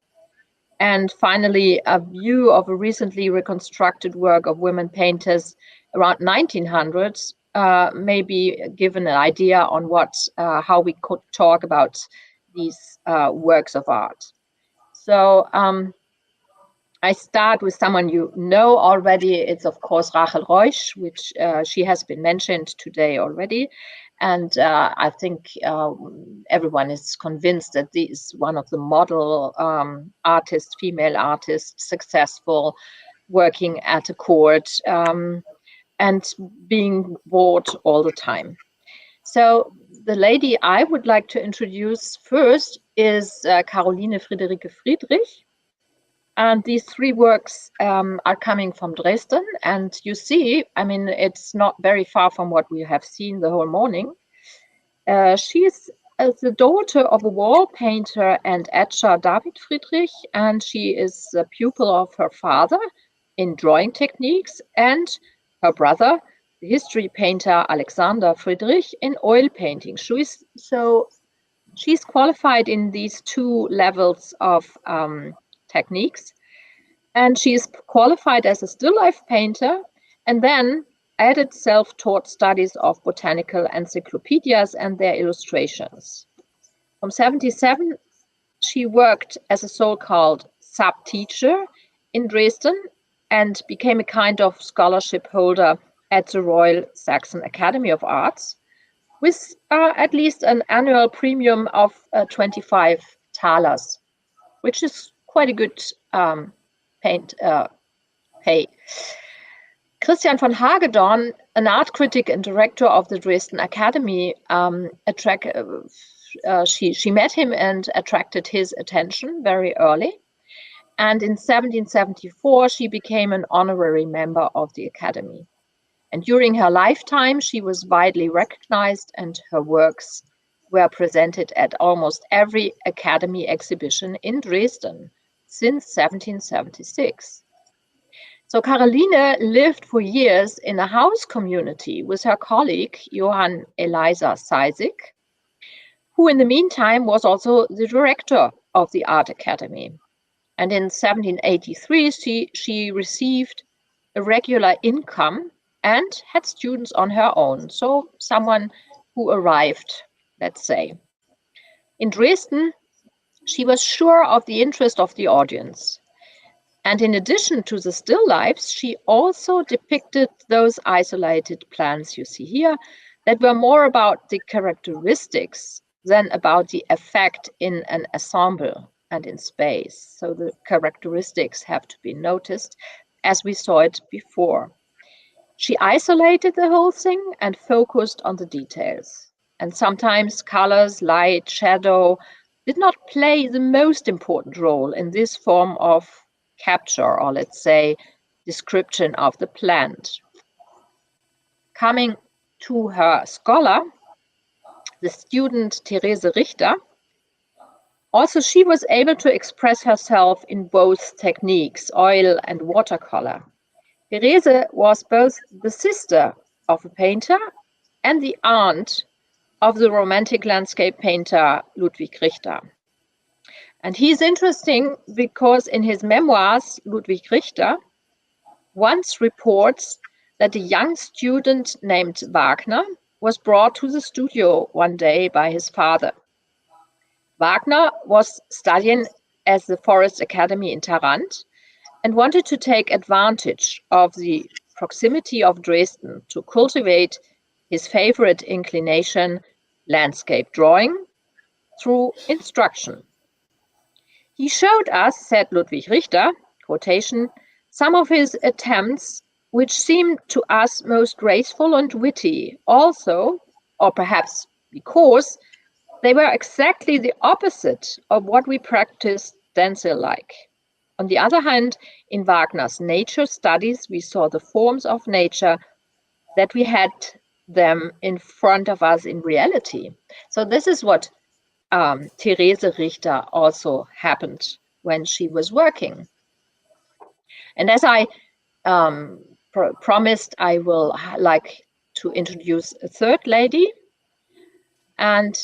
And finally, a view of a recently reconstructed work of women painters around 1900s, maybe given an idea on how we could talk about these works of art. So I start with someone you know already. It's, of course, Rachel Reusch, which she has been mentioned today already. And I think everyone is convinced that this is one of the model artists, female artists, successful, working at a court and being bought all the time. So the lady I would like to introduce first is Caroline Friederike Friedrich. And these 3 works are coming from Dresden. And you see, I mean, it's not very far from what we have seen the whole morning. She is the daughter of a wall painter and etcher, David Friedrich, and she is a pupil of her father in drawing techniques, and her brother, the history painter Alexander Friedrich, in oil painting. So she's qualified in these 2 levels of techniques, and she is qualified as a still life painter, and then added self-taught studies of botanical encyclopedias and their illustrations. From 1977, she worked as a so-called sub-teacher in Dresden and became a kind of scholarship holder at the Royal Saxon Academy of Arts, with at least an annual premium of 25 thalers, which is quite a good pay. Christian von Hagedorn, an art critic and director of the Dresden Academy, she met him and attracted his attention very early. And in 1774, she became an honorary member of the Academy. And during her lifetime, she was widely recognized, and her works were presented at almost every Academy exhibition in Dresden since 1776. So Caroline lived for years in a house community with her colleague, Johann Eliza Seisig, who in the meantime was also the director of the Art Academy. And in 1783, she received a regular income and had students on her own. So someone who arrived, let's say. In Dresden, she was sure of the interest of the audience. And in addition to the still lifes, she also depicted those isolated plants you see here that were more about the characteristics than about the effect in an ensemble and in space. So the characteristics have to be noticed as we saw it before. She isolated the whole thing and focused on the details. And sometimes colors, light, shadow did not play the most important role in this form of capture, or let's say description of the plant. Coming to her scholar, the student Therese Richter, also she was able to express herself in both techniques, oil and watercolor. Therese was both the sister of a painter and the aunt of the Romantic landscape painter Ludwig Richter. And he's interesting because in his memoirs, Ludwig Richter once reports that a young student named Wagner was brought to the studio one day by his father. Wagner was studying at the Forest Academy in Tarant and wanted to take advantage of the proximity of Dresden to cultivate his favorite inclination, landscape drawing, through instruction. He showed us, said Ludwig Richter, quotation, some of his attempts which seemed to us most graceful and witty, also, or perhaps because, they were exactly the opposite of what we practiced stencil-like. On the other hand, in Wagner's nature studies, we saw the forms of nature that we had them in front of us in reality. So this is what Therese Richter also happened when she was working. And as I promised, I will like to introduce a third lady. And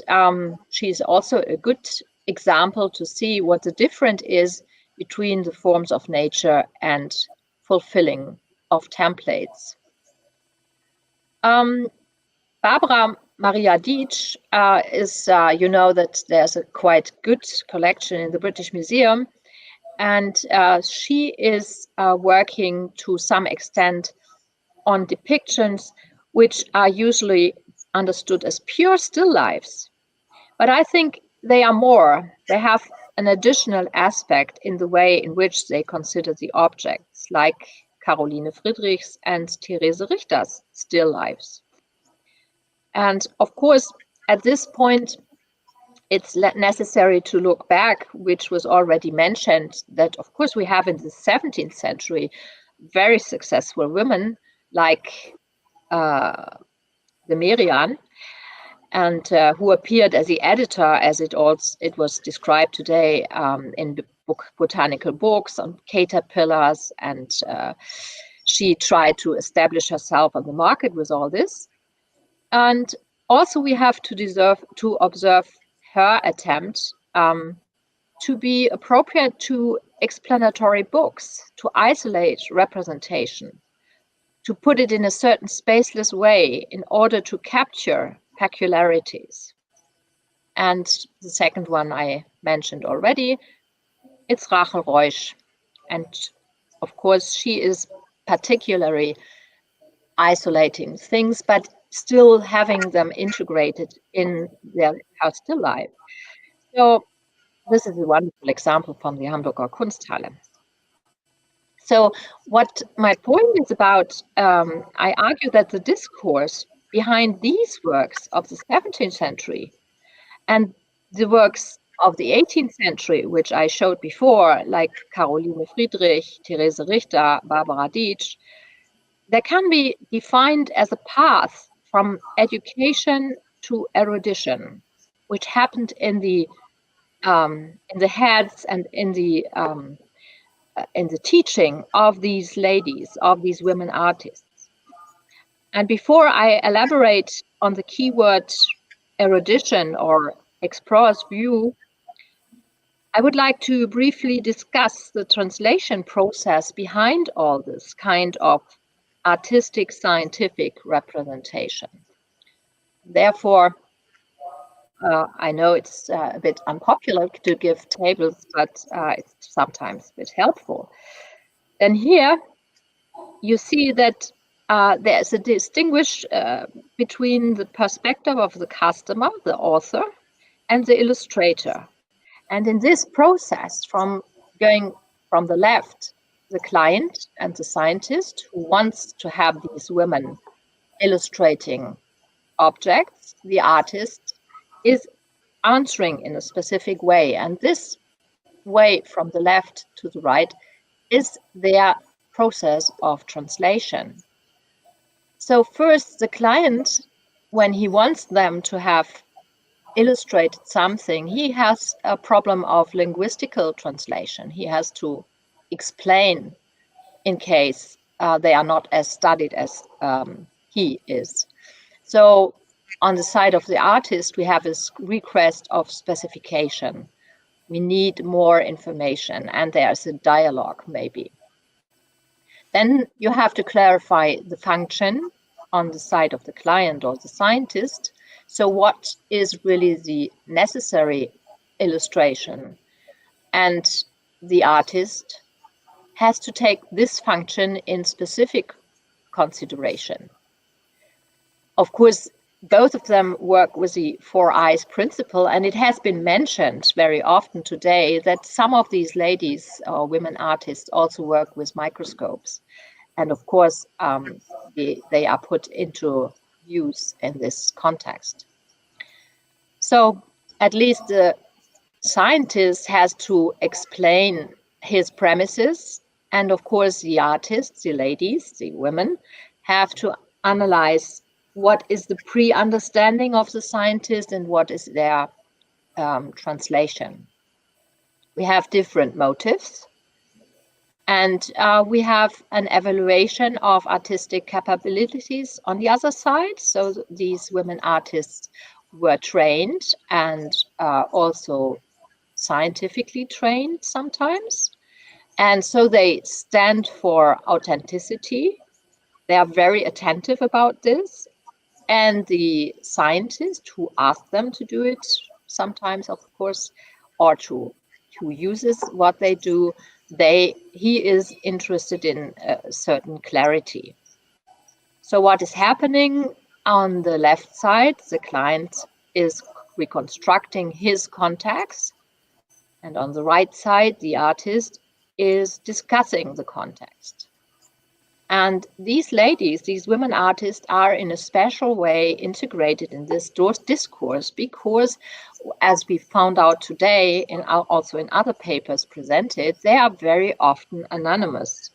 she's also a good example to see what the difference is between the forms of nature and fulfilling of templates. Barbara Maria Dietsch is, you know that there's a quite good collection in the British Museum, and she is working to some extent on depictions which are usually understood as pure still lifes. But I think they are more. They have an additional aspect in the way in which they consider the objects, like Caroline Friedrichs and Therese Richter's still lifes. And of course, at this point, it's necessary to look back, which was already mentioned, that of course we have in the 17th century very successful women like the Merian, and who appeared as the editor, as it was described today in botanical books on caterpillars, and she tried to establish herself on the market with all this. And also we have to observe her attempt to be appropriate to explanatory books, to isolate representation, to put it in a certain spaceless way in order to capture peculiarities. And the second one I mentioned already, it's Rachel Reusch. And of course, she is particularly isolating things, but still having them integrated in their still life. So this is a wonderful example from the Hamburger Kunsthalle. So what my point is about, I argue that the discourse behind these works of the 17th century and the works of the 18th century, which I showed before, like Caroline Friedrich, Therese Richter, Barbara Dietsch, they can be defined as a path from education to erudition, which happened in the heads and in the teaching of these ladies, of these women artists. And before I elaborate on the keyword erudition or explorer's view, I would like to briefly discuss the translation process behind all this kind of artistic scientific representation. Therefore, I know it's a bit unpopular to give tables, but it's sometimes a bit helpful. And here you see that there's a distinguish between the perspective of the customer, the author, and the illustrator. And in this process, from going from the left, the client and the scientist who wants to have these women illustrating objects, the artist is answering in a specific way. And this way from the left to the right is their process of translation. So first, the client, when he wants them to have illustrated something, he has a problem of linguistical translation. He has to explain in case they are not as studied as he is. So on the side of the artist, we have this request of specification. We need more information, and there's a dialogue maybe. Then you have to clarify the function on the side of the client or the scientist. So what is really the necessary illustration? And the artist has to take this function in specific consideration. Of course, both of them work with the 4 eyes principle, and it has been mentioned very often today that some of these ladies or women artists also work with microscopes. And of course, they are put into use in this context. So at least the scientist has to explain his premises. And of course, the artists, the ladies, the women, have to analyze what is the pre-understanding of the scientist and what is their translation. We have different motives. And we have an evaluation of artistic capabilities on the other side. So these women artists were trained and also scientifically trained sometimes. And so they stand for authenticity. They are very attentive about this. And the scientist who asked them to do it sometimes, of course, or who uses what they do, he is interested in a certain clarity. So what is happening on the left side, the client is reconstructing his context, and on the right side, the artist is discussing the context. And these ladies, these women artists, are in a special way integrated in this discourse because, as we found out today, and also in other papers presented, they are very often anonymous.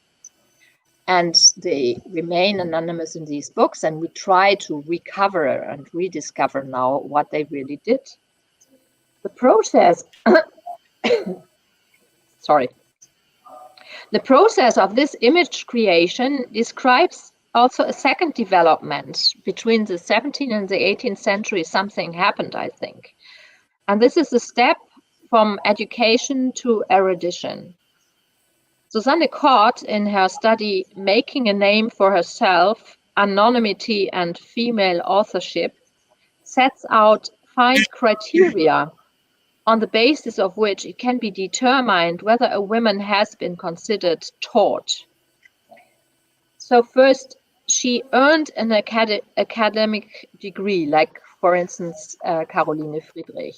And they remain anonymous in these books, and we try to recover and rediscover now what they really did. The process, The process of this image creation describes also a second development. Between the 17th and the 18th century, something happened, I think. And this is a step from education to erudition. Susanne Kort, in her study Making a Name for Herself, Anonymity and Female Authorship, sets out 5 criteria on the basis of which it can be determined whether a woman has been considered taught. So first, she earned an academic degree, like, for instance, Caroline Friedrich.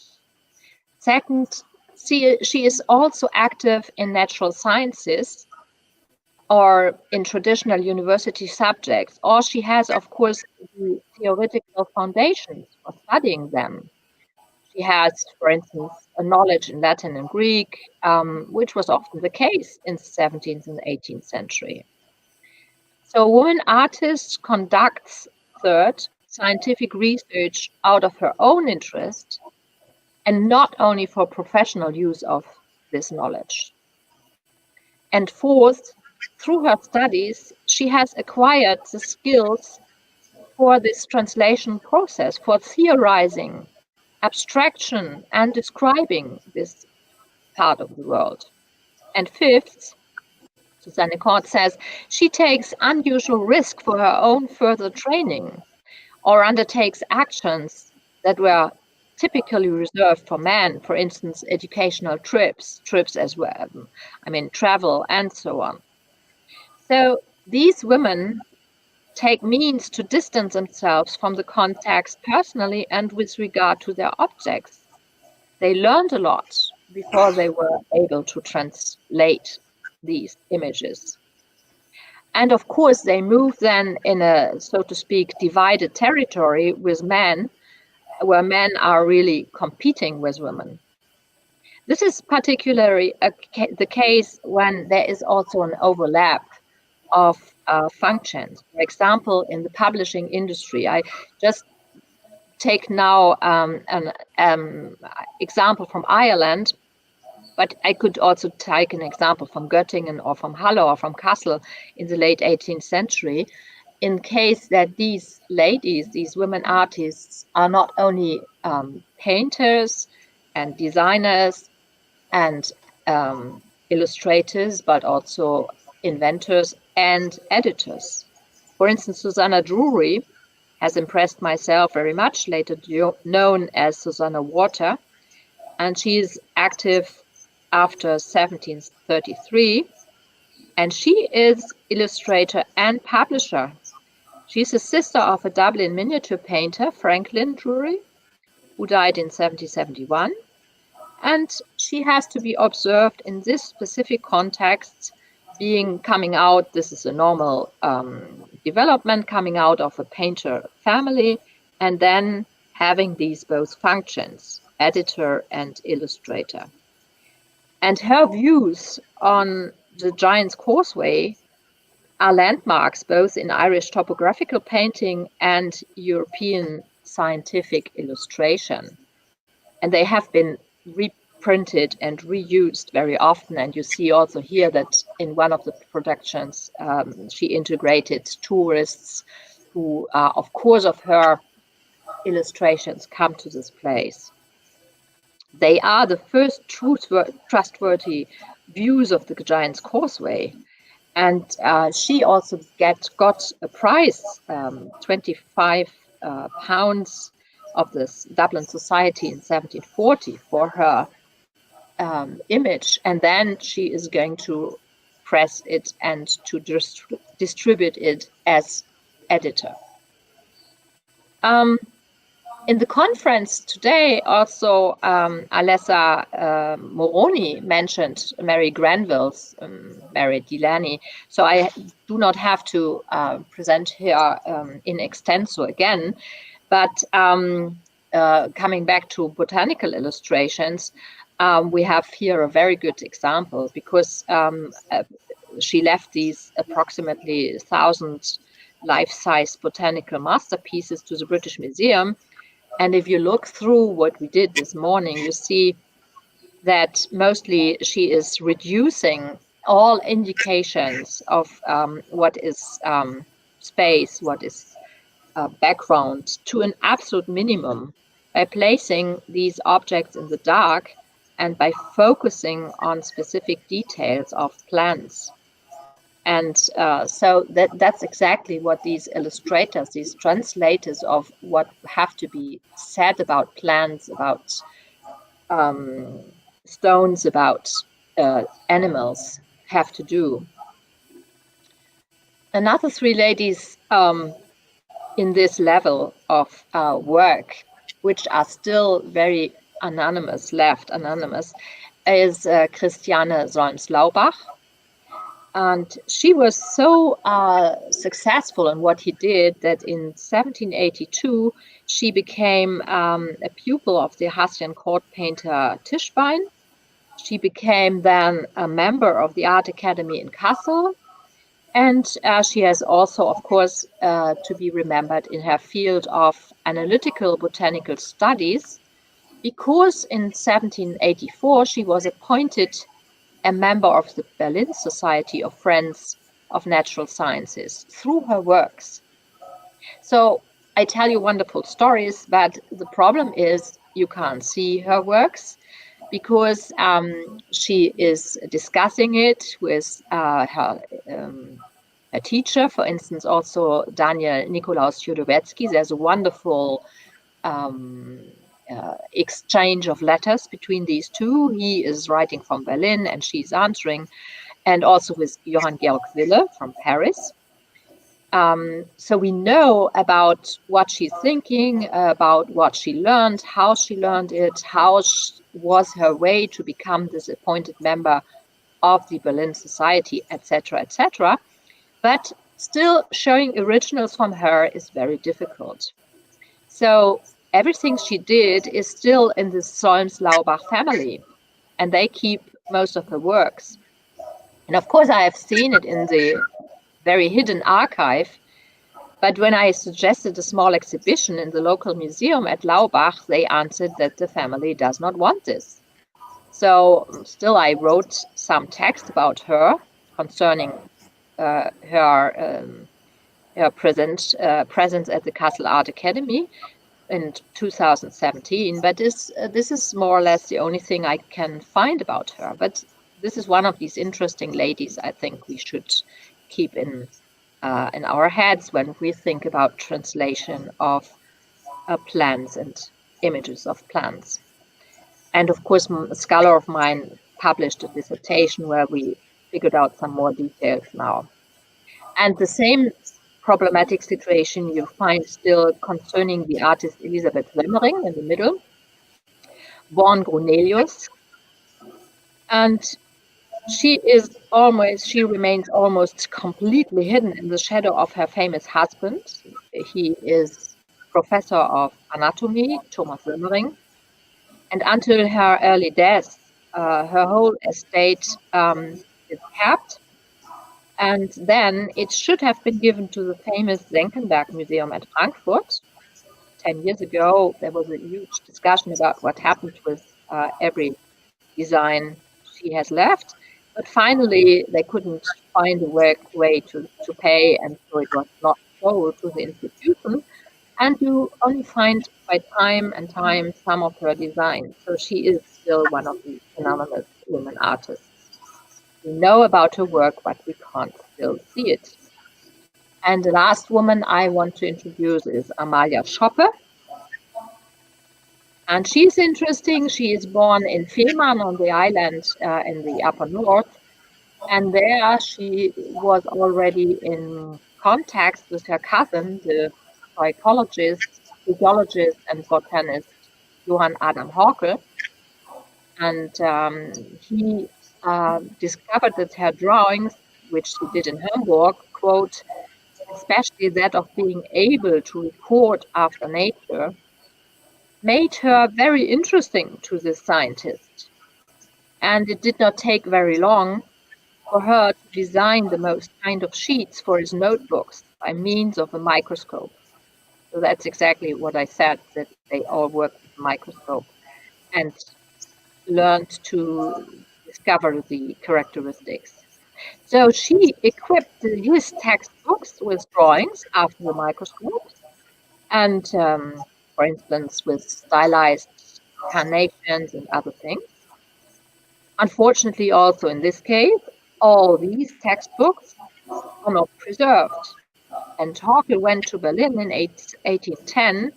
Second, she is also active in natural sciences or in traditional university subjects, or she has, of course, the theoretical foundations for studying them. She has, for instance, a knowledge in Latin and Greek, which was often the case in the 17th and 18th century. So a woman artist conducts, third, scientific research out of her own interest and not only for professional use of this knowledge. And fourth, through her studies, she has acquired the skills for this translation process, for theorizing, abstraction, and describing this part of the world. And fifth, Susanne Kort says, she takes unusual risk for her own further training. or undertakes actions that were typically reserved for men, for instance, educational trips as well, travel and so on. So these women take means to distance themselves from the context personally and with regard to their objects. They learned a lot before they were able to translate these images. And of course, they move then in a, so to speak, divided territory with men, where men are really competing with women. This is particularly the case when there is also an overlap of functions. For example, in the publishing industry, I just take now an example from Ireland, but I could also take an example from Göttingen or from Halle or from Kassel in the late 18th century, in case that these ladies, these women artists, are not only painters and designers and illustrators, but also inventors and editors. For instance, Susanna Drury has impressed myself very much, later known as Susanna Water, and she is active after 1733, and she is illustrator and publisher. She's a sister of a Dublin miniature painter, Franklin Drury, who died in 1771, and she has to be observed in this specific context, coming out, this is a normal development, coming out of a painter family, and then having these both functions, editor and illustrator. And her views on the Giant's Causeway are landmarks both in Irish topographical painting and European scientific illustration. And they have been reprinted and reused very often. And you see also here that in one of the productions, she integrated tourists who, of course, of her illustrations come to this place. They are the first trustworthy views of the Giant's Causeway. And she also got a prize, 25 pounds of the Dublin Society in 1740 for her image. And then she is going to press it and to distribute it as editor. In the conference today, also Alessa Moroni mentioned Mary Granville's Mary Delaney. So I do not have to present here in extenso again. But coming back to botanical illustrations, we have here a very good example, because she left these approximately 1,000 life-size botanical masterpieces to the British Museum. And if you look through what we did this morning, you see that mostly she is reducing all indications of what is space, what is background, to an absolute minimum by placing these objects in the dark and by focusing on specific details of plants. And so that's exactly what these illustrators, these translators of what have to be said about plants, about stones, about animals have to do. Another three ladies in this level of work, which are still very anonymous, is Christiane Solms-Laubach. And she was so successful in what he did that in 1782, she became a pupil of the Hessian court painter Tischbein. She became then a member of the Art Academy in Kassel. And she has also, of course, to be remembered in her field of analytical botanical studies, because in 1784, she was appointed a member of the Berlin Society of Friends of Natural Sciences through her works. So I tell you wonderful stories, but the problem is you can't see her works, because she is discussing it with her her teacher. For instance, also Daniel Nikolaus Judovetzky. There's a wonderful exchange of letters between these two. He is writing from Berlin and she's answering, and also with Johann Georg Wille from Paris. So we know about what she's thinking, about what she learned, how she learned it, how was her way to become this appointed member of the Berlin Society, etc., etc. But still showing originals from her is very difficult. So everything she did is still in the Solms-Laubach family, and they keep most of her works. And of course, I have seen it in the very hidden archive. But when I suggested a small exhibition in the local museum at Laubach, they answered that the family does not want this. So still, I wrote some text about her concerning her presence at the Kassel Art Academy in 2017. But this is more or less the only thing I can find about her. But this is one of these interesting ladies I think we should keep in our heads when we think about translation of plants and images of plants. And of course, a scholar of mine published a dissertation where we figured out some more details now. And the same problematic situation you find still concerning the artist Elisabeth Semmering in the middle, born Grunelius. And she remains almost completely hidden in the shadow of her famous husband. He is professor of anatomy, Thomas Semmering. And until her early death, her whole estate is kept. And then it should have been given to the famous Senckenberg Museum at Frankfurt. 10 years ago, there was a huge discussion about what happened with every design she has left. But finally, they couldn't find a way to pay, and so it was not sold to the institution. And you only find by time and time some of her designs. So she is still one of the anonymous women artists. We know about her work, but we can't still see it. And the last woman I want to introduce is Amalia Schoppe. And she's interesting. She is born in Fehmarn on the island in the upper north. And there she was already in contact with her cousin, the psychologist, physiologist, and botanist Johann Adam Horkel. And he discovered that her drawings, which she did in Hamburg, quote, especially that of being able to record after nature, made her very interesting to this scientist. And it did not take very long for her to design the most kind of sheets for his notebooks by means of a microscope. So that's exactly what I said, that they all work with a microscope and learned to discover the characteristics. So she equipped his textbooks with drawings after the microscope, and for instance, with stylized carnations and other things. Unfortunately, also in this case, all these textbooks are not preserved. And Horkel went to Berlin in 1810,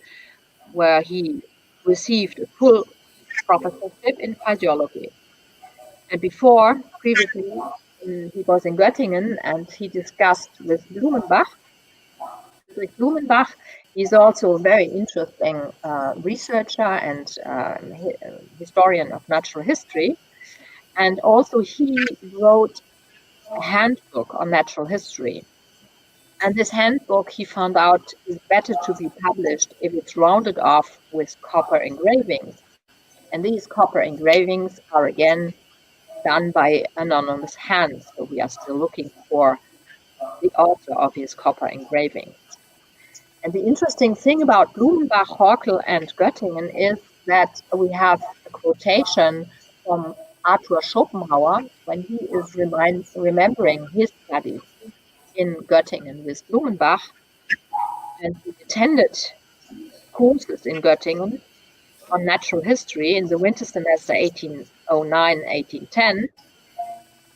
where he received a full professorship in physiology. And previously, he was in Göttingen and he discussed with Blumenbach. With Blumenbach, he's also a very interesting researcher and historian of natural history. And also he wrote a handbook on natural history. And this handbook, he found out, is better to be published if it's rounded off with copper engravings. And these copper engravings are again done by anonymous hands. So we are still looking for the author of his copper engravings. And the interesting thing about Blumenbach, Horkel, and Göttingen is that we have a quotation from Arthur Schopenhauer when he is remembering his studies in Göttingen with Blumenbach. And he attended courses in Göttingen on natural history in the winter semester 1809-1810,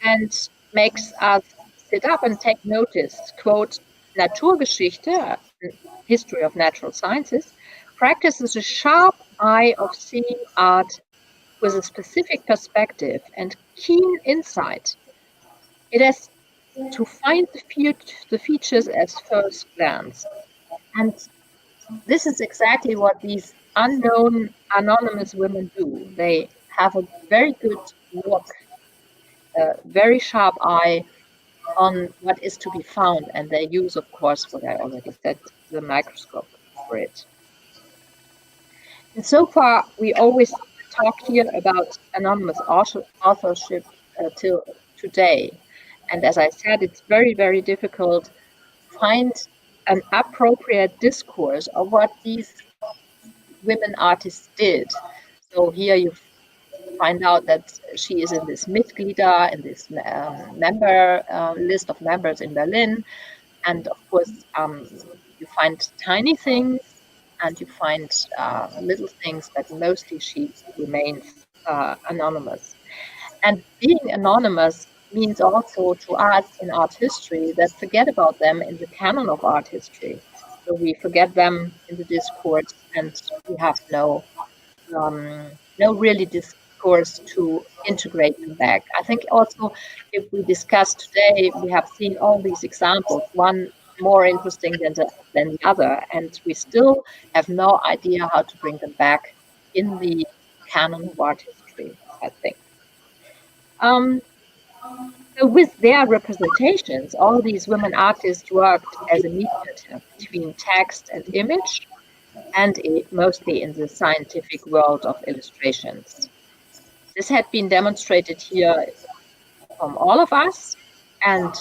and makes us sit up and take notice. Quote, Naturgeschichte, history of natural sciences, practices a sharp eye of seeing art with a specific perspective and keen insight. It has to find the features at first glance. And this is exactly what these unknown, anonymous women do. They have a very good look, a very sharp eye on what is to be found, and they use, of course, what I already said, the microscope for it. And so far, we always talk here about anonymous authorship till today. And as I said, it's very, very difficult to find an appropriate discourse of what these women artists did. So here you find out that she is in this Mitglieder, in this member list of members in Berlin. And of course, you find tiny things and you find little things, but mostly she remains anonymous. And being anonymous means also to us in art history that forget about them in the canon of art history. So we forget them in the discourse, and we have no really discourse to integrate them back. I think also if we discuss today, we have seen all these examples, one more interesting than the other, and we still have no idea how to bring them back in the canon of art history, I think. So with their representations, all these women artists worked as a mediator between text and image, and mostly in the scientific world of illustrations. This had been demonstrated here from all of us, and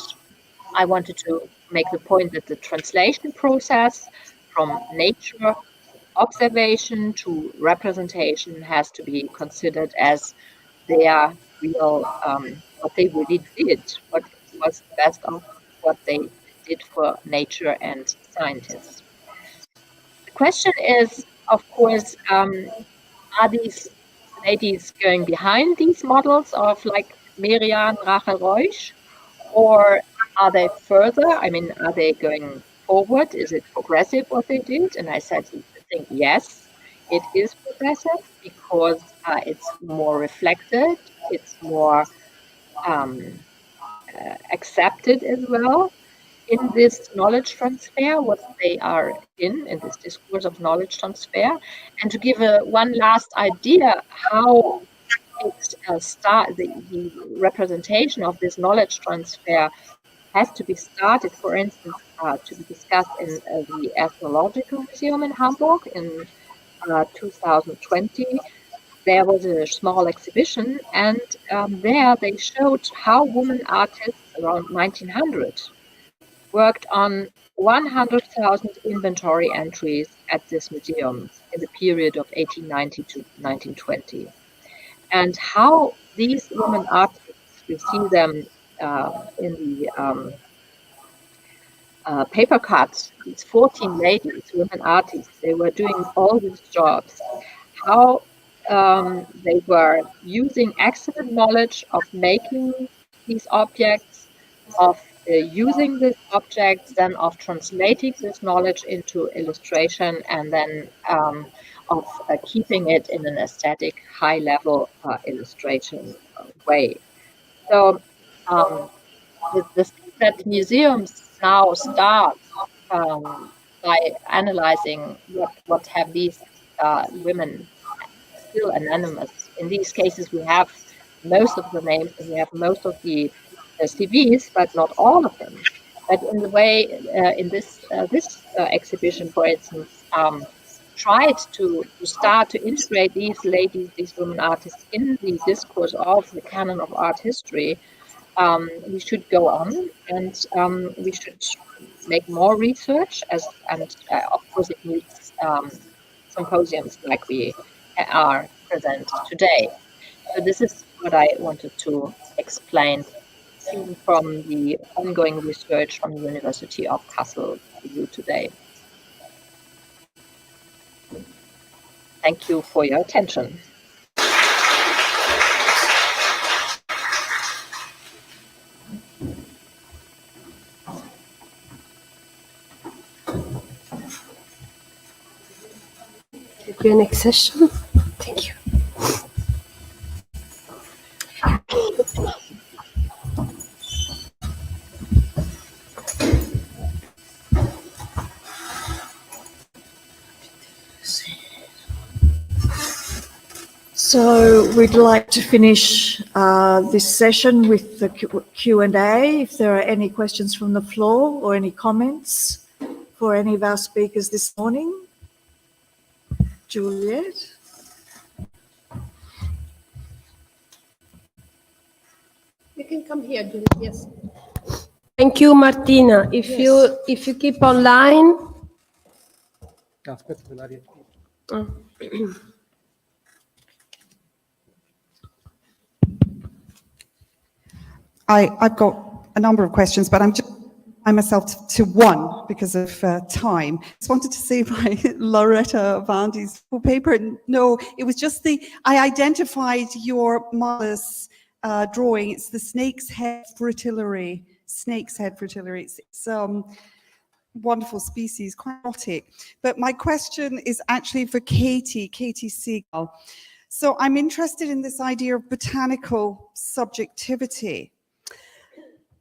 I wanted to make the point that the translation process from nature, observation to representation has to be considered as their real, what they really did, what was the best of what they did for nature and scientists. The question is, of course, are these ladies going behind these models of like Merian, Rachel Reusch, or are they further? I mean, are they going forward? Is it progressive what they did? And I said, I think yes, it is progressive because it's more reflected, it's more accepted as well in this knowledge transfer, what they are in this discourse of knowledge transfer. And to give one last idea how it the representation of this knowledge transfer has to be started, for instance, to be discussed in the Ethnological Museum in Hamburg in 2020. There was a small exhibition, and there they showed how women artists around 1900 worked on 100,000 inventory entries at this museum in the period of 1890 to 1920. And how these women artists, we see them in the paper cuts, these 14 ladies, women artists, they were doing all these jobs. How they were using excellent knowledge of making these objects, of using these objects, then of translating this knowledge into illustration, and then of keeping it in an aesthetic, high-level illustration way. So the thing that museums now start by analyzing what have these women still anonymous. In these cases, we have most of the names and we have most of the CVs, but not all of them. But in the way, in this exhibition, for instance, tried to start to integrate these ladies, these women artists, in the discourse of the canon of art history. We should go on, and we should make more research, and of course it needs symposiums like we are present today. So this is what I wanted to explain, seen from the ongoing research from the University of Kassel to you today. Thank you for your attention. Q&A session. Thank you. So we'd like to finish this session with the Q&A. If there are any questions from the floor or any comments for any of our speakers this morning. Juliet? You can come here, Juliet. Yes. Thank you, Martina. If you keep online. I've got a number of questions, but I'm just myself to one because of time. Just wanted to say my Loretta Vandi's paper. No, it was just I identified your marvelous drawing. It's the snake's head fritillary. Snake's head fritillary. It's wonderful species, quite exotic. But my question is actually for Katie Siegel. So I'm interested in this idea of botanical subjectivity.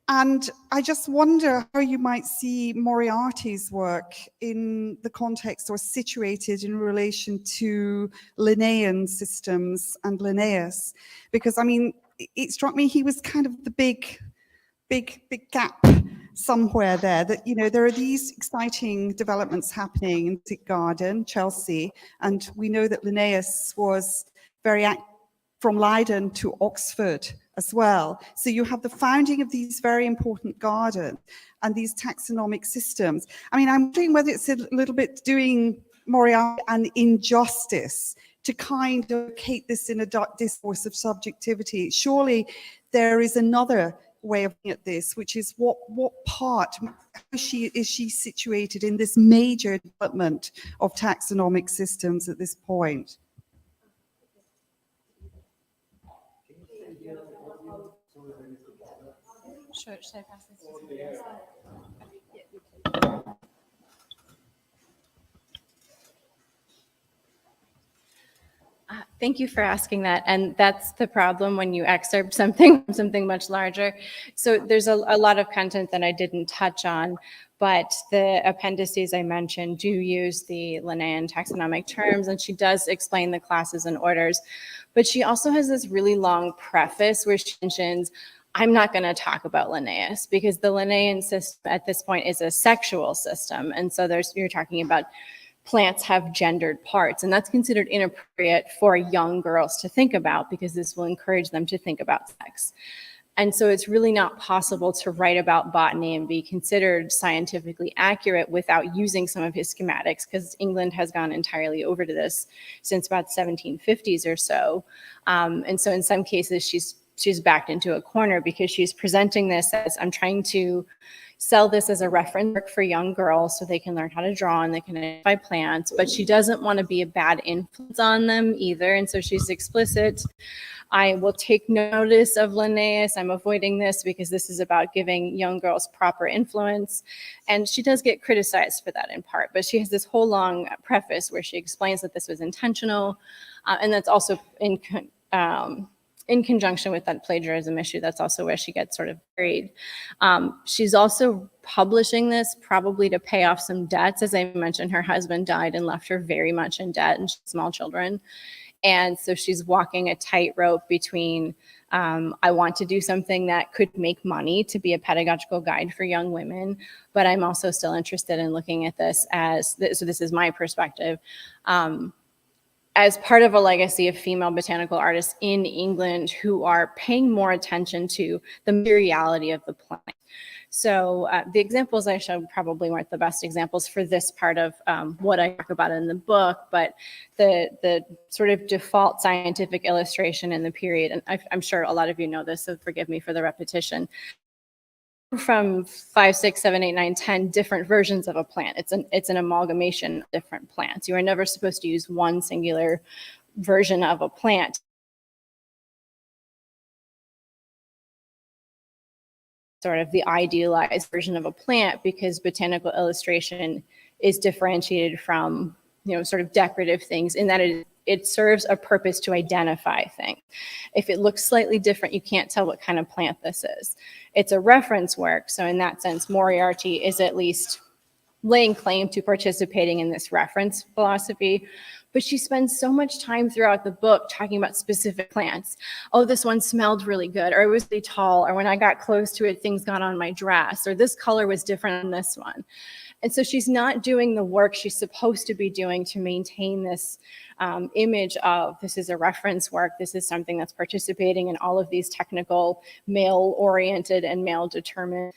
And I just wonder how you might see Moriarty's work in the context or situated in relation to Linnaean systems and Linnaeus. Because, I mean, it struck me he was kind of the big gap somewhere there, that, you know, there are these exciting developments happening in the Garden, Chelsea, and we know that Linnaeus was very active from Leiden to Oxford as well. So you have the founding of these very important gardens and these taxonomic systems. I mean, I'm wondering whether it's a little bit doing Moriarty an injustice to kind of locate this in a discourse of subjectivity. Surely there is another way of looking at this, which is what part is she situated in this major development of taxonomic systems at this point? Should I pass this to you? Thank you for asking that. And that's the problem when you excerpt something from something much larger. So there's a lot of content that I didn't touch on, but the appendices I mentioned do use the Linnaean taxonomic terms, and she does explain the classes and orders. But she also has this really long preface where she mentions, I'm not going to talk about Linnaeus because the Linnaean system at this point is a sexual system. And so you're talking about plants have gendered parts, and that's considered inappropriate for young girls to think about because this will encourage them to think about sex. And so it's really not possible to write about botany and be considered scientifically accurate without using some of his schematics, because England has gone entirely over to this since about the 1750s or so. And so in some cases, she's backed into a corner because she's presenting this as, I'm trying to sell this as a reference work for young girls so they can learn how to draw and they can identify plants, but she doesn't want to be a bad influence on them either. And so she's explicit. I will take notice of Linnaeus. I'm avoiding this because this is about giving young girls proper influence. And she does get criticized for that in part, but she has this whole long preface where she explains that this was intentional. And that's also in conjunction with that plagiarism issue. That's also where she gets sort of buried. She's also publishing this probably to pay off some debts. As I mentioned, her husband died and left her very much in debt and small children. And so she's walking a tightrope between, I want to do something that could make money to be a pedagogical guide for young women, but I'm also still interested in looking at this as, so this is my perspective, as part of a legacy of female botanical artists in England who are paying more attention to the materiality of the plant. So the examples I showed probably weren't the best examples for this part of what I talk about in the book, but the sort of default scientific illustration in the period, and I'm sure a lot of you know this, so forgive me for the repetition, from 5, 6, 7, 8, 9, 10 different versions of a plant. It's an amalgamation of different plants. You are never supposed to use one singular version of a plant. Sort of the idealized version of a plant, because botanical illustration is differentiated from sort of decorative things in that it serves a purpose to identify things. If it looks slightly different, you can't tell what kind of plant this is. It's a reference work, so in that sense, Moriarty is at least laying claim to participating in this reference philosophy, but she spends so much time throughout the book talking about specific plants. Oh, this one smelled really good, or it was really tall, or when I got close to it, things got on my dress, or this color was different than this one. And so she's not doing the work she's supposed to be doing to maintain this image of this is a reference work, this is something that's participating in all of these technical, male-oriented and male-determined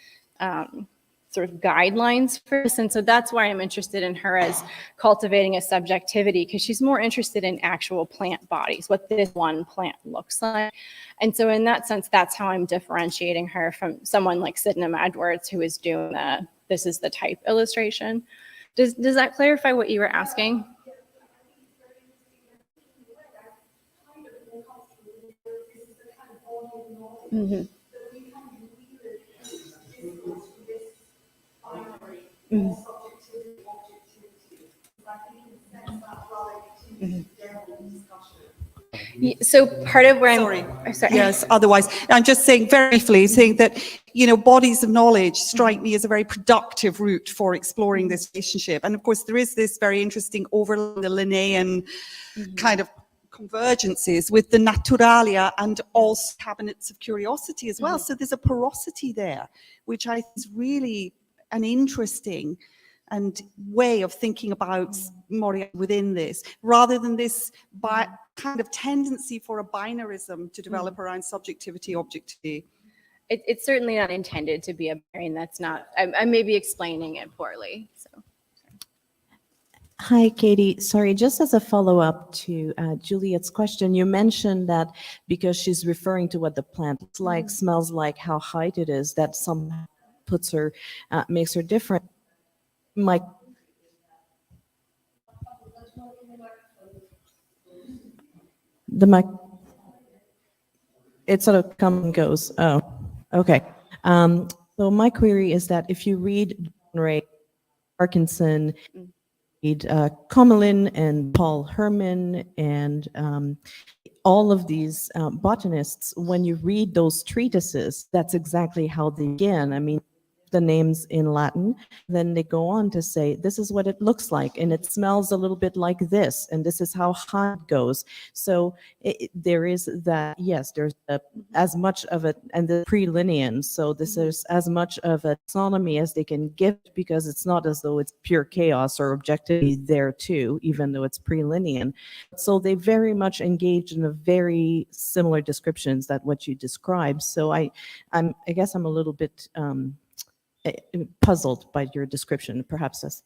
sort of guidelines for this. And so that's why I'm interested in her as cultivating a subjectivity, because she's more interested in actual plant bodies, what this one plant looks like. And so in that sense, that's how I'm differentiating her from someone like Sydenham Edwards, who is doing this is the type illustration. Does that clarify what you were asking? Mm-hmm. Mm-hmm. Mm-hmm. So part of where sorry. Yes, otherwise, I'm just saying very briefly, saying that, bodies of knowledge strike me as a very productive route for exploring this relationship. And of course, there is this very interesting overlap, the Linnaean kind of convergences with the Naturalia and also cabinets of curiosity as well. So there's a porosity there, which I think is really an interesting and way of thinking about Moriarty within this, rather than this kind of tendency for a binarism to develop around subjectivity, objectivity. It's certainly not intended to be a binary, and that's not, I may be explaining it poorly. So. Hi, Katie. Sorry, just as a follow-up to Juliet's question, you mentioned that because she's referring to what the plant looks like, smells like, how height it is, that somehow puts her, makes her different. It sort of comes and goes. Oh, okay. So my query is that if you read Ray Parkinson, read Comelin and Paul Herman and all of these botanists, when you read those treatises, that's exactly how they begin. I mean, the names in Latin, then they go on to say, this is what it looks like, and it smells a little bit like this, and this is how high it goes. So there is that, yes, there's as much of it, and the pre-Linnaean, so this is as much of a taxonomy as they can give, because it's not as though it's pure chaos or objectivity there too, even though it's pre-Linnaean. So they very much engage in a very similar descriptions that what you described. So I guess I'm a little bit puzzled by your description, perhaps that's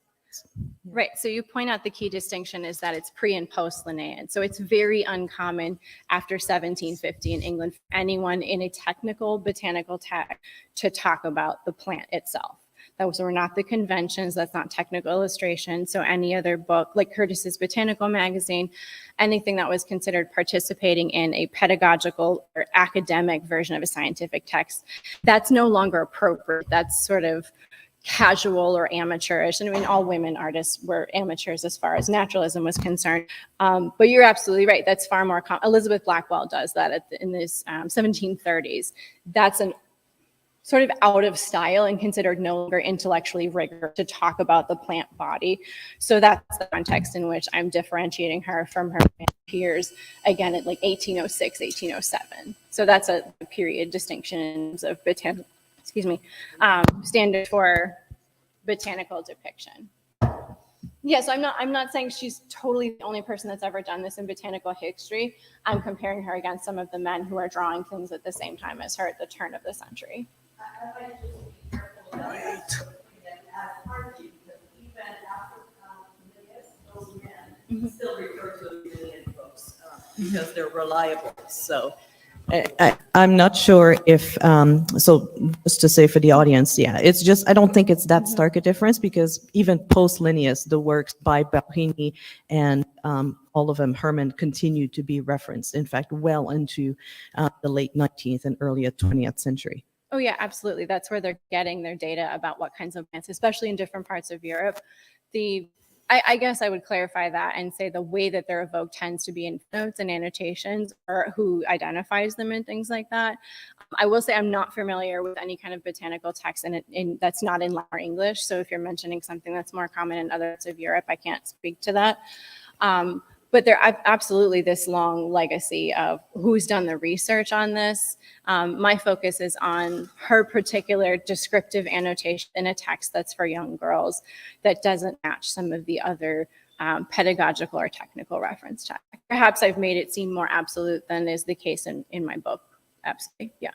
Right, so you point out the key distinction is that it's pre and post Linnaean. So it's very uncommon after 1750 in England for anyone in a technical botanical text to talk about the plant itself. Those were not the conventions, that's not technical illustration. So any other book, like Curtis's Botanical Magazine, anything that was considered participating in a pedagogical or academic version of a scientific text, that's no longer appropriate. That's sort of casual or amateurish. And I mean, all women artists were amateurs as far as naturalism was concerned. But you're absolutely right. That's far more common. Elizabeth Blackwell does that in the 1730s. That's an sort of out of style and considered no longer intellectually rigorous to talk about the plant body. So that's the context in which I'm differentiating her from her peers, again, at like 1806, 1807. So that's a period distinction of botanical, standard for botanical depiction. Yeah, so I'm not saying she's totally the only person that's ever done this in botanical history. I'm comparing her against some of the men who are drawing things at the same time as her at the turn of the century. Still refer to as Linnaean books because they're reliable. So I'm not sure if, so just to say for the audience, yeah, it's just, I don't think it's that stark a difference because even post-Linnaeus, the works by Bauhini and all of them, Herman, continue to be referenced, in fact, well into the late 19th and early 20th century. Oh yeah, absolutely. That's where they're getting their data about what kinds of plants, especially in different parts of Europe. The I guess I would clarify that and say the way that they're evoked tends to be in notes and annotations, or who identifies them and things like that. I will say I'm not familiar with any kind of botanical text that's not in Latin or English. So if you're mentioning something that's more common in other parts of Europe, I can't speak to that. But there absolutely this long legacy of who's done the research on this. My focus is on her particular descriptive annotation in a text that's for young girls that doesn't match some of the other pedagogical or technical reference text. Perhaps I've made it seem more absolute than is the case in my book. Absolutely, yeah.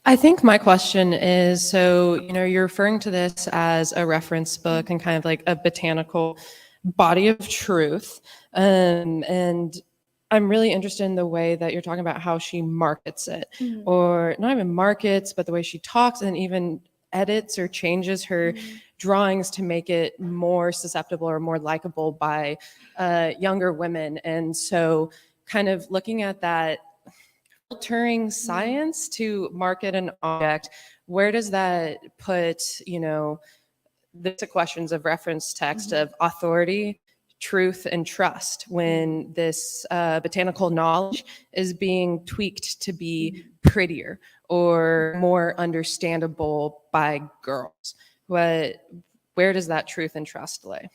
I think my question is, so, you're referring to this as a reference book and kind of like a botanical body of truth. And I'm really interested in the way that you're talking about how she markets it, or not even markets, but the way she talks and even edits or changes her drawings to make it more susceptible or more likable by younger women. And so kind of looking at that, filtering science to market an object, where does that put, the questions of reference text of authority, truth, and trust when this botanical knowledge is being tweaked to be prettier or more understandable by girls? Where does that truth and trust lay?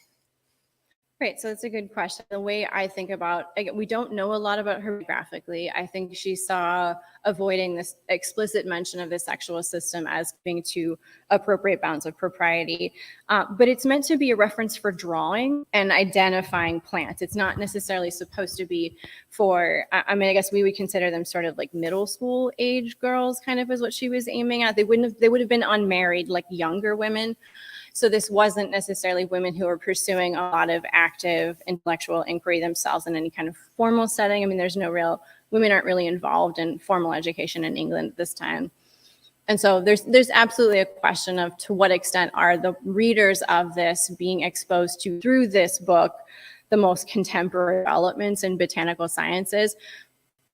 Right, so it's a good question. The way I think about, again, we don't know a lot about her graphically. I think she saw avoiding this explicit mention of the sexual system as being to appropriate bounds of propriety. But it's meant to be a reference for drawing and identifying plants. It's not necessarily supposed to be for, I guess we would consider them sort of like middle school age girls, kind of is what she was aiming at. They would have been unmarried, like younger women. So this wasn't necessarily women who were pursuing a lot of active intellectual inquiry themselves in any kind of formal setting. I mean, women aren't really involved in formal education in England at this time. And so there's absolutely a question of to what extent are the readers of this being exposed to, through this book, the most contemporary developments in botanical sciences.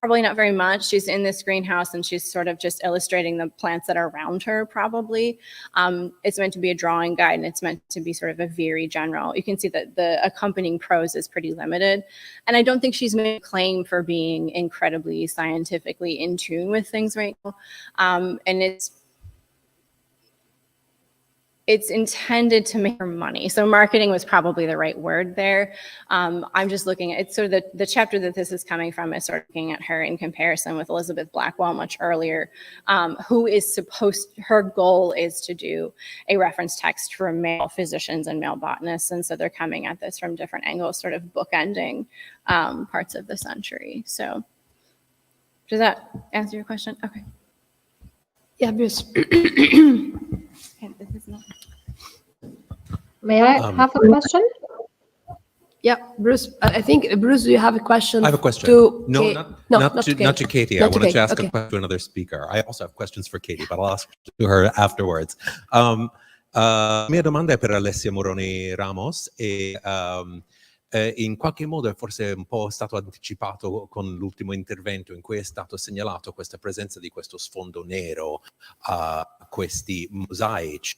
Probably not very much. She's in this greenhouse and she's sort of just illustrating the plants that are around her, probably. It's meant to be a drawing guide and it's meant to be sort of a very general. You can see that the accompanying prose is pretty limited. And I don't think she's made a claim for being incredibly scientifically in tune with things right now. And it's intended to make her money. So marketing was probably the right word there. I'm just looking at, it's sort of the chapter that this is coming from is sort of looking at her in comparison with Elizabeth Blackwell much earlier, who is her goal is to do a reference text for male physicians and male botanists. And so they're coming at this from different angles, sort of bookending parts of the century. So does that answer your question? Okay. Yeah, Bruce. May I have a question? Yeah, Bruce. I think, Bruce, you have a question. I have a question. Not to Katie. I wanted to ask a question to another speaker. I also have questions for Katie, but I'll ask to her afterwards. Mia domanda è per Alessia Moroni Ramos e in qualche modo è forse un po' stato anticipato con l'ultimo intervento in cui è stato segnalato questa presenza di questo sfondo nero a questi mosaici.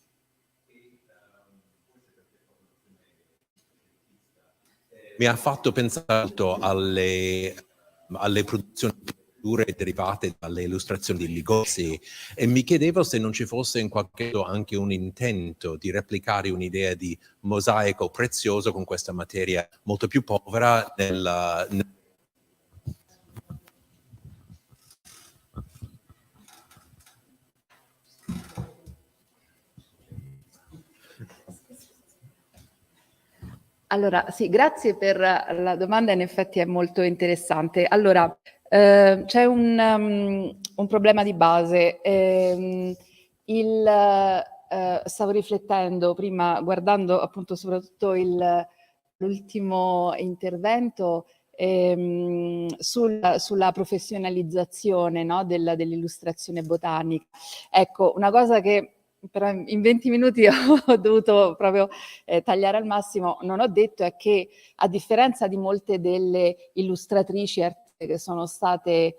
Mi ha fatto pensare alle produzioni derivate dalle illustrazioni di Legacies e mi chiedevo se non ci fosse in qualche modo anche un intento di replicare un'idea di mosaico prezioso con questa materia molto più povera Allora, sì, grazie per la domanda, in effetti è molto interessante. Allora, c'è un problema di base. Stavo riflettendo prima, guardando appunto soprattutto l'ultimo intervento sulla professionalizzazione, no, dell'illustrazione botanica. Ecco, una cosa che però in 20 minuti ho dovuto proprio tagliare al massimo, non ho detto è che a differenza di molte delle illustratrici che sono state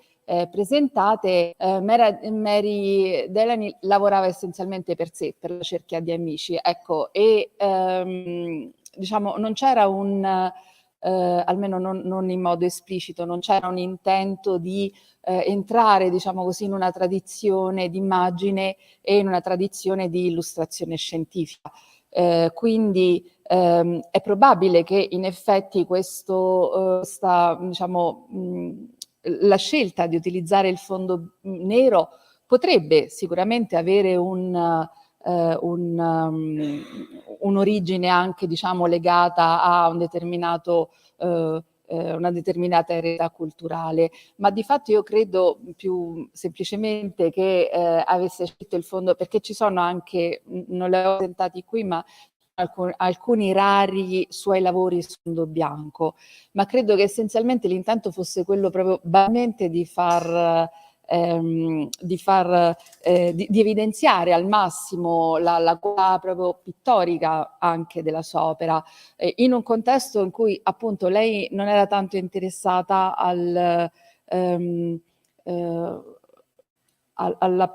presentate, Mary Delany lavorava essenzialmente per sé, per la cerchia di amici, ecco, e diciamo non c'era almeno non in modo esplicito, non c'era un intento di entrare, diciamo così, in una tradizione di immagine e in una tradizione di illustrazione scientifica. Quindi è probabile che in effetti la scelta di utilizzare il fondo nero potrebbe sicuramente avere un'origine anche, diciamo, legata a un determinato una determinata eredità culturale, ma di fatto io credo più semplicemente che avesse scelto il fondo, perché ci sono anche, non li ho presentati qui, ma alcuni rari suoi lavori su fondo bianco, ma credo che essenzialmente l'intento fosse quello proprio banalmente di evidenziare al massimo la qualità proprio pittorica anche della sua opera, in un contesto in cui appunto lei non era tanto interessata alla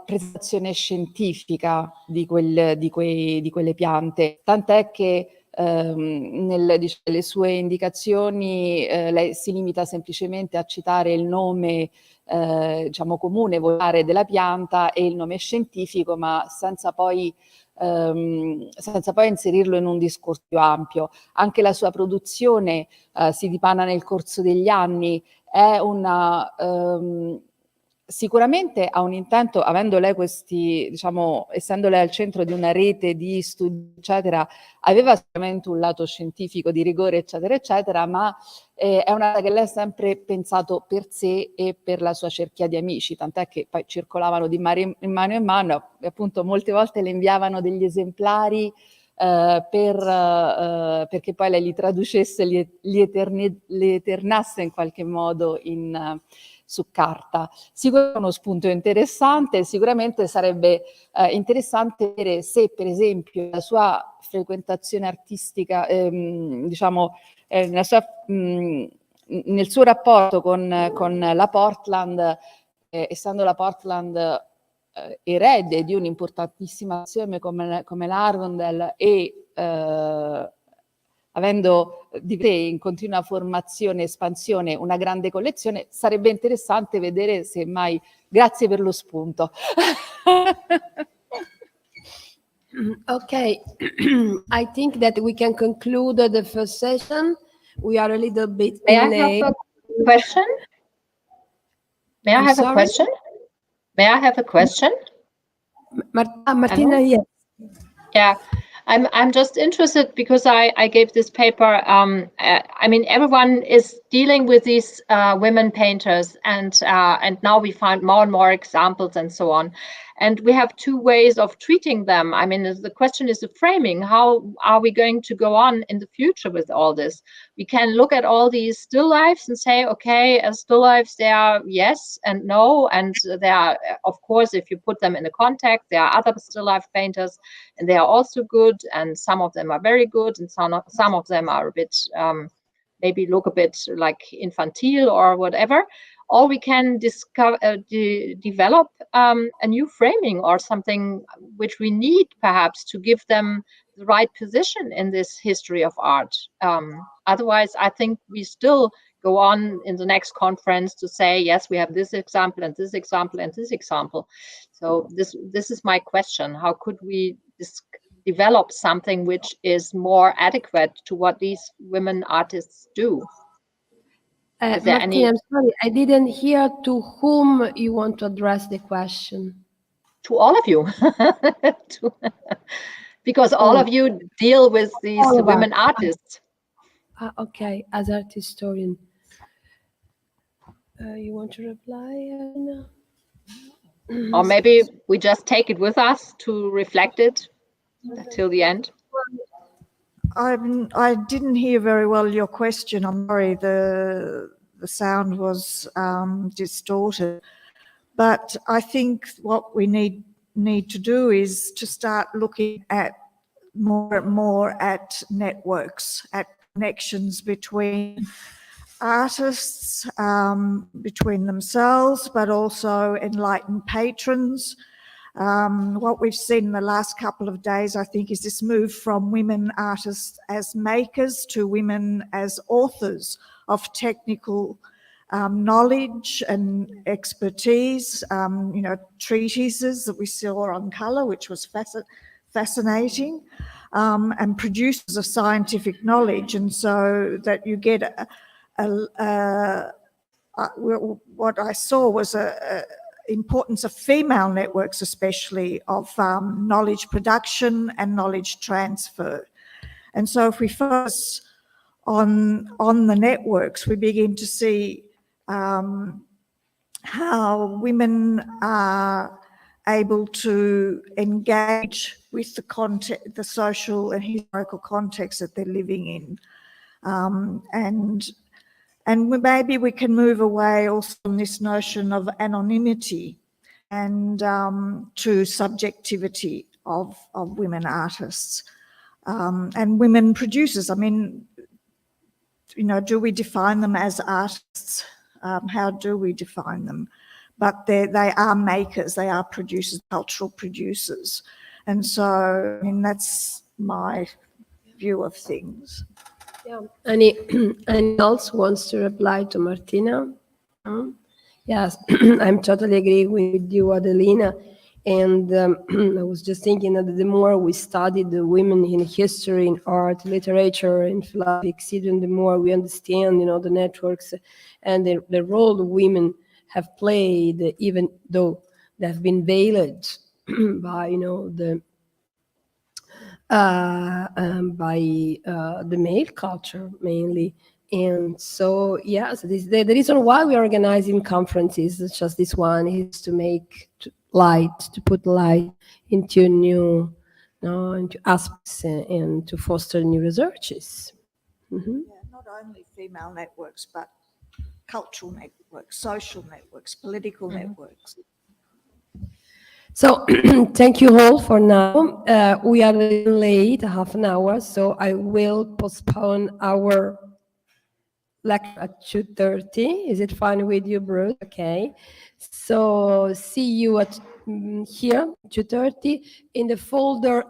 presentazione scientifica di quelle piante, tant'è che nelle sue indicazioni lei si limita semplicemente a citare il nome diciamo comune, volare della pianta e il nome scientifico, ma senza poi inserirlo in un discorso più ampio. Anche la sua produzione si dipana nel corso degli anni, è sicuramente ha un intento, avendo lei questi, diciamo, essendo lei al centro di una rete di studi, eccetera, aveva sicuramente un lato scientifico di rigore, eccetera, eccetera, ma è una cosa che lei ha sempre pensato per sé e per la sua cerchia di amici, tant'è che poi circolavano di in mano e appunto molte volte le inviavano degli esemplari perché poi lei li traducesse, li eternasse in qualche modo su carta. Sicuramente è uno spunto interessante, sicuramente sarebbe interessante vedere se per esempio la sua frequentazione artistica, diciamo, nel suo rapporto con la Portland, essendo la Portland erede di un'importantissima azione come l'Arundel e avendo di sé in continua formazione e espansione una grande collezione, sarebbe interessante vedere se mai. Grazie per lo spunto. Okay, I think that we can conclude the first session. We are a little bit May I late. have a question? May I I'm have a sorry? question? May I have a question? Martina, Hello? yes. Yeah, I'm just interested because I gave this paper. I mean, everyone is dealing with these women painters, and now we find more and more examples and so on. And we have two ways of treating them. I mean, the question is the framing. How are we going to go on in the future with all this? We can look at all these still lifes and say, okay, as still lifes, they are yes and no. And they are, of course, if you put them in a context, there are other still life painters, and they are also good. And some of them are very good, and some of them are a bit, maybe look a bit like infantile or whatever. Or we can develop a new framing or something which we need perhaps to give them the right position in this history of art. Otherwise, I think we still go on in the next conference to say, yes, we have this example and this example and this example. So this is my question. How could we develop something which is more adequate to what these women artists do? Is there Martina, I'm sorry, I didn't hear to whom you want to address the question. To all of you. Because all of you deal with these All of women us. artists. Okay, as art historian. You want to reply, Anna? Or maybe we just take it with us to reflect it till the end. I didn't hear very well your question. I'm sorry, the sound was distorted. But I think what we need to do is to start looking at more and more at networks, at connections between artists between themselves, but also enlightened patrons. What we've seen in the last couple of days, I think, is this move from women artists as makers to women as authors of technical knowledge and expertise, treatises that we saw on colour, which was fascinating, and producers of scientific knowledge. And so that you get what I saw was a importance of female networks, especially of knowledge production and knowledge transfer. And so if we focus on the networks, we begin to see how women are able to engage with the social and historical context that they're living in. And maybe we can move away also from this notion of anonymity and to subjectivity of women artists and women producers. I mean, do we define them as artists? How do we define them? But they are makers, they are producers, cultural producers. And so, I mean, that's my view of things. Yeah. Any else wants to reply to Martina? Yes, I'm totally agree with you, Adelina. And I was just thinking that the more we study the women in history, in art, literature, in philosophy, the more we understand, the networks and the role the women have played, even though they have been veiled by, the male culture mainly. And so, yes, the reason why we are organizing conferences, it's just this one, is to put light into new into aspects and to foster new researches. Mm-hmm. Yeah, not only female networks, but cultural networks, social networks, political networks. So thank you all for now. We are late, half an hour, so I will postpone our lecture at 2:30. Is it fine with you, Bruce? Okay. So see you at here, 2:30. In the folder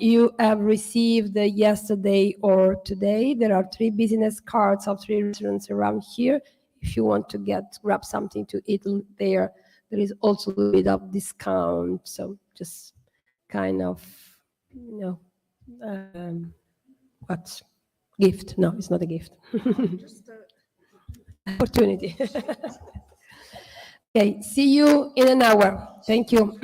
you have received yesterday or today, there are 3 business cards of 3 restaurants around here. If you want to grab something to eat there is also a bit of discount. So just kind of, what? Gift? No, it's not a gift. Just Opportunity. Okay, see you in an hour. Thank you.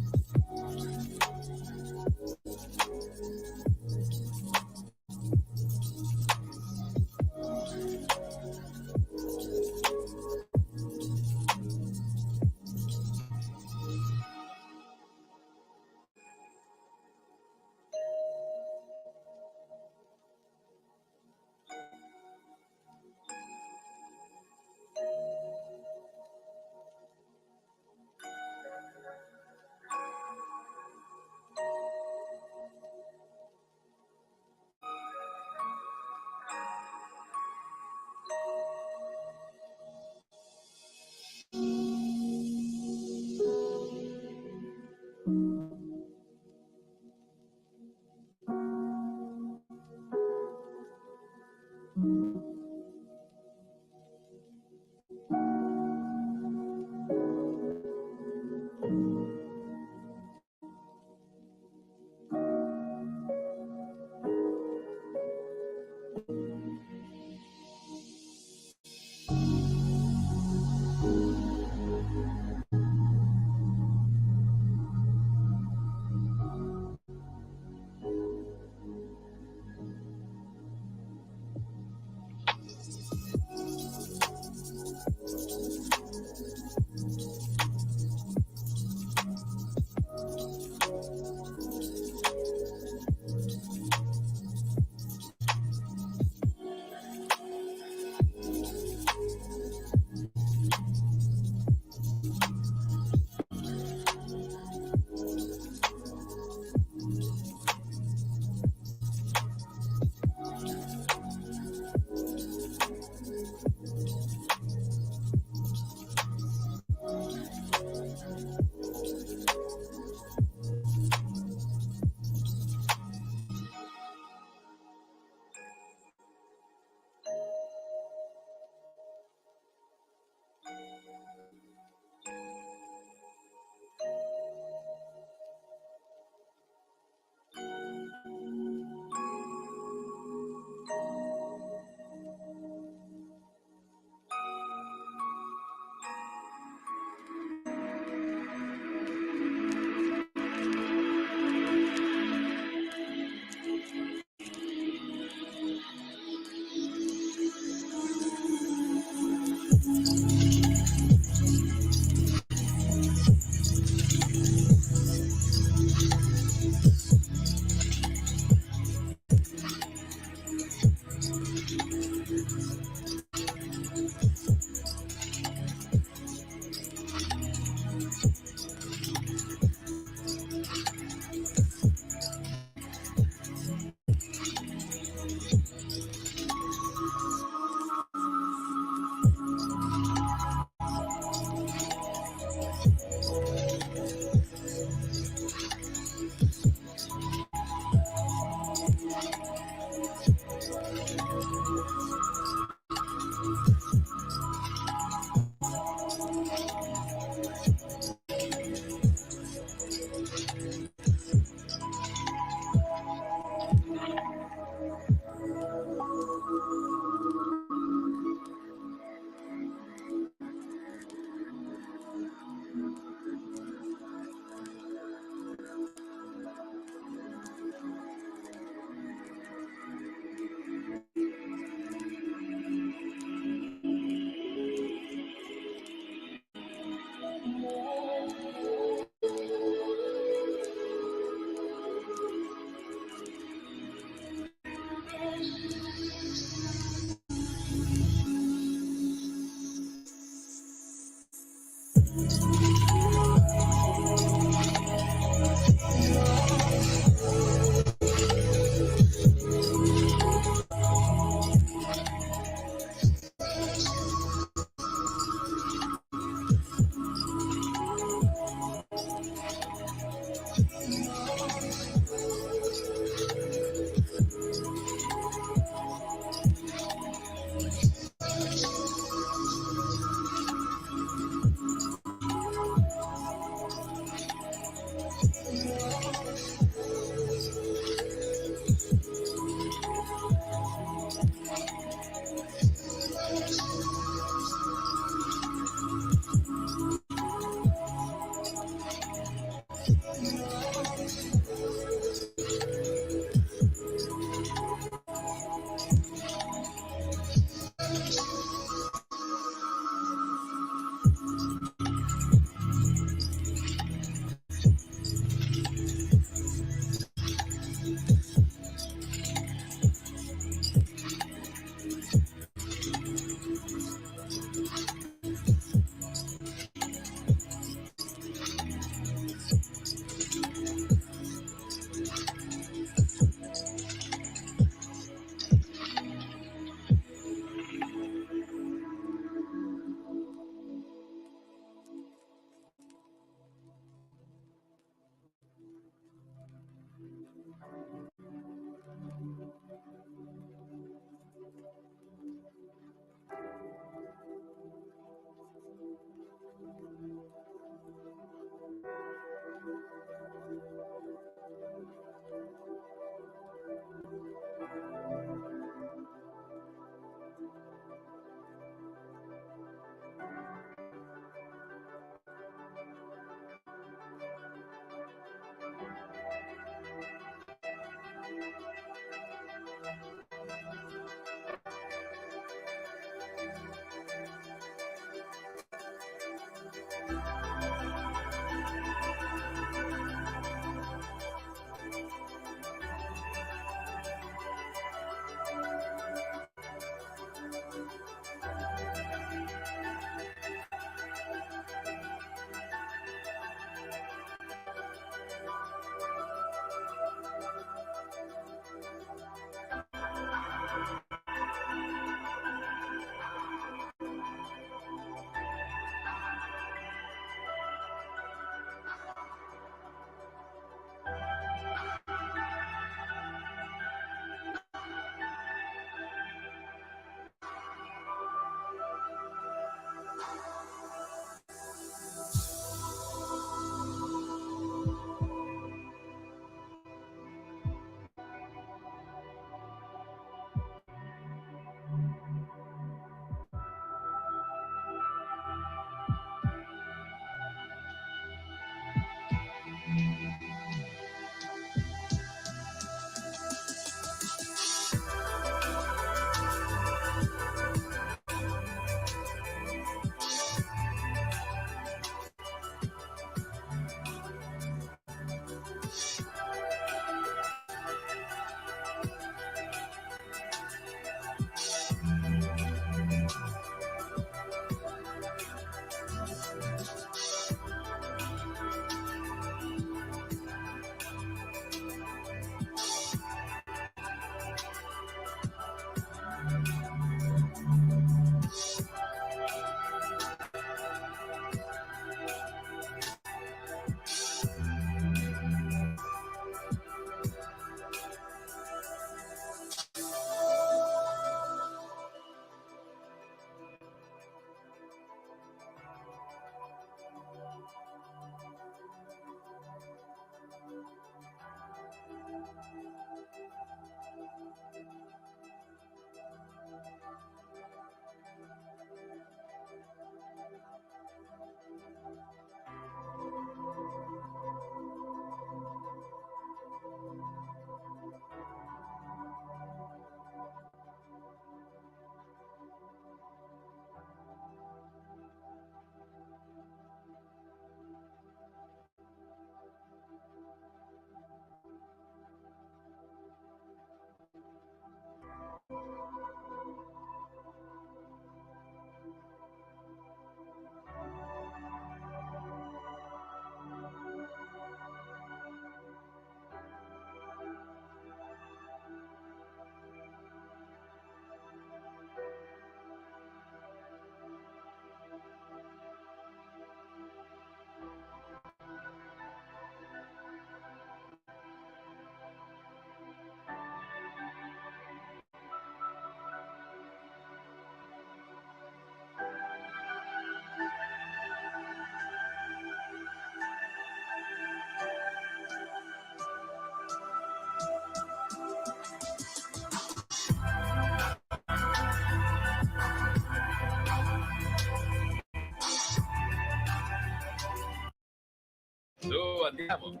Andiamo.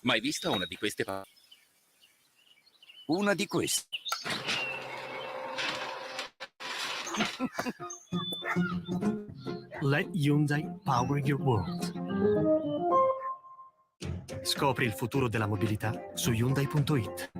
Mai vista una di queste Una di queste. Let Hyundai power your world. Scopri il futuro della mobilità su Hyundai.it.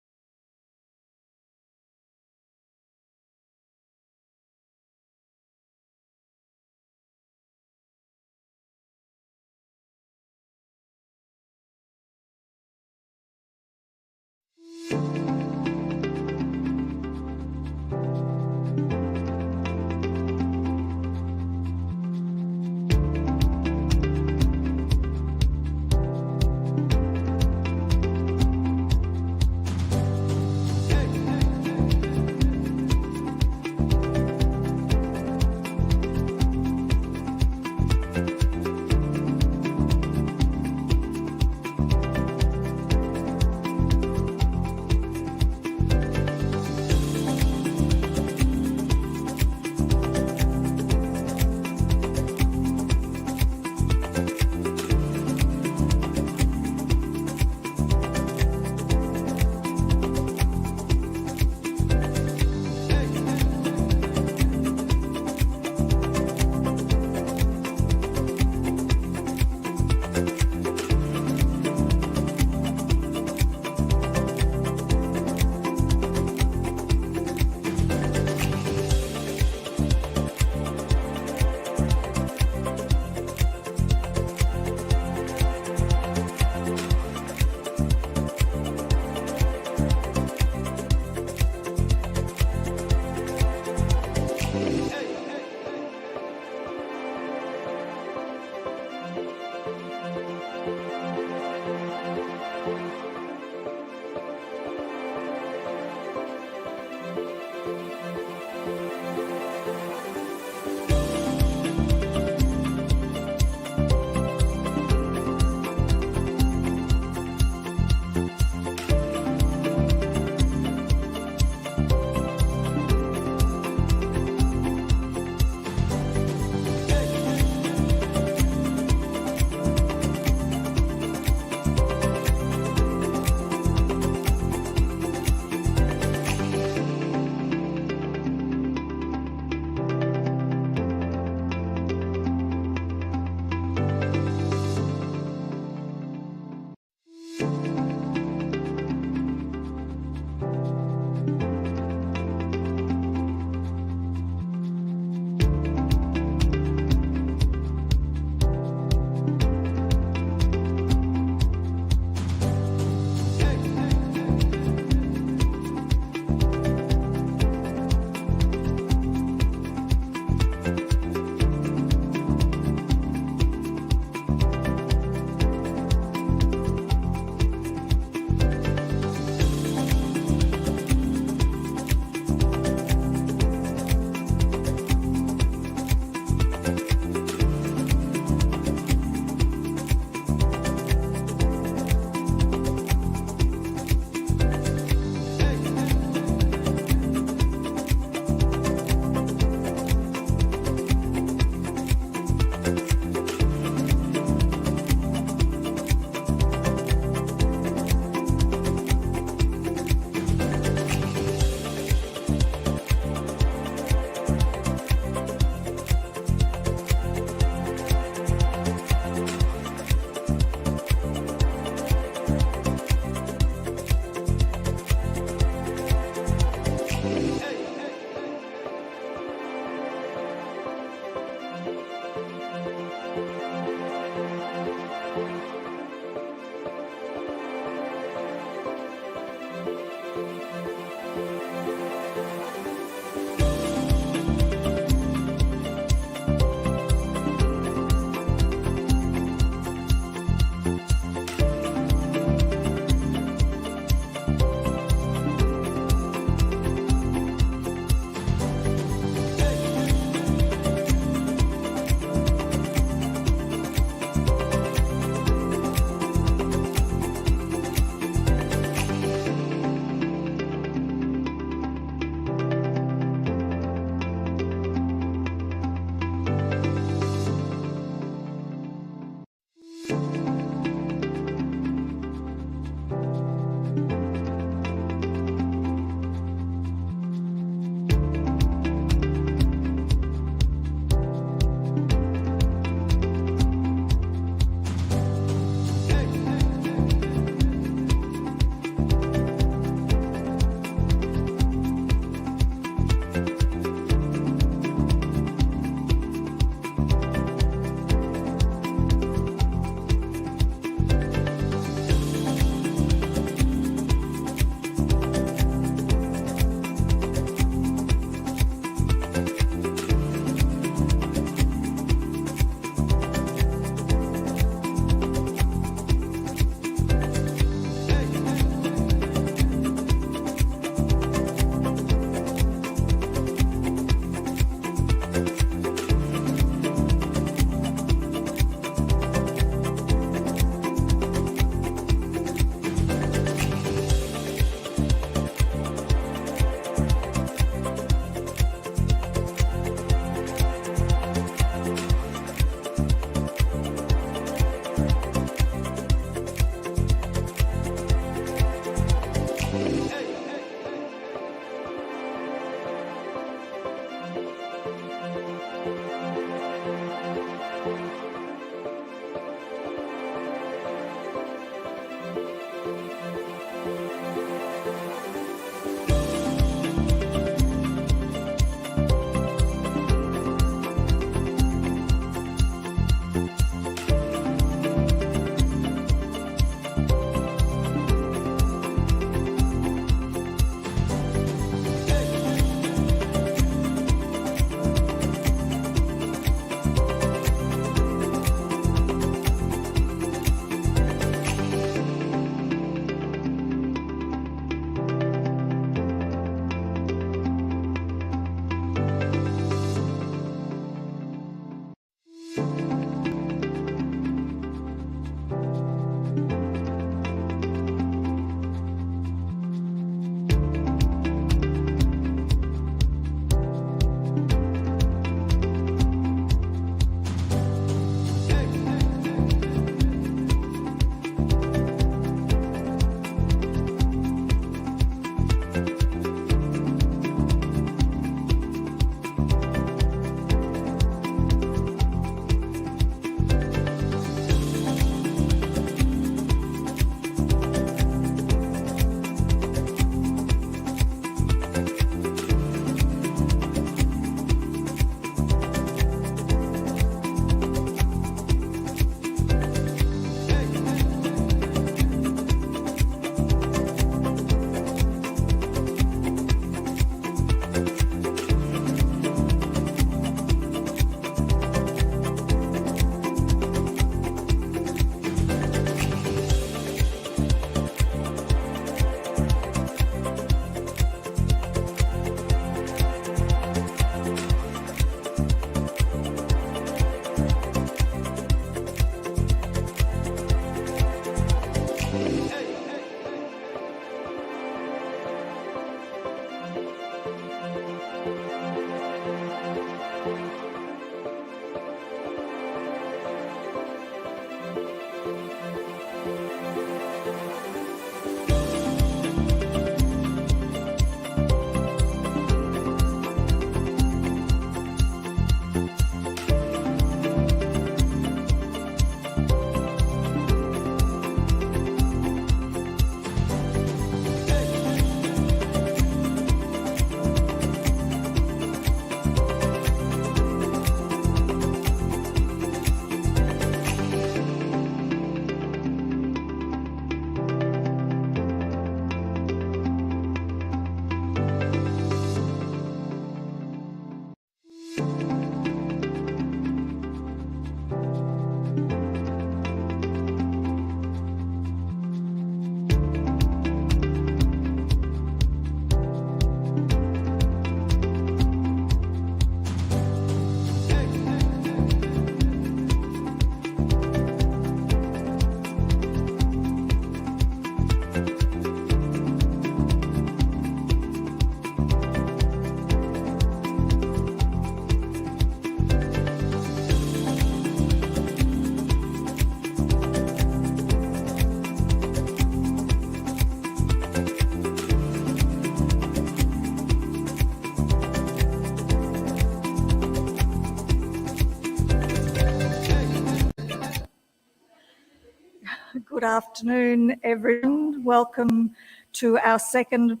Good afternoon, everyone. Welcome to our second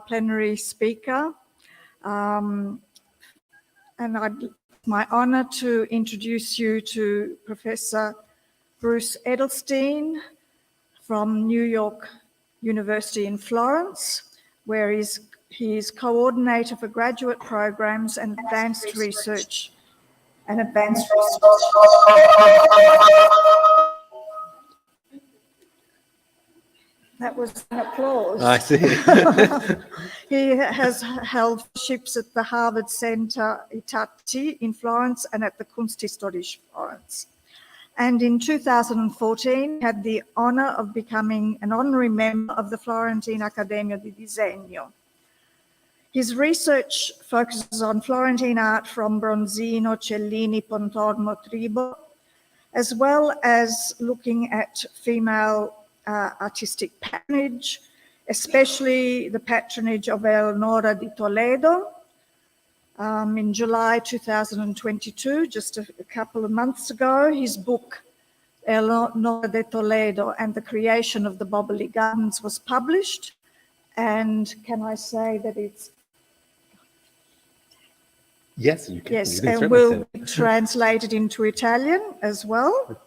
plenary speaker. And it's my honour to introduce you to Professor Bruce Edelstein from New York University in Florence, where he is coordinator for graduate programs and advanced research. That was an applause. I see. He has held fellowships at the Harvard Center Itati in Florence and at the Kunsthistorische Florence. And in 2014, had the honor of becoming an honorary member of the Florentine Accademia di Disegno. His research focuses on Florentine art from Bronzino, Cellini, Pontormo, Tribo, as well as looking at female artistic patronage, especially the patronage of Eleonora di Toledo. In July 2022, just a couple of months ago, his book, Eleonora di Toledo and the Creation of the Bobbly Gardens, was published. And can I say that it's... Yes, you can. Yes, You can and certainly will say be translated into Italian as well.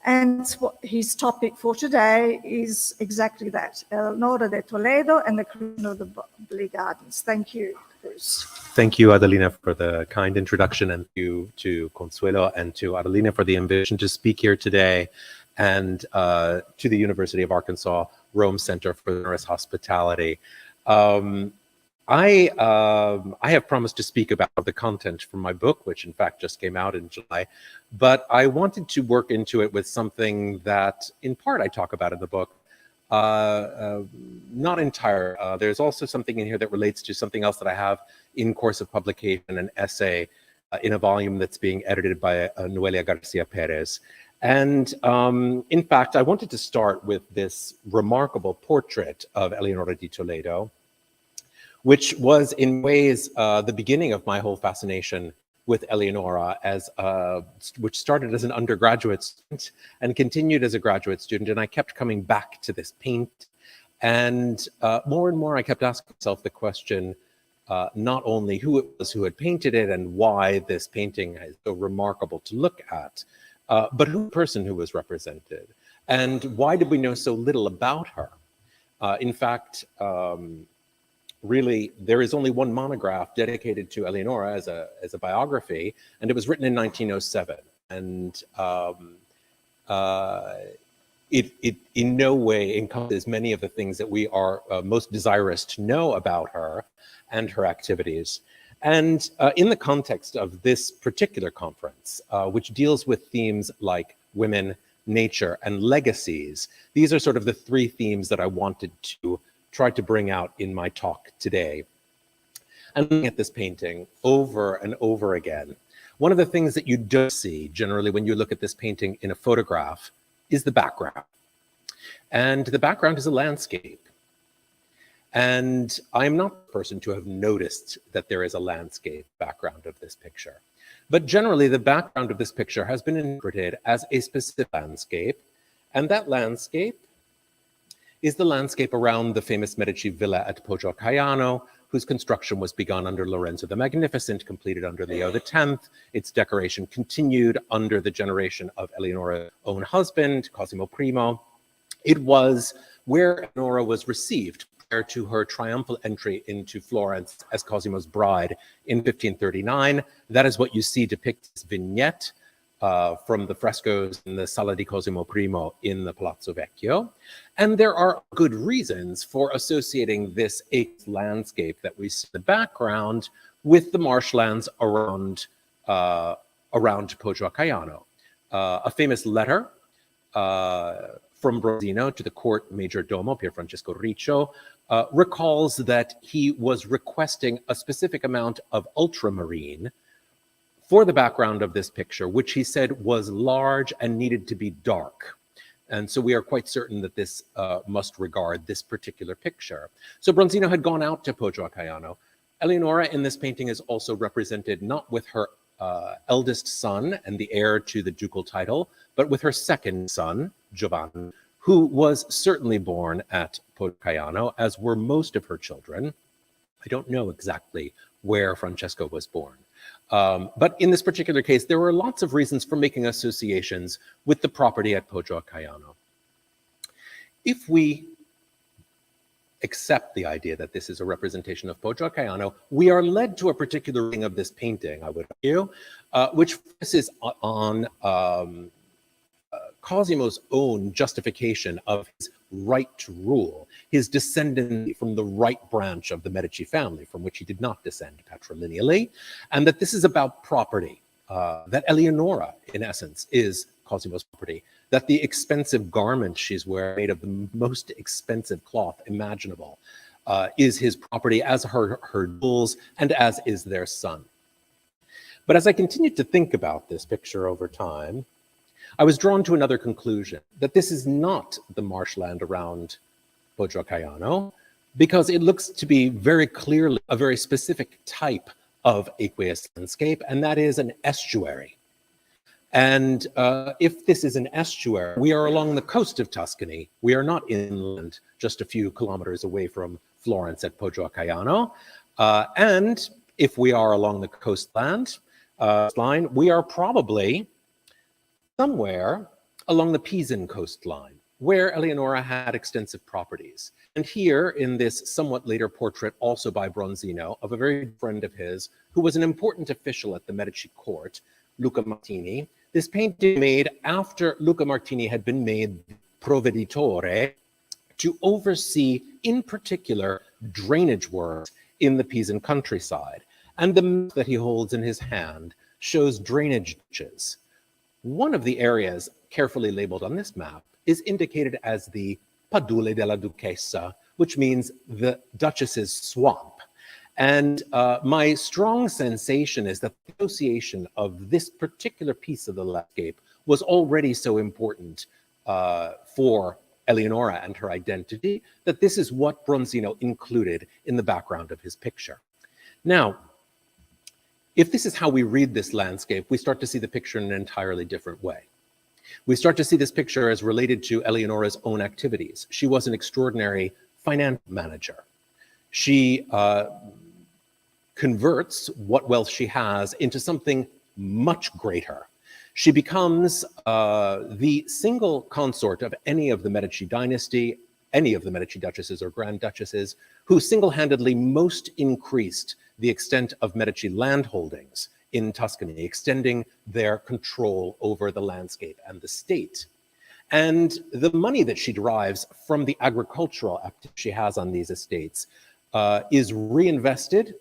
And his topic for today is exactly that, Eleonora di Toledo and the creation of the Bobbly Gardens. Thank you, Bruce. Thank you, Adelina, for the kind introduction, and you to Consuelo and to Adelina for the invitation to speak here today, and to the University of Arkansas Rome Center for Generous Hospitality. I have promised to speak about the content from my book, which in fact just came out in July, but I wanted to work into it with something that in part I talk about in the book, not entire. There's also something in here that relates to something else that I have in course of publication, an essay in a volume that's being edited by Noelia Garcia Perez. And in fact, I wanted to start with this remarkable portrait of Eleonora di Toledo, which was in ways the beginning of my whole fascination with Eleonora, which started as an undergraduate student and continued as a graduate student. And I kept coming back to this paint. And more I kept asking myself the question, not only who it was who had painted it and why this painting is so remarkable to look at, but who the person who was represented. And why did we know so little about her? In fact, really, there is only one monograph dedicated to Eleonora as a biography, and it was written in 1907. And it in no way encompasses many of the things that we are most desirous to know about her and her activities. And in the context of this particular conference, which deals with themes like women, nature, and legacies, these are sort of the three themes that I wanted to try to bring out in my talk today. And looking at this painting over and over again, one of the things that you don't see generally when you look at this painting in a photograph is the background. And the background is a landscape. And I'm not the person to have noticed that there is a landscape background of this picture. But generally, the background of this picture has been interpreted as a specific landscape. And that landscape is the landscape around the famous Medici villa at Poggio a Caiano, whose construction was begun under Lorenzo the Magnificent, completed under Leo X. Its decoration continued under the generation of Eleonora's own husband, Cosimo I. It was where Eleonora was received prior to her triumphal entry into Florence as Cosimo's bride in 1539. That is what you see depicted this vignette from the frescoes in the Sala di Cosimo I in the Palazzo Vecchio. And there are good reasons for associating this landscape that we see in the background with the marshlands around Poggio a Caiano. A famous letter from Bronzino to the court major domo, Pier Francesco Riccio, recalls that he was requesting a specific amount of ultramarine for the background of this picture, which he said was large and needed to be dark. And so we are quite certain that this must regard this particular picture. So Bronzino had gone out to Poggio a Caiano. Eleonora in this painting is also represented not with her eldest son and the heir to the ducal title, but with her second son, Giovanni, who was certainly born at Poggioacaiano, as were most of her children. I don't know exactly where Francesco was born. But in this particular case, there were lots of reasons for making associations with the property at Poggioacaiano. If we accept the idea that this is a representation of Poggioacaiano, we are led to a particular reading of this painting, I would argue, which focuses on Cosimo's own justification of his right to rule, his descendant from the right branch of the Medici family, from which he did not descend patrilineally, and that this is about property, that Eleonora, in essence, is Cosimo's property, that the expensive garment she's wearing, made of the most expensive cloth imaginable, is his property, as her jewels, and as is their son. But as I continued to think about this picture over time, I was drawn to another conclusion, that this is not the marshland around Poggioacaiano, because it looks to be very clearly a very specific type of aqueous landscape, and that is an estuary. And if this is an estuary, we are along the coast of Tuscany. We are not inland, just a few kilometers away from Florence at Poggioacaiano. And if we are along the coastline, we are probably somewhere along the Pisan coastline, where Eleonora had extensive properties. And here, in this somewhat later portrait, also by Bronzino, of a very good friend of his, who was an important official at the Medici court, Luca Martini, this painting made after Luca Martini had been made proveditore to oversee, in particular, drainage works in the Pisan countryside. And the map that he holds in his hand shows drainage ditches. One of the areas carefully labeled on this map is indicated as the Padule della Duchessa, which means the Duchess's swamp. And my strong sensation is that the association of this particular piece of the landscape was already so important for Eleonora and her identity, that this is what Bronzino included in the background of his picture. Now, if this is how we read this landscape, we start to see the picture in an entirely different way. We start to see this picture as related to Eleonora's own activities. She was an extraordinary finance manager. She converts what wealth she has into something much greater. She becomes the single consort of any of the Medici dynasty, any of the Medici duchesses or grand duchesses, who single-handedly most increased the extent of Medici land holdings in Tuscany, extending their control over the landscape and the state. And the money that she derives from the agricultural activity she has on these estates is reinvested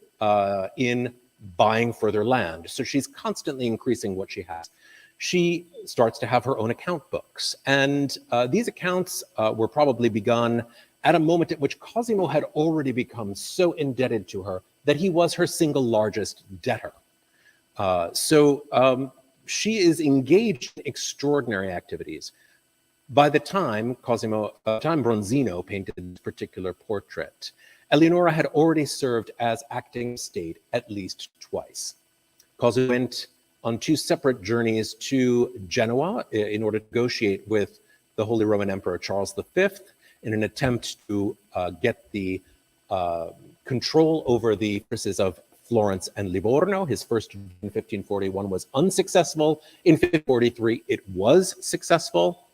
in buying further land. So she's constantly increasing what she has. She starts to have her own account books. And these accounts were probably begun at a moment at which Cosimo had already become so indebted to her that he was her single largest debtor. She is engaged in extraordinary activities. By the time Bronzino painted this particular portrait, Eleonora had already served as acting state at least twice. Cosimo went on 2 separate journeys to Genoa in order to negotiate with the Holy Roman Emperor Charles V in an attempt to get the control over the forces of Florence and Livorno. His first in 1541 was unsuccessful. In 1543, it was successful.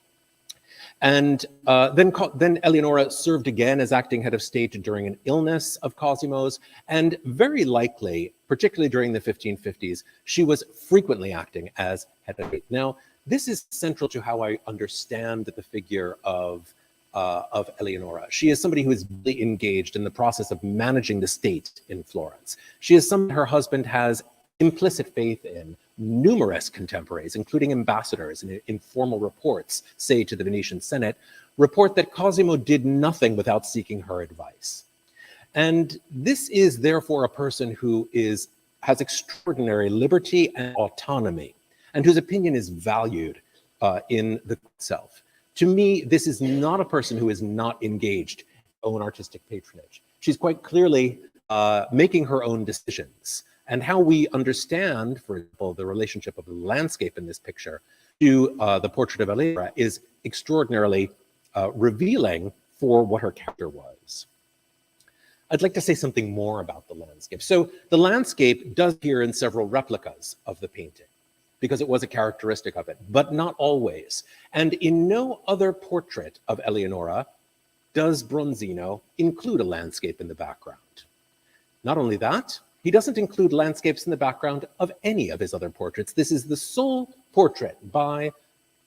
And then Eleonora served again as acting head of state during an illness of Cosimo's, and very likely, particularly during the 1550s, she was frequently acting as head of state. Now, this is central to how I understand the figure of Eleonora. She is somebody who is really engaged in the process of managing the state in Florence. She is someone her husband has implicit faith in. Numerous contemporaries, including ambassadors and informal reports, say to the Venetian Senate, report that Cosimo did nothing without seeking her advice. And this is therefore a person who has extraordinary liberty and autonomy, and whose opinion is valued in the itself. To me, this is not a person who is not engaged in her own artistic patronage. She's quite clearly making her own decisions And how we understand, for example, the relationship of the landscape in this picture to the portrait of Eleonora is extraordinarily revealing for what her character was. I'd like to say something more about the landscape. So the landscape does appear in several replicas of the painting because it was a characteristic of it, but not always. And in no other portrait of Eleonora does Bronzino include a landscape in the background. Not only that, he doesn't include landscapes in the background of any of his other portraits. This is the sole portrait by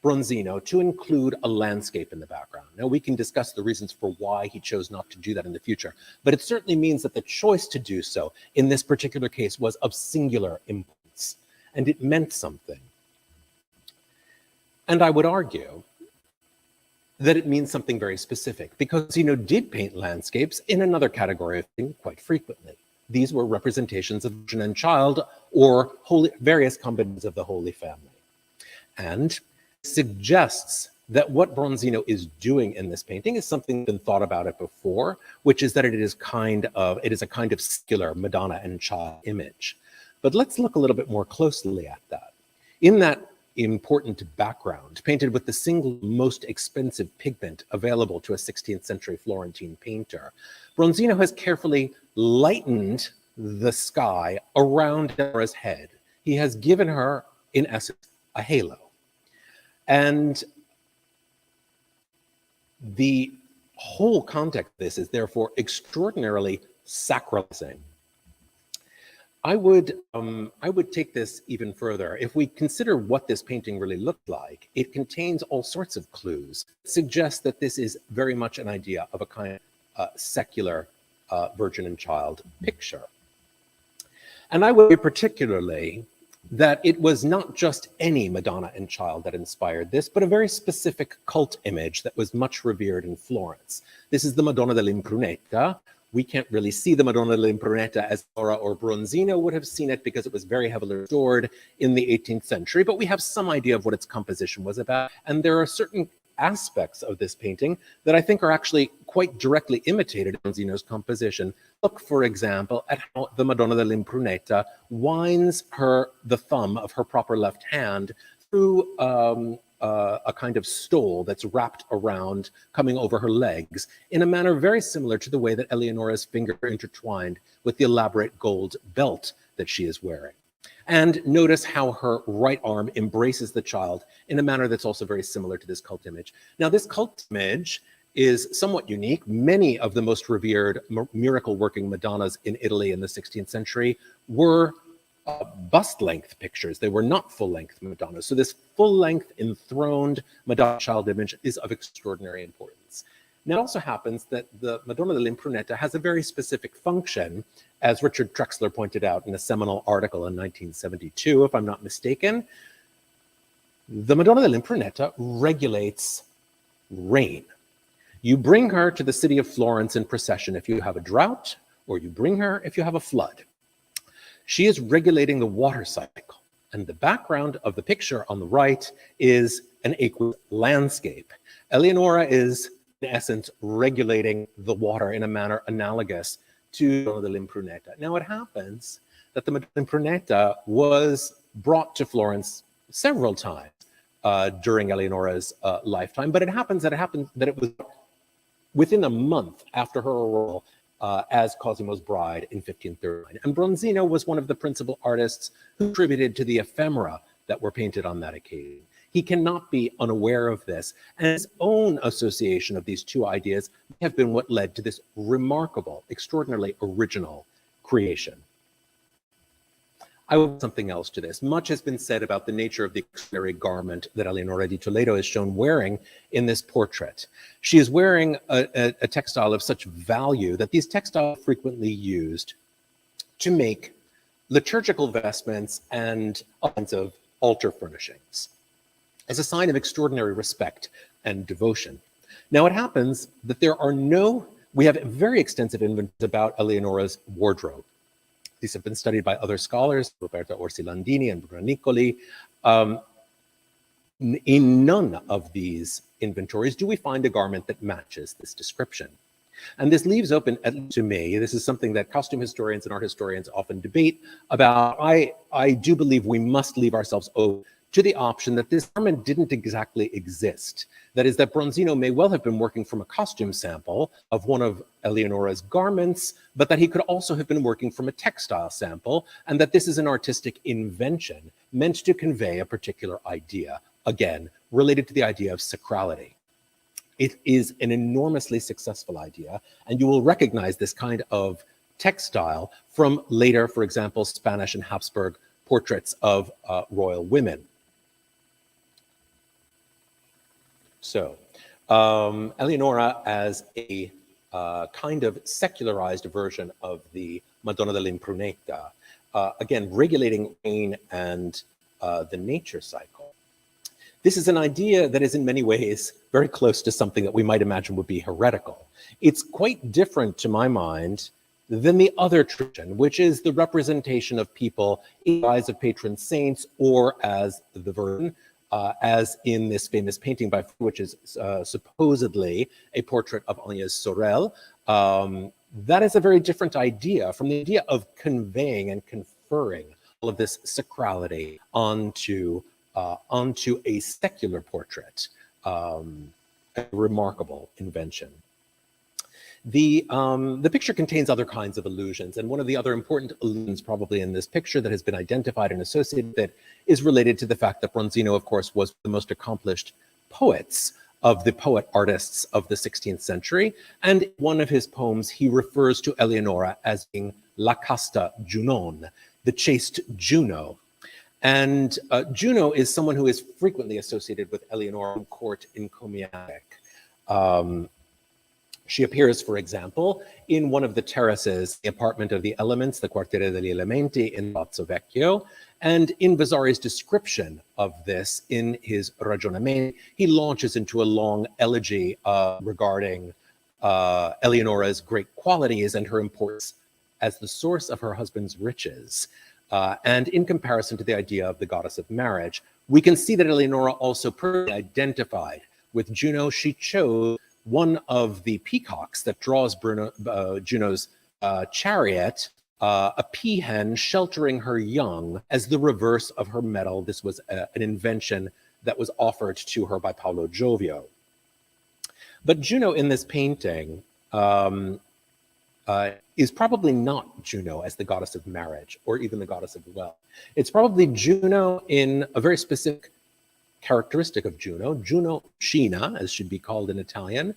Bronzino to include a landscape in the background. Now, we can discuss the reasons for why he chose not to do that in the future, but it certainly means that the choice to do so in this particular case was of singular importance, and it meant something. And I would argue that it means something very specific, because Bronzino did paint landscapes in another category of thing quite frequently. These were representations of Virgin and Child or various combinations of the Holy Family. And suggests that what Bronzino is doing in this painting is something that's been thought about it before, which is that it is a kind of singular Madonna and Child image. But let's look a little bit more closely at that. In that important background, painted with the single most expensive pigment available to a 16th century Florentine painter, Bronzino has carefully lightened the sky around Eleonora's head. He has given her, in essence, a halo. And the whole context of this is therefore extraordinarily sacralizing. I would take this even further. If we consider what this painting really looked like, it contains all sorts of clues. It suggests that this is very much an idea of a kind of secular Virgin and Child picture. And I would say particularly that it was not just any Madonna and Child that inspired this, but a very specific cult image that was much revered in Florence. This is the Madonna dell'Impruneta. We can't really see the Madonna dell'Impruneta as Laura or Bronzino would have seen it because it was very heavily restored in the 18th century, but we have some idea of what its composition was about. And there are certain aspects of this painting that I think are actually quite directly imitated in Bronzino's composition. Look, for example, at how the Madonna dell'Impruneta winds the thumb of her proper left hand through a kind of stole that's wrapped around, coming over her legs, in a manner very similar to the way that Eleonora's fingers are intertwined with the elaborate gold belt that she is wearing. And notice how her right arm embraces the child in a manner that's also very similar to this cult image. Now, this cult image is somewhat unique. Many of the most revered miracle-working Madonnas in Italy in the 16th century were bust-length pictures. They were not full-length Madonnas. So this full-length enthroned Madonna child image is of extraordinary importance. Now, it also happens that the Madonna dell'Impruneta has a very specific function, as Richard Trexler pointed out in a seminal article in 1972, if I'm not mistaken. The Madonna dell'Impruneta regulates rain. You bring her to the city of Florence in procession if you have a drought, or you bring her if you have a flood. She is regulating the water cycle. And the background of the picture on the right is an aqueous landscape. Eleonora is, in essence, regulating the water in a manner analogous to Madonna dell'Impruneta. Now, it happens that the Madonna dell'Impruneta was brought to Florence several times during Eleonora's lifetime, but it happens that it was within a month after her arrival as Cosimo's bride in 1539. And Bronzino was one of the principal artists who contributed to the ephemera that were painted on that occasion. He cannot be unaware of this, and his own association of these two ideas have been what led to this remarkable, extraordinarily original creation. I will add something else to this. Much has been said about the nature of the extraordinary garment that Eleonora di Toledo is shown wearing in this portrait. She is wearing a textile of such value that these textiles are frequently used to make liturgical vestments and offensive altar furnishings as a sign of extraordinary respect and devotion. Now, it happens that we have very extensive inventories about Eleonora's wardrobe. These have been studied by other scholars, Roberta Orsi-Landini and Bruno Nicoli. In none of these inventories do we find a garment that matches this description. And this leaves open, at least to me, this is something that costume historians and art historians often debate about. I do believe we must leave ourselves open to the option that this garment didn't exactly exist. That is, that Bronzino may well have been working from a costume sample of one of Eleonora's garments, but that he could also have been working from a textile sample, and that this is an artistic invention meant to convey a particular idea, again, related to the idea of sacrality. It is an enormously successful idea, and you will recognize this kind of textile from later, for example, Spanish and Habsburg portraits of royal women. So, Eleonora as a kind of secularized version of the Madonna dell'Impruneta, again, regulating rain and the nature cycle. This is an idea that is in many ways very close to something that we might imagine would be heretical. It's quite different, to my mind, than the other tradition, which is the representation of people in the eyes of patron saints or as the Virgin, as in this famous painting by which is supposedly a portrait of Agnès Sorel. That is a very different idea from the idea of conveying and conferring all of this sacrality onto a secular portrait. A remarkable invention. The picture contains other kinds of illusions, and one of the other important illusions probably in this picture that has been identified and associated with it is related to the fact that Bronzino, of course, was the most accomplished poets of the poet artists of the 16th century, and in one of his poems he refers to Eleonora as being la casta Junon, the chaste Juno. And Juno is someone who is frequently associated with Eleonora in court encomiastic. She appears, for example, in one of the terraces, the apartment of the elements, the Quartiere degli Elementi in Palazzo Vecchio, and in Vasari's description of this in his Ragionamenti, he launches into a long elegy regarding Eleonora's great qualities and her importance as the source of her husband's riches. And in comparison to the idea of the goddess of marriage, we can see that Eleonora also personally identified with Juno. She chose one of the peacocks that draws Juno's chariot, a peahen sheltering her young, as the reverse of her medal. This was an invention that was offered to her by Paolo Giovio. But Juno in this painting is probably not Juno as the goddess of marriage or even the goddess of wealth. It's probably Juno in a very specific characteristic of Juno, Juno Scina, as should be called in Italian,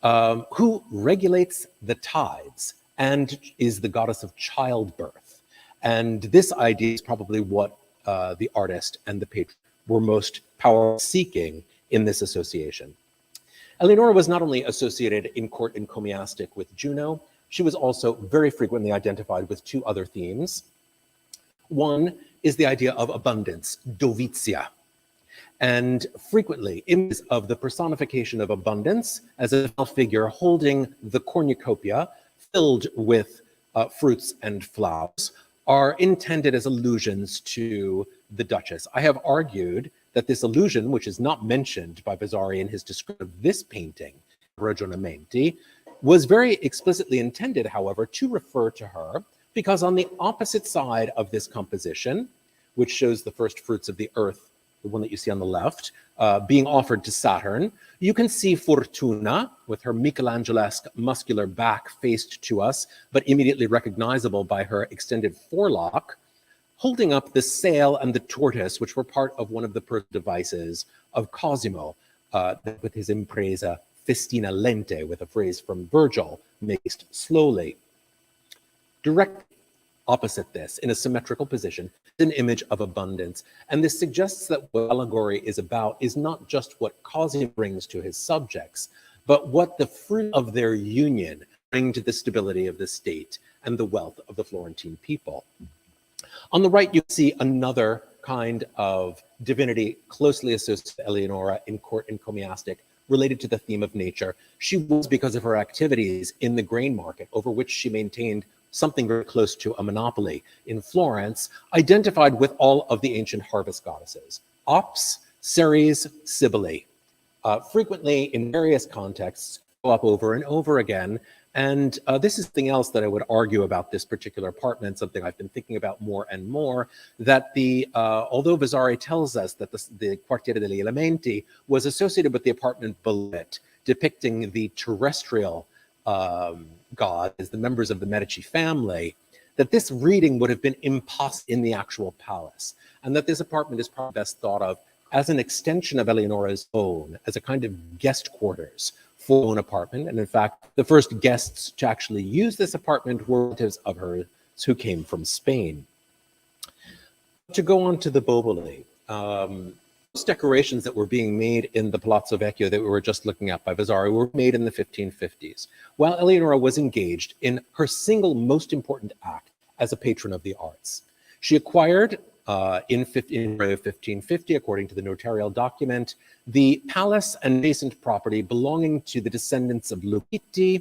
who regulates the tides and is the goddess of childbirth. And this idea is probably what the artist and the patron were most power seeking in this association. Eleonora was not only associated in court encomiastic with Juno, she was also very frequently identified with two other themes. One is the idea of abundance, dovitia, and frequently images of the personification of abundance as a figure holding the cornucopia filled with fruits and flowers are intended as allusions to the Duchess. I have argued that this allusion, which is not mentioned by Vasari in his description of this painting, Ragionamenti, was very explicitly intended, however, to refer to her, because on the opposite side of this composition, which shows the first fruits of the earth, the one that you see on the left, being offered to Saturn, you can see Fortuna with her Michelangelesque muscular back faced to us, but immediately recognizable by her extended forelock, holding up the sail and the tortoise, which were part of one of the personal devices of Cosimo, with his impresa festina lente, with a phrase from Virgil, mixed slowly. Directly opposite this, in a symmetrical position, is an image of abundance. And this suggests that what allegory is about is not just what Cosimo brings to his subjects, but what the fruit of their union bring to the stability of the state and the wealth of the Florentine people. On the right, you see another kind of divinity closely associated with Eleonora in court encomiastic, related to the theme of nature. She was, because of her activities in the grain market, over which she maintained something very close to a monopoly in Florence, identified with all of the ancient harvest goddesses, Ops, Ceres, Cybele. Frequently, in various contexts, up over and over again. And this is something else that I would argue about this particular apartment, something I've been thinking about more and more, that although Vasari tells us that the Quartiere degli Elementi was associated with the apartment below it, depicting the terrestrial gods, the members of the Medici family, that this reading would have been impossible in the actual palace, and that this apartment is probably best thought of as an extension of Eleonora's own, as a kind of guest quarters for her own apartment. And in fact, the first guests to actually use this apartment were relatives of hers who came from Spain. To go on to the Boboli, those decorations that were being made in the Palazzo Vecchio that we were just looking at by Vasari were made in the 1550s, while Eleonora was engaged in her single most important act as a patron of the arts. She acquired in 1550, according to the notarial document, the palace and adjacent property belonging to the descendants of Lucchetti,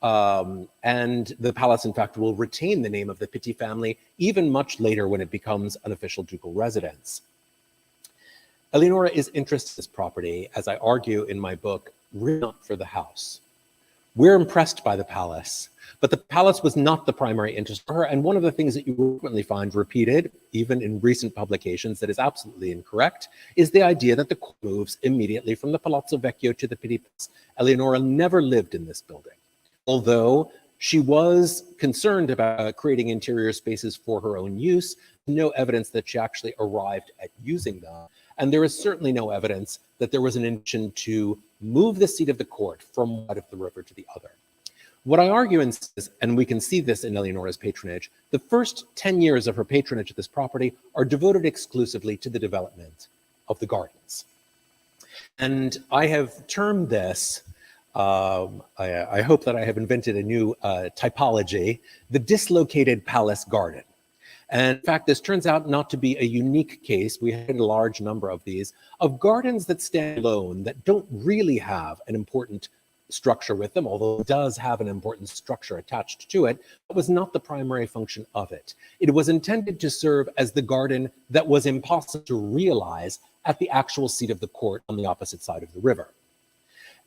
and the palace, in fact, will retain the name of the Pitti family even much later when it becomes an official ducal residence. Eleonora is interested in this property, as I argue in my book, really not for the house. We're impressed by the palace, but the palace was not the primary interest for her. And one of the things that you frequently find repeated, even in recent publications, that is absolutely incorrect, is the idea that the court moves immediately from the Palazzo Vecchio to the Pitti Palace. Eleonora never lived in this building, although she was concerned about creating interior spaces for her own use. No evidence that she actually arrived at using them. And there is certainly no evidence that there was an intention to move the seat of the court from one side of the river to the other. What I argue is, and we can see this in Eleonora's patronage, the first 10 years of her patronage of this property are devoted exclusively to the development of the gardens. And I have termed this, I hope that I have invented a new typology, the dislocated palace garden. And in fact, this turns out not to be a unique case. We had a large number of these, of gardens that stand alone, that don't really have an important structure with them, although it does have an important structure attached to it. It was not the primary function of it. It was intended to serve as the garden that was impossible to realize at the actual seat of the court on the opposite side of the river.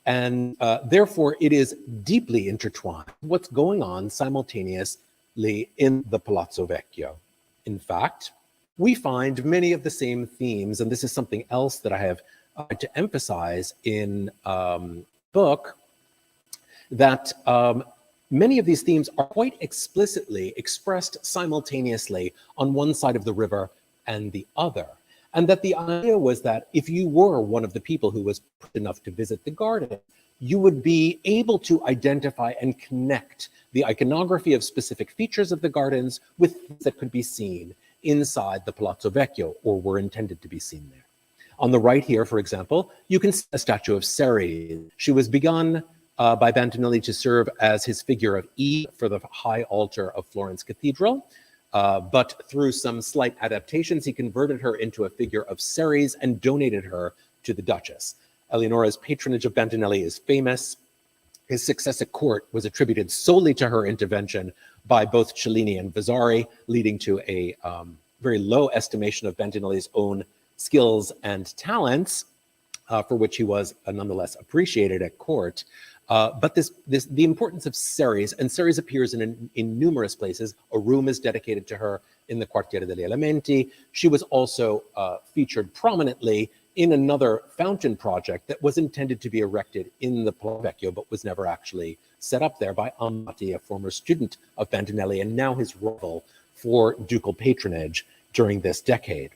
And therefore, it is deeply intertwined with what's going on simultaneously in the Palazzo Vecchio. In fact, we find many of the same themes, and this is something else that I have to emphasize in the book, that many of these themes are quite explicitly expressed simultaneously on one side of the river and the other. And that the idea was that if you were one of the people who was privileged enough to visit the garden, you would be able to identify and connect the iconography of specific features of the gardens with things that could be seen inside the Palazzo Vecchio, or were intended to be seen there. On the right here, for example, you can see a statue of Ceres. She was begun by Bandinelli to serve as his figure of Eve for the high altar of Florence Cathedral. But through some slight adaptations, he converted her into a figure of Ceres and donated her to the Duchess. Eleonora's patronage of Bandinelli is famous. His success at court was attributed solely to her intervention by both Cellini and Vasari, leading to a very low estimation of Bandinelli's own skills and talents, for which he was nonetheless appreciated at court. But the importance of Ceres, and Ceres appears in numerous places. A room is dedicated to her in the Quartiere degli Elementi. She was also featured prominently in another fountain project that was intended to be erected in the Palazzo Vecchio, but was never actually set up there by Amati, a former student of Bandinelli, and now his rival for ducal patronage during this decade.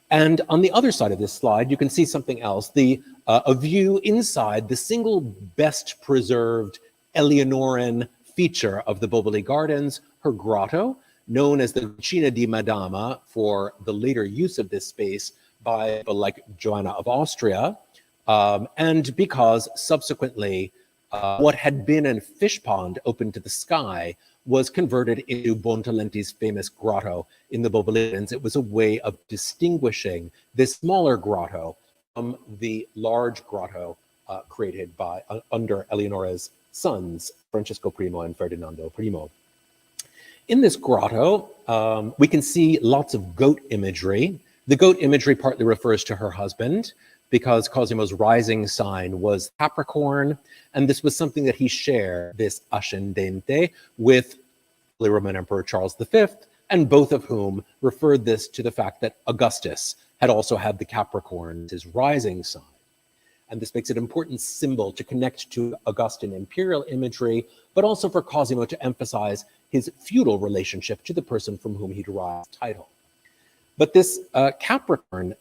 And on the other side of this slide, you can see something else, a view inside the single best preserved Eleonoran feature of the Boboli Gardens, her grotto, known as the Cucina di Madama for the later use of this space by people like Joanna of Austria, and because subsequently what had been a fish pond open to the sky was converted into Bontalenti's famous grotto in the Boboli Gardens. It was a way of distinguishing this smaller grotto from the large grotto created by under Eleonora's sons, Francesco I and Ferdinando I. In this grotto, we can see lots of goat imagery. The goat imagery partly refers to her husband, because Cosimo's rising sign was Capricorn, and this was something that he shared, this ascendente, with the Roman Emperor Charles V, and both of whom referred this to the fact that Augustus had also had the Capricorn as his rising sign. And this makes it an important symbol to connect to Augustan imperial imagery, but also for Cosimo to emphasize his feudal relationship to the person from whom he derived his title. But this Capricorn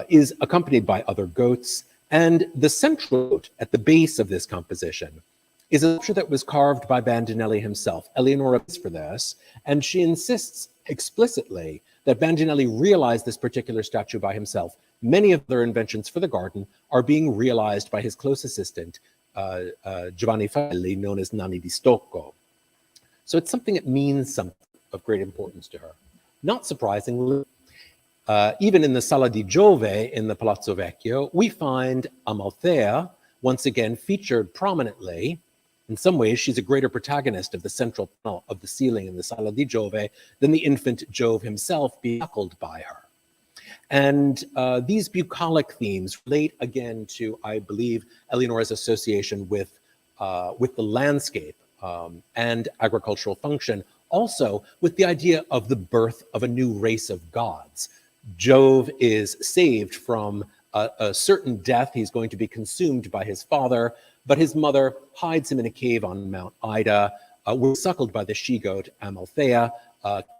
is accompanied by other goats, and the central goat at the base of this composition is a sculpture that was carved by Bandinelli himself. Eleonora pays for this, and she insists explicitly that Bandinelli realized this particular statue by himself. Many of their inventions for the garden are being realized by his close assistant, Giovanni Faelli, known as Nanni di Stocco. So it's something that means something of great importance to her. Not surprisingly, even in the Sala di Giove in the Palazzo Vecchio, we find Amalthea once again featured prominently. In some ways, she's a greater protagonist of the central panel of the ceiling in the Sala di Giove than the infant Jove himself being suckled by her. And these bucolic themes relate again to, I believe, Eleonora's association with the landscape and agricultural function, also with the idea of the birth of a new race of gods. Jove is saved from a certain death. He's going to be consumed by his father, but his mother hides him in a cave on Mount Ida. Was suckled by the she-goat Amalthea,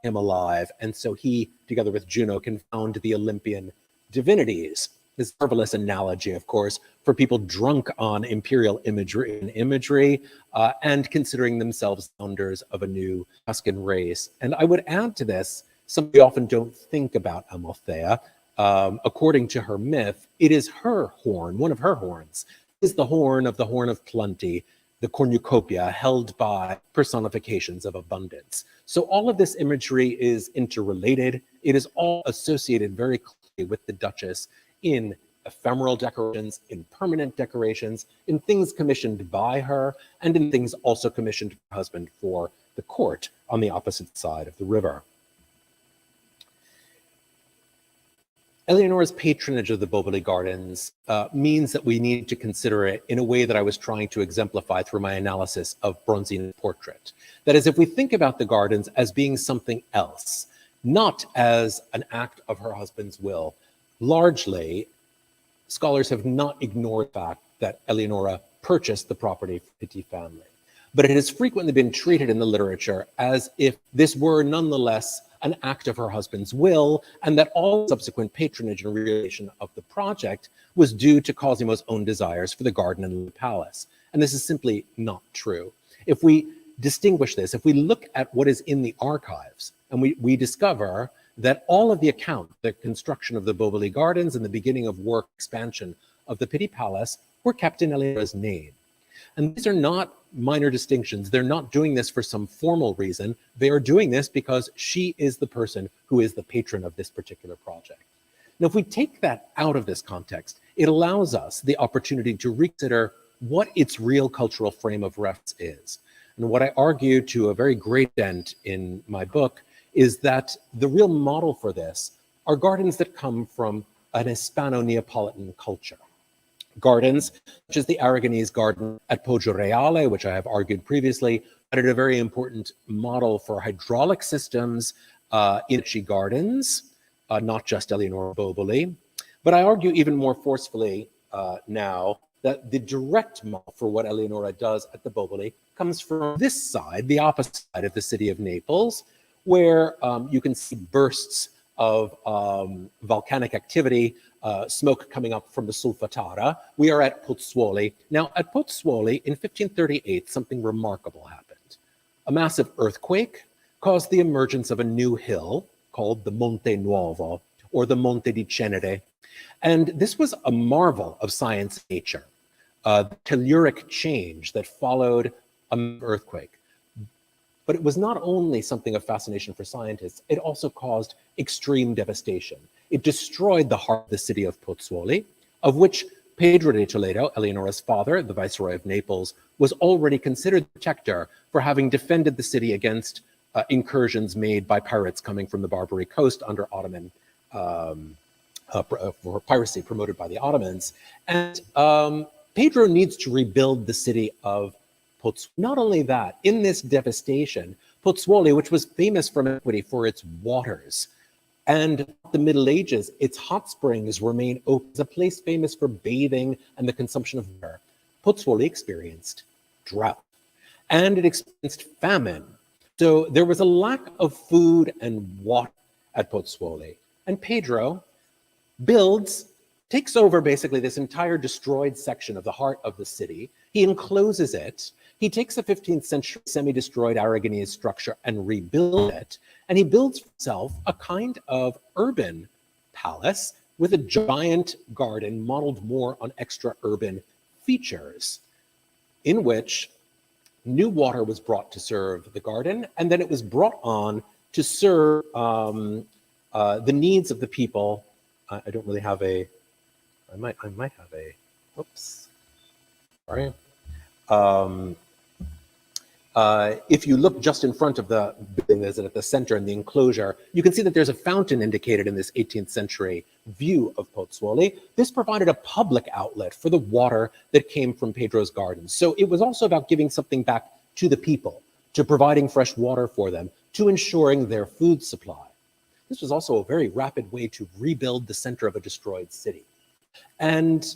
came alive, and so he, together with Juno, can found the Olympian divinities. This marvelous analogy, of course, for people drunk on imperial imagery and considering themselves founders of a new Tuscan race. And I would add to this, something we often don't think about Amalthea. According to her myth, it is her horn, one of her horns, is the horn of plenty, the cornucopia held by personifications of abundance. So all of this imagery is interrelated. It is all associated very closely with the Duchess in ephemeral decorations, in permanent decorations, in things commissioned by her, and in things also commissioned by her husband for the court on the opposite side of the river. Eleonora's patronage of the Boboli Gardens means that we need to consider it in a way that I was trying to exemplify through my analysis of Bronzino's portrait. That is, if we think about the gardens as being something else, not as an act of her husband's will, largely, scholars have not ignored the fact that Eleonora purchased the property for the Pitti family. But it has frequently been treated in the literature as if this were nonetheless an act of her husband's will, and that all subsequent patronage and realization of the project was due to Cosimo's own desires for the garden and the palace. And this is simply not true. If we distinguish this, if we look at what is in the archives, and we discover that all of the account, the construction of the Boboli Gardens and the beginning of work expansion of the Pitti Palace were kept in Eleonora's name. And these are not minor distinctions. They're not doing this for some formal reason. They are doing this because she is the person who is the patron of this particular project. Now, if we take that out of this context, it allows us the opportunity to reconsider what its real cultural frame of reference is. And what I argue to a very great extent in my book is that the real model for this are gardens that come from an Hispano-Neapolitan culture. Gardens, such as the Aragonese garden at Poggioreale, which I have argued previously, added a very important model for hydraulic systems in Pitti gardens, not just Eleonora Boboli. But I argue even more forcefully now that the direct model for what Eleonora does at the Boboli comes from this side, the opposite side of the city of Naples, where you can see bursts of volcanic activity, smoke coming up from the Solfatara. We are at Pozzuoli. Now, at Pozzuoli, in 1538, something remarkable happened. A massive earthquake caused the emergence of a new hill called the Monte Nuovo, or the Monte di Cenere. And this was a marvel of science and nature, the telluric change that followed an earthquake. But it was not only something of fascination for scientists, it also caused extreme devastation. It destroyed the heart of the city of Pozzuoli, of which Pedro de Toledo, Eleonora's father, the Viceroy of Naples, was already considered the protector for having defended the city against incursions made by pirates coming from the Barbary coast under Ottoman for piracy promoted by the Ottomans. And Pedro needs to rebuild the city of Pozzuoli. Not only that, in this devastation, Pozzuoli, which was famous from antiquity for its waters, and the Middle Ages, its hot springs remain open as a place famous for bathing and the consumption of water. Pozzuoli experienced drought, and it experienced famine. So there was a lack of food and water at Pozzuoli. And Pedro takes over basically this entire destroyed section of the heart of the city. He encloses it. He takes a 15th century semi-destroyed Aragonese structure and rebuilds it. And he builds for himself a kind of urban palace with a giant garden modeled more on extra-urban features, in which new water was brought to serve the garden, and then it was brought on to serve the needs of the people. I don't really have a, I might have a, whoops, sorry. If you look just in front of the building, there's at the center in the enclosure, you can see that there's a fountain indicated in this 18th century view of Pozzuoli. This provided a public outlet for the water that came from Pedro's gardens. So it was also about giving something back to the people, to providing fresh water for them, to ensuring their food supply. This was also a very rapid way to rebuild the center of a destroyed city. And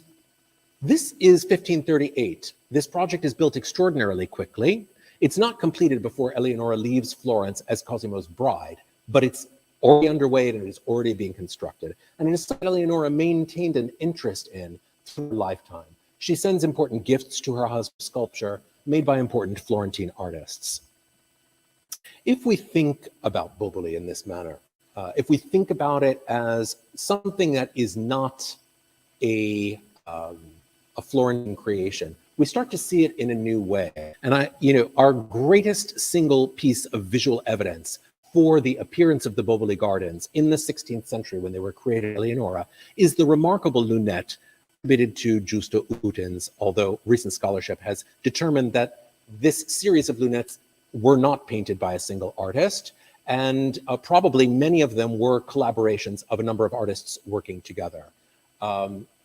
this is 1538. This project is built extraordinarily quickly. It's not completed before Eleonora leaves Florence as Cosimo's bride, but it's already underway and it is already being constructed. And it is something Eleonora maintained an interest in through her lifetime. She sends important gifts to her husband's sculpture made by important Florentine artists. If we think about Boboli in this manner, if we think about it as something that is not a Florentine creation, we start to see it in a new way. And our greatest single piece of visual evidence for the appearance of the Boboli Gardens in the 16th century when they were created by Eleonora is the remarkable lunette attributed to Giusto Utens, although recent scholarship has determined that this series of lunettes were not painted by a single artist, and probably many of them were collaborations of a number of artists working together.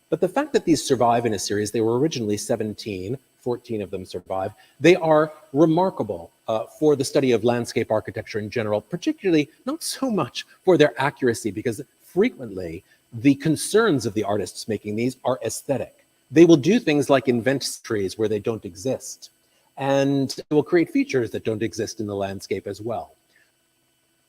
But the fact that these survive in a series, they were originally 17, 14 of them survive, they are remarkable for the study of landscape architecture in general, particularly not so much for their accuracy, because frequently the concerns of the artists making these are aesthetic. They will do things like invent trees where they don't exist, and they will create features that don't exist in the landscape as well.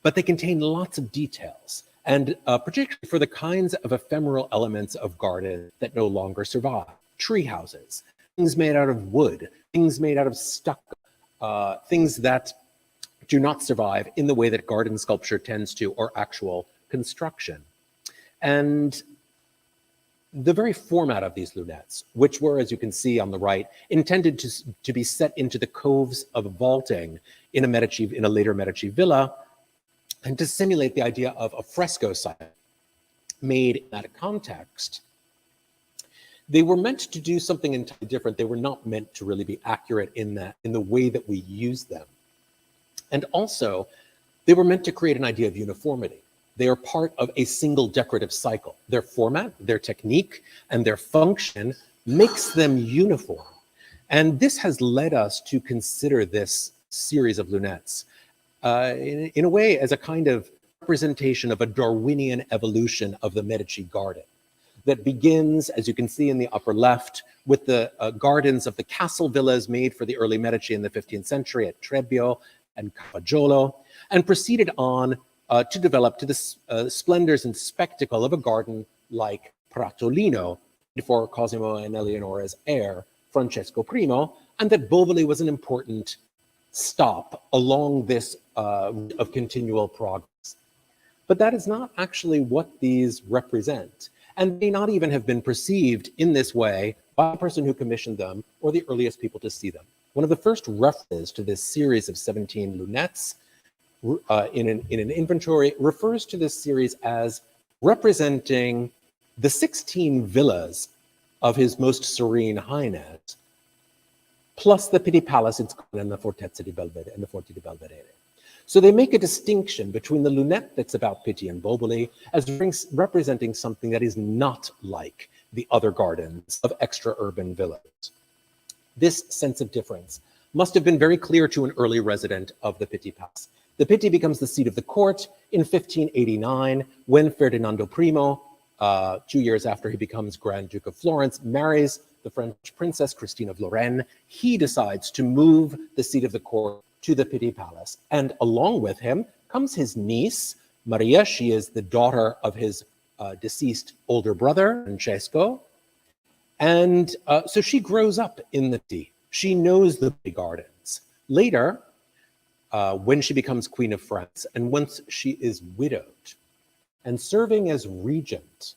But they contain lots of details, and particularly for the kinds of ephemeral elements of garden that no longer survive. Tree houses, things made out of wood, things made out of stucco, things that do not survive in the way that garden sculpture tends to, or actual construction. And the very format of these lunettes, which were, as you can see on the right, intended to be set into the coves of vaulting in a later Medici villa, and to simulate the idea of a fresco site made in that context, they were meant to do something entirely different. They were not meant to really be accurate in the way that we use them. And also, they were meant to create an idea of uniformity. They are part of a single decorative cycle. Their format, their technique, and their function makes them uniform. And this has led us to consider this series of lunettes in a way as a kind of representation of a Darwinian evolution of the Medici garden that begins, as you can see in the upper left, with the gardens of the castle villas made for the early Medici in the 15th century at Trebbio and Cavagiolo, and proceeded on to develop to the splendors and spectacle of a garden like Pratolino for Cosimo and Eleonora's heir, Francesco I, and that Boboli was an important stop along this of continual progress. But that is not actually what these represent, and may not even have been perceived in this way by the person who commissioned them or the earliest people to see them. One of the first references to this series of 17 lunettes in an inventory refers to this series as representing the 16 villas of His Most Serene Highness, plus the Pitti Palace and the Fortezza di Belvedere and the Forti di Belvedere. So they make a distinction between the lunette that's about Pitti and Boboli as representing something that is not like the other gardens of extra-urban villas. This sense of difference must have been very clear to an early resident of the Pitti Palace. The Pitti becomes the seat of the court in 1589 when Ferdinando I, 2 years after he becomes Grand Duke of Florence, marries the French princess Christine of Lorraine. He decides to move the seat of the court to the Pitti Palace. And along with him comes his niece, Maria. She is the daughter of his deceased older brother, Francesco. And so she grows up in the Pitti. She knows the Pitti Gardens. Later, when she becomes Queen of France, and once she is widowed and serving as regent,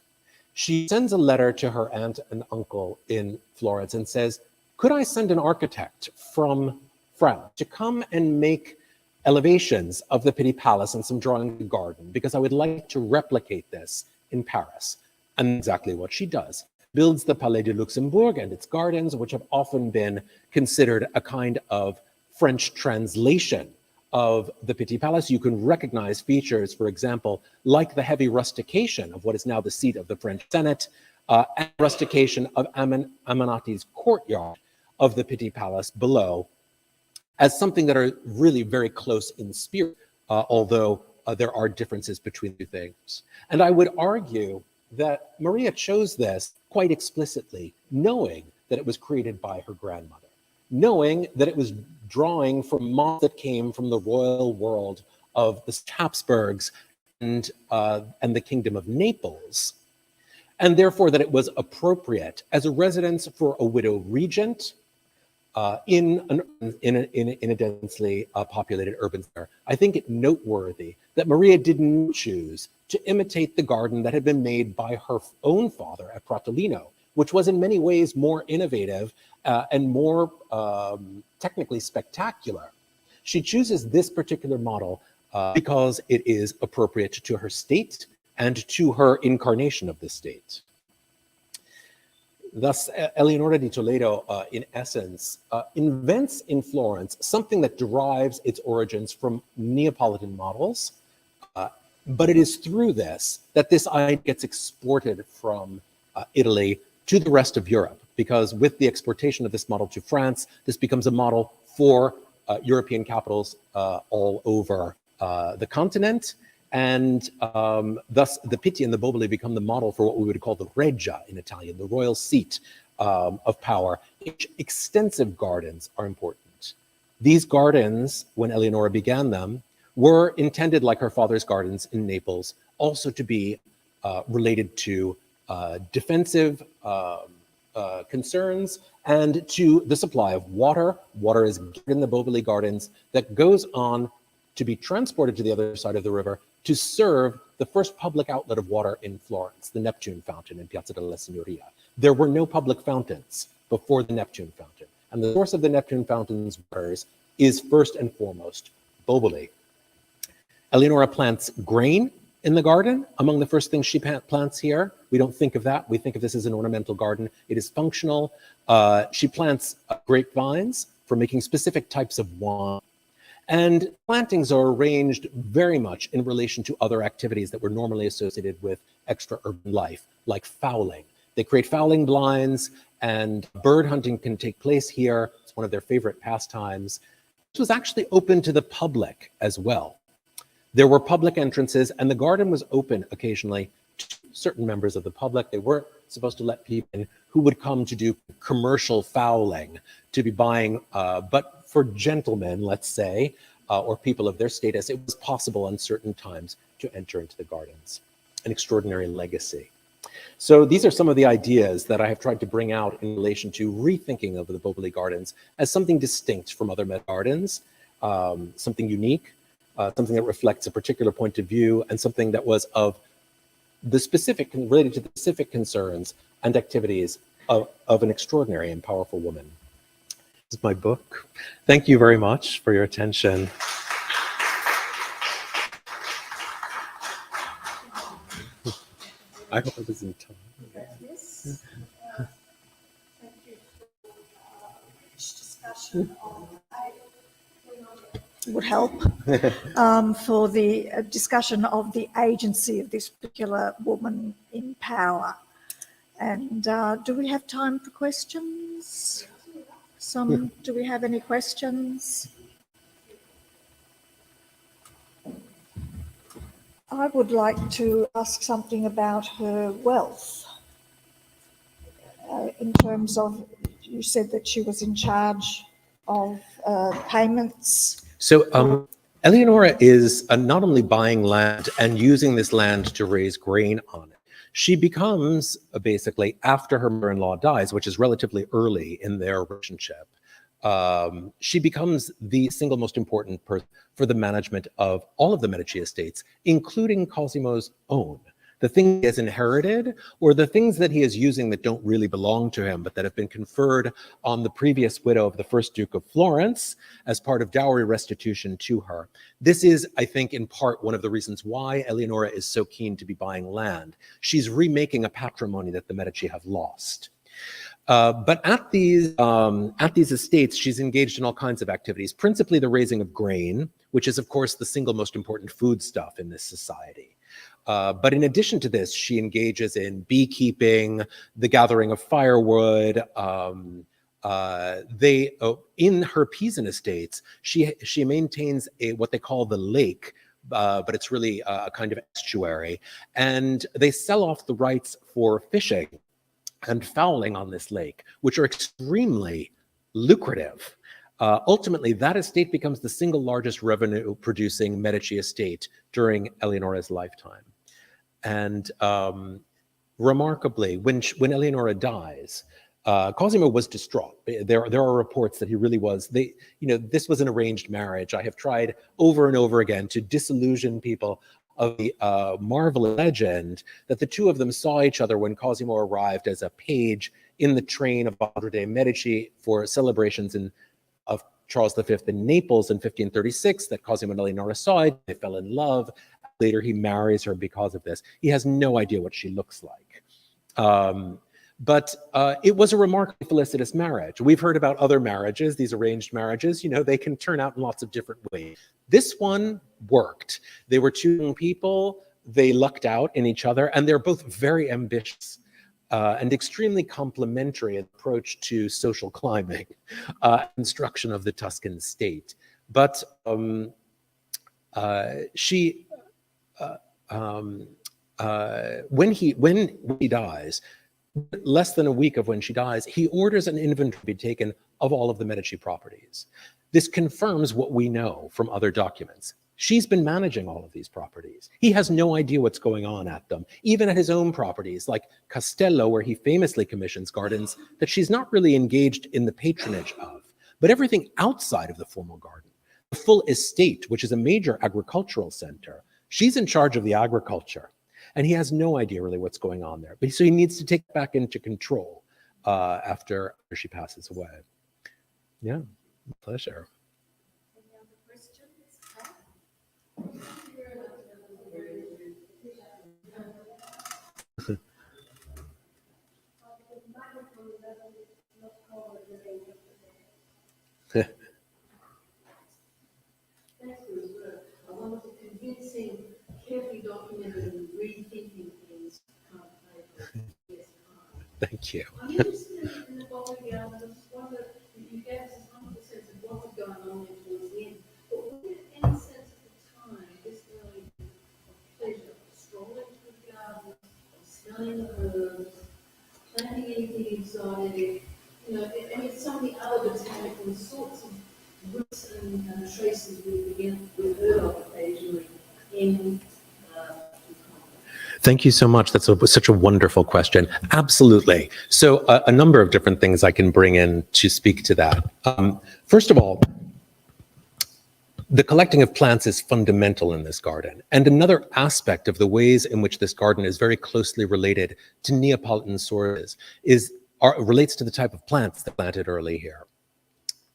she sends a letter to her aunt and uncle in Florence and says, could I send an architect from France to come and make elevations of the Pitti Palace and some drawing of the garden, because I would like to replicate this in Paris. And exactly what she does. Builds the Palais de Luxembourg and its gardens, which have often been considered a kind of French translation of the Pitti Palace. You can recognize features, for example, like the heavy rustication of what is now the seat of the French Senate, and rustication of Ammonites' courtyard of the Pitti Palace below, as something that are really very close in spirit, although there are differences between the things. And I would argue that Maria chose this quite explicitly, knowing that it was created by her grandmother, knowing that it was drawing from models that came from the royal world of the Habsburgs and the Kingdom of Naples, and therefore that it was appropriate as a residence for a widow regent in a densely populated urban center. I think it noteworthy that Maria didn't choose to imitate the garden that had been made by her own father at Pratolino, which was in many ways more innovative and more technically spectacular. She chooses this particular model because it is appropriate to her state and to her incarnation of the state. Thus, Eleonora di Toledo, in essence, invents in Florence something that derives its origins from Neapolitan models, but it is through this that this idea gets exported from Italy to the rest of Europe, because with the exportation of this model to France, this becomes a model for European capitals all over the continent. And thus the Pitti and the Boboli become the model for what we would call the Reggia in Italian, the royal seat of power. Extensive gardens are important. These gardens, when Eleonora began them, were intended, like her father's gardens in Naples, also to be related to defensive concerns and to the supply of water. Water is in the Boboli gardens that goes on to be transported to the other side of the river to serve the first public outlet of water in Florence, the Neptune Fountain in Piazza della Signoria. There were no public fountains before the Neptune Fountain, and the source of the Neptune Fountain's waters is first and foremost Boboli. Eleonora plants grain in the garden. Among the first things she plants here, we don't think of that. We think of this as an ornamental garden. It is functional. She plants grapevines for making specific types of wine. And plantings are arranged very much in relation to other activities that were normally associated with extra-urban life, like fowling. They create fowling blinds, and bird hunting can take place here. It's one of their favorite pastimes. This was actually open to the public as well. There were public entrances, and the garden was open occasionally to certain members of the public. They weren't supposed to let people in who would come to do commercial fowling, to be buying, but for gentlemen, let's say, or people of their status, it was possible in certain times to enter into the gardens. An extraordinary legacy. So these are some of the ideas that I have tried to bring out in relation to rethinking of the Boboli Gardens as something distinct from other Met gardens, something unique, something that reflects a particular point of view, and something that was of the specific, related to the specific concerns and activities of an extraordinary and powerful woman. This is my book. Thank you very much for your attention. I hope it was in time. Yes. Thank you for rich discussion on would help for the discussion of the agency of this particular woman in power. And do we have time for questions? Do we have any questions? I would like to ask something about her wealth. In terms of, you said that she was in charge of payments. So Eleonora is not only buying land and using this land to raise grain on it. She becomes basically, after her mother-in-law dies, which is relatively early in their relationship, she becomes the single most important person for the management of all of the Medici estates, including Cosimo's own. The things he has inherited, or the things that he is using that don't really belong to him, but that have been conferred on the previous widow of the first Duke of Florence as part of dowry restitution to her. This is, I think, in part one of the reasons why Eleonora is so keen to be buying land. She's remaking a patrimony that the Medici have lost. But at these estates, she's engaged in all kinds of activities, principally the raising of grain, which is, of course, the single most important foodstuff in this society. But in addition to this, she engages in beekeeping, the gathering of firewood. In her Pisan estates, she maintains what they call the lake, but it's really a kind of estuary. And they sell off the rights for fishing and fowling on this lake, which are extremely lucrative. Ultimately, that estate becomes the single largest revenue-producing Medici estate during Eleonora's lifetime. And remarkably, when Eleonora dies, Cosimo was distraught. There are reports that he really was. This was an arranged marriage. I have tried over and over again to disillusion people of the marvelous legend that the two of them saw each other when Cosimo arrived as a page in the train of Andre de' Medici for celebrations of Charles V in Naples in 1536, that Cosimo and Eleonora saw it, they fell in love. Later, he marries her because of this. He has no idea what she looks like. But it was a remarkably felicitous marriage. We've heard about other marriages, these arranged marriages, they can turn out in lots of different ways. This one worked. They were two young people, they lucked out in each other, and they're both very ambitious and extremely complementary approach to social climbing, construction of the Tuscan state. But when he dies, less than a week of when she dies, he orders an inventory to be taken of all of the Medici properties. This confirms what we know from other documents. She's been managing all of these properties. He has no idea what's going on at them, even at his own properties, like Castello, where he famously commissions gardens that she's not really engaged in the patronage of. But everything outside of the formal garden, the full estate, which is a major agricultural center, she's in charge of the agriculture. And he has no idea really what's going on there. But so he needs to take it back into control after she passes away. Yeah, pleasure. Any other questions? Carefully documented and rethinking things. Thank you. I'm interested in the body of the wonder if you gave us a sense of what was going on towards the end. But was there any sense at the time, this early of pleasure, strolling through the garden, smelling the herbs, planting anything exotic? Some of the other botanical sorts of roots and traces we've heard of occasionally in. Thank you so much. That's such a wonderful question. Absolutely. So a number of different things I can bring in to speak to that. First of all, the collecting of plants is fundamental in this garden. And another aspect of the ways in which this garden is very closely related to Neapolitan sources relates to the type of plants that planted early here.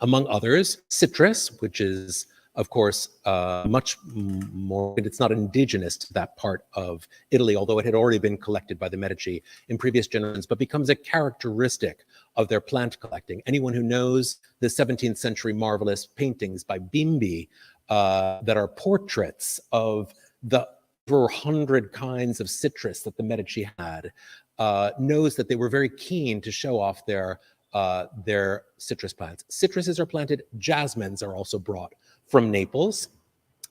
Among others, citrus, which is of course, much more, it's not indigenous to that part of Italy, although it had already been collected by the Medici in previous generations, but becomes a characteristic of their plant collecting. Anyone who knows the 17th century marvelous paintings by Bimbi that are portraits of the over 100 kinds of citrus that the Medici had, knows that they were very keen to show off their citrus plants. Citruses are planted, jasmines are also brought from Naples.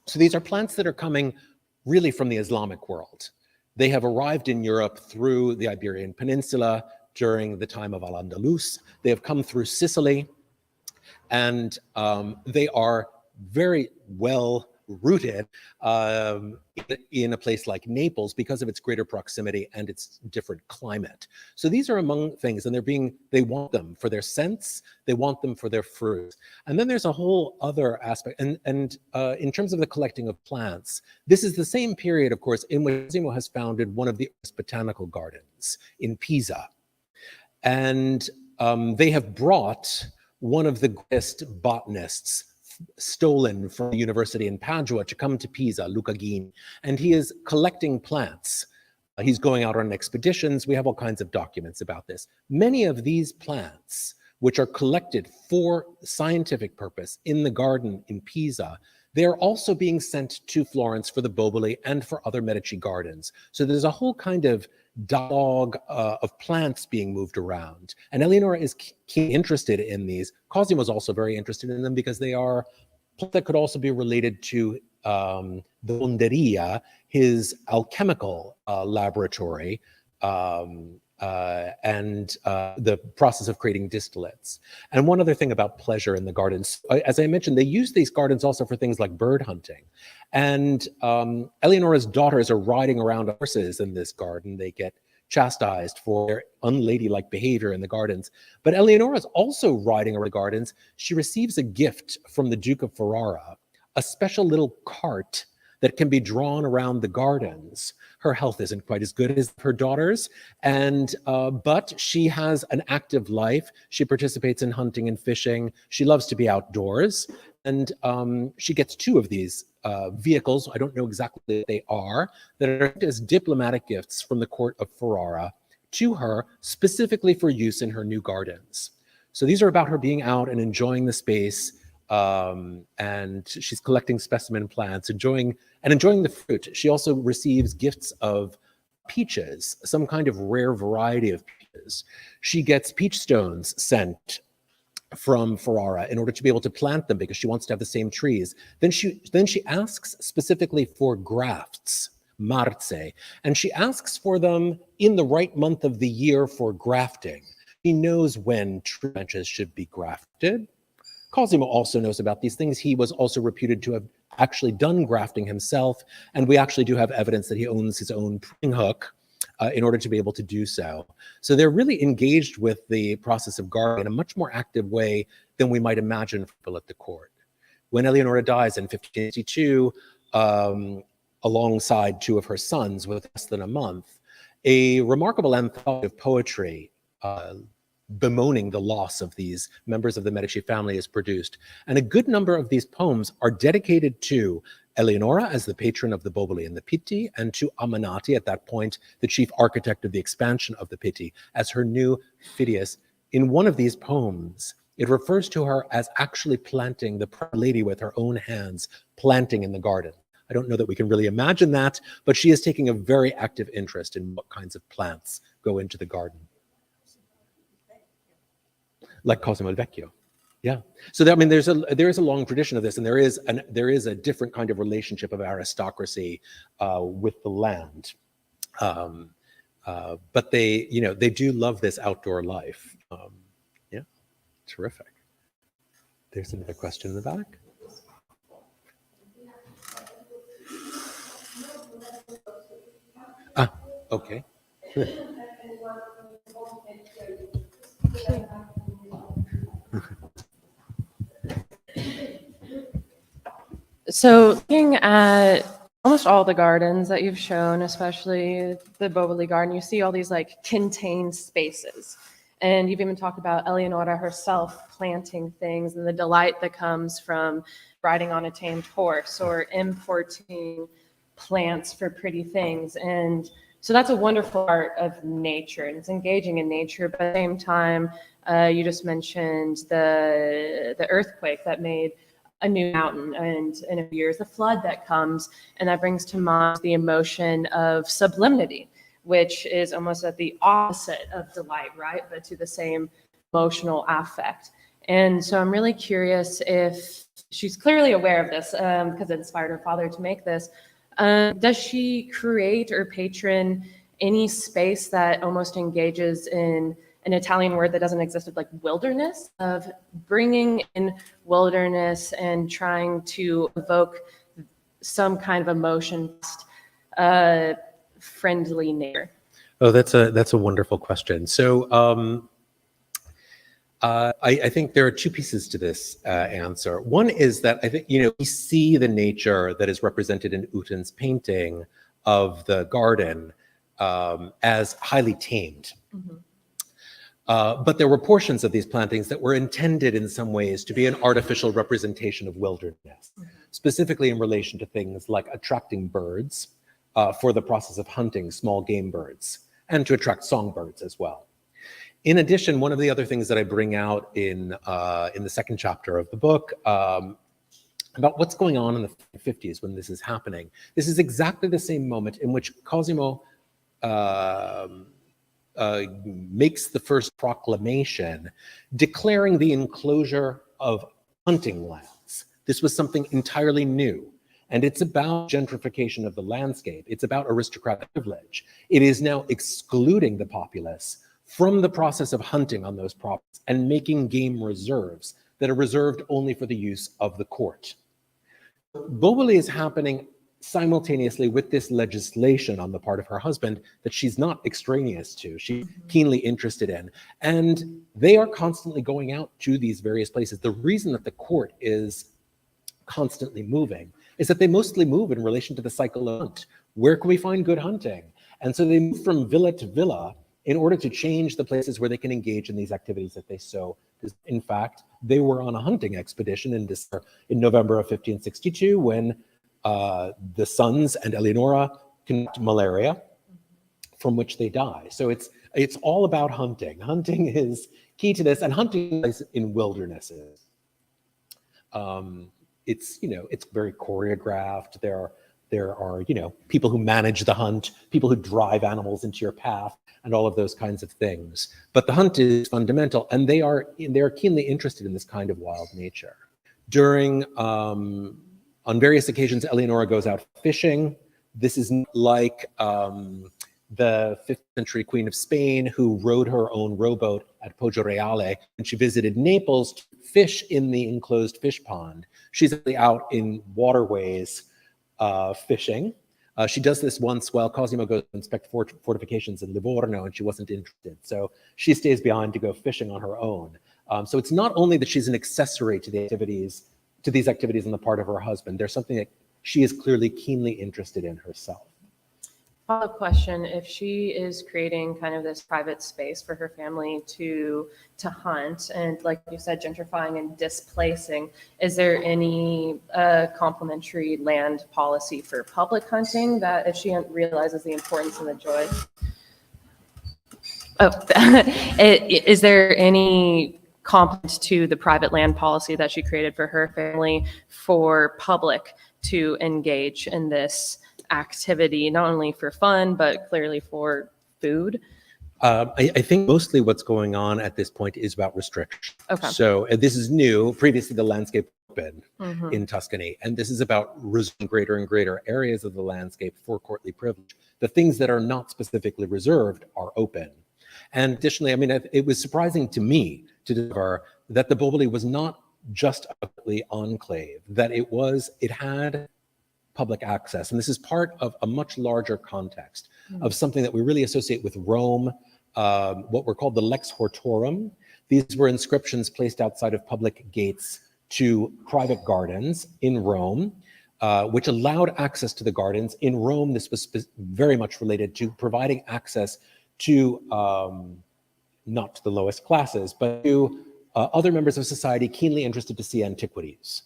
So these are plants that are coming really from the Islamic world. They have arrived in Europe through the Iberian Peninsula during the time of Al-Andalus. They have come through Sicily, and they are very well rooted in a place like Naples because of its greater proximity and its different climate. So these are among things, and they want them for their scents, they want them for their fruit. And then there's a whole other aspect, and in terms of the collecting of plants, this is the same period, of course, in which Cosimo has founded one of the botanical gardens in Pisa. And they have brought one of the greatest botanists stolen from the university in Padua to come to Pisa, Luca Ghini, and he is collecting plants. He's going out on expeditions. We have all kinds of documents about this. Many of these plants, which are collected for scientific purpose in the garden in Pisa, they're also being sent to Florence for the Boboli and for other Medici gardens. So there's a whole kind of dialogue of plants being moved around. And Eleonora is interested in these. Cosimo is also very interested in them because they are plants that could also be related to the Fonderia, his alchemical laboratory, and the process of creating distillates. And one other thing about pleasure in the gardens, as I mentioned, they use these gardens also for things like bird hunting. And Eleonora's daughters are riding around horses in this garden. They get chastised for their unladylike behavior in the gardens. But Eleonora's also riding around the gardens. She receives a gift from the Duke of Ferrara, a special little cart that can be drawn around the gardens. Her health isn't quite as good as her daughter's, and but she has an active life. She participates in hunting and fishing. She loves to be outdoors, and she gets two of these vehicles. I don't know exactly what they are, that are as diplomatic gifts from the court of Ferrara to her, specifically for use in her new gardens. So these are about her being out and enjoying the space. And she's collecting specimen plants, enjoying the fruit. She also receives gifts of peaches, some kind of rare variety of peaches. She gets peach stones sent from Ferrara in order to be able to plant them because she wants to have the same trees. Then she asks specifically for grafts, marze, and she asks for them in the right month of the year for grafting. She knows when tree branches should be grafted. Cosimo also knows about these things. He was also reputed to have actually done grafting himself, and we actually do have evidence that he owns his own pruning hook in order to be able to do so. So they're really engaged with the process of gardening in a much more active way than we might imagine for people at the court. When Eleonora dies in 1582, alongside two of her sons with less than a month, a remarkable anthology of poetry bemoaning the loss of these members of the Medici family is produced. And a good number of these poems are dedicated to Eleonora as the patron of the Boboli and the Pitti, and to Ammannati, at that point, the chief architect of the expansion of the Pitti, as her new Phidias. In one of these poems, it refers to her as actually planting, the lady with her own hands, planting in the garden. I don't know that we can really imagine that, but she is taking a very active interest in what kinds of plants go into the garden. Like Cosimo il Vecchio, yeah. So I mean, there is a long tradition of this, and there is a different kind of relationship of aristocracy with the land, but they do love this outdoor life. Yeah, terrific. There's another question in the back. Ah, okay. Sure. So looking at almost all the gardens that you've shown, especially the Boboli garden, you see all these like contained spaces. And you've even talked about Eleonora herself planting things and the delight that comes from riding on a tamed horse or importing plants for pretty things. And so that's a wonderful part of nature, and it's engaging in nature. But at the same time, you just mentioned the earthquake that made a new mountain, and in a few years, a flood that comes, and that brings to mind the emotion of sublimity, which is almost at the opposite of delight, right? But to the same emotional affect. And so I'm really curious if she's clearly aware of this, because it inspired her father to make this. Does she create or patron any space that almost engages in an Italian word that doesn't exist, of like wilderness, of bringing in wilderness and trying to evoke some kind of emotion, friendly nature? Oh, that's a wonderful question. So I think there are two pieces to this answer. One is that I think, we see the nature that is represented in Uten's painting of the garden as highly tamed. Mm-hmm. But there were portions of these plantings that were intended in some ways to be an artificial representation of wilderness, specifically in relation to things like attracting birds for the process of hunting small game birds, and to attract songbirds as well. In addition, one of the other things that I bring out in the second chapter of the book about what's going on in the 50s when this is happening, this is exactly the same moment in which Cosimo makes the first proclamation declaring the enclosure of hunting lands. This was something entirely new. And it's about gentrification of the landscape. It's about aristocratic privilege. It is now excluding the populace from the process of hunting on those properties and making game reserves that are reserved only for the use of the court. Boboli is happening simultaneously with this legislation on the part of her husband that she's not extraneous to, she's keenly interested in. And they are constantly going out to these various places. The reason that the court is constantly moving is that they mostly move in relation to the cycle of hunt. Where can we find good hunting? And so they move from villa to villa in order to change the places where they can engage in these activities that they sow. Because in fact, they were on a hunting expedition in November of 1562 when the sons and Eleonora contract malaria, from which they die. So it's all about hunting. Hunting is key to this, and hunting in wildernesses. It's very choreographed. There are people who manage the hunt, people who drive animals into your path, and all of those kinds of things. But the hunt is fundamental, and they are keenly interested in this kind of wild nature. During on various occasions, Eleonora goes out fishing. This is like the 5th century Queen of Spain, who rowed her own rowboat at Poggio Reale, and she visited Naples to fish in the enclosed fish pond. She's actually out in waterways fishing. She does this once while Cosimo goes to inspect fortifications in Livorno, and she wasn't interested. So she stays behind to go fishing on her own. So it's not only that she's an accessory to these activities on the part of her husband. There's something that she is clearly keenly interested in herself. Follow-up question: if she is creating kind of this private space for her family to hunt, and like you said, gentrifying and displacing, is there any complementary land policy for public hunting that, if she realizes the importance and the joy? Is there any complement to the private land policy that she created for her family for public to engage in this activity, not only for fun, but clearly for food? I think mostly what's going on at this point is about restriction. Okay. So this is new. Previously, the landscape open Mhm. in Tuscany, and this is about reserving greater and greater areas of the landscape for courtly privilege. The things that are not specifically reserved are open. And additionally, I mean, it was surprising to me to discover that the Boboli was not just a enclave, that it had public access. And this is part of a much larger context of something that we really associate with Rome, what were called the Lex Hortorum. These were inscriptions placed outside of public gates to private gardens in Rome, which allowed access to the gardens. In Rome, this was very much related to providing access to, not to the lowest classes, but to other members of society keenly interested to see antiquities.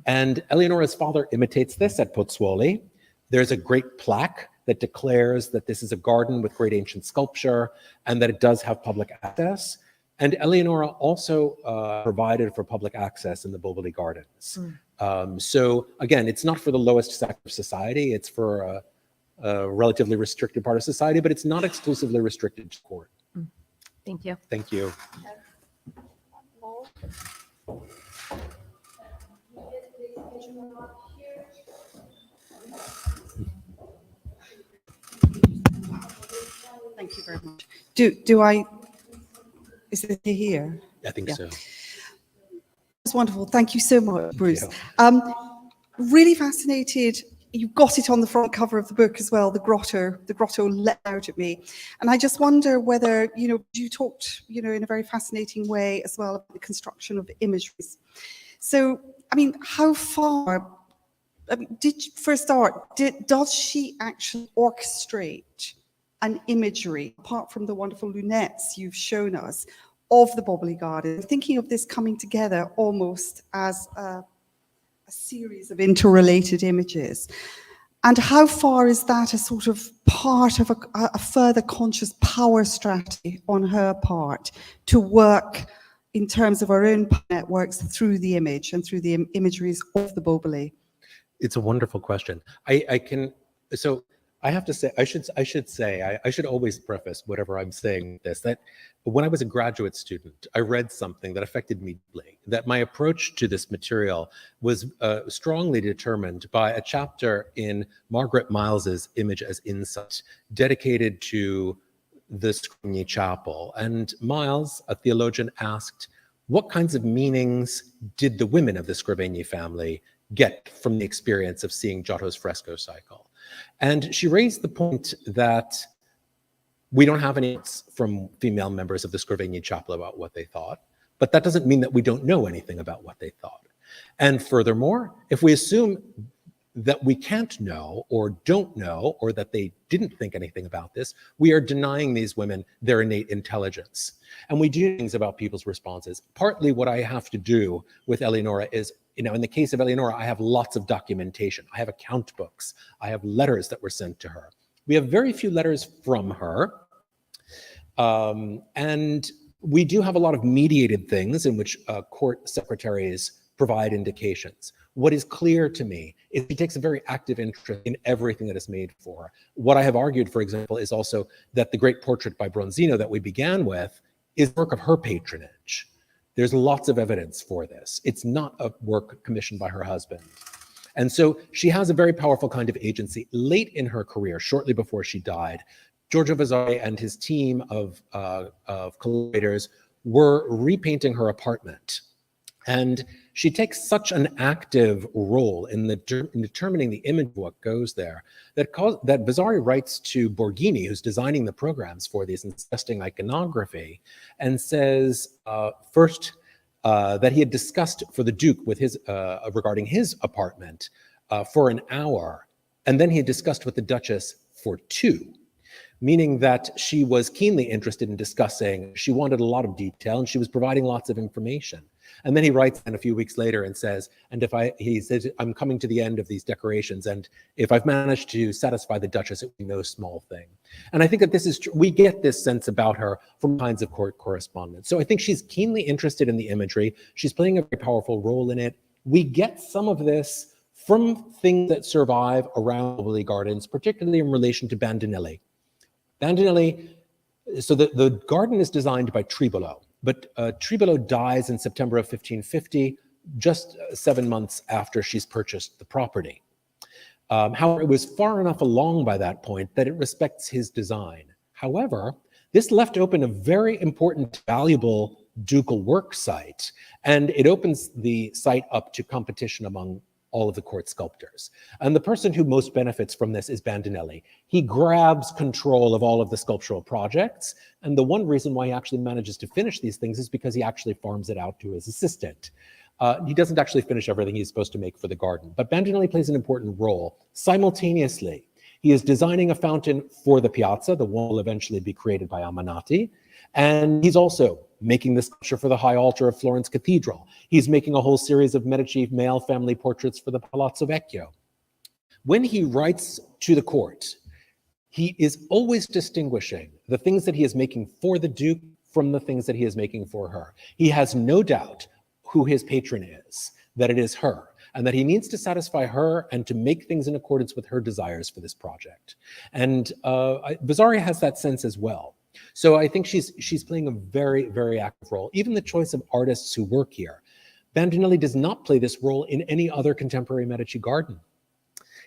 And Eleonora's father imitates this at Pozzuoli. There's a great plaque that declares that this is a garden with great ancient sculpture and that it does have public access. And Eleonora also provided for public access in the Boboli Gardens. So again, it's not for the lowest sector of society, it's for a relatively restricted part of society, but it's not exclusively restricted to court. Thank you. Thank you. Thank you very much. Do I, is it here? I think so. That's wonderful. Thank you so much, Bruce. Really fascinated. You've got it on the front cover of the book as well, the grotto let out at me. And I just wonder whether, you talked, in a very fascinating way as well about the construction of imageries. So, how far, does she actually orchestrate an imagery, apart from the wonderful lunettes you've shown us, of the Bobbly Garden? I'm thinking of this coming together almost as a series of interrelated images. And how far is that a sort of part of a further conscious power strategy on her part to work in terms of her own networks through the image and through the imageries of the Bobbly? It's a wonderful question. I have to say, I should always preface whatever I'm saying with this, that when I was a graduate student, I read something that affected me deeply, that my approach to this material was strongly determined by a chapter in Margaret Miles's Image as Insight, dedicated to the Scribner Chapel. And Miles, a theologian, asked, what kinds of meanings did the women of the Scribner family get from the experience of seeing Giotto's fresco cycle? And she raised the point that we don't have any notes from female members of the Scribner Chapel about what they thought, but that doesn't mean that we don't know anything about what they thought. And furthermore, if we assume that we can't know or don't know, or that they didn't think anything about this, we are denying these women their innate intelligence. And we do things about people's responses. Partly what I have to do with Eleonora is, in the case of Eleonora, I have lots of documentation. I have account books. I have letters that were sent to her. We have very few letters from her. And we do have a lot of mediated things in which court secretaries provide indications. What is clear to me is she takes a very active interest in everything that is made for her. What I have argued, for example, is also that the great portrait by Bronzino that we began with is work of her patronage. There's lots of evidence for this. It's not a work commissioned by her husband. And so she has a very powerful kind of agency. Late in her career, shortly before she died, Giorgio Vasari and his team of collaborators were repainting her apartment. And she takes such an active role in determining the image of what goes there that Vasari writes to Borghini, who's designing the programs for these and suggesting iconography, and says first that he had discussed for the Duke with regarding his apartment for an hour, and then he had discussed with the Duchess for 2. Meaning that she was keenly interested in discussing, she wanted a lot of detail, and she was providing lots of information. And then he writes in a few weeks later and says, he says, I'm coming to the end of these decorations, and if I've managed to satisfy the Duchess, it will be no small thing. And I think that this is true. We get this sense about her from kinds of court correspondence. So I think she's keenly interested in the imagery. She's playing a very powerful role in it. We get some of this from things that survive around Bobbly Gardens, particularly in relation to Bandinelli. Bandinelli, so the garden is designed by Tribolo, but Tribolo dies in September of 1550, just 7 months after she's purchased the property. However, it was far enough along by that point that it respects his design. However, this left open a very important, valuable ducal work site, and it opens the site up to competition among all of the court sculptors. And the person who most benefits from this is Bandinelli. He grabs control of all of the sculptural projects, and the one reason why he actually manages to finish these things is because he actually farms it out to his assistant. He doesn't actually finish everything he's supposed to make for the garden, but Bandinelli plays an important role. Simultaneously, he is designing a fountain for the piazza, the one will eventually be created by Almanati, and he's also making the sculpture for the high altar of Florence Cathedral. He's making a whole series of Medici male family portraits for the Palazzo Vecchio. When he writes to the court, he is always distinguishing the things that he is making for the Duke from the things that he is making for her. He has no doubt who his patron is, that it is her. and that he needs to satisfy her and to make things in accordance with her desires for this project. And Vasari has that sense as well. So I think she's playing a very, very active role. Even the choice of artists who work here. Bandinelli does not play this role in any other contemporary Medici garden.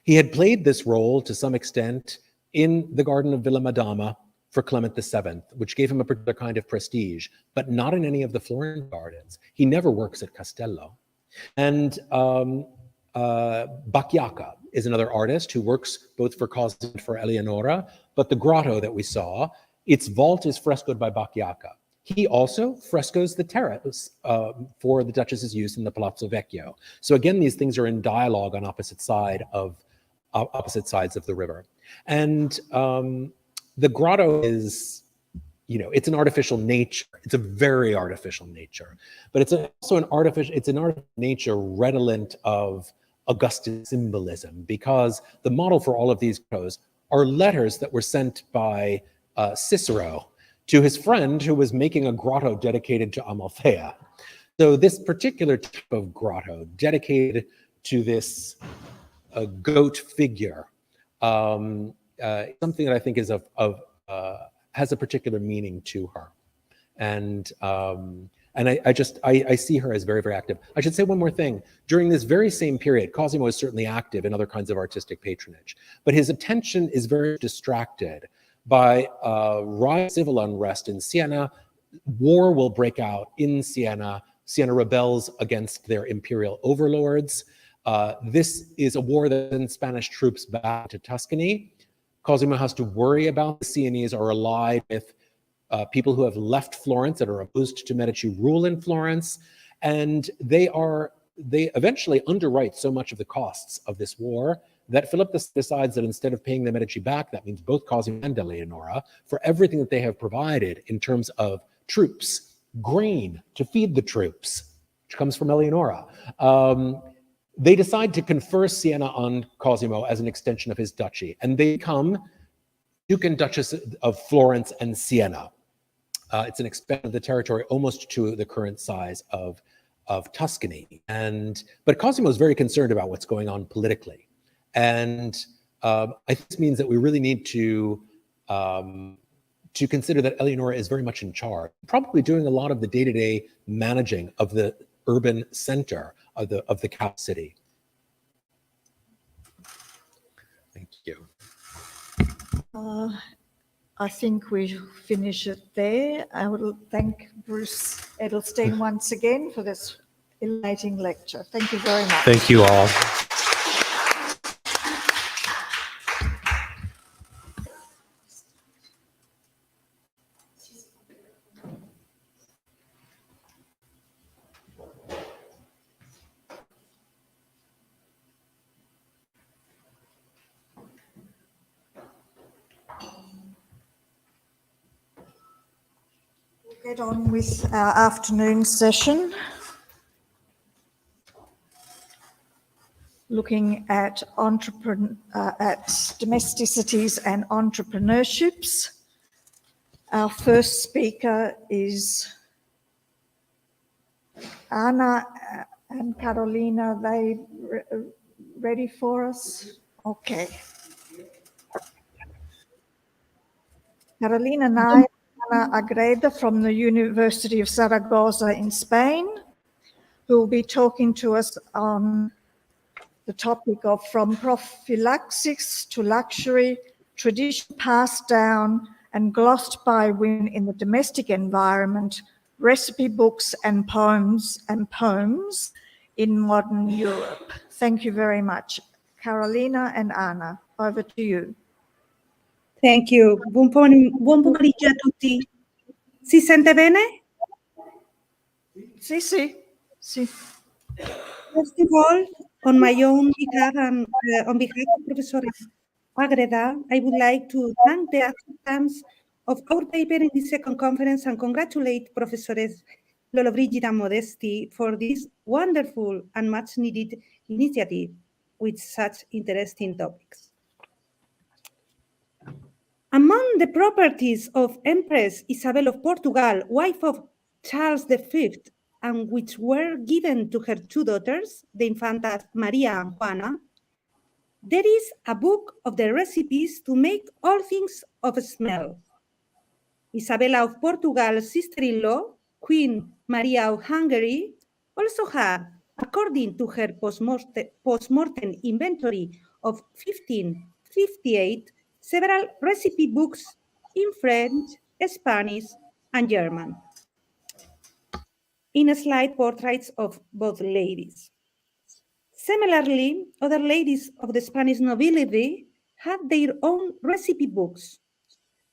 He had played this role to some extent in the garden of Villa Madama for Clement VII, which gave him a particular kind of prestige, but not in any of the Florentine gardens. He never works at Castello. And Bacchiacca is another artist who works both for Cosimo and for Eleonora, but the grotto that we saw, its vault is frescoed by Bacchiacca. He also frescoes the terrace for the Duchess's use in the Palazzo Vecchio. So again, these things are in dialogue on opposite sides of the river. And the grotto is, it's an artificial nature. It's a very artificial nature, but it's also an artificial nature redolent of Augustan symbolism, because the model for all of these grottos are letters that were sent by Cicero to his friend who was making a grotto dedicated to Amalthea. So this particular type of grotto dedicated to this goat figure, something that I think is has a particular meaning to her, and I see her as very, very active. I should say one more thing. During this very same period, Cosimo is certainly active in other kinds of artistic patronage, but his attention is very distracted by rise civil unrest in Siena. War will break out in Siena. Siena rebels against their imperial overlords. This is a war that sends Spanish troops back to Tuscany. Cosimo has to worry about the Sienese are allied with people who have left Florence that are opposed to Medici rule in Florence, and they eventually underwrite so much of the costs of this war that Philip decides that instead of paying the Medici back, that means both Cosimo and Eleonora, for everything that they have provided in terms of troops, grain to feed the troops, which comes from Eleonora. They decide to confer Siena on Cosimo as an extension of his duchy, and they become Duke and Duchess of Florence and Siena. It's an expansion of the territory almost to the current size of Tuscany. But Cosimo is very concerned about what's going on politically. And I think this means that we really need to consider that Eleonora is very much in charge, probably doing a lot of the day-to-day managing of the urban center of the cap city. Thank you. I think we finish it there. I would thank Bruce Edelstein once again for this illuminating lecture. Thank you very much. Thank you all. Get on with our afternoon session, looking at domesticities and entrepreneurships. Our first speaker is Anna and Carolina. Are they ready for us? Okay. Carolina and I. Ana Agreda from the University of Zaragoza in Spain, who will be talking to us on the topic of From Prophylaxis to Luxury, Tradition Passed Down and Glossed by Women in the Domestic Environment, Recipe Books and Poems in Modern Europe. Thank you very much. Carolina and Anna, over to you. Thank you. Buon pomeriggio a tutti. Si sente bene? Sì. First of all, on my own behalf and on behalf of Professor Agreda, I would like to thank the acceptance of our paper in the second conference and congratulate Professors Lollobrigida and Modesti for this wonderful and much needed initiative with such interesting topics. Among the properties of Empress Isabel of Portugal, wife of Charles V, and which were given to her two daughters, the Infantas Maria and Juana, there is a book of the recipes to make all things of smell. Isabella of Portugal's sister-in-law, Queen Maria of Hungary, also had, according to her post-mortem inventory of 1558, several recipe books in French, Spanish, and German. In a slide, portraits of both ladies. Similarly, other ladies of the Spanish nobility had their own recipe books.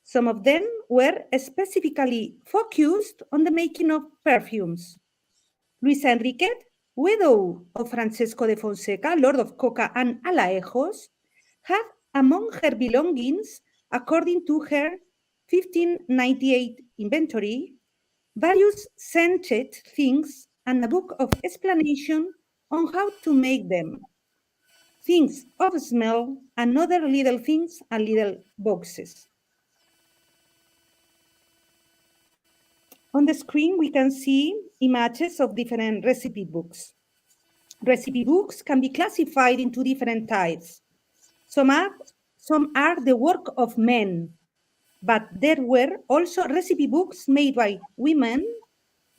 Some of them were specifically focused on the making of perfumes. Luisa Enriquez, widow of Francesco de Fonseca, Lord of Coca and Alaejos, had among her belongings, according to her 1598 inventory, various scented things and a book of explanation on how to make them. Things of smell and other little things and little boxes. On the screen, we can see images of different recipe books. Recipe books can be classified into different types. Some are the work of men, but there were also recipe books made by women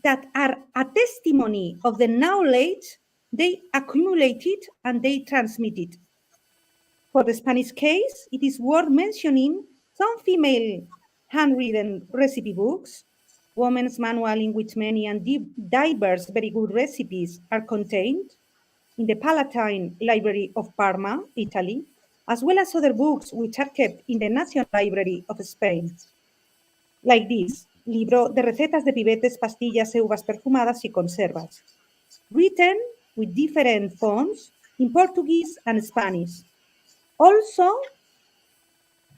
that are a testimony of the knowledge they accumulated and they transmitted. For the Spanish case, it is worth mentioning some female handwritten recipe books, women's manual in which many and diverse very good recipes are contained, in the Palatine Library of Parma, Italy, as well as other books which are kept in the National Library of Spain. Like this, Libro de Recetas de Pibetes, Pastillas e Uvas Perfumadas y Conservas, written with different fonts in Portuguese and Spanish. Also,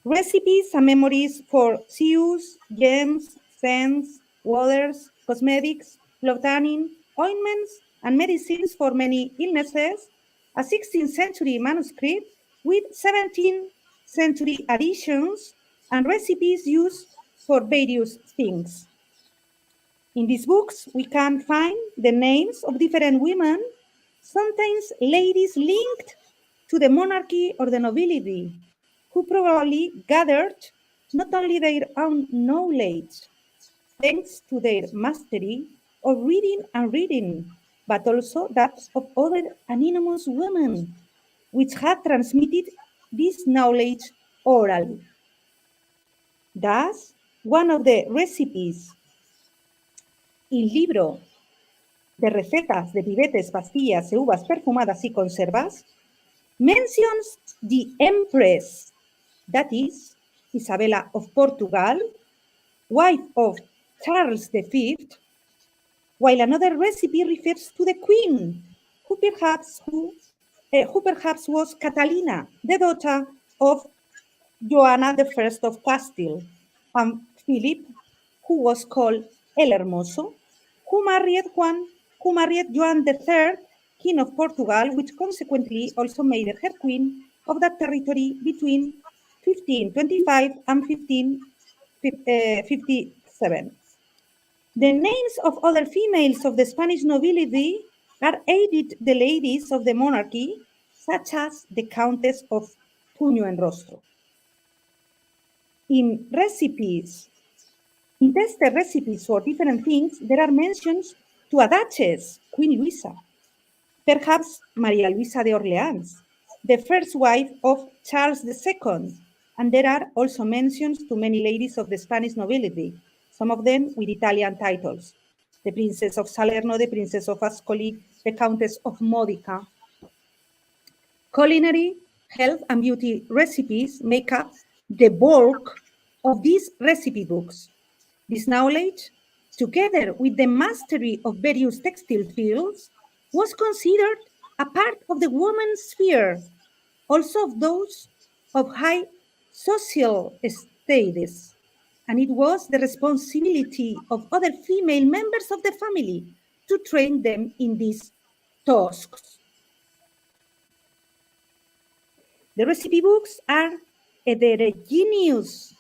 recipes and memories for sews, gems, scents, waters, cosmetics, love tanning, ointments, and medicines for many illnesses, a 16th century manuscript with 17th century additions and recipes used for various things. In these books, we can find the names of different women, sometimes ladies linked to the monarchy or the nobility, who probably gathered not only their own knowledge, thanks to their mastery of reading and reading, but also that of other anonymous women, which had transmitted this knowledge orally. Thus, one of the recipes in Libro de Recetas de Pibetes, Pastillas e Uvas Perfumadas y Conservas mentions the Empress, that is, Isabella of Portugal, wife of Charles V, while another recipe refers to the Queen, who perhaps was Catalina, the daughter of Joanna I of Castile, and Philip, who was called El Hermoso, who married Joan III, King of Portugal, which consequently also made her queen of that territory between 1525 and 1557. The names of other females of the Spanish nobility are aided the ladies of the monarchy, such as the Countess of Puño en Rostro. In recipes, in tested recipes for different things, there are mentions to a duchess, Queen Luisa, perhaps Maria Luisa de Orleans, the first wife of Charles II, and there are also mentions to many ladies of the Spanish nobility, some of them with Italian titles, the Princess of Salerno, the Princess of Ascoli, the Countess of Modica. Culinary, health, and beauty recipes make up the bulk of these recipe books. This knowledge, together with the mastery of various textile fields, was considered a part of the woman's sphere, also of those of high social status, and it was the responsibility of other female members of the family to train them in these tasks. The recipe books are heterogeneous,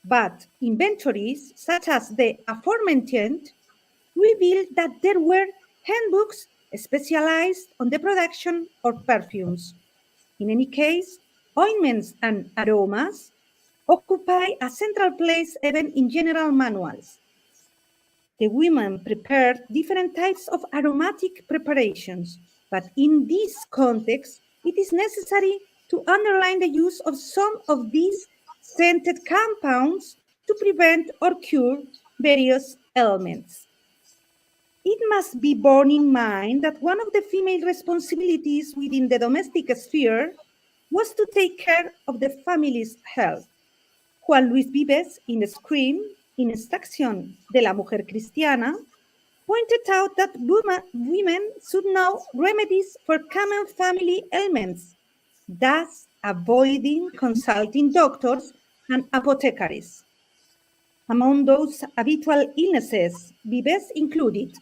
but inventories such as the aforementioned revealed that there were handbooks specialized on the production of perfumes. In any case, ointments and aromas occupy a central place even in general manuals. The women prepared different types of aromatic preparations, but in this context, it is necessary to underline the use of some of these scented compounds to prevent or cure various ailments. It must be borne in mind that one of the female responsibilities within the domestic sphere was to take care of the family's health. Juan Luis Vives, in the Scream, in Extracción de la Mujer Cristiana, pointed out that women should know remedies for common family ailments, thus avoiding consulting doctors and apothecaries. Among those habitual illnesses, Vives included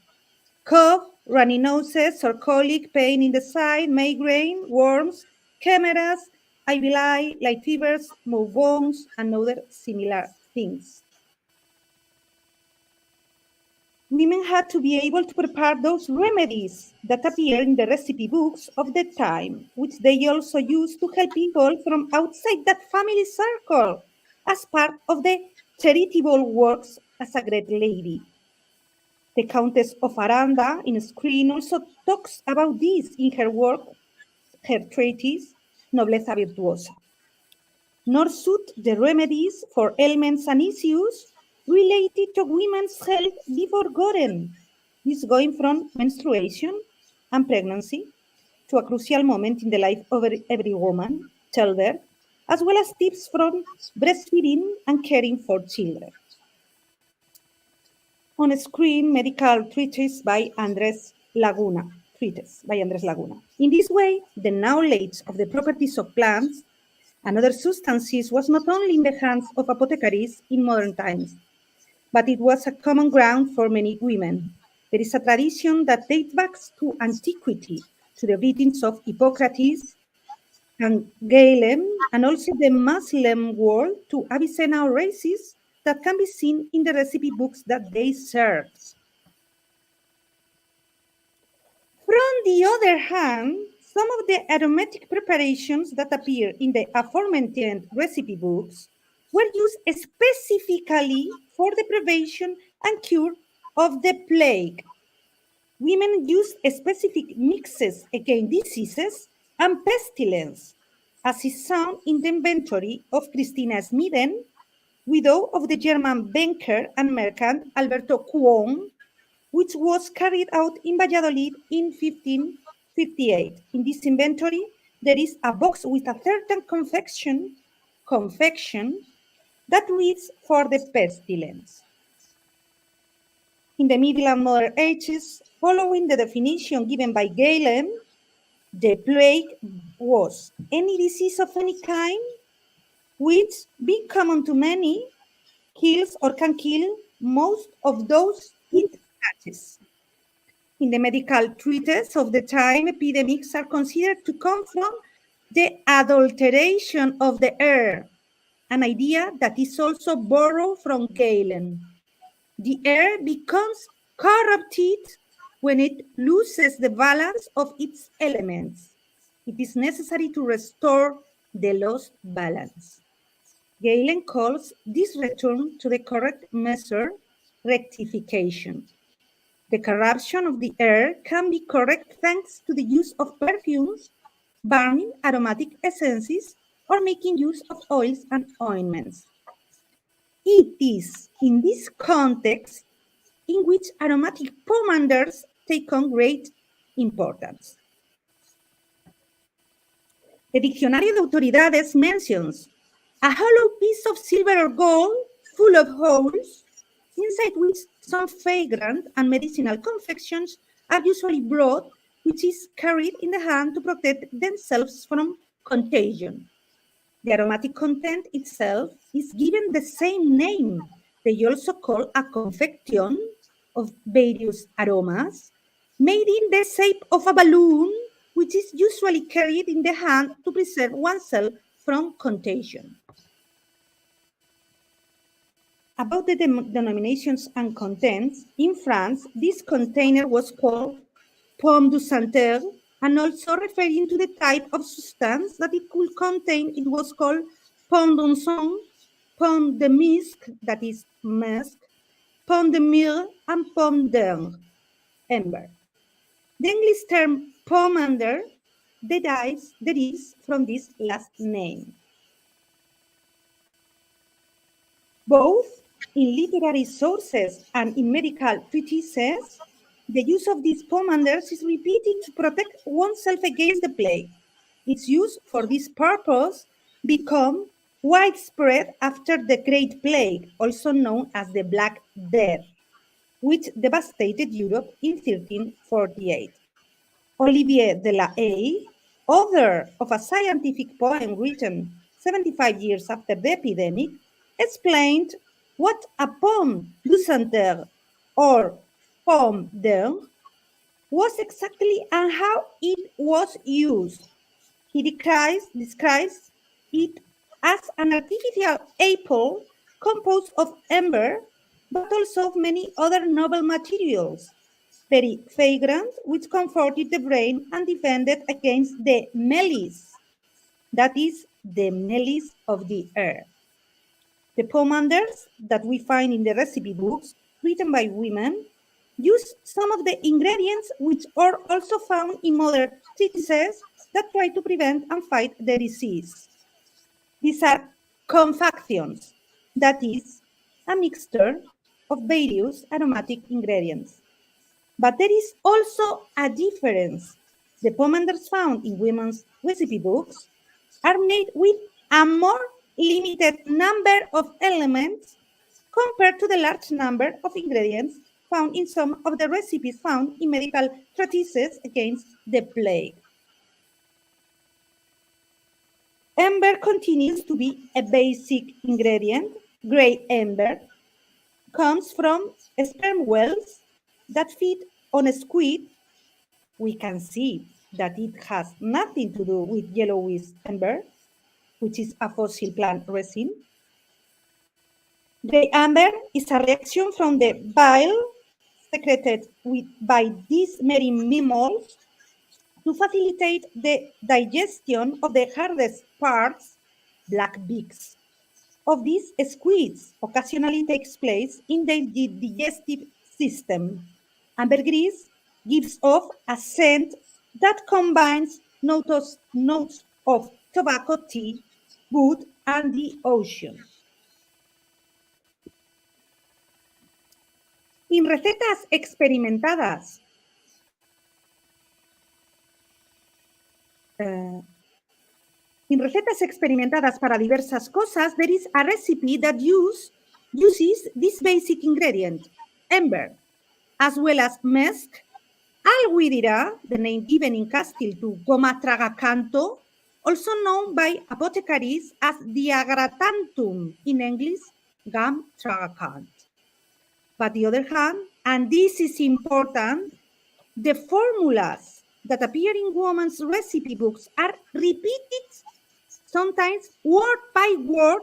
cough, runny noses or colic, pain in the side, migraine, worms, chimeras, IVI, light fevers, move bones, and other similar things. Women had to be able to prepare those remedies that appear in the recipe books of the time, which they also used to help people from outside that family circle as part of the charitable works as a great lady. The Countess of Aranda in Screen also talks about this in her work, her treatise, Nobleza Virtuosa. Nor should the remedies for ailments and issues related to women's health be forgotten. This going from menstruation and pregnancy to a crucial moment in the life of every woman, childbirth, as well as tips from breastfeeding and caring for children. On screen, medical treatise by Andrés Laguna. In this way, the knowledge of the properties of plants and other substances was not only in the hands of apothecaries in modern times, but it was a common ground for many women. There is a tradition that dates back to antiquity, to the writings of Hippocrates and Galen, and also the Muslim world to Avicenna or races that can be seen in the recipe books that they served. From the other hand, some of the aromatic preparations that appear in the aforementioned recipe books were used specifically for the prevention and cure of the plague. Women used specific mixes against diseases and pestilence, as is shown in the inventory of Christina Smiden, widow of the German banker and merchant Alberto Cuón, which was carried out in Valladolid in 1558. In this inventory, there is a box with a certain confection that reads for the pestilence. In the Middle and Modern Ages, following the definition given by Galen, the plague was any disease of any kind which, being common to many, kills or can kill most of those it touches. In the medical treatise of the time, epidemics are considered to come from the adulteration of the air, an idea that is also borrowed from Galen. The air becomes corrupted when it loses the balance of its elements. It is necessary to restore the lost balance. Galen calls this return to the correct measure rectification. The corruption of the air can be corrected thanks to the use of perfumes, burning aromatic essences, or making use of oils and ointments. It is in this context in which aromatic pomanders take on great importance. The Diccionario de Autoridades mentions a hollow piece of silver or gold full of holes, inside which some fragrant and medicinal confections are usually brought, which is carried in the hand to protect themselves from contagion. The aromatic content itself is given the same name. They also call a confection of various aromas made in the shape of a balloon, which is usually carried in the hand to preserve oneself from contagion. About the denominations and contents, in France, this container was called pomme du senteur, and also referring to the type of substance that it could contain, it was called pomme d'encens, pomme de musc, that is musk, pomme de myrrhe, and pomme d'ambre, amber. The English term pomander derives from this last name. Both in literary sources and in medical treatises, the use of these pomanders is repeated to protect oneself against the plague. Its use for this purpose became widespread after the Great Plague, also known as the Black Death, which devastated Europe in 1348. Olivier de la Haye, author of a scientific poem written 75 years after the epidemic, explained what a pomme du senteur or pomme d'ambre was exactly and how it was used. He describes it as an artificial apple composed of amber, but also of many other noble materials, very fragrant, which comforted the brain and defended against the malice, that is, the malice of the air. The pomanders that we find in the recipe books written by women use some of the ingredients which are also found in modern treatises that try to prevent and fight the disease. These are confections, that is, a mixture of various aromatic ingredients. But there is also a difference. The pomanders found in women's recipe books are made with a more limited number of elements compared to the large number of ingredients found in some of the recipes found in medical treatises against the plague. Amber continues to be a basic ingredient. Gray amber comes from sperm whales that feed on a squid. We can see that it has nothing to do with yellowish amber, which is a fossil plant resin. Gray amber is a reaction from the bile secreted by these marine mammals to facilitate the digestion of the hardest parts, black beaks, of these squids. Occasionally takes place in the digestive system. Ambergris gives off a scent that combines notes of tobacco, tea, wood, and the ocean. En recetas experimentadas, para diversas cosas, there is a recipe that uses this basic ingredient, amber, as well as musk, alguidira, the name given in Castile to goma tragacanto, also known by apothecaries as diagratantum, in English, gum tragacant. But on the other hand, and this is important, the formulas that appear in women's recipe books are repeated, sometimes word by word,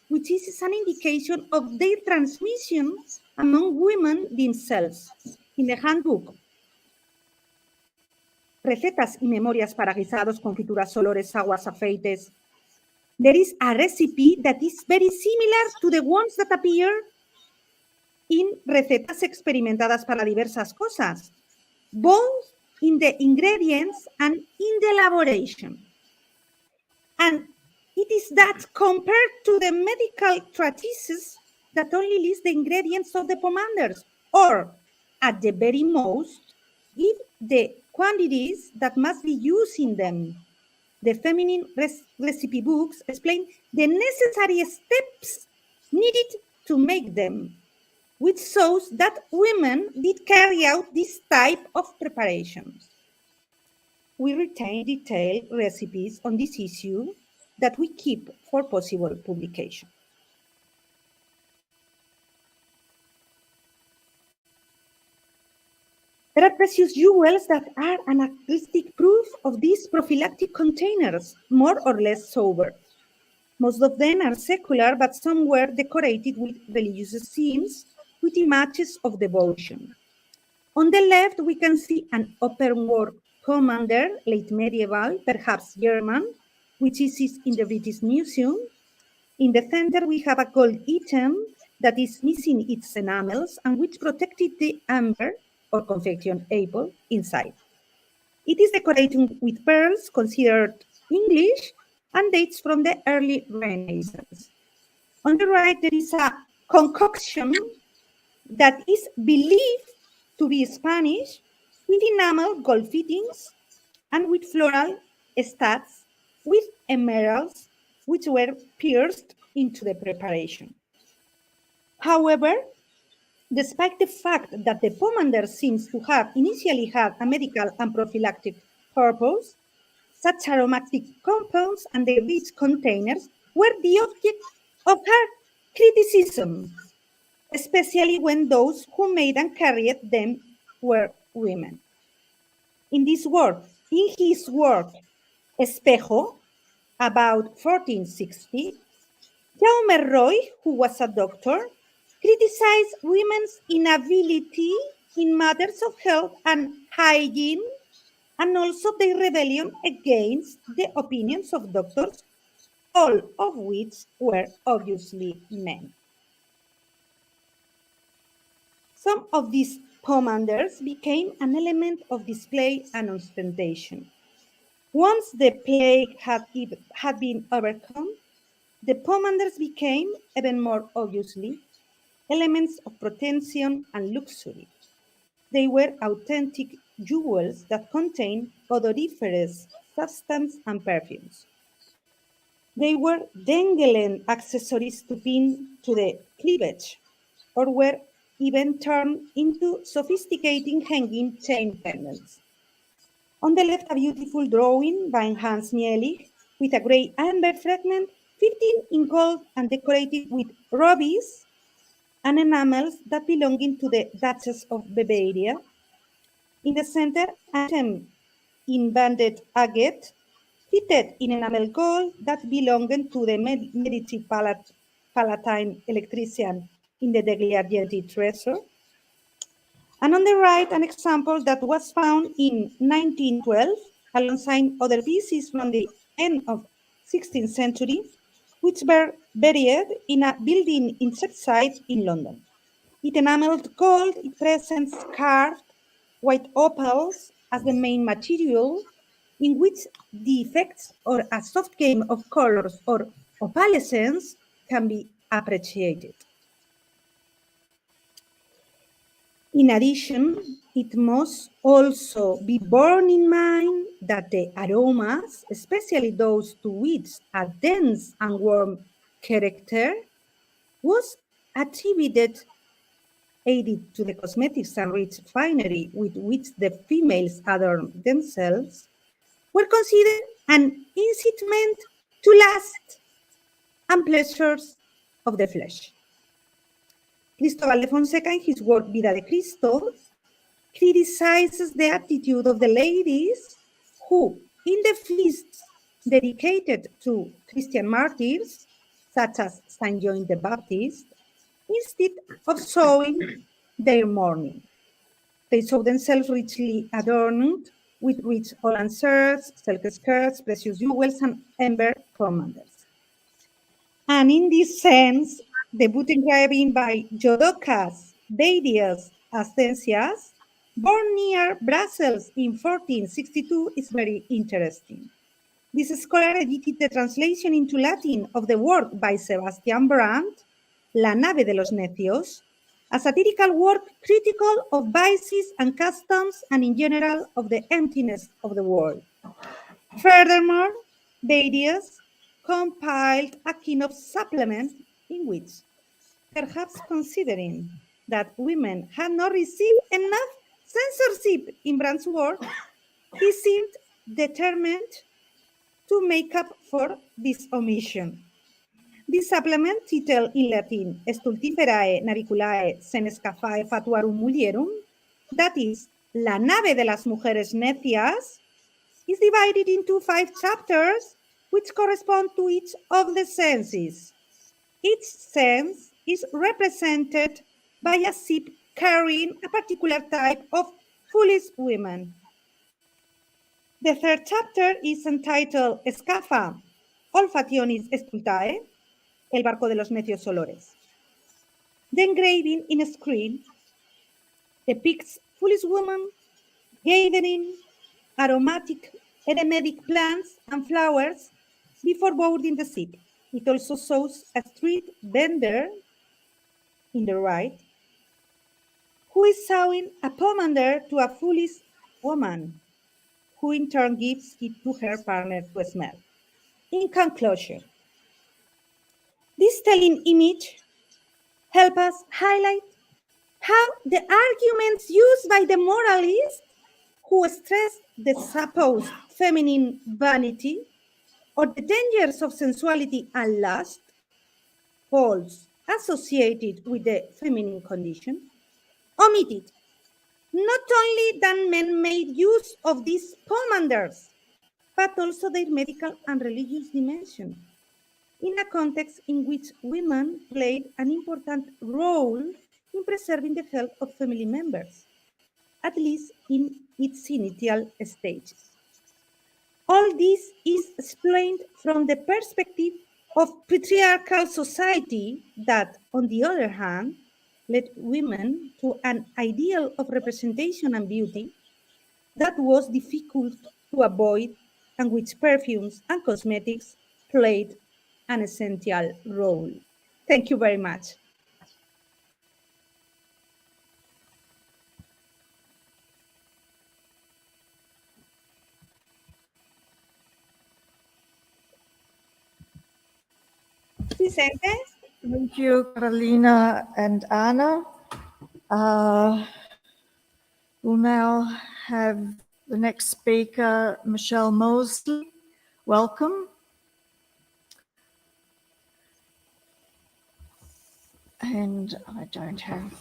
which is an indication of their transmission among women themselves. In the handbook, Recetas y Memorias para Guisados, Confituras, Olores, Aguas, Aceites, there is a recipe that is very similar to the ones that appear in Recetas Experimentadas para Diversas Cosas, both in the ingredients and in the elaboration. And it is that compared to the medical treatises that only list the ingredients of the pomanders, or at the very most, give the quantities that must be used in them. The feminine recipe books explain the necessary steps needed to make them, which shows that women did carry out this type of preparations. We retain detailed recipes on this issue that we keep for possible publication. There are precious jewels that are anachronistic proof of these prophylactic containers, more or less sober. Most of them are secular, but some were decorated with religious scenes with images of devotion. On the left, we can see an open-world commander, late medieval, perhaps German, which is in the British Museum. In the center, we have a gold item that is missing its enamels and which protected the amber or confection apple inside. It is decorated with pearls, considered English, and dates from the early Renaissance. On the right, there is a concoction that is believed to be Spanish, with enamel gold fittings and with floral studs with emeralds, which were pierced into the preparation. However, despite the fact that the pomander seems to have initially had a medical and prophylactic purpose, such aromatic compounds and their rich containers were the object of her criticism, especially when those who made and carried them were women. In his work, Espejo, about 1460, Jaume Roy, who was a doctor, criticized women's inability in matters of health and hygiene, and also their rebellion against the opinions of doctors, all of which were obviously men. Some of these pomanders became an element of display and ostentation. Once the plague had been overcome, the pomanders became, even more obviously, elements of protection and luxury. They were authentic jewels that contained odoriferous substance and perfumes. They were dangling accessories to pin to the cleavage, or were even turned into sophisticated hanging chain pendants. On the left, a beautiful drawing by Hans Mielich with a gray amber fragment fitting in gold and decorated with rubies and enamels that belonging to the Duchess of Bavaria. In the center, an item in banded agate fitted in enamel gold that belonged to the Medici Palatine electrician in the degli Argenti treasure. And on the right, an example that was found in 1912 alongside other pieces from the end of 16th century, which were buried in a building in Cheapside in London. It enameled gold, it presents carved white opals as the main material, in which the effects or a soft game of colors or opalescence can be appreciated. In addition, it must also be borne in mind that the aromas, especially those to which a dense and warm character, was attributed aided to the cosmetics and rich finery with which the females adorn themselves, were considered an incitement to lust and pleasures of the flesh. Cristobal de Fonseca, in his work Vida de Cristo, criticizes the attitude of the ladies who, in the feasts dedicated to Christian martyrs, such as Saint John the Baptist, instead of showing their mourning, they saw themselves richly adorned with rich holland shirts, silk skirts, precious jewels, and amber pomanders. And in this sense, the boot engraving by Jodocas Badius Ascensias, born near Brussels in 1462, is very interesting. This scholar edited the translation into Latin of the work by Sebastian Brandt, La nave de los necios, a satirical work critical of vices and customs and in general of the emptiness of the world. Furthermore, Badius compiled a kind of supplement in which, perhaps considering that women had not received enough censorship in Brandt's work, he seemed determined to make up for this omission. This supplement, titled in Latin Stultiferae Naviculae Senescafae Fatuarum Mulierum, that is, La nave de las mujeres necias, is divided into 5 chapters which correspond to each of the senses. Each sense is represented by a ship carrying a particular type of foolish women. The third chapter is entitled Escafa Olfationis Stultae, El barco de los necios olores. The engraving in a screen depicts foolish women gathering aromatic edemetic plants and flowers before boarding the ship. It also shows a street vendor in the right who is showing a pomander to a foolish woman, who in turn gives it to her partner to smell. In conclusion, this telling image helps us highlight how the arguments used by the moralists who stress the supposed feminine vanity or the dangers of sensuality and lust, false associated with the feminine condition, omitted not only that men made use of these pomanders, but also their medical and religious dimension, in a context in which women played an important role in preserving the health of family members, at least in its initial stages. All this is explained from the perspective of patriarchal society that, on the other hand, led women to an ideal of representation and beauty that was difficult to avoid and which perfumes and cosmetics played an essential role. Thank you very much. Vicente? Thank you, Carolina and Anna. We'll now have the next speaker, Michelle Mosley. Welcome. And I don't have.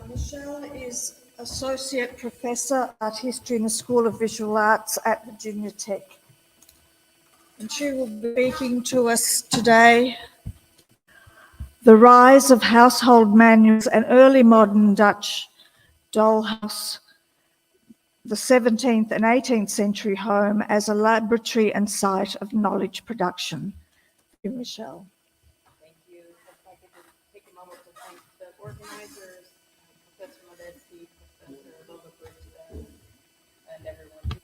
Michelle is Associate Professor Art History in the School of Visual Arts at Virginia Tech. And she will be speaking to us today, The Rise of Household Manuals and Early Modern Dutch Dollhouse, the 17th and 18th century home as a laboratory and site of knowledge production. Thank you, Michelle. Thank you. If I could just take a moment to thank the organizers, Professor Modesty, Professor Loveberg, and everyone.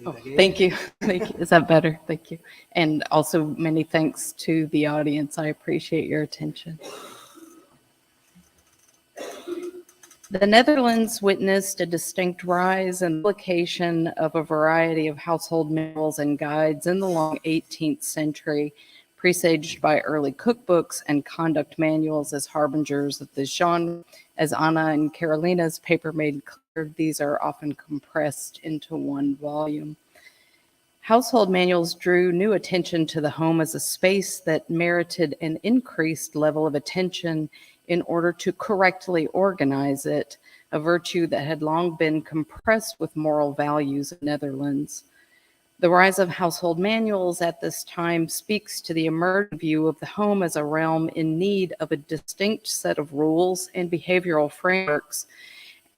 Oh, thank you. Thank you. Is that better? Thank you. And also many thanks to the audience. I appreciate your attention. The Netherlands witnessed a distinct rise and publication of a variety of household manuals and guides in the long 18th century, presaged by early cookbooks and conduct manuals as harbingers of this genre. As Anna and Carolina's paper made clear, these are often compressed into one volume. Household manuals drew new attention to the home as a space that merited an increased level of attention in order to correctly organize it, a virtue that had long been compressed with moral values in the Netherlands. The rise of household manuals at this time speaks to the emergent view of the home as a realm in need of a distinct set of rules and behavioral frameworks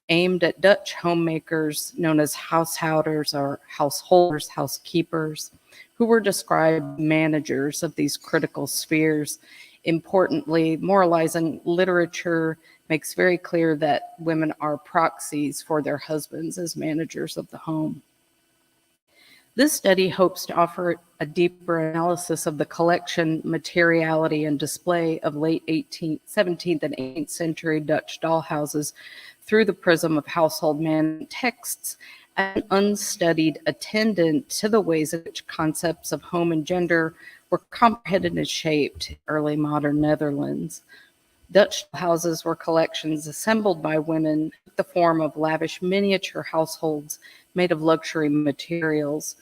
aimed at Dutch homemakers known as huishouders or householders, housekeepers, who were described managers of these critical spheres. Importantly, moralizing literature makes very clear that women are proxies for their husbands as managers of the home. This study hopes to offer a deeper analysis of the collection, materiality, and display of late 17th and 18th century Dutch dollhouses through the prism of household man texts, an unstudied attendant to the ways in which concepts of home and gender were comprehended and shaped in early modern Netherlands. Dutch houses were collections assembled by women in the form of lavish miniature households made of luxury materials.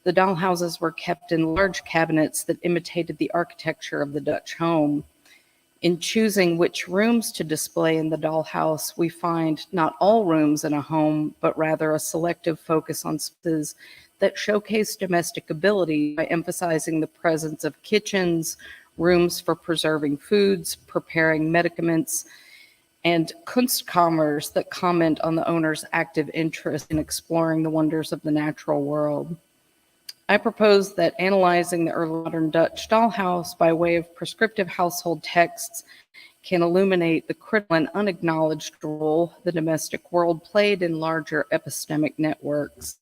The dollhouses were kept in large cabinets that imitated the architecture of the Dutch home. In choosing which rooms to display in the dollhouse, we find not all rooms in a home, but rather a selective focus on spaces that showcase domestic ability by emphasizing the presence of kitchens, rooms for preserving foods, preparing medicaments, and Kunstkammers that comment on the owner's active interest in exploring the wonders of the natural world. I propose that analyzing the early modern Dutch dollhouse by way of prescriptive household texts can illuminate the critical and unacknowledged role the domestic world played in larger epistemic networks.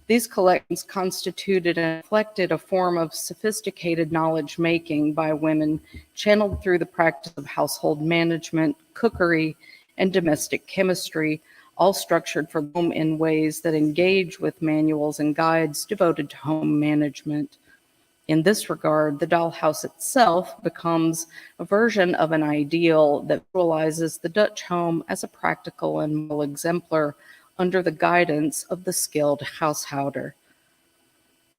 These collections constituted and reflected a form of sophisticated knowledge making by women channeled through the practice of household management, cookery, and domestic chemistry, all structured for home in ways that engage with manuals and guides devoted to home management. In this regard, the dollhouse itself becomes a version of an ideal that visualizes the Dutch home as a practical and moral exemplar under the guidance of the skilled householder.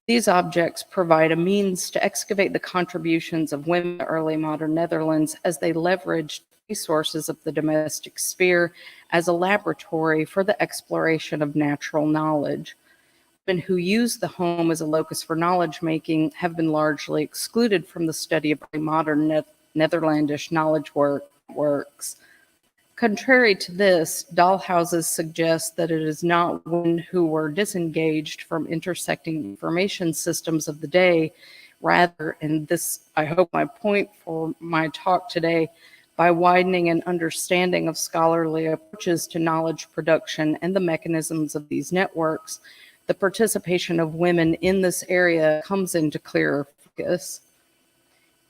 These objects provide a means to excavate the contributions of women in the early modern Netherlands as they leveraged resources of the domestic sphere as a laboratory for the exploration of natural knowledge. Women who use the home as a locus for knowledge making have been largely excluded from the study of early modern Netherlandish knowledge works. Contrary to this, dollhouses suggest that it is not women who were disengaged from intersecting information systems of the day. Rather, and this, I hope, my point for my talk today, by widening an understanding of scholarly approaches to knowledge production and the mechanisms of these networks, the participation of women in this area comes into clearer focus.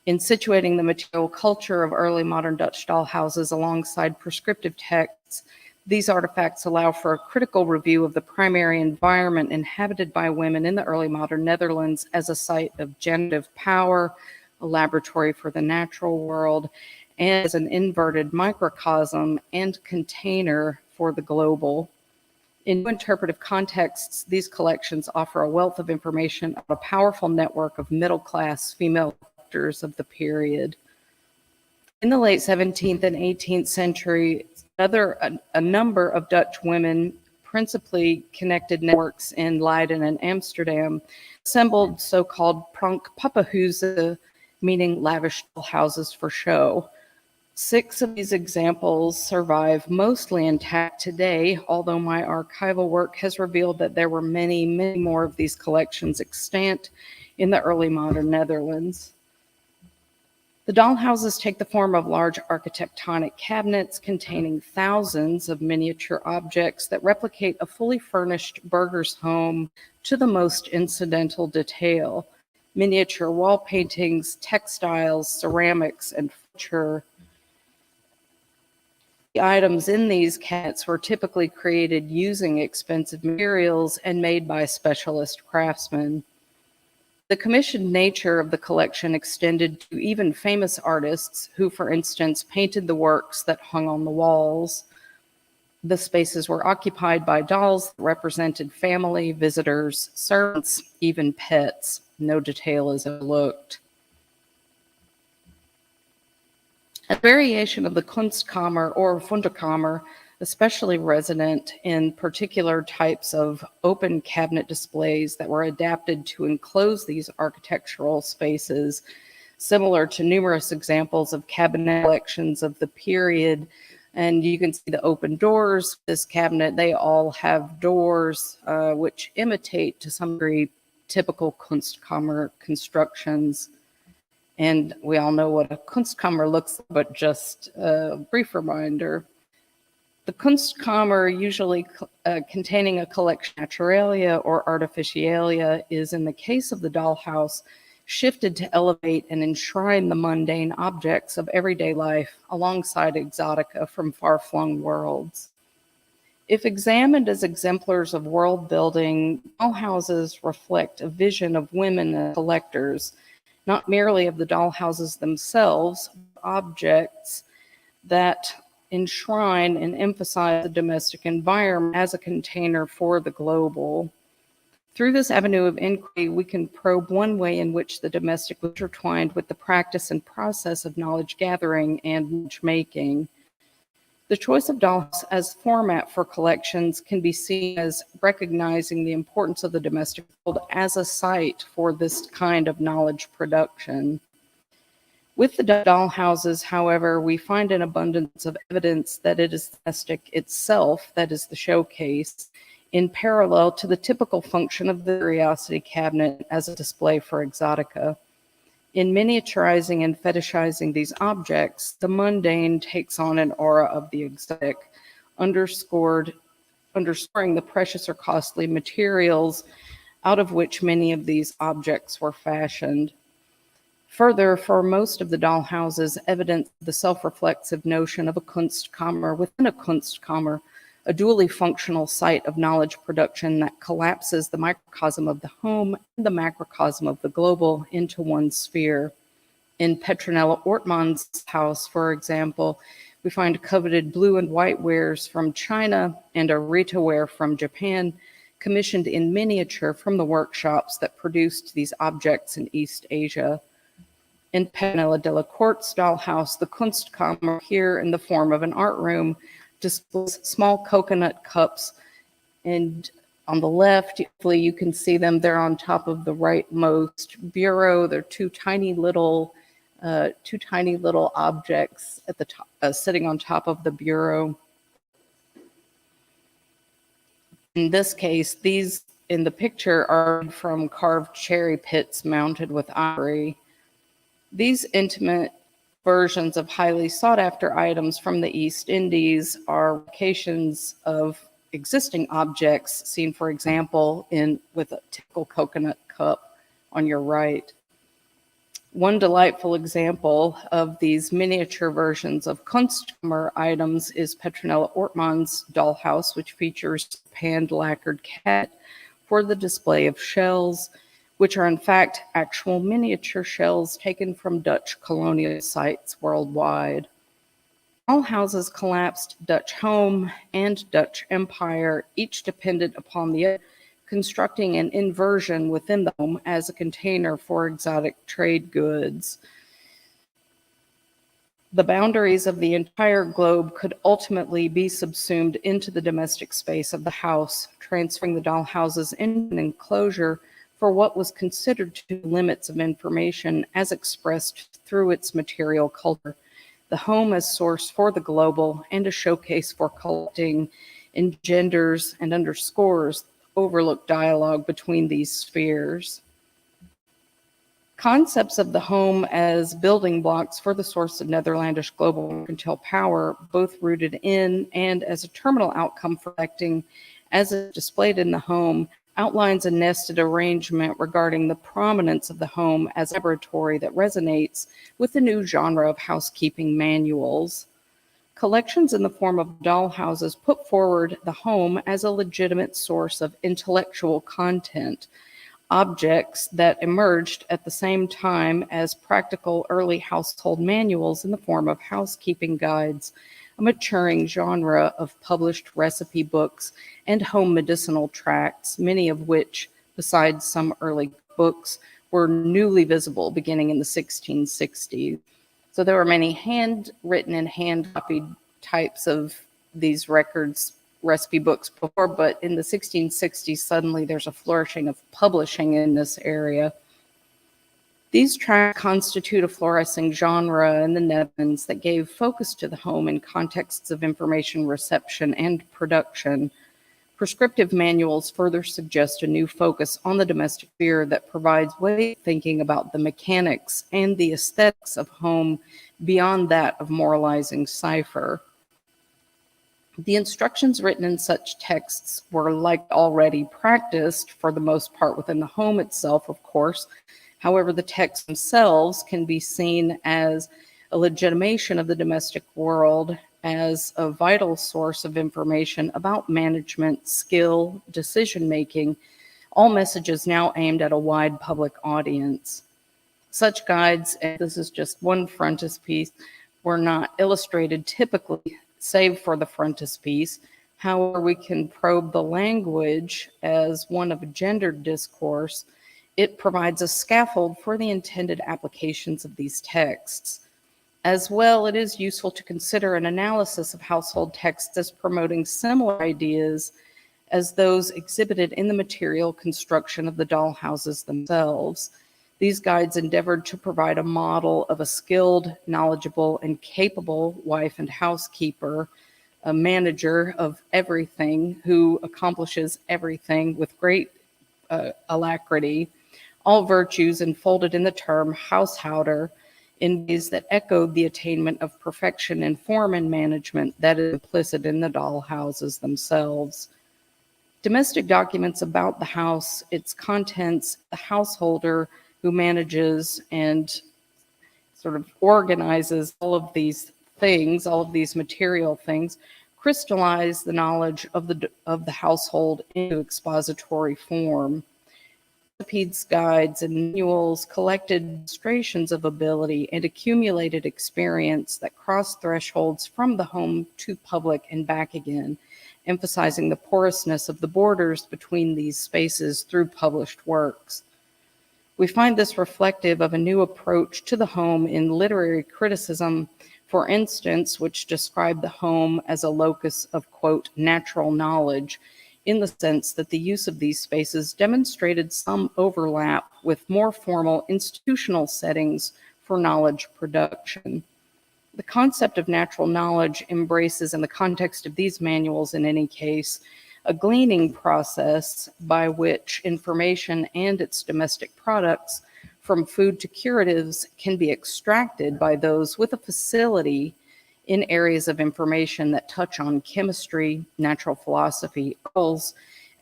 In situating the material culture of early modern Dutch dollhouses alongside prescriptive texts, these artifacts allow for a critical review of the primary environment inhabited by women in the early modern Netherlands as a site of generative power, a laboratory for the natural world, and as an inverted microcosm and container for the global. In new interpretive contexts, these collections offer a wealth of information about a powerful network of middle-class female collectors of the period. In the late 17th and 18th century, a number of Dutch women, principally connected networks in Leiden and Amsterdam, assembled so-called prankpappenhuizen, meaning lavish houses for show. 6 of these examples survive mostly intact today, although my archival work has revealed that there were many, many more of these collections extant in the early modern Netherlands. The dollhouses take the form of large architectonic cabinets containing thousands of miniature objects that replicate a fully furnished burgher's home to the most incidental detail. Miniature wall paintings, textiles, ceramics, and furniture. The items in these cabinets were typically created using expensive materials and made by specialist craftsmen. The commissioned nature of the collection extended to even famous artists who, for instance, painted the works that hung on the walls. The spaces were occupied by dolls that represented family, visitors, servants, even pets. No detail is overlooked. A variation of the Kunstkammer or Wunderkammer, especially resonant in particular types of open cabinet displays that were adapted to enclose these architectural spaces, similar to numerous examples of cabinet collections of the period. And you can see the open doors. This cabinet, they all have doors which imitate to some degree typical Kunstkammer constructions. And we all know what a Kunstkammer looks like, but just a brief reminder. The Kunstkammer, usually containing a collection of naturalia or artificialia, is, in the case of the dollhouse, shifted to elevate and enshrine the mundane objects of everyday life alongside exotica from far-flung worlds. If examined as exemplars of world building, dollhouses reflect a vision of women as collectors, not merely of the dollhouses themselves, but objects that enshrine and emphasize the domestic environment as a container for the global. Through this avenue of inquiry, we can probe one way in which the domestic was intertwined with the practice and process of knowledge gathering and knowledge making. The choice of dolls as format for collections can be seen as recognizing the importance of the domestic world as a site for this kind of knowledge production. With the doll houses, however, we find an abundance of evidence that it is the domestic itself that is the showcase, in parallel to the typical function of the curiosity cabinet as a display for exotica. In miniaturizing and fetishizing these objects, the mundane takes on an aura of the exotic, underscoring the precious or costly materials out of which many of these objects were fashioned. Further, for most of the doll houses, evidence the self-reflexive notion of a Kunstkammer within a Kunstkammer, a dually functional site of knowledge production that collapses the microcosm of the home and the macrocosm of the global into one sphere. In Petronella Ortmann's house, for example, we find coveted blue and white wares from China and a Rita ware from Japan, commissioned in miniature from the workshops that produced these objects in East Asia. In Petronella Delacorte's dollhouse, the Kunstkammer, here in the form of an art room, displays small coconut cups, and on the left, hopefully you can see them, they're on top of the rightmost bureau. They're two tiny little objects at the top, sitting on top of the bureau. In this case, these in the picture are from carved cherry pits mounted with ivory. These intimate versions of highly sought-after items from the East Indies are locations of existing objects seen, for example, with a typical coconut cup on your right. One delightful example of these miniature versions of Kunstkammer items is Petronella Ortmann's dollhouse, which features a hand-lacquered cat for the display of shells, which are in fact actual miniature shells taken from Dutch colonial sites worldwide. All houses collapsed Dutch home and Dutch empire, each dependent upon the other, constructing an inversion within the home as a container for exotic trade goods. The boundaries of the entire globe could ultimately be subsumed into the domestic space of the house, transferring the dollhouses into an enclosure for what was considered to be limits of information as expressed through its material culture. The home as source for the global and a showcase for collecting engenders and underscores overlooked dialogue between these spheres. Concepts of the home as building blocks for the source of Netherlandish global mercantile power, both rooted in and as a terminal outcome for collecting, as is displayed in the home, outlines a nested arrangement regarding the prominence of the home as a laboratory that resonates with the new genre of housekeeping manuals. Collections in the form of dollhouses put forward the home as a legitimate source of intellectual content, objects that emerged at the same time as practical early household manuals in the form of housekeeping guides, a maturing genre of published recipe books and home medicinal tracts, many of which, besides some early books, were newly visible beginning in the 1660s. So there were many handwritten and hand-copied types of these records, recipe books before, but in the 1660s, suddenly there's a flourishing of publishing in this area. These tracts constitute a flourishing genre in the Netherlands that gave focus to the home in contexts of information reception and production. Prescriptive manuals further suggest a new focus on the domestic sphere that provides way of thinking about the mechanics and the aesthetics of home beyond that of moralizing cipher. The instructions written in such texts were like already practiced for the most part within the home itself, of course. However, the texts themselves can be seen as a legitimation of the domestic world as a vital source of information about management, skill, decision-making, all messages now aimed at a wide public audience. Such guides, and this is just one frontispiece, were not illustrated typically, save for the frontispiece. However, we can probe the language as one of gendered discourse. It provides a scaffold for the intended applications of these texts. As well, it is useful to consider an analysis of household texts as promoting similar ideas as those exhibited in the material construction of the dollhouses themselves. These guides endeavored to provide a model of a skilled, knowledgeable, and capable wife and housekeeper, a manager of everything who accomplishes everything with great alacrity, all virtues enfolded in the term householder in ways that echoed the attainment of perfection in form and management that is implicit in the dollhouses themselves. Domestic documents about the house, its contents, the householder who manages and sort of organizes all of these things, all of these material things, crystallize the knowledge of the household into expository form. Recipes, guides, and manuals collected demonstrations of ability and accumulated experience that cross thresholds from the home to public and back again, emphasizing the porousness of the borders between these spaces through published works. We find this reflective of a new approach to the home in literary criticism, for instance, which described the home as a locus of, quote, natural knowledge, in the sense that the use of these spaces demonstrated some overlap with more formal institutional settings for knowledge production. The concept of natural knowledge embraces, in the context of these manuals in any case, a gleaning process by which information and its domestic products, from food to curatives, can be extracted by those with a facility in areas of information that touch on chemistry, natural philosophy,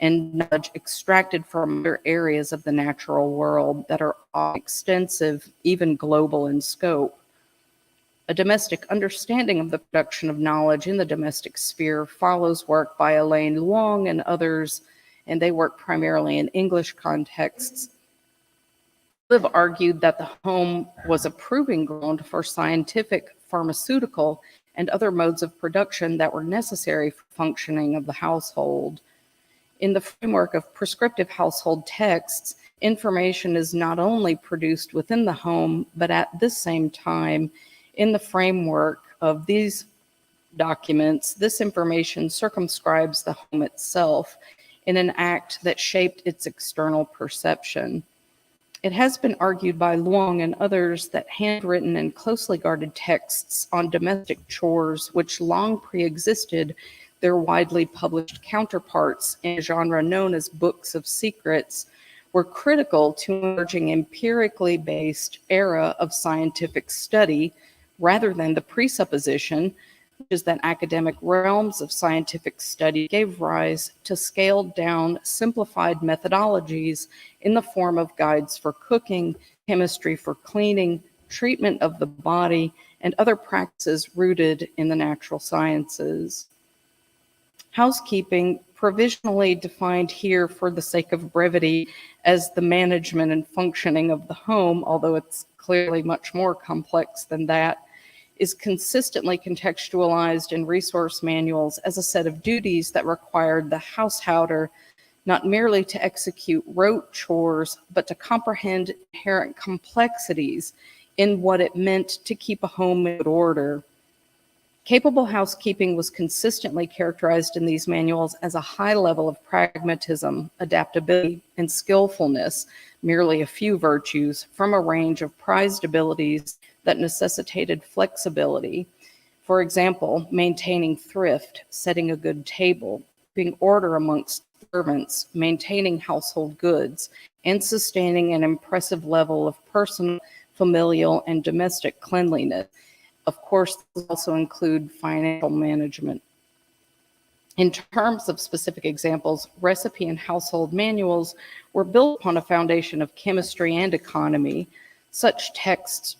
and knowledge extracted from other areas of the natural world that are extensive, even global in scope. A domestic understanding of the production of knowledge in the domestic sphere follows work by Elaine Luong and others, and they work primarily in English contexts, who have argued that the home was a proving ground for scientific, pharmaceutical, and other modes of production that were necessary for functioning of the household. In the framework of prescriptive household texts, information is not only produced within the home, but at this same time, in the framework of these documents, this information circumscribes the home itself in an act that shaped its external perception. It has been argued by Luong and others that handwritten and closely guarded texts on domestic chores, which long pre-existed their widely published counterparts in a genre known as books of secrets, were critical to an emerging empirically based era of scientific study, rather than the presupposition, which is that academic realms of scientific study gave rise to scaled down, simplified methodologies in the form of guides for cooking, chemistry for cleaning, treatment of the body, and other practices rooted in the natural sciences. Housekeeping, provisionally defined here for the sake of brevity as the management and functioning of the home, although it's clearly much more complex than that, is consistently contextualized in resource manuals as a set of duties that required the householder not merely to execute rote chores, but to comprehend inherent complexities in what it meant to keep a home in good order. Capable housekeeping was consistently characterized in these manuals as a high level of pragmatism, adaptability, and skillfulness, merely a few virtues from a range of prized abilities that necessitated flexibility. For example, maintaining thrift, setting a good table, keeping order amongst servants, maintaining household goods, and sustaining an impressive level of personal, familial, and domestic cleanliness. Of course, these also include financial management. In terms of specific examples, recipe and household manuals were built upon a foundation of chemistry and economy. Such texts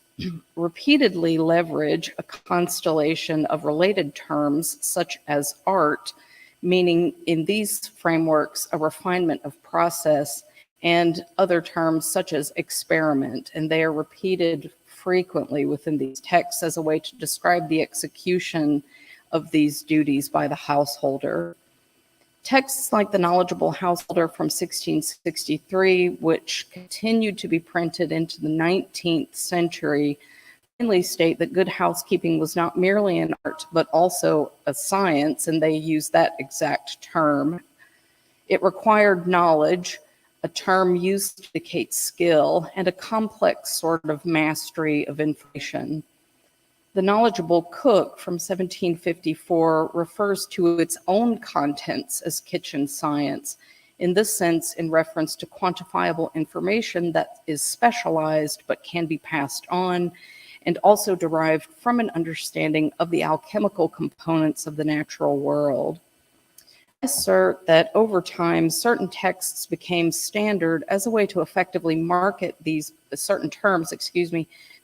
repeatedly leverage a constellation of related terms, such as art, meaning in these frameworks a refinement of process, and other terms such as experiment, and they are repeated frequently within these texts as a way to describe the execution of these duties by the householder. Texts like The Knowledgeable Householder from 1663, which continued to be printed into the 19th century, mainly state that good housekeeping was not merely an art, but also a science, and they use that exact term. It required knowledge, a term used to indicate skill, and a complex sort of mastery of information. The Knowledgeable Cook from 1754 refers to its own contents as kitchen science, in this sense in reference to quantifiable information that is specialized but can be passed on, and also derived from an understanding of the alchemical components of the natural world. I assert that over time, certain texts became standard as a way to effectively market these, certain terms,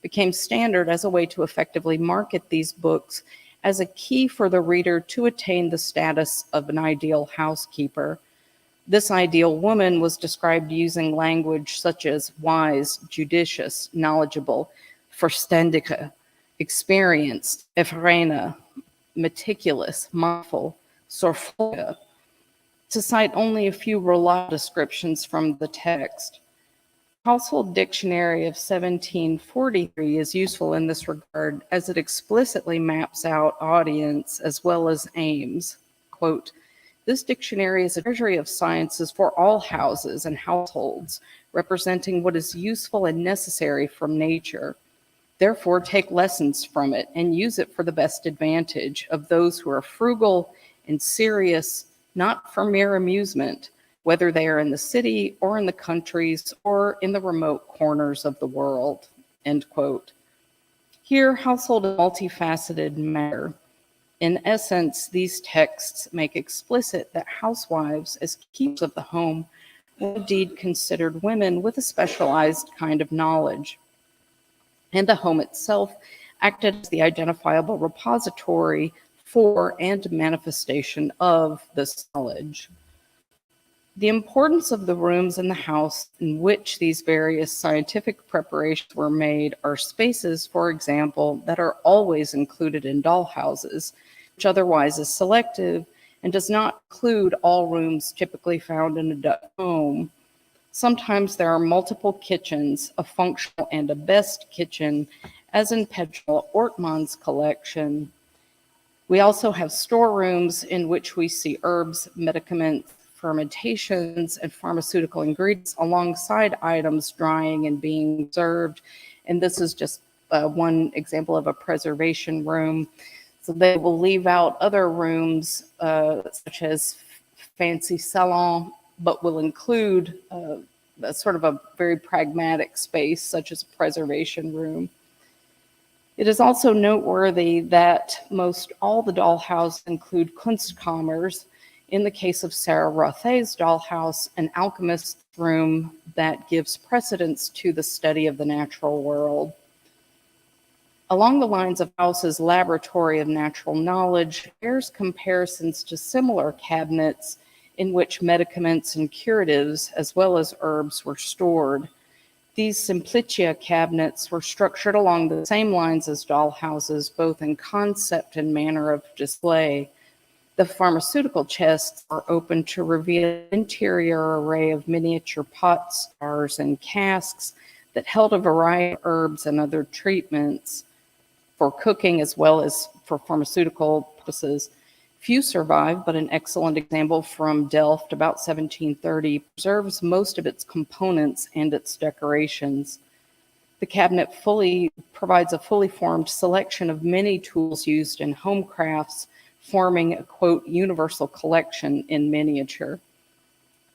became standard as a way to effectively market these books as a key for the reader to attain the status of an ideal housekeeper. This ideal woman was described using language such as wise, judicious, knowledgeable, verständige, experienced, erfarene, meticulous, mindful, sorgfältige, to cite only a few reliable descriptions from the text. Household Dictionary of 1743 is useful in this regard as it explicitly maps out audience as well as aims. Quote, "This dictionary is a treasury of sciences for all houses and households, representing what is useful and necessary from nature. Therefore, take lessons from it and use it for the best advantage of those who are frugal and serious, not for mere amusement, whether they are in the city or in the countries or in the remote corners of the world." End quote. Here, household is a multifaceted matter. In essence, these texts make explicit that housewives, as keepers of the home, were indeed considered women with a specialized kind of knowledge. And the home itself acted as the identifiable repository for and manifestation of this knowledge. The importance of the rooms in the house in which these various scientific preparations were made are spaces, for example, that are always included in dollhouses, which otherwise is selective and does not include all rooms typically found in a Dutch home. Sometimes there are multiple kitchens, a functional and a best kitchen, as in Petrol Ortmann's collection. We also have storerooms in which we see herbs, medicaments, fermentations, and pharmaceutical ingredients alongside items drying and being served. And this is just one example of a preservation room. So they will leave out other rooms such as fancy salon, but will include a sort of a very pragmatic space such as a preservation room. It is also noteworthy that most all the dollhouses include Kunstkammers. In the case of Sarah Rothay's dollhouse, an alchemist's room that gives precedence to the study of the natural world. Along the lines of House's laboratory of natural knowledge, bears comparisons to similar cabinets in which medicaments and curatives, as well as herbs, were stored. These Simplicia cabinets were structured along the same lines as dollhouses, both in concept and manner of display. The pharmaceutical chests are open to reveal an interior array of miniature pots, jars, and casks that held a variety of herbs and other treatments for cooking as well as for pharmaceutical purposes. Few survive, but an excellent example from Delft about 1730 preserves most of its components and its decorations. The cabinet provides a fully formed selection of many tools used in home crafts, forming a, quote, universal collection in miniature.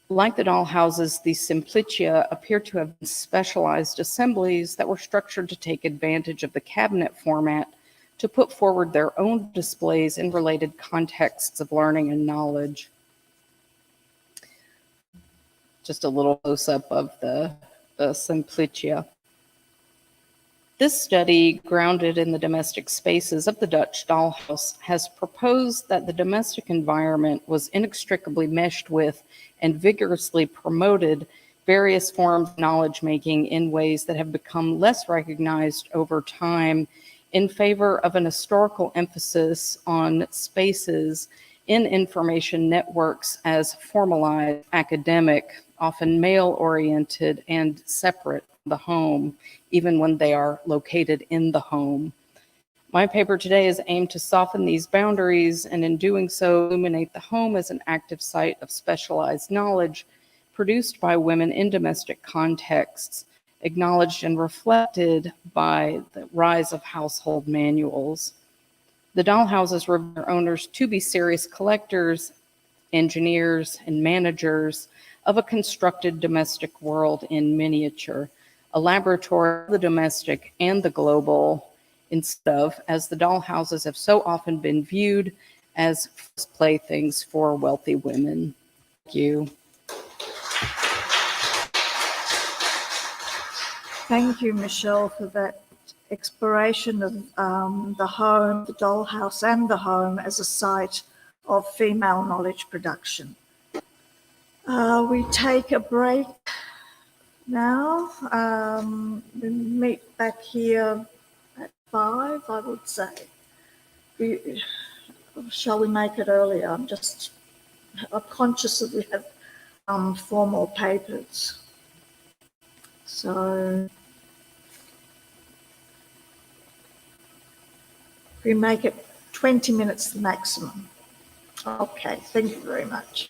Like the dollhouses, these Simplicia appear to have been specialized assemblies that were structured to take advantage of the cabinet format to put forward their own displays in related contexts of learning and knowledge. Just a little close-up of the Simplicia. This study, grounded in the domestic spaces of the Dutch dollhouse, has proposed that the domestic environment was inextricably meshed with and vigorously promoted various forms of knowledge-making in ways that have become less recognized over time in favor of an historical emphasis on spaces in information networks as formalized, academic, often male-oriented, and separate from the home, even when they are located in the home. My paper today is aimed to soften these boundaries and in doing so illuminate the home as an active site of specialized knowledge produced by women in domestic contexts, acknowledged and reflected by the rise of household manuals. The dollhouses reveal their owners to be serious collectors, engineers, and managers of a constructed domestic world in miniature, a laboratory of the domestic and the global, instead of, as the dollhouses have so often been viewed, as playthings for wealthy women. Thank you. Thank you, Michelle, for that exploration of the home, the dollhouse, and the home as a site of female knowledge production. We take a break now. We meet back here at 5, I would say. Shall we make it earlier? I'm conscious that we have 4 more papers. So we make it 20 minutes the maximum. Okay, thank you very much.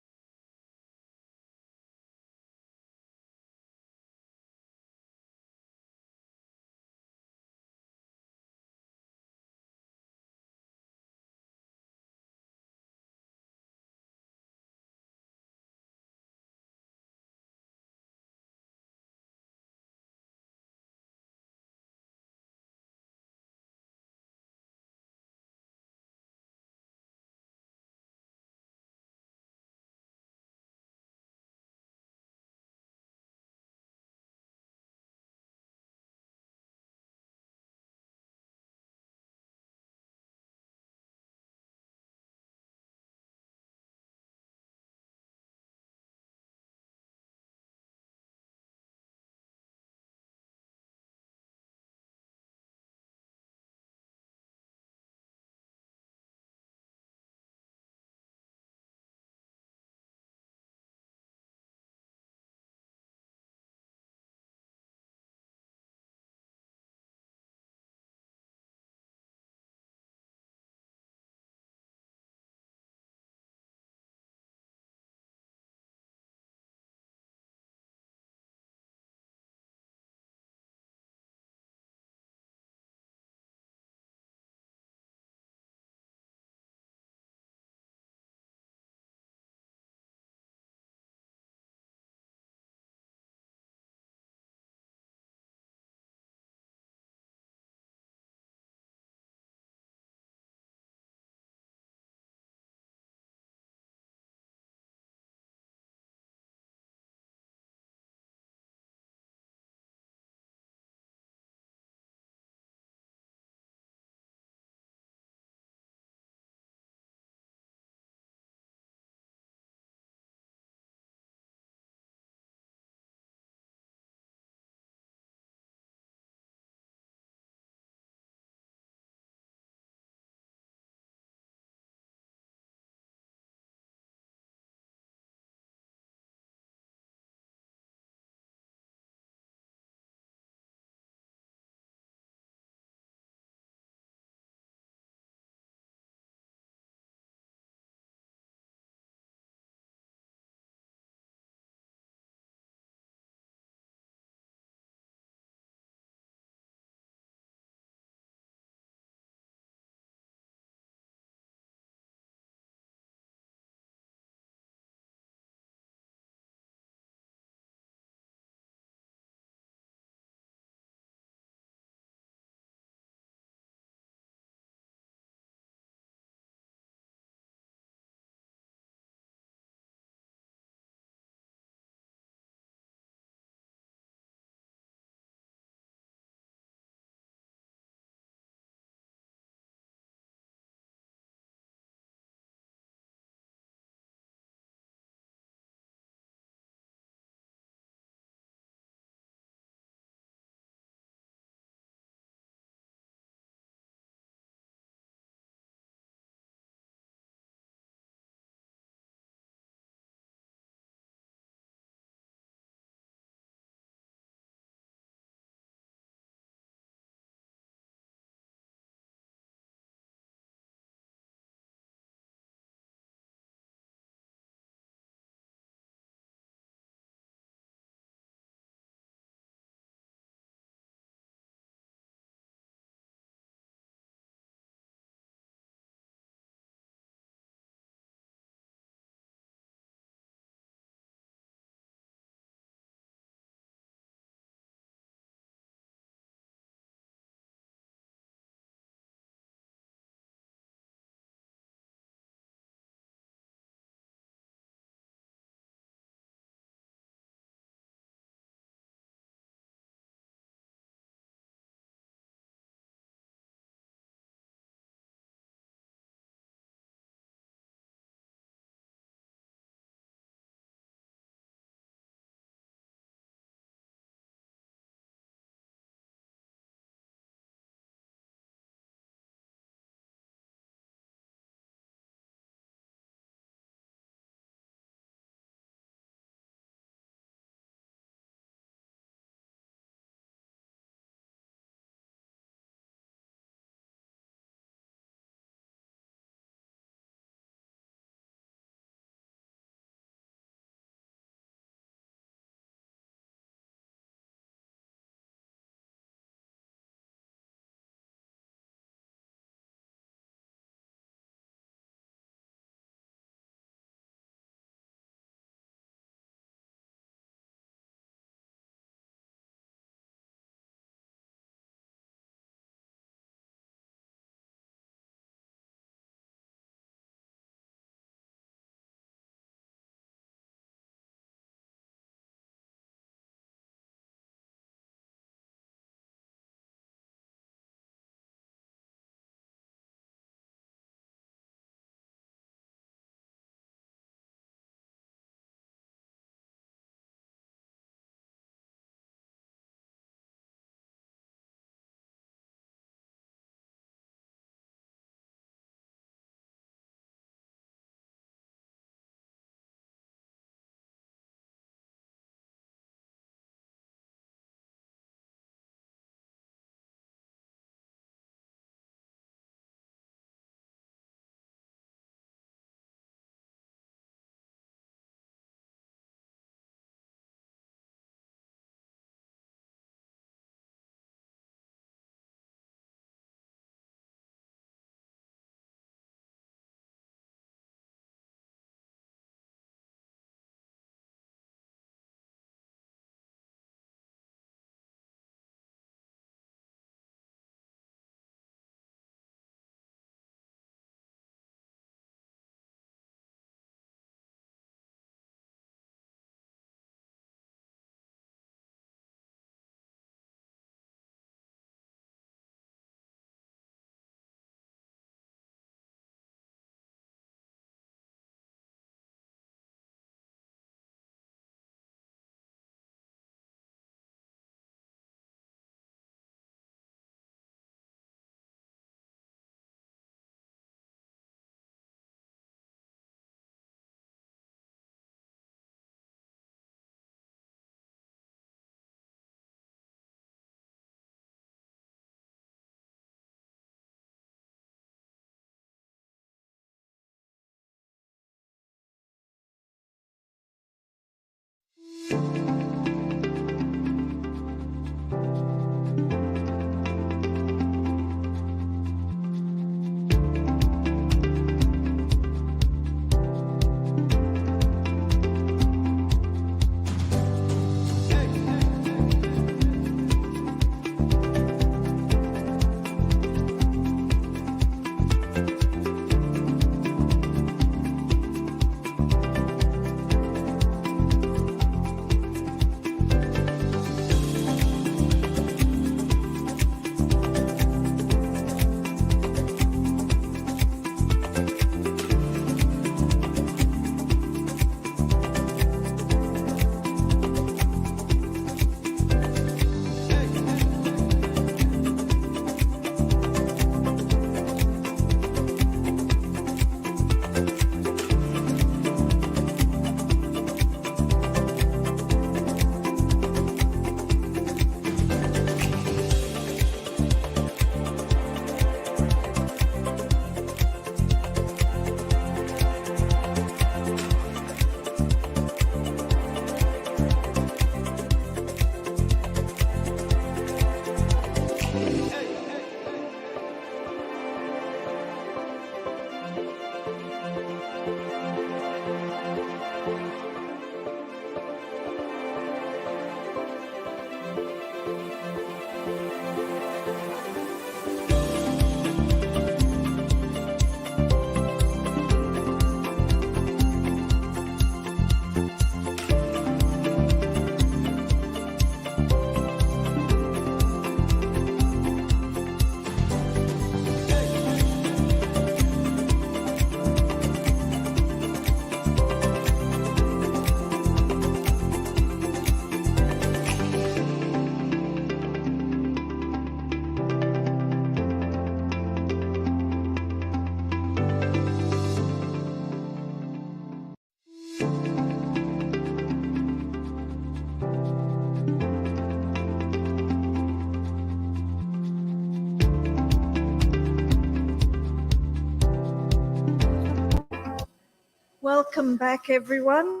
Welcome back, everyone,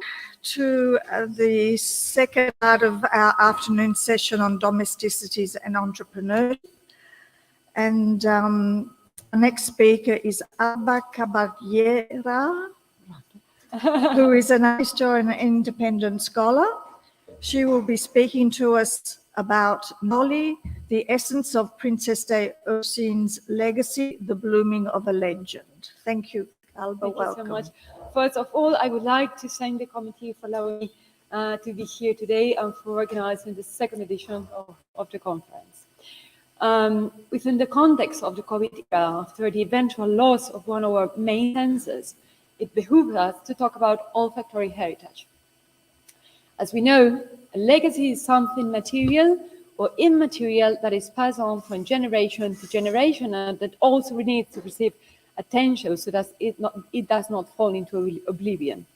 to the second part of our afternoon session on domesticities and entrepreneurship. And our next speaker is Alba Caballera, who is an art historian and independent scholar. She will be speaking to us about Molly, the essence of Princess Ursine's legacy, the blooming of a legend. Thank you, Alba. Thank welcome. you so much. First of all, I would like to thank the committee for allowing me to be here today and for organizing the second edition of the conference. Within the context of the COVID era, after the eventual loss of one of our main senses, it behooves us to talk about olfactory heritage. As we know, a legacy is something material or immaterial that is passed on from generation to generation and that also needs to receive attention so that it does not fall into oblivion.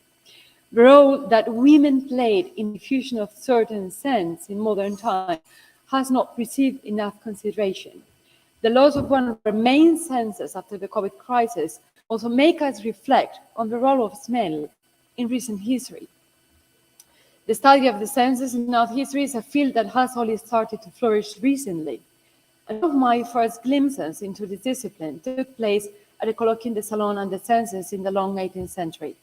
The role that women played in the diffusion of certain scents in modern times has not received enough consideration. The loss of one of our main senses after the COVID crisis also make us reflect on the role of smell in recent history. The study of the senses in art history is a field that has only started to flourish recently. And one of my first glimpses into this discipline took place at a colloquium de salon on the senses in the long 18th century.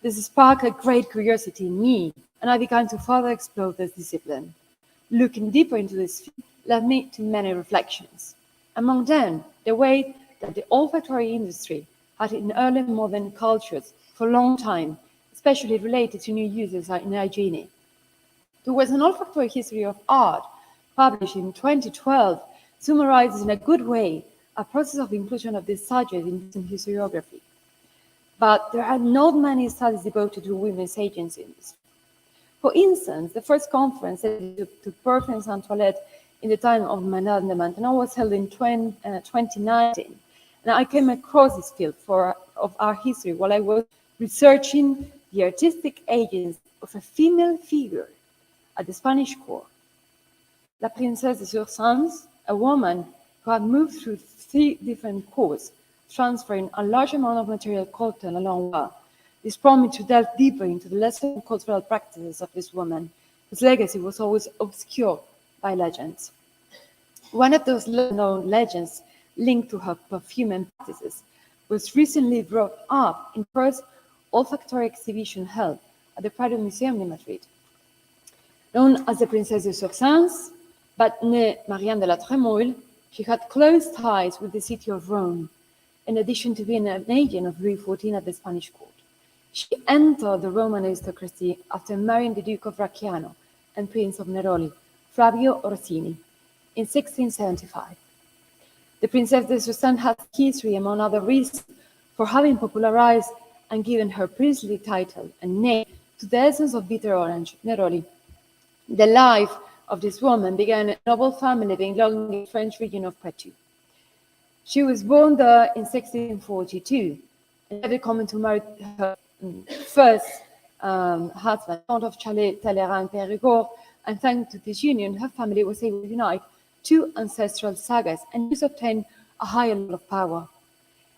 This sparked a great curiosity in me, and I began to further explore this discipline. Looking deeper into this field led me to many reflections. Among them, the way that the olfactory industry had in early modern cultures for a long time, especially related to new uses in hygiene. There was an olfactory history of art, published in 2012, summarizes in a good way a process of inclusion of this subject in historiography. But there are not many studies devoted to women's agencies. For instance, the first conference to perfumes and toilette in the time of Madame de Maintenon was held in 2019. And I came across this field of art history while I was researching the artistic agency of a female figure at the Spanish court. La Princesse des Ursins, a woman who had moved through 3 different courts, transferring a large amount of material cotton along well, This prompted me to delve deeper into the lesser cultural practices of this woman, whose legacy was always obscured by legends. One of those known legends linked to her perfume practices was recently brought up in the first olfactory exhibition held at the Prado Museum in Madrid. Known as the Princess de Sorsins, but née Marianne de la Trémouille, she had close ties with the city of Rome, in addition to being an agent of Louis XIV at the Spanish court. She entered the Roman aristocracy after marrying the Duke of Bracciano and Prince of Neroli, Flavio Orsini, in 1675. The Princess de Sorsins has history, among other reasons, for having popularized and given her princely title and name to the essence of bitter orange, Neroli. The life of this woman began in a noble family belonging to the French region of Poitou. She was born there in 1642 and never coming to marry her first husband, Count of Chalais, Talleyrand, Périgord, and thanks to this union, her family was able to unite two ancestral sagas and thus obtain a higher level of power.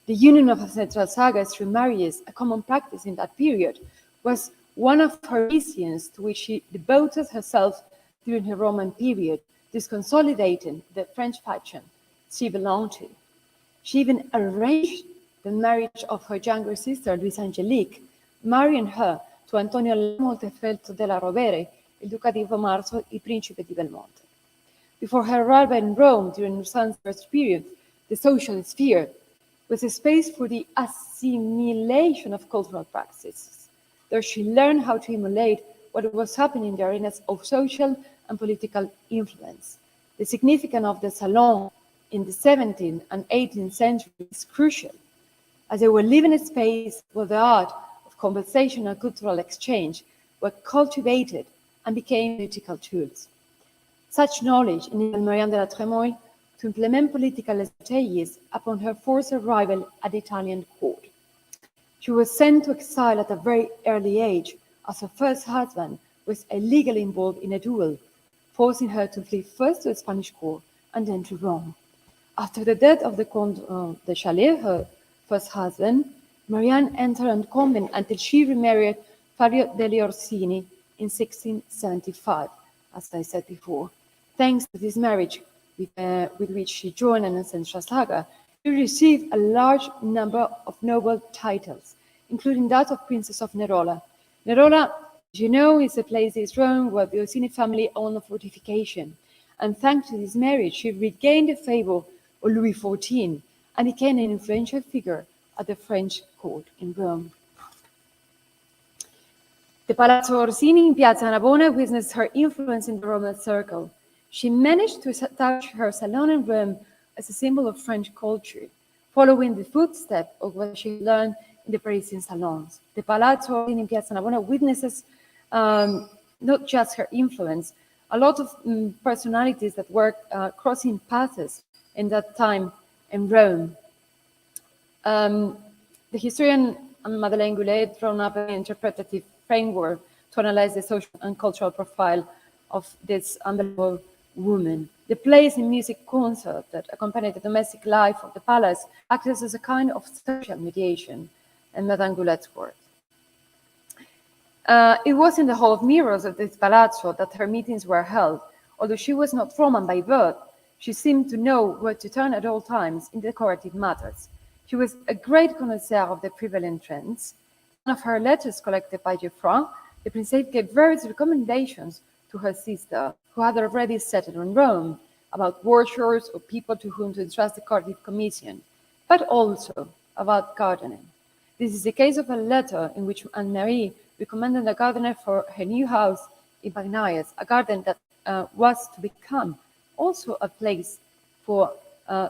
The union of ancestral sagas through marriages, a common practice in that period, was one of her missions to which she devoted herself during her Roman period, thus consolidating the French faction she belonged to. She even arranged the marriage of her younger sister, Louise Angelique, marrying her to Antonio Montefeltro della Rovere, il Duca di Marzo, il Principe di Belmonte. Before her arrival in Rome during her son's first period, the social sphere was a space for the assimilation of cultural practices. There she learned how to emulate what was happening in the arenas of social and political influence. The significance of the salon in the 17th and 18th century is crucial, as they were living in a space where the art of conversation and cultural exchange were cultivated and became political tools. Such knowledge enabled Marianne de la Trémouille to implement political strategies upon her forced arrival at the Italian court. She was sent to exile at a very early age, as her first husband was illegally involved in a duel, forcing her to flee first to the Spanish court and then to Rome. After the death of the Comte de Chalais, her first husband, Marianne entered a convent until she remarried Flavio degli Orsini in 1675, as I said before. Thanks to this marriage, with which she joined an ancestral saga, she received a large number of noble titles, including that of Princess of Nerola. Nerola, as you know, is a place in Rome where the Orsini family owned a fortification. And thanks to this marriage, she regained the favor of Louis XIV and became an influential figure at the French court in Rome. The Palazzo Orsini in Piazza Navona witnessed her influence in the Roman circle. She managed to establish her salon in Rome as a symbol of French culture, following the footsteps of what she learned in the Parisian salons. The Palazzo Orsini in Piazza Navona witnesses not just her influence, a lot of personalities that were crossing paths in that time in Rome. The historian Madeleine Goulet had drawn up an interpretative framework to analyze the social and cultural profile of this unbelievable woman. The plays and music concerts that accompanied the domestic life of the palace acted as a kind of social mediation, in Madame Goulet's words. It was in the Hall of Mirrors of this palazzo that her meetings were held. Although she was not Roman by birth, she seemed to know where to turn at all times in decorative matters. She was a great connoisseur of the prevalent trends. In one of her letters collected by Geoffroy, the princess gave various recommendations to her sister, who had already settled in Rome, about worshipers or people to whom to entrust the Cardiff Commission, but also about gardening. This is the case of a letter in which Anne-Marie recommended a gardener for her new house in Bagnaes, a garden that was to become also a place for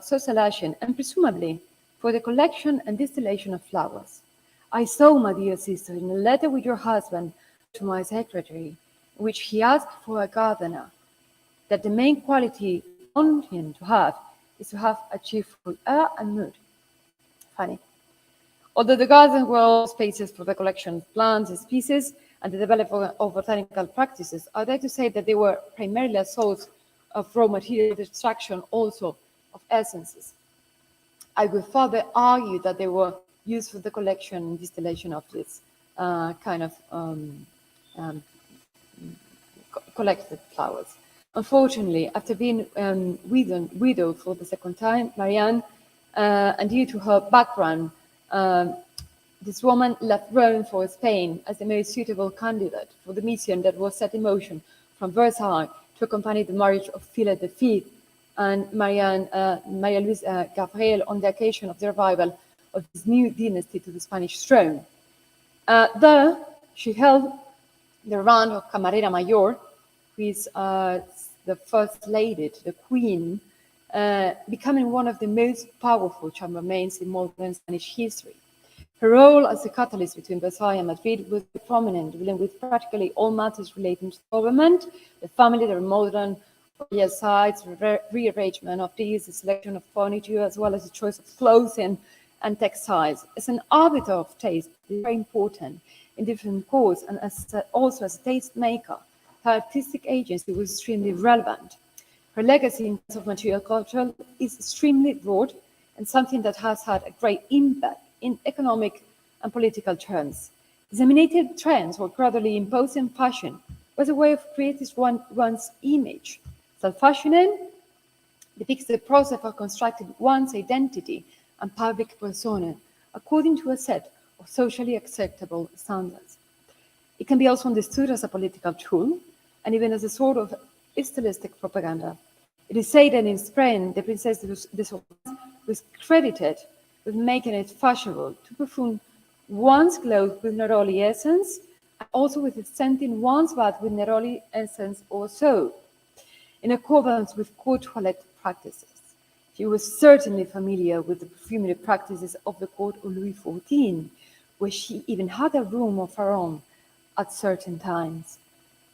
socialization and presumably for the collection and distillation of flowers. I saw, my dear sister, in a letter with your husband to my secretary, in which he asked for a gardener, that the main quality we want him to have is to have a cheerful air and mood. Funny. Although the gardens were all spaces for the collection of plants and species and the development of botanical practices, I dare to say that they were primarily a source of raw material extraction, also of essences. I would further argue that they were used for the collection and distillation of these kind of collected flowers. Unfortunately, after being widowed for the second time, Marianne, and due to her background, this woman left Rome for Spain as the most suitable candidate for the mission that was set in motion from Versailles to accompany the marriage of Philip V and Maria Luisa Gabriel on the occasion of the arrival of this new dynasty to the Spanish throne. There, she held the rank of Camarera Mayor, who is the first lady to the Queen, becoming one of the most powerful chambermaids in modern Spanish history. Her role as a catalyst between Versailles and Madrid was prominent, dealing with practically all matters relating to government, the family, the modern royal sites, rearrangement of these, the selection of furniture, as well as the choice of clothing and textiles. As an arbiter of taste, it's very important in different courts, and also as a taste maker, her artistic agency was extremely relevant. Her legacy in terms of material culture is extremely broad and something that has had a great impact in economic and political terms. Disseminated trends were gradually imposed in fashion was a way of creating one's image. Self-fashioning depicts the process of constructing one's identity and public persona according to a set of socially acceptable standards. It can be also understood as a political tool and even as a sort of stylistic propaganda. It is said that in Spain, the Princess de Sorbonne was credited with making it fashionable to perfume one's clothes with neroli essence, and also with scenting one's bath with neroli essence or soap, in accordance with court toilette practices. She was certainly familiar with the perfumery practices of the court of Louis XIV, where she even had a room of her own at certain times.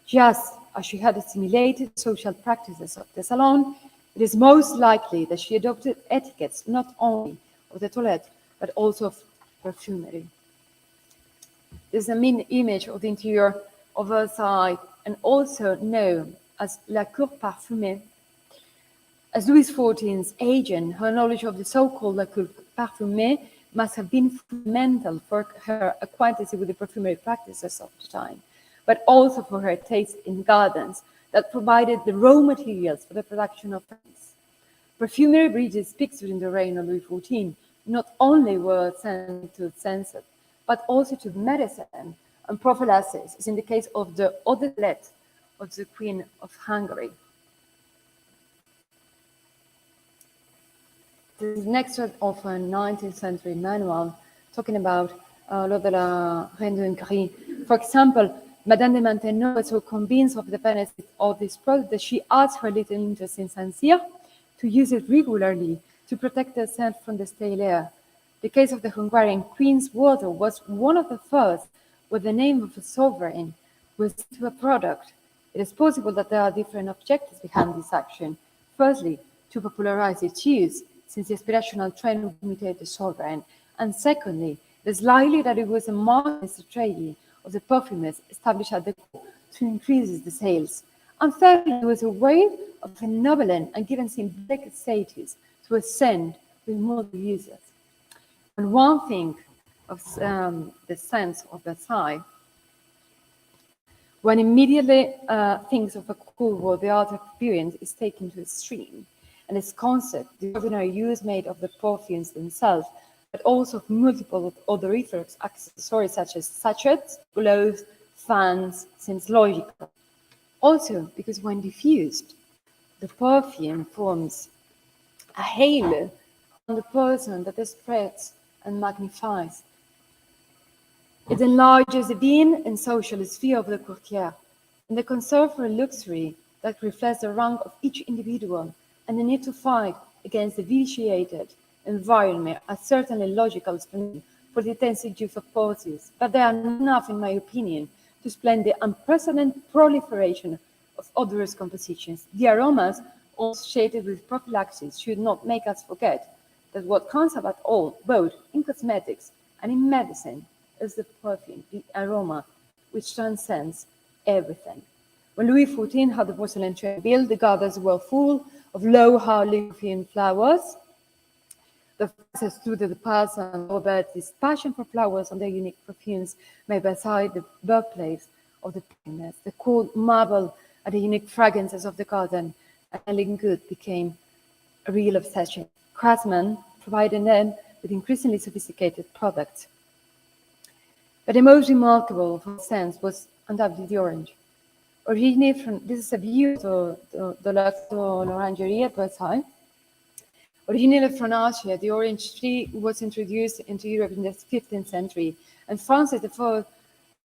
Just as she had assimilated social practices of the salon, it is most likely that she adopted etiquettes not only of the toilette, but also of perfumery. There's a mean image of the interior of Versailles, and also known as La Cour Parfumée. As Louis XIV's agent, her knowledge of the so-called La Cour Parfumée must have been fundamental for her acquaintance with the perfumery practices of the time, but also for her taste in gardens that provided the raw materials for the production of fragrance. Perfumery bridges peaks during the reign of Louis XIV not only were sent to census, but also to medicine and prophylaxis, as in the case of the eau de toilette of the Queen of Hungary. This is an extract of a 19th century manual talking about l'eau de la Reine de Hongrie. For example, Madame de Maintenon was so convinced of the benefit of this product that she asked her little interest in Saint-Cyr to use it regularly to protect herself from the stale air. The case of the Hungarian Queen's water was one of the first where the name of a sovereign was to a product. It is possible that there are different objectives behind this action. Firstly, to popularize its use, since the aspirational trend would imitate the sovereign. And secondly, it is likely that it was a marketing strategy of the perfumers established at the court to increase the sales. And thirdly, it was a way of ennobling and giving symbolic status to a scent with modern users. When one thinks of the sense of Versailles, one immediately thinks of a court where the art experience is taken to extreme, and its concept, the ordinary use made of the perfumes themselves, but also of multiple odoriferous accessories such as sachets, gloves, fans, seems logical. Also, because when diffused, the perfume forms a halo on the person that it spreads and magnifies. It enlarges the being and social sphere of the courtier, and the concern for luxury that reflects the rank of each individual and the need to fight against the vitiated environment are certainly logical explanation for the intensive use of posies, but they are not enough, in my opinion, to explain the unprecedented proliferation of odorous compositions. The aromas associated with prophylaxis should not make us forget that what counts above all, both in cosmetics and in medicine, is the perfume, the aroma, which transcends everything. When Louis XIV had the porcelain train built, the gardens were full of low-hardly perfumed flowers, The access to the past and Robert's passion for flowers and their unique perfumes made beside the birthplace of the happiness. The cold marvel at the unique fragrances of the garden and smelling good became a real obsession. Craftsmen provided them with increasingly sophisticated products. But the most remarkable for sense was undoubtedly the orange. Originated from, this is a view of the L'Orangerie at Versailles. Originated from Asia, the orange tree was introduced into Europe in the 15th century, and Francis I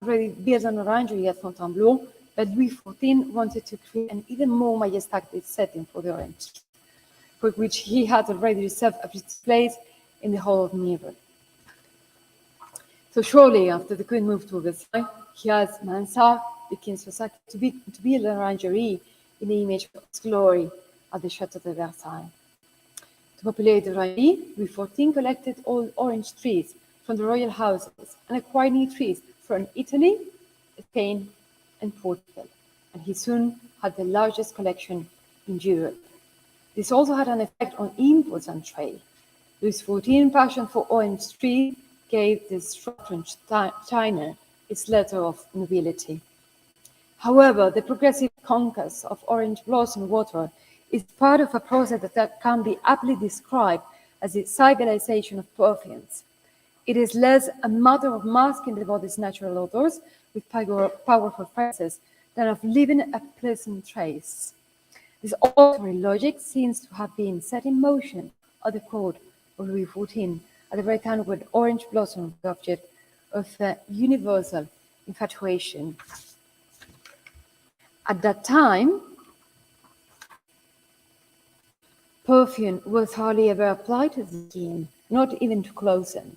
already built an orangery at Fontainebleau, but Louis XIV wanted to create an even more majestic setting for the orange, for which he had already reserved a place in the Hall of Mirror. So shortly after the Queen moved to Versailles, he asked Mansart, the king's society, to build an orangery in the image of his glory at the Château de Versailles. To populate the orangery, Louis XIV collected all orange trees from the royal houses and acquired new trees from Italy, Spain, and Portugal, and he soon had the largest collection in Europe. This also had an effect on imports and trade. Louis XIV's passion for orange trees gave this from China its letter of nobility. However, the progressive conquest of orange blossom water is part of a process that can be aptly described as the civilization of perfumes. It is less a matter of masking the body's natural odors with powerful phrases than of leaving a pleasant trace. This altering logic seems to have been set in motion at the court of Louis XIV at the very time when orange blossom was the object of universal infatuation. At that time, perfume was hardly ever applied to the skin, not even to clothing.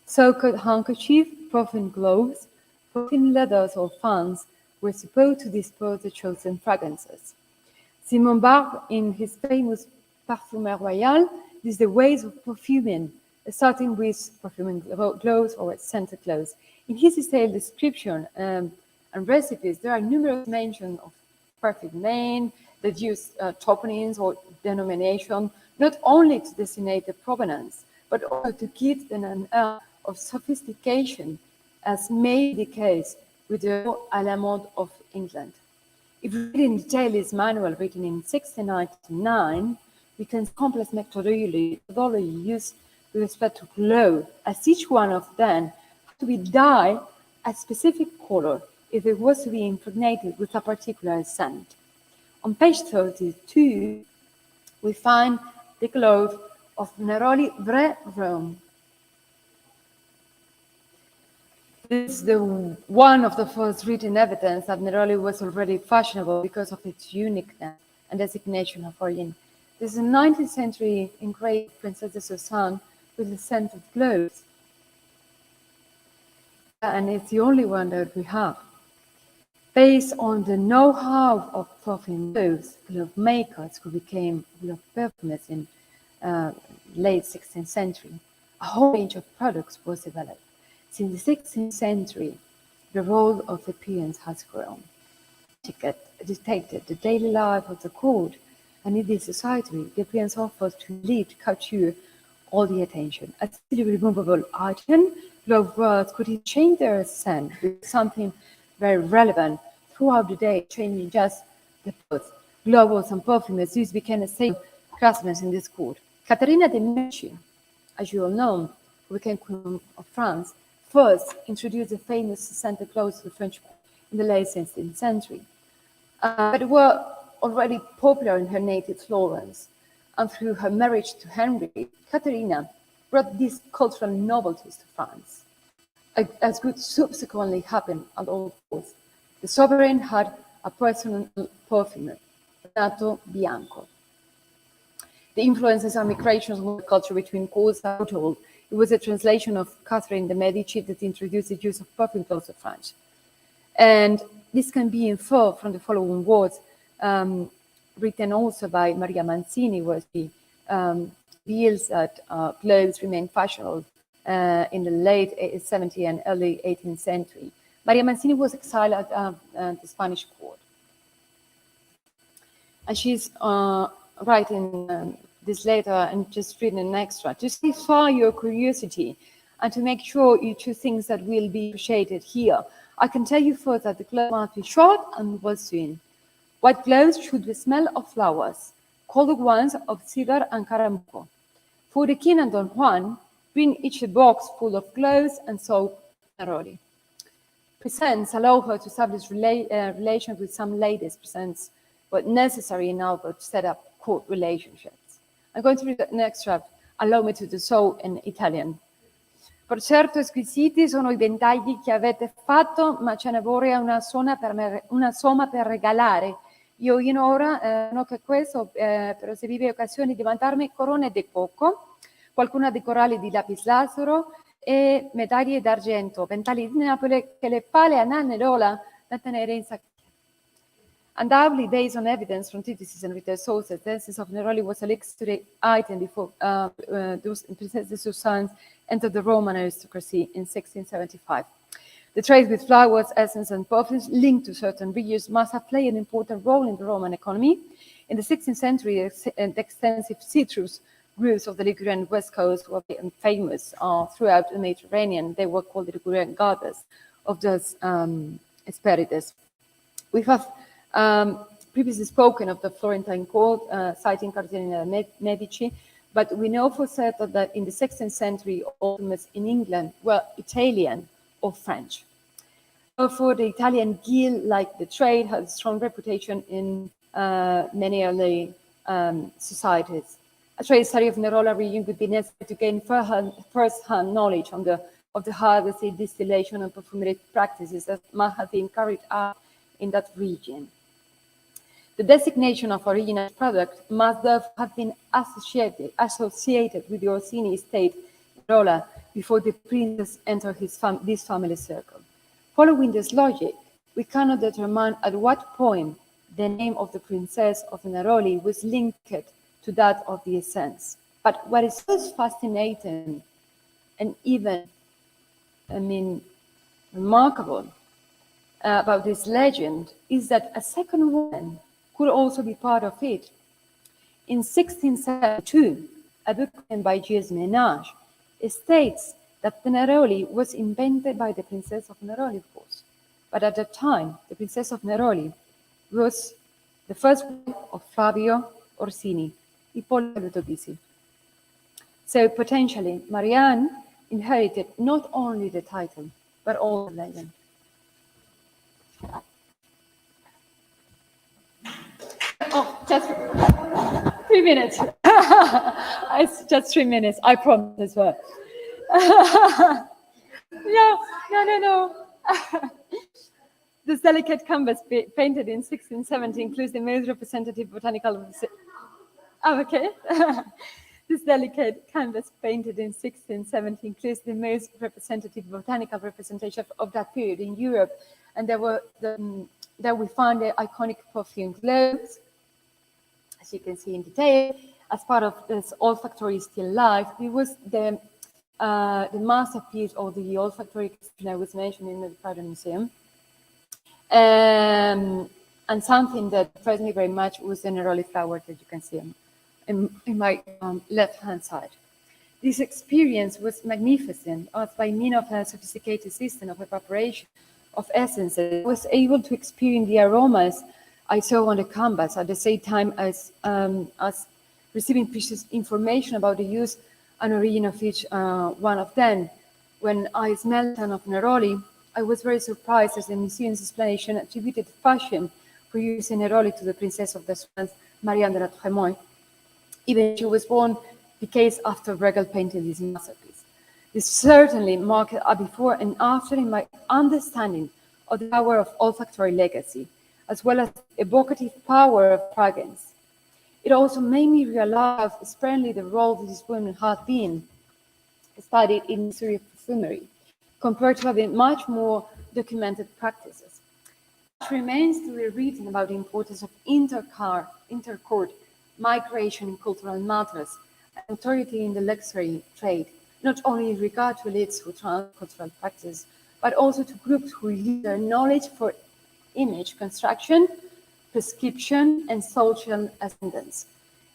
So-called handkerchief, perfume gloves, perfume leathers or fans were supposed to disperse the chosen fragrances. Simon Barbe, in his famous Parfumeur Royal, lists the ways of perfuming, starting with perfuming gloves or scented clothes. In his detailed description and recipes, there are numerous mentions of perfume name that use toponyms or denomination, not only to designate the provenance, but also to give them an air of sophistication, as may be the case with the à la mode of England. If we read in detail this manual written in 1699, we can see complex methodology used with respect to clothes, as each one of them had to be dyed a specific color if it was to be impregnated with a particular scent. On page 32, we find the cloth of Neroli Vrai Rome. This is one of the first written evidence that Neroli was already fashionable because of its uniqueness and designation of origin. This is a 19th century engraved Princess de Suzanne with the scent of cloves. And it's the only one that we have. Based on the know-how of perfume cloves, glove makers who became glove perfumers in late 16th century, a whole range of products was developed. Since the 16th century, the role of appearance has grown. Etiquette dictated the daily life of the court, and in this society, the appearance offers to elite couture all the attention. A easily removable item, glove wearers could change their scent with something very relevant throughout the day, changing just the clothes. Gloves and perfumes these became a staple craftsmen in this court. Caterina de' Medici, as you all know, who became Queen of France, first introduced the famous scented clothes to the French court in the late 16th century. But were already popular in her native Florence. And through her marriage to Henry, Caterina brought these cultural novelties to France. As would subsequently happen at all courts, the sovereign had a personal perfumer, Renato Bianco. The influences and migrations of the culture between courts are told. It was a translation of Catherine de' Medici that introduced the use of perfume clothes to France. And this can be inferred from the following words, written also by Maria Mancini, where she reveals that clothes remained fashionable in the late 17th and early 18th century. Maria Mancini was exiled at the Spanish court. And she's writing this letter and just read an extra to satisfy your curiosity and to make sure you choose things that will be appreciated here. I can tell you first that the clothes must be short and well sewn. White clothes should be smell of flowers, cold ones of cedar and carambo. For the king and Don Juan, bring each a box full of clothes and soap and Neroli. Presents allow her to establish relations with some ladies. Presents were necessary in order to set up court relationships. I'm going to read an extract. Allow me to do so in Italian. Per certo squisiti sono i ventagli che avete fatto, ma ce ne vorrei una somma per regalare. Io in ora non che questo, però se vive occasioni di mandarmi corone di cocco, qualcuna di coralli di lapislazuro e medaglie d'argento, ventagli di Napoli che le pale a Nanerola da tenere in sacco. Undoubtedly, based on evidence from treatises and written sources, the essence of Neroli was a luxury item before those princesses whose sons entered the Roman aristocracy in 1675. The trade with flowers, essence, and perfumes linked to certain regions must have played an important role in the Roman economy. In the 16th century, the extensive citrus groves of the Ligurian west coast were famous throughout the Mediterranean. They were called the Ligurian gardens of those Hesperides. We have previously spoken of the Florentine court, citing Cardinal Medici, but we know for certain that in the 16th century, autonomous in England were Italian or French. Therefore, the Italian guild, like the trade, had a strong reputation in many early societies. A trade study of Nerola region would be necessary to gain first-hand knowledge of the harvesting, distillation, and perfumery practices that must have been carried out in that region. The designation of original product must therefore have been associated with the Orsini estate in Nerola before the princess entered this family circle. Following this logic, we cannot determine at what point the name of the princess of Neroli was linked to that of the essence. But what is most fascinating and even, remarkable about this legend is that a second woman could also be part of it. In 1672, a book written by Gilles Ménage states that the Neroli was invented by the Princess of Neroli, of course. But at that time, the Princess of Neroli was the first wife of Flavio Orsini, Ippolito Ludovisi. So potentially, Marianne inherited not only the title, but all the legend. Oh, just 3 minutes. It's just 3 minutes, I promise as well. No. This delicate canvas painted in 1670 includes the most representative botanical... Oh, okay. This delicate canvas painted in 1670 includes the most representative botanical representation of that period in Europe. And there we find the iconic perfume globes, as you can see in detail. As part of this olfactory still life, it was the masterpiece of the olfactory exhibition I was mentioning in the Prado Museum. And something that impressed me very much was the Neroli flower that you can see in my left-hand side. This experience was magnificent, as by means of a sophisticated system of evaporation of essences, I was able to experience the aromas I saw on the canvas at the same time as receiving precious information about the use and origin of each one of them. When I smelled one of Neroli, I was very surprised as the museum's explanation attributed fashion for using Neroli to the Princess of the Swans, Marianne de la Trémoille. Even she was born decades after Bruegel painted this masterpiece. This certainly marked a before and after in my understanding of the power of olfactory legacy, as well as evocative power of fragrance. It also made me realize sparingly the role these women had been studied in the history of perfumery, compared to having much more documented practices. It remains to be written about the importance of intercourt migration in cultural matters, and authority in the luxury trade, not only in regard to elites who transcultural practice, but also to groups who use their knowledge for image construction, prescription, and social ascendance.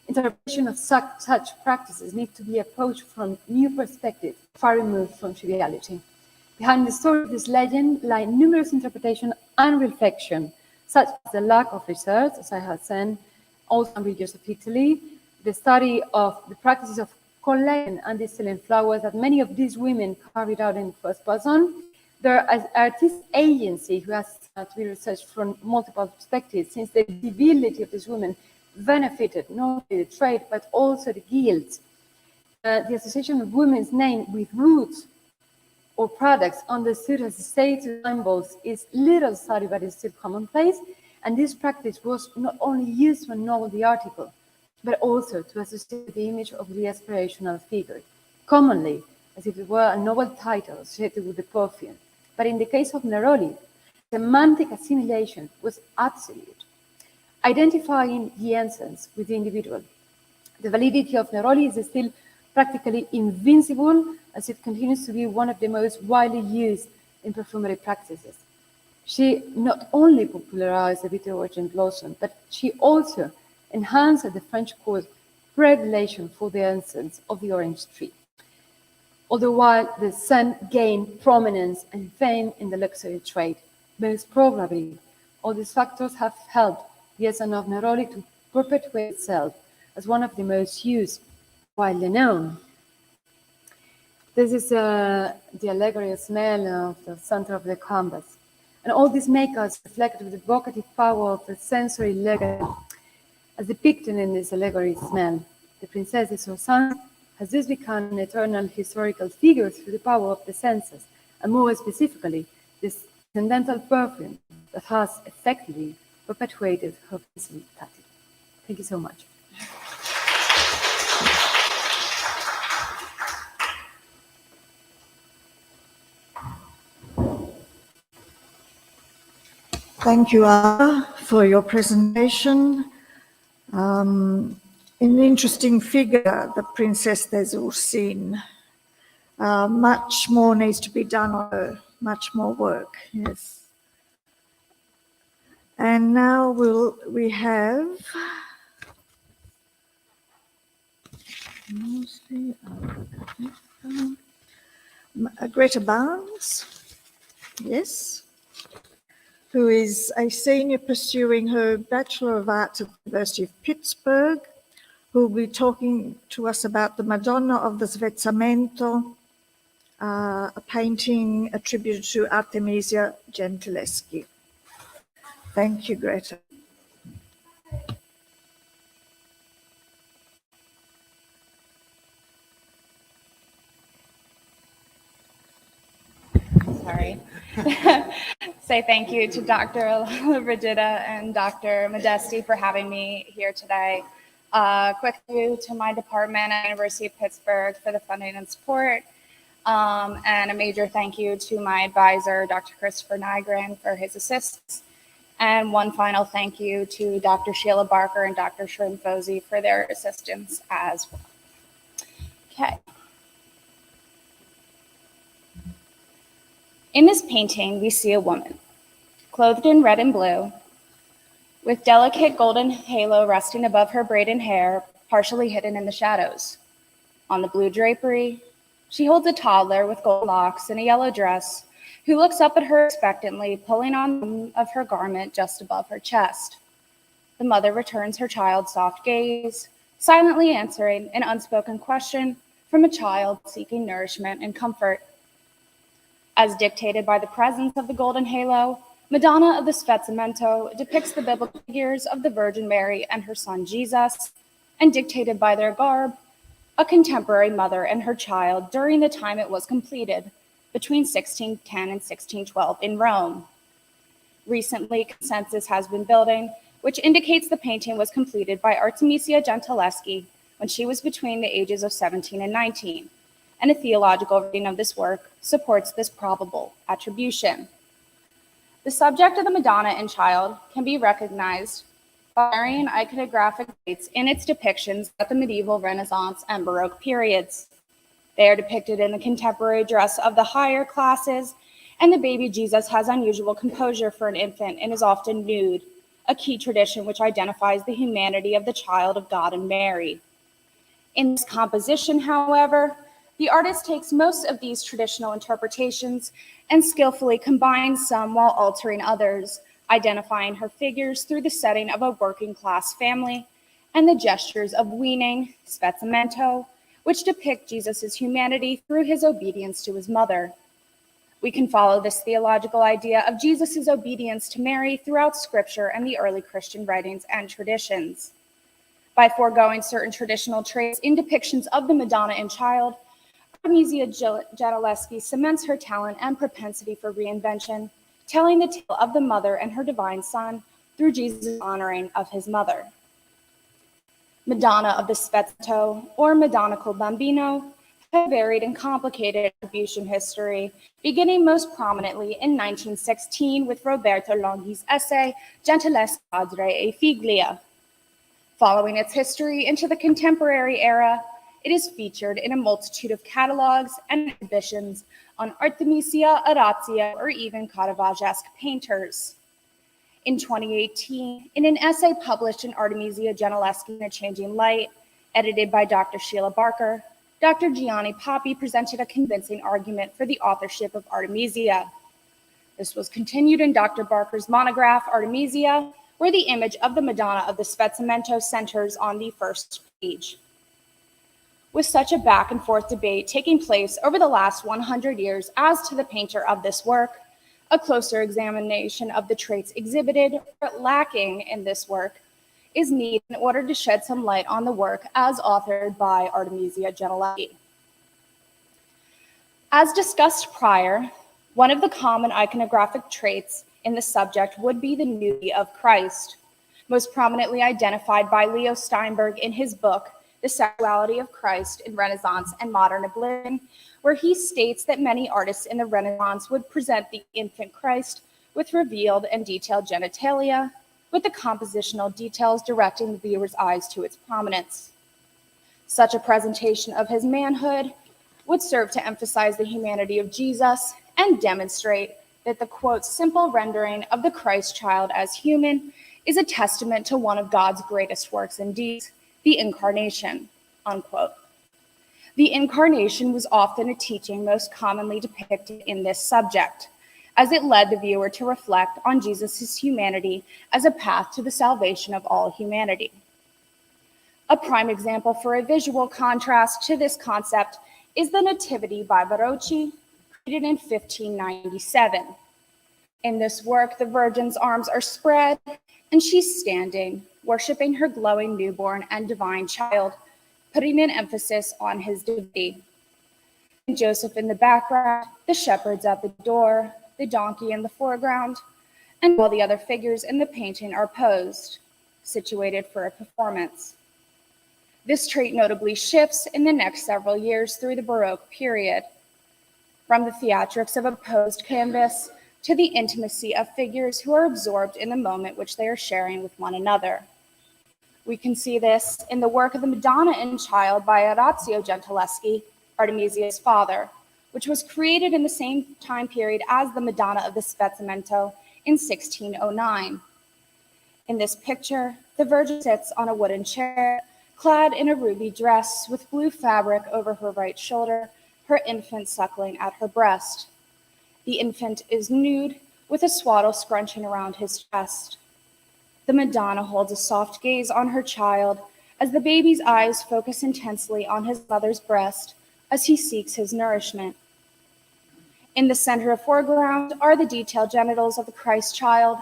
Interpretation of such practices need to be approached from new perspectives, far removed from triviality. Behind the story of this legend lie numerous interpretations and reflections, such as the lack of research, as I have said, also in regions of Italy, the study of the practices of collecting and distilling flowers that many of these women carried out in first person. There is artistic agency who has to be researched from multiple perspectives, since the visibility of these women benefited not only the trade, but also the guilds. The association of women's name with roots or products understood as status symbols is little studied, but is still commonplace. And this practice was not only used to annul the article, but also to associate the image of the aspirational figure, commonly as if it were a novel title associated with the perfume. But in the case of Neroli, semantic assimilation was absolute, identifying the essence with the individual. The validity of Neroli is still practically invincible, as it continues to be one of the most widely used in perfumery practices. She not only popularized the bitter orange blossom, but she also enhanced the French court's regulation for the essence of the orange tree. All the while, the scent gained prominence and fame in the luxury trade. Most probably, all these factors have helped the essence of Neroli to perpetuate itself as one of the most used, widely known. This is the allegory smell of the center of the canvas. And all this makes us reflect with the evocative power of the sensory legacy. As depicted in this allegory smell, the Princess de Soissons has thus become an eternal historical figure through the power of the senses, and more specifically, this transcendental perfume that has effectively perpetuated her physicality. Thank you so much. Thank you, Anna, for your presentation. An interesting figure, the Princess des Ursines. Much more needs to be done on her, much more work, yes. And now we have Greta Barnes, yes, who is a senior pursuing her Bachelor of Arts at the University of Pittsburgh, who will be talking to us about the Madonna of the Svezzamento, a painting attributed to Artemisia Gentileschi. Thank you, Greta. Sorry. Say thank you to Dr. Brigida and Dr. Modesti for having me here today. Quick thank you to my department at University of Pittsburgh for the funding and support. And a major thank you to my advisor, Dr. Christopher Nygren, for his assistance. And one final thank you to Dr. Sheila Barker and Dr. Shrim Fozzi for their assistance as well. Okay. In this painting, we see a woman, clothed in red and blue, with delicate golden halo resting above her braided hair, partially hidden in the shadows. On the blue drapery, she holds a toddler with gold locks in a yellow dress, who looks up at her expectantly, pulling on the hem of her garment just above her chest. The mother returns her child's soft gaze, silently answering an unspoken question from a child seeking nourishment and comfort. As dictated by the presence of the golden halo, Madonna of the Svezzamento depicts the biblical figures of the Virgin Mary and her son Jesus, and dictated by their garb, a contemporary mother and her child during the time it was completed, between 1610 and 1612 in Rome. Recently, consensus has been building, which indicates the painting was completed by Artemisia Gentileschi when she was between the ages of 17 and 19. And a theological reading of this work supports this probable attribution. The subject of the Madonna and Child can be recognized by varying iconographic dates in its depictions at the medieval, Renaissance, and Baroque periods. They are depicted in the contemporary dress of the higher classes, and the baby Jesus has unusual composure for an infant and is often nude, a key tradition which identifies the humanity of the child of God and Mary. In this composition, however, the artist takes most of these traditional interpretations and skillfully combines some while altering others, identifying her figures through the setting of a working-class family and the gestures of weaning, spezzamento, which depict Jesus' humanity through his obedience to his mother. We can follow this theological idea of Jesus' obedience to Mary throughout Scripture and the early Christian writings and traditions. By foregoing certain traditional traits in depictions of the Madonna and Child, Artemisia Gentileschi cements her talent and propensity for reinvention, telling the tale of the mother and her divine son through Jesus' honoring of his mother. Madonna of the Spezzetto, or Madonna col Bambino, has varied and complicated attribution history, beginning most prominently in 1916 with Roberto Longhi's essay, Gentileschi Padre e Figlia. Following its history into the contemporary era, it is featured in a multitude of catalogs and exhibitions on Artemisia, Orazio, or even Caravagesque painters. In 2018, in an essay published in Artemisia Gentileschi in a Changing Light, edited by Dr. Sheila Barker, Dr. Gianni Papi presented a convincing argument for the authorship of Artemisia. This was continued in Dr. Barker's monograph, Artemisia, where the image of the Madonna of the Spezzamento centers on the first page. With such a back and forth debate taking place over the last 100 years as to the painter of this work, a closer examination of the traits exhibited or lacking in this work is needed in order to shed some light on the work as authored by Artemisia Gentileschi. As discussed prior, one of the common iconographic traits in the subject would be the nudity of Christ, most prominently identified by Leo Steinberg in his book, The Sexuality of Christ in Renaissance and Modern Oblivion, where he states that many artists in the Renaissance would present the infant Christ with revealed and detailed genitalia, with the compositional details directing the viewer's eyes to its prominence. Such a presentation of his manhood would serve to emphasize the humanity of Jesus and demonstrate that the, quote, simple rendering of the Christ child as human is a testament to one of God's greatest works and deeds, the incarnation, unquote. The incarnation was often a teaching most commonly depicted in this subject, as it led the viewer to reflect on Jesus' humanity as a path to the salvation of all humanity. A prime example for a visual contrast to this concept is the Nativity by Barocci, created in 1597. In this work, the Virgin's arms are spread, and she's standing, worshiping her glowing newborn and divine child, putting an emphasis on his divinity. And Joseph in the background, the shepherds at the door, the donkey in the foreground, and all the other figures in the painting are posed, situated for a performance. This trait notably shifts in the next several years through the Baroque period, from the theatrics of a posed canvas to the intimacy of figures who are absorbed in the moment which they are sharing with one another. We can see this in the work of the Madonna and Child by Orazio Gentileschi, Artemisia's father, which was created in the same time period as the Madonna of the Spezzamento in 1609. In this picture, the Virgin sits on a wooden chair, clad in a ruby dress with blue fabric over her right shoulder, her infant suckling at her breast. The infant is nude, with a swaddle scrunching around his chest. The Madonna holds a soft gaze on her child as the baby's eyes focus intensely on his mother's breast as he seeks his nourishment. In the center of foreground are the detailed genitals of the Christ child,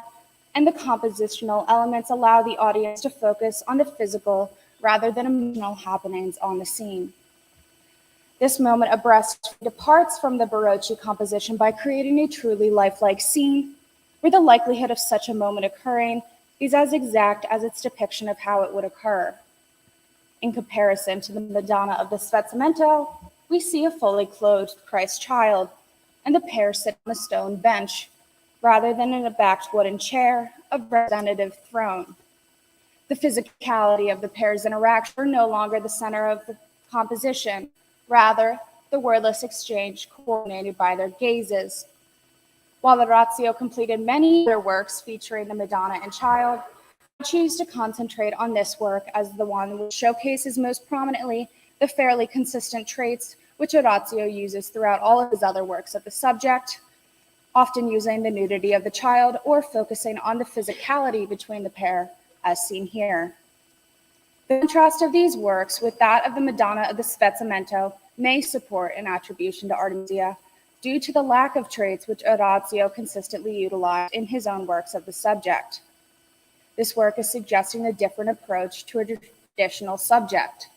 and the compositional elements allow the audience to focus on the physical rather than emotional happenings on the scene. This moment of breastfeeding departs from the Barocci composition by creating a truly lifelike scene, where the likelihood of such a moment occurring is as exact as its depiction of how it would occur. In comparison to the Madonna of the Spezzamento, we see a fully clothed Christ child, and the pair sit on a stone bench, rather than in a backed wooden chair, a representative throne. The physicality of the pair's interaction are no longer the center of the composition, rather, the wordless exchange coordinated by their gazes. While Orazio completed many other works featuring the Madonna and Child, choose to concentrate on this work as the one which showcases most prominently the fairly consistent traits which Orazio uses throughout all of his other works of the subject, often using the nudity of the child or focusing on the physicality between the pair, as seen here. The contrast of these works with that of the Madonna of the Spezzamento may support an attribution to Artemisia due to the lack of traits which Orazio consistently utilized in his own works of the subject. This work is suggesting a different approach to a traditional subject,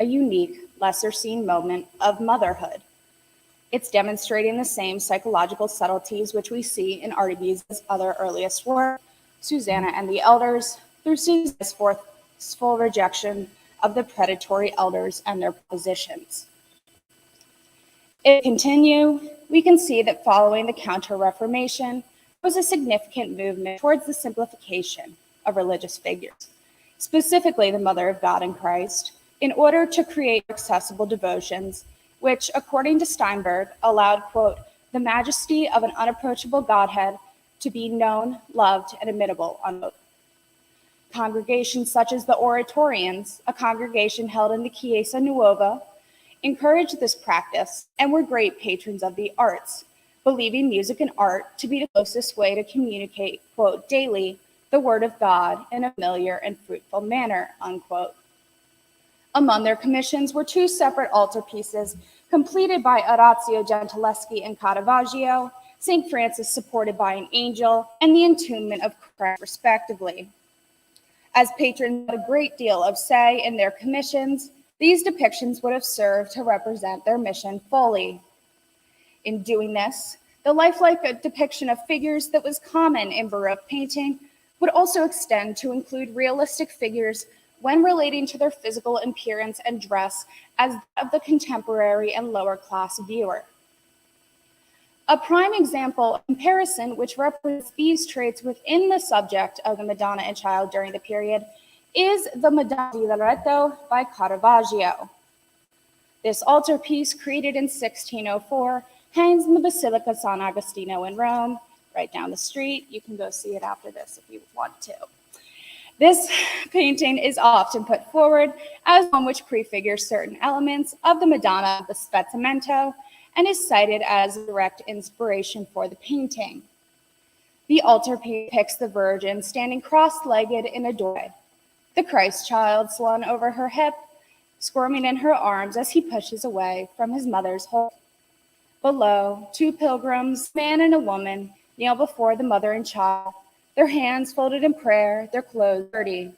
a unique, lesser-seen moment of motherhood. It's demonstrating the same psychological subtleties which we see in Artemisia's other earliest work, Susanna and the Elders, through Susanna's forceful rejection of the predatory elders and their positions. If we continue, we can see that following the Counter-Reformation was a significant movement towards the simplification of religious figures, specifically the Mother of God and Christ, in order to create accessible devotions, which, according to Steinberg, allowed, quote, the majesty of an unapproachable Godhead to be known, loved, and imitable, unquote. Congregations such as the Oratorians, a congregation held in the Chiesa Nuova, encouraged this practice and were great patrons of the arts, believing music and art to be the closest way to communicate, quote, daily, the word of God in a familiar and fruitful manner, unquote. Among their commissions were two separate altarpieces completed by Orazio Gentileschi and Caravaggio, St. Francis supported by an angel, and the entombment of Christ, respectively. As patrons had a great deal of say in their commissions, these depictions would have served to represent their mission fully. In doing this, the lifelike depiction of figures that was common in Baroque painting would also extend to include realistic figures when relating to their physical appearance and dress as that of the contemporary and lower class viewer. A prime example of comparison which represents these traits within the subject of the Madonna and Child during the period is the Madonna di Loreto by Caravaggio. This altarpiece, created in 1604, hangs in the Basilica San Agostino in Rome, right down the street. You can go see it after this if you want to. This painting is often put forward as one which prefigures certain elements of the Madonna of the Spezzamento and is cited as a direct inspiration for the painting. The altarpiece depicts the Virgin standing cross-legged in a doorway, the Christ child slung over her hip, squirming in her arms as he pushes away from his mother's hold. Below, two pilgrims, a man and a woman, kneel before the mother and child, their hands folded in prayer, their clothes dirty.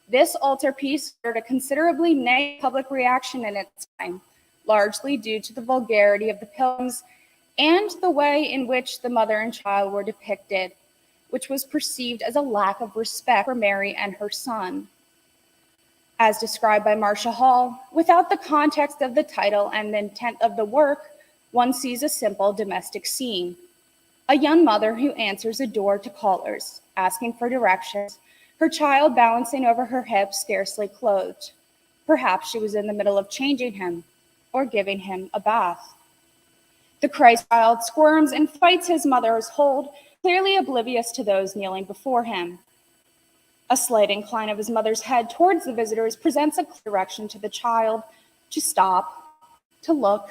This altarpiece stirred a considerably negative public reaction in its time, largely due to the vulgarity of the pilgrims and the way in which the mother and child were depicted, which was perceived as a lack of respect for Mary and her son. As described by Marcia Hall, without the context of the title and the intent of the work, one sees a simple domestic scene. A young mother who answers a door to callers, asking for directions, her child balancing over her hip, scarcely clothed. Perhaps she was in the middle of changing him or giving him a bath. The Christ child squirms and fights his mother's hold, clearly oblivious to those kneeling before him. A slight incline of his mother's head towards the visitors presents a direction to the child to stop, to look,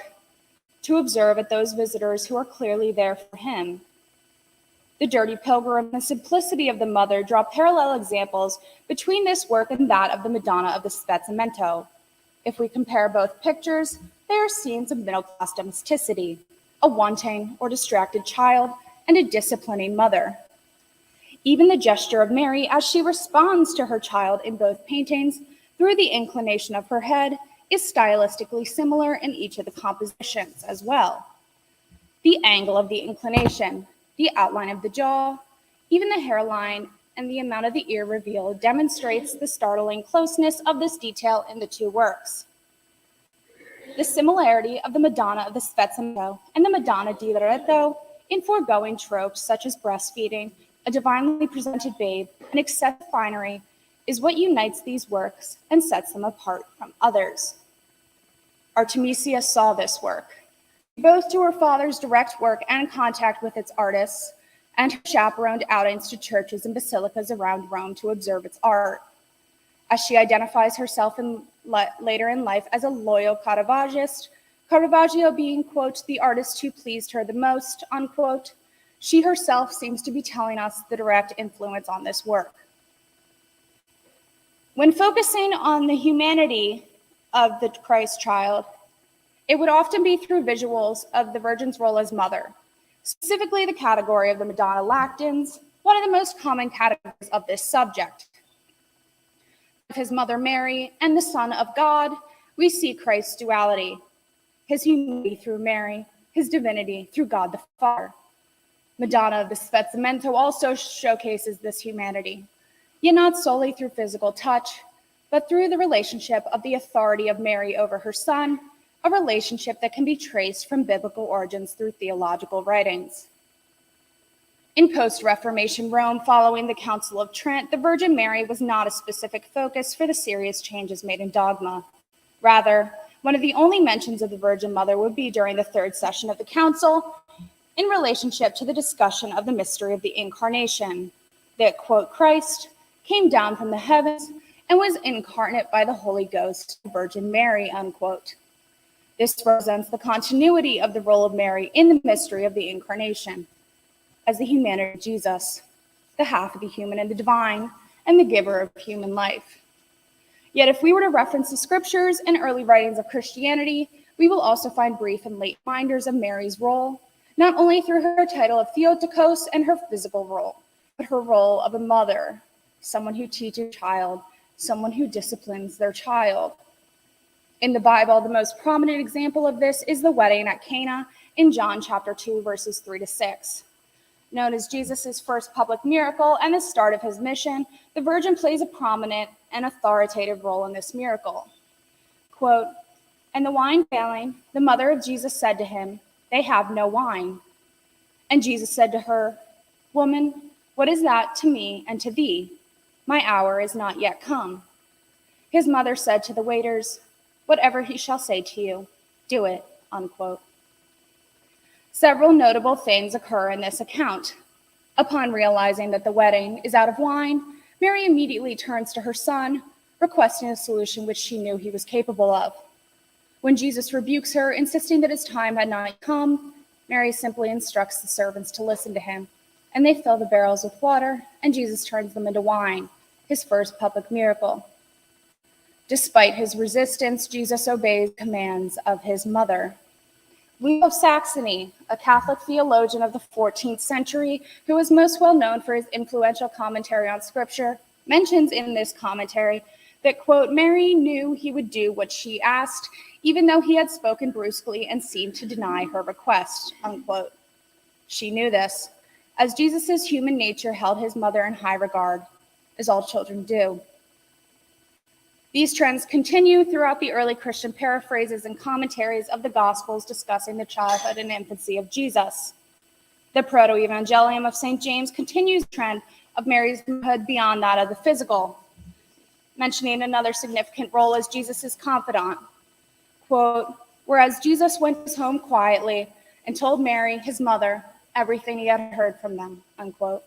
to observe at those visitors who are clearly there for him. The dirty pilgrim and the simplicity of the mother draw parallel examples between this work and that of the Madonna of the Spezzamento. If we compare both pictures, they are scenes of middle-class domesticity, a wanting or distracted child, and a disciplining mother. Even the gesture of Mary as she responds to her child in both paintings through the inclination of her head is stylistically similar in each of the compositions as well. The angle of the inclination, the outline of the jaw, even the hairline, and the amount of the ear reveal demonstrates the startling closeness of this detail in the two works. The similarity of the Madonna of the Spezzamento and the Madonna di Loreto in foregoing tropes such as breastfeeding, a divinely presented babe, and excessive finery is what unites these works and sets them apart from others. Artemisia saw this work, both to her father's direct work and contact with its artists, and her chaperoned outings to churches and basilicas around Rome to observe its art. As she identifies herself later in life as a loyal Caravagist, Caravaggio being, quote, the artist who pleased her the most, unquote, she herself seems to be telling us the direct influence on this work. When focusing on the humanity of the Christ child, it would often be through visuals of the Virgin's role as mother, specifically the category of the Madonna Lactans, one of the most common categories of this subject. Of his mother Mary and the Son of God, we see Christ's duality, his humanity through Mary, his divinity through God the Father. Madonna of the Sfezzamento also showcases this humanity, yet not solely through physical touch, but through the relationship of the authority of Mary over her son, a relationship that can be traced from biblical origins through theological writings. In post-Reformation Rome, following the Council of Trent, the Virgin Mary was not a specific focus for the serious changes made in dogma. Rather, one of the only mentions of the Virgin Mother would be during the third session of the Council in relationship to the discussion of the mystery of the Incarnation, that, quote, Christ came down from the heavens and was incarnate by the Holy Ghost, Virgin Mary, unquote. This represents the continuity of the role of Mary in the mystery of the Incarnation, as the humanity of Jesus, the half of the human and the divine, and the giver of human life. Yet if we were to reference the scriptures and early writings of Christianity, we will also find brief and late reminders of Mary's role, not only through her title of Theotokos and her physical role, but her role of a mother, someone who teaches a child, someone who disciplines their child. In the Bible, the most prominent example of this is the wedding at Cana in John chapter 2, verses 3-6. Known as Jesus' first public miracle and the start of his mission, the Virgin plays a prominent and authoritative role in this miracle. Quote, and the wine failing, the mother of Jesus said to him, they have no wine. And Jesus said to her, woman, what is that to me and to thee? My hour is not yet come. His mother said to the waiters, whatever he shall say to you, do it, unquote. Several notable things occur in this account. Upon realizing that the wedding is out of wine, Mary immediately turns to her son, requesting a solution which she knew he was capable of. When Jesus rebukes her, insisting that his time had not yet come, Mary simply instructs the servants to listen to him, and they fill the barrels with water, and Jesus turns them into wine, his first public miracle. Despite his resistance, Jesus obeys commands of his mother. Leo of Saxony, a Catholic theologian of the 14th century who is most well known for his influential commentary on Scripture, mentions in this commentary that, quote, Mary knew he would do what she asked, even though he had spoken brusquely and seemed to deny her request, unquote. She knew this, as Jesus' human nature held his mother in high regard, as all children do. These trends continue throughout the early Christian paraphrases and commentaries of the Gospels discussing the childhood and infancy of Jesus. The Proto-Evangelium of St. James continues the trend of Mary's motherhood beyond that of the physical, mentioning another significant role as Jesus' confidant. Quote, whereas Jesus went to his home quietly and told Mary, his mother, everything he had heard from them, unquote.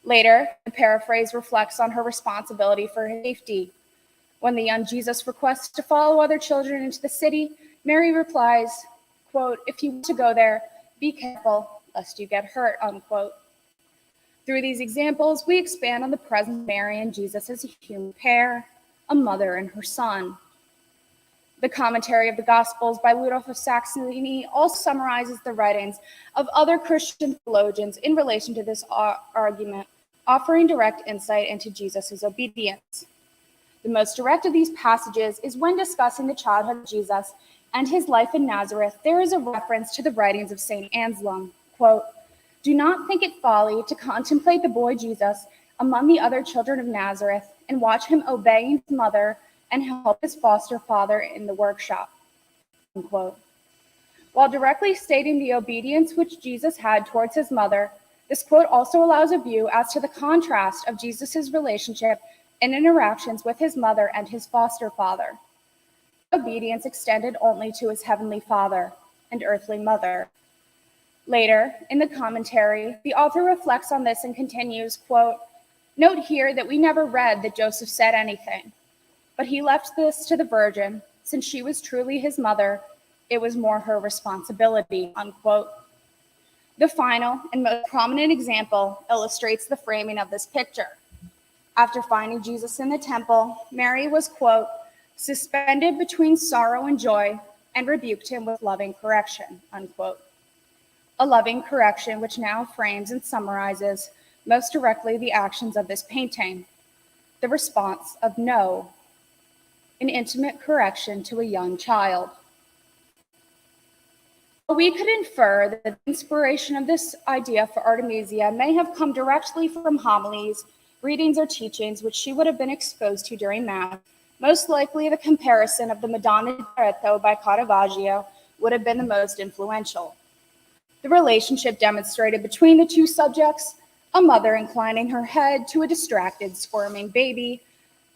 Later, the paraphrase reflects on her responsibility for his safety. When the young Jesus requests to follow other children into the city, Mary replies, quote, if you want to go there, be careful lest you get hurt, unquote. Through these examples, we expand on the presence of Mary and Jesus as a human pair, a mother and her son. The commentary of the Gospels by Ludolf of Saxony also summarizes the writings of other Christian theologians in relation to this argument, offering direct insight into Jesus' obedience. The most direct of these passages is when discussing the childhood of Jesus and his life in Nazareth. There is a reference to the writings of St. Anselm, quote, do not think it folly to contemplate the boy Jesus among the other children of Nazareth and watch him obeying his mother and help his foster father in the workshop, unquote. While directly stating the obedience which Jesus had towards his mother, this quote also allows a view as to the contrast of Jesus' relationship and interactions with his mother and his foster father. Obedience extended only to his heavenly father and earthly mother. Later, in the commentary, the author reflects on this and continues, quote, "Note here that we never read that Joseph said anything, but he left this to the Virgin. Since she was truly his mother, it was more her responsibility," unquote. The final and most prominent example illustrates the framing of this picture. After finding Jesus in the temple, Mary was, quote, "suspended between sorrow and joy, and rebuked him with loving correction," unquote. A loving correction which now frames and summarizes most directly the actions of this painting. The response of no, an intimate correction to a young child. We could infer that the inspiration of this idea for Artemisia may have come directly from homilies, readings, or teachings which she would have been exposed to during Mass. Most likely, the comparison of the Madonna di Loreto by Caravaggio would have been the most influential. The relationship demonstrated between the two subjects, a mother inclining her head to a distracted, squirming baby,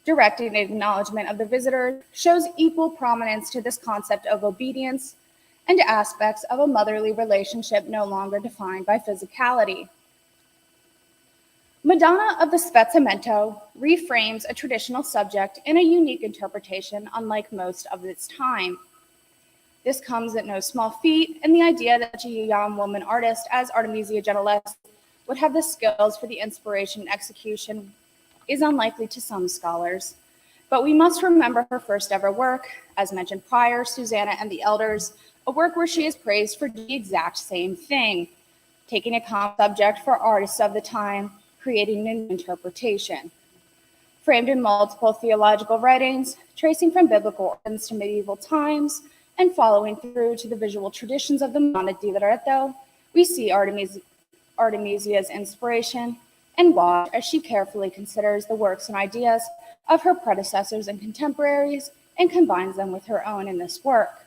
directing acknowledgement of the visitor, shows equal prominence to this concept of obedience and aspects of a motherly relationship no longer defined by physicality. Madonna of the Sforzamento reframes a traditional subject in a unique interpretation unlike most of its time. This comes at no small feat, and the idea that a young woman artist as Artemisia Gentileschi would have the skills for the inspiration and execution is unlikely to some scholars. But we must remember her first ever work, as mentioned prior, Susanna and the Elders, a work where she is praised for the exact same thing, taking a common subject for artists of the time, creating an interpretation. Framed in multiple theological writings, tracing from biblical origins to medieval times, and following through to the visual traditions of the Madonna di Loreto, we see Artemisia's inspiration and watch as she carefully considers the works and ideas of her predecessors and contemporaries and combines them with her own in this work.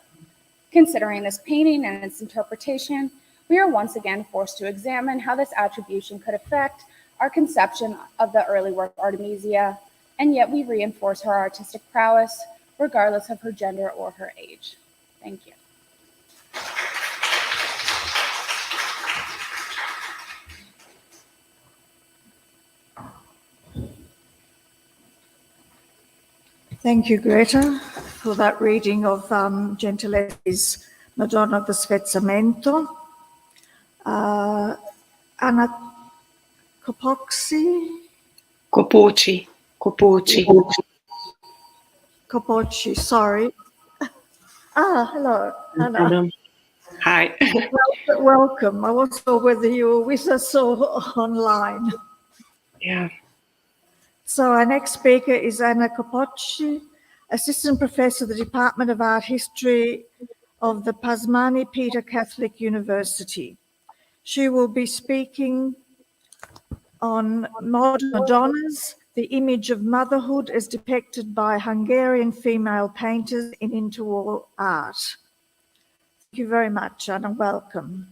Considering this painting and its interpretation, we are once again forced to examine how this attribution could affect our conception of the early work of Artemisia, and yet we reinforce her artistic prowess regardless of her gender or her age. Thank you. Thank you, Greta, for that reading of Gentileschi's Madonna of the Sforzamento. Anna Copucci. Copucci, sorry. Hello, Anna. Madam. Hi. Welcome. I wasn't sure whether you were with us or online. Yeah. So our next speaker is Anna Copucci, Assistant Professor of the Department of Art History of the Pasmani Peter Catholic University. She will be speaking on modern Madonnas, the image of motherhood as depicted by Hungarian female painters in interwar art. Thank you very much, Anna. Welcome.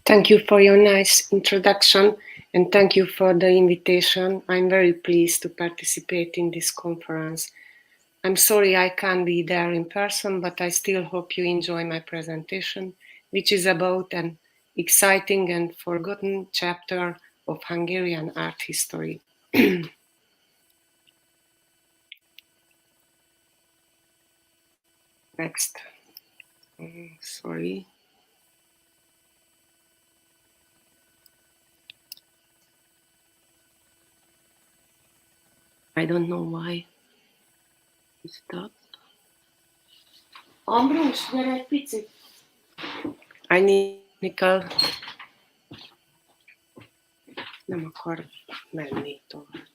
Thank you for your nice introduction, and thank you for the invitation. I'm very pleased to participate in this conference. I'm sorry I can't be there in person, but I still hope you enjoy my presentation, which is about an exciting and forgotten chapter of Hungarian art history. Next. Sorry. I don't know why it stopped. Ambrus, gyere egy picit. I need nickel. Nem akar menni tovább.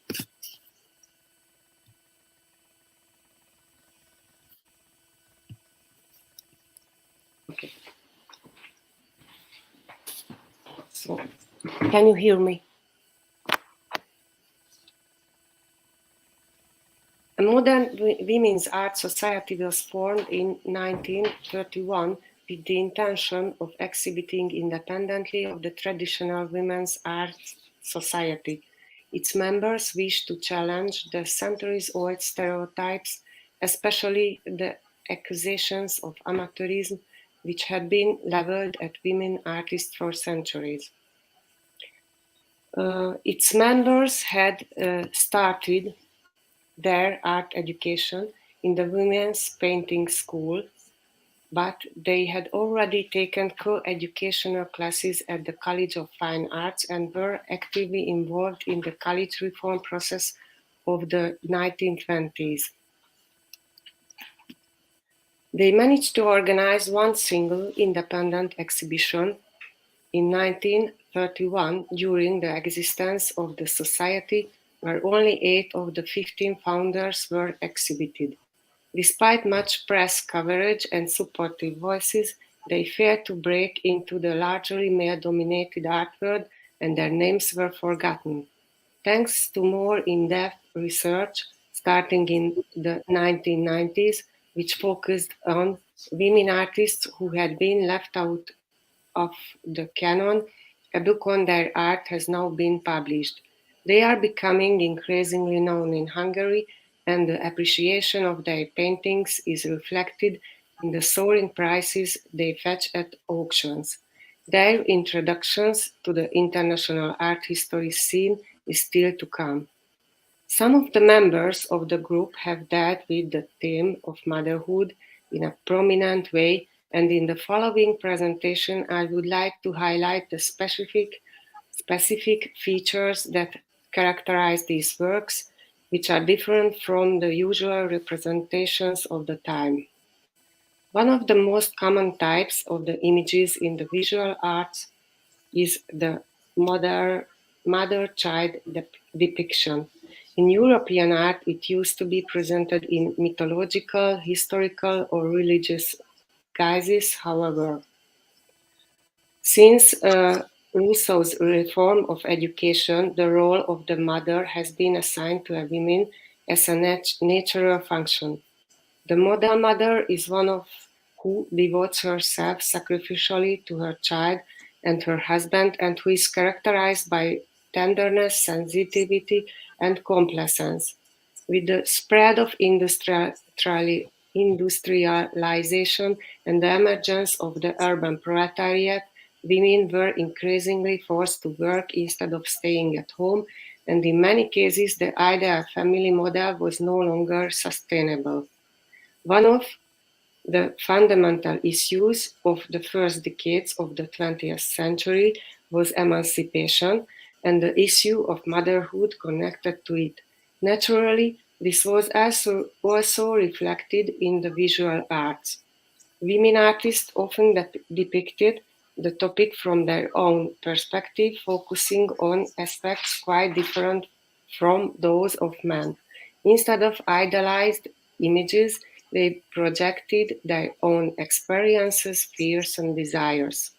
Okay. So, can you hear me? A modern women's art society was formed in 1931 with the intention of exhibiting independently of the traditional women's art society. Its members wished to challenge the centuries-old stereotypes, especially the accusations of amateurism, which had been leveled at women artists for centuries. Its members had started their art education in the women's painting school, but they had already taken co-educational classes at the College of Fine Arts and were actively involved in the college reform process of the 1920s. They managed to organize one single independent exhibition in 1931 during the existence of the society, where only 8 of the 15 founders were exhibited. Despite much press coverage and supportive voices, they failed to break into the largely male-dominated art world, and their names were forgotten. Thanks to more in-depth research starting in the 1990s, which focused on women artists who had been left out of the canon, a book on their art has now been published. They are becoming increasingly known in Hungary, and the appreciation of their paintings is reflected in the soaring prices they fetch at auctions. Their introductions to the international art history scene is still to come. Some of the members of the group have dealt with the theme of motherhood in a prominent way, and in the following presentation, I would like to highlight the specific features that characterize these works, which are different from the usual representations of the time. One of the most common types of the images in the visual arts is the mother-child depiction. In European art, it used to be presented in mythological, historical, or religious guises. However, since Rousseau's reform of education, the role of the mother has been assigned to a woman as a natural function. The model mother is one of who devotes herself sacrificially to her child and her husband, and who is characterized by tenderness, sensitivity, and complacence. With the spread of industrialization and the emergence of the urban proletariat, women were increasingly forced to work instead of staying at home, and in many cases the ideal family model was no longer sustainable. One of the fundamental issues of the first decades of the 20th century was emancipation and the issue of motherhood connected to it. Naturally, this was also reflected in the visual arts. Women artists often depicted the topic from their own perspective, focusing on aspects quite different from those of men. Instead of idealized images, they projected their own experiences, fears, and desires.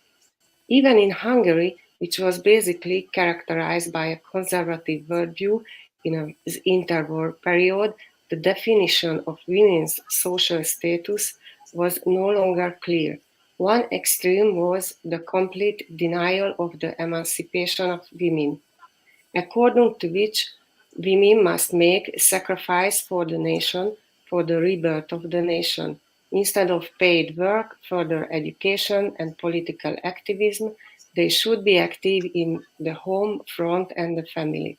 Even in Hungary, which was basically characterized by a conservative worldview in the interwar period, the definition of women's social status was no longer clear. One extreme was the complete denial of the emancipation of women, according to which women must make sacrifice for the nation, for the rebirth of the nation. Instead of paid work, further education, and political activism, they should be active in the home, front, and the family.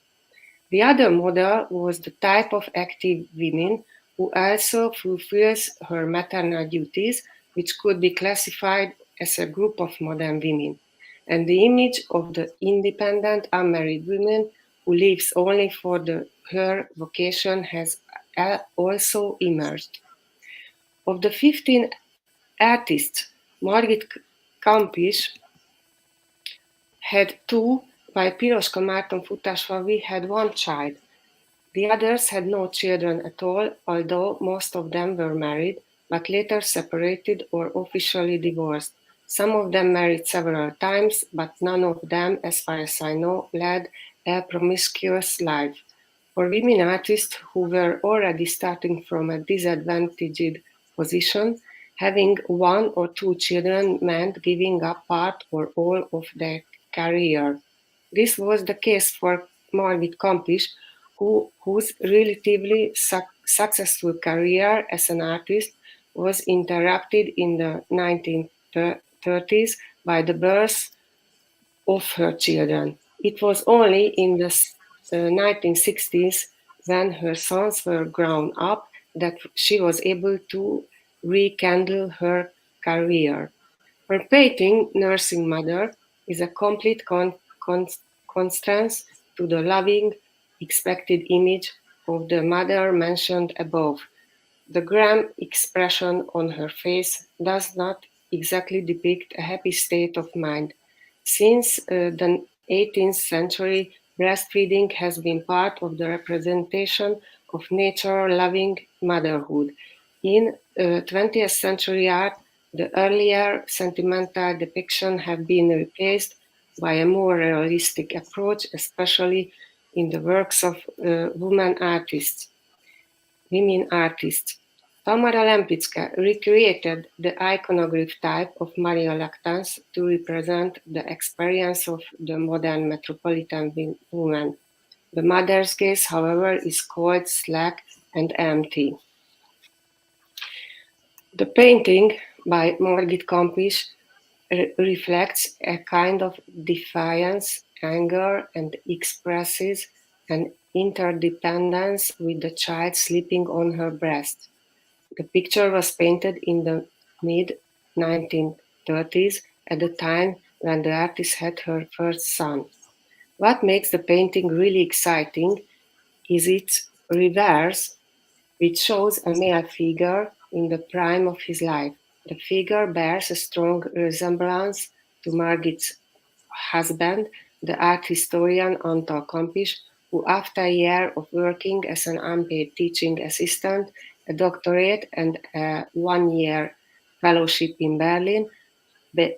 The other model was the type of active women who also fulfills her maternal duties, which could be classified as a group of modern women, and the image of the independent unmarried woman who lives only for her vocation has also emerged. Of the 15 artists, Margit Kampisch had 2, while Piroska Márton Futásfalvi had 1 child. The others had no children at all, although most of them were married, but later separated or officially divorced. Some of them married several times, but none of them, as far as I know, led a promiscuous life. For women artists who were already starting from a disadvantaged position, having 1 or 2 children meant giving up part or all of their career. This was the case for Margit Kampisch, whose relatively successful career as an artist was interrupted in the 1930s by the birth of her children. It was only in the 1960s, when her sons were grown up, that she was able to rekindle her career. Her painting, Nursing Mother, is a complete contrast to the loving, expected image of the mother mentioned above. The grim expression on her face does not exactly depict a happy state of mind. Since the 18th century, breastfeeding has been part of the representation of nature-loving motherhood. In 20th century art, the earlier sentimental depictions have been replaced by a more realistic approach, especially in the works of women artists. Tamara Lempicka recreated the iconograph type of Maria Lactans to represent the experience of the modern metropolitan woman. The mother's gaze, however, is cold, slack, and empty. The painting by Margit Kampisch reflects a kind of defiance, anger, and expresses an interdependence with the child sleeping on her breast. The picture was painted in the mid-1930s, at the time when the artist had her first son. What makes the painting really exciting is its reverse, which shows a male figure in the prime of his life. The figure bears a strong resemblance to Margit's husband, the art historian Antal Kampisch, who, after a year of working as an unpaid teaching assistant, a doctorate, and a one-year fellowship in Berlin,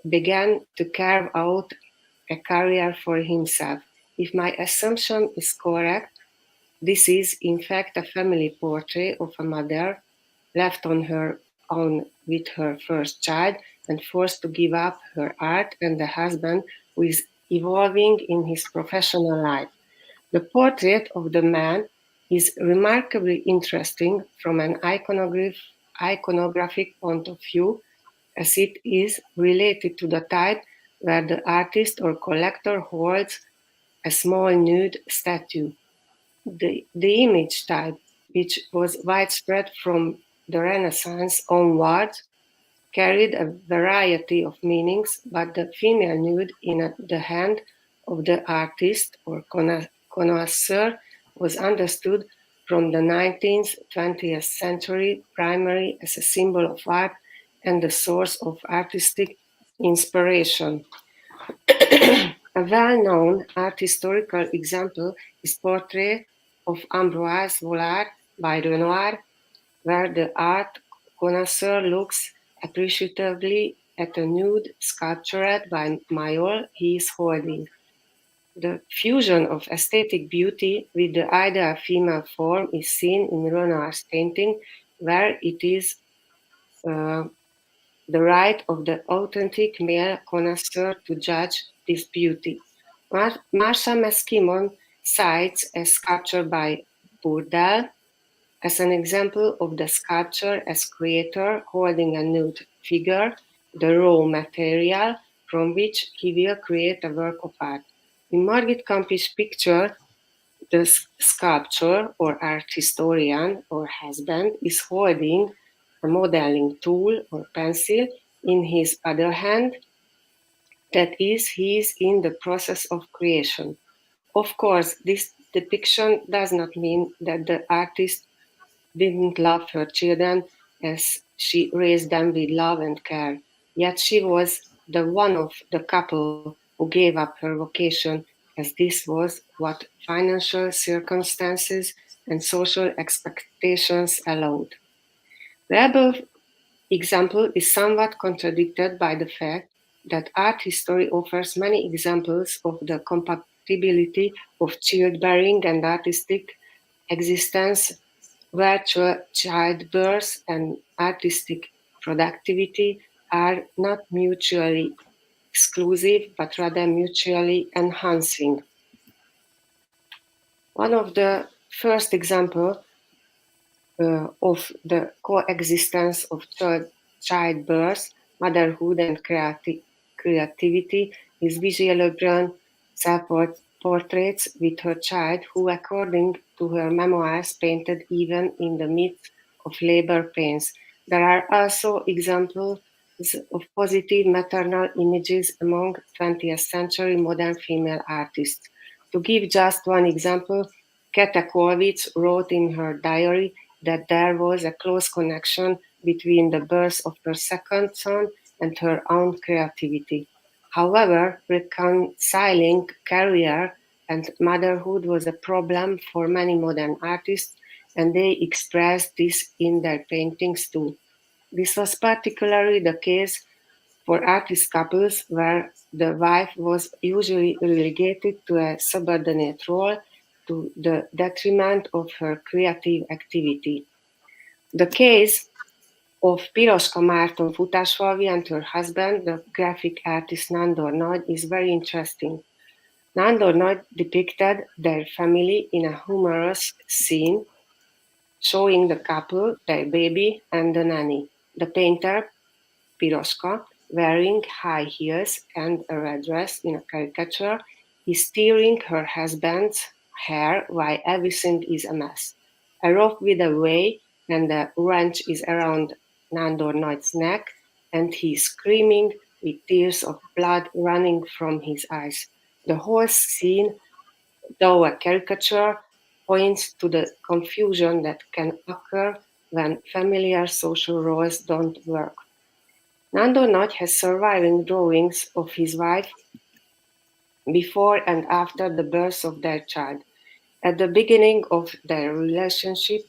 began to carve out a career for himself. If my assumption is correct, this is in fact a family portrait of a mother left on her own with her first child and forced to give up her art, and the husband who is evolving in his professional life. The portrait of the man is remarkably interesting from an iconographic point of view, as it is related to the type where the artist or collector holds a small nude statue. The image type, which was widespread from the Renaissance onwards, carried a variety of meanings, but the female nude in the hand of the artist or connoisseur was understood from the 19th, 20th century primarily as a symbol of art and the source of artistic inspiration. A well-known art historical example is portrait of Ambroise Vollard by Renoir, where the art connoisseur looks appreciatively at a nude sculpture by Mayol he is holding. The fusion of aesthetic beauty with the ideal female form is seen in Renoir's painting, where it is the right of the authentic male connoisseur to judge this beauty. Marcia Meskimon cites a sculpture by Bourdelle as an example of the sculpture as creator holding a nude figure, the raw material from which he will create a work of art. In Margit Kampisch's picture, the sculptor or art historian or husband is holding a modeling tool or pencil in his other hand. That is, he is in the process of creation. Of course, this depiction does not mean that the artist didn't love her children as she raised them with love and care. Yet she was the one of the couple who gave up her vocation, as this was what financial circumstances and social expectations allowed. The above example is somewhat contradicted by the fact that art history offers many examples of the compatibility of childbearing and artistic existence, where childbirth and artistic productivity are not mutually exclusive, but rather mutually enhancing. One of the first examples of the coexistence of childbirth motherhood and creativity is Vigie Lebrun self-portraits with her child, who, according to her memoirs, painted even in the midst of labor pains. There are also examples of positive maternal images among 20th century modern female artists. To give just one example, Kata Kovic wrote in her diary that there was a close connection between the birth of her second son and her own creativity. However, reconciling career and motherhood was a problem for many modern artists, and they expressed this in their paintings too. This was particularly the case for artist couples where the wife was usually relegated to a subordinate role to the detriment of her creative activity. The case of Piroska Márton Futásfalvi and her husband, the graphic artist Nándor Nagy, is very interesting. Nándor Nagy depicted their family in a humorous scene showing the couple, their baby, and the nanny. The painter, Piroska, wearing high heels and a red dress in a caricature, is steering her husband's hair while everything is a mess. A rope with a way and a wrench is around Nándor Nagy's neck, and he is screaming with tears of blood running from his eyes. The whole scene, though a caricature, points to the confusion that can occur when familiar social roles don't work. Nándor Nagy has surviving drawings of his wife before and after the birth of their child. At the beginning of their relationship,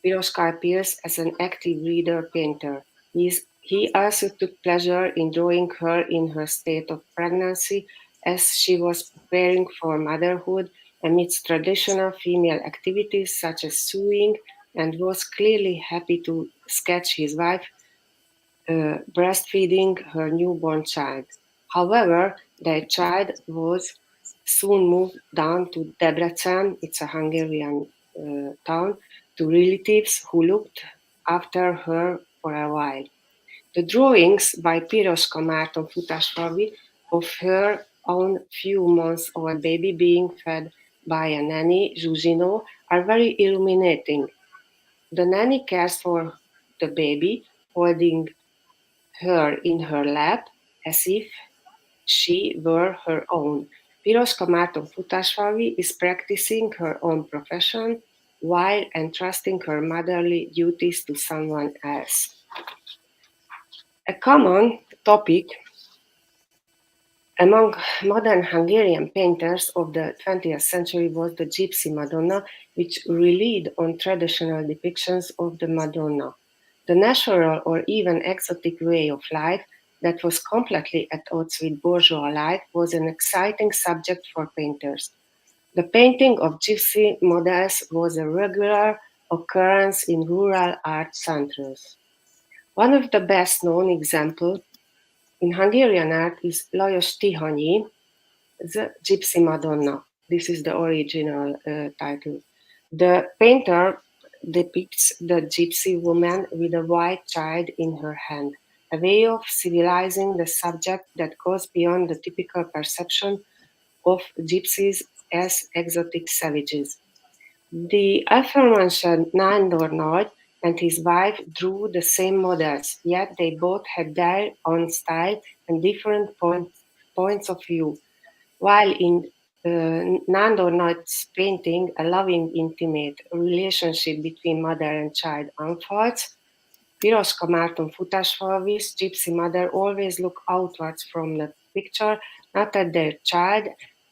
Piroska appears as an active reader-painter. He also took pleasure in drawing her in her state of pregnancy as she was preparing for motherhood amidst traditional female activities such as sewing, and was clearly happy to sketch his wife breastfeeding her newborn child. However, their child was soon moved down to Debrecen, it's a Hungarian town, to relatives who looked after her for a while. The drawings by Piroska Márton Futásfalvi of her own few months old baby being fed by a nanny, Zsuzsino, are very illuminating. The nanny cares for the baby, holding her in her lap as if she were her own. Piroska Márton Futásfalvi is practicing her own profession while entrusting her motherly duties to someone else. A common topic among modern Hungarian painters of the 20th century was the Gypsy Madonna, which relied on traditional depictions of the Madonna. The natural or even exotic way of life that was completely at odds with bourgeois life was an exciting subject for painters. The painting of gypsy models was a regular occurrence in rural art centers. One of the best known examples in Hungarian art is Lajos Tihanyi, the Gypsy Madonna. This is the original title. The painter depicts the gypsy woman with a white child in her hand, a way of civilizing the subject that goes beyond the typical perception of gypsies as exotic savages. The aforementioned Nándor Nagy and his wife drew the same models, yet they both had their own style and different points of view. While in Nándor Nagy's painting, a loving, intimate relationship between mother and child unfolds, Piroska Márton Futásfalvi's gypsy mother always look outwards from the picture, not at their child,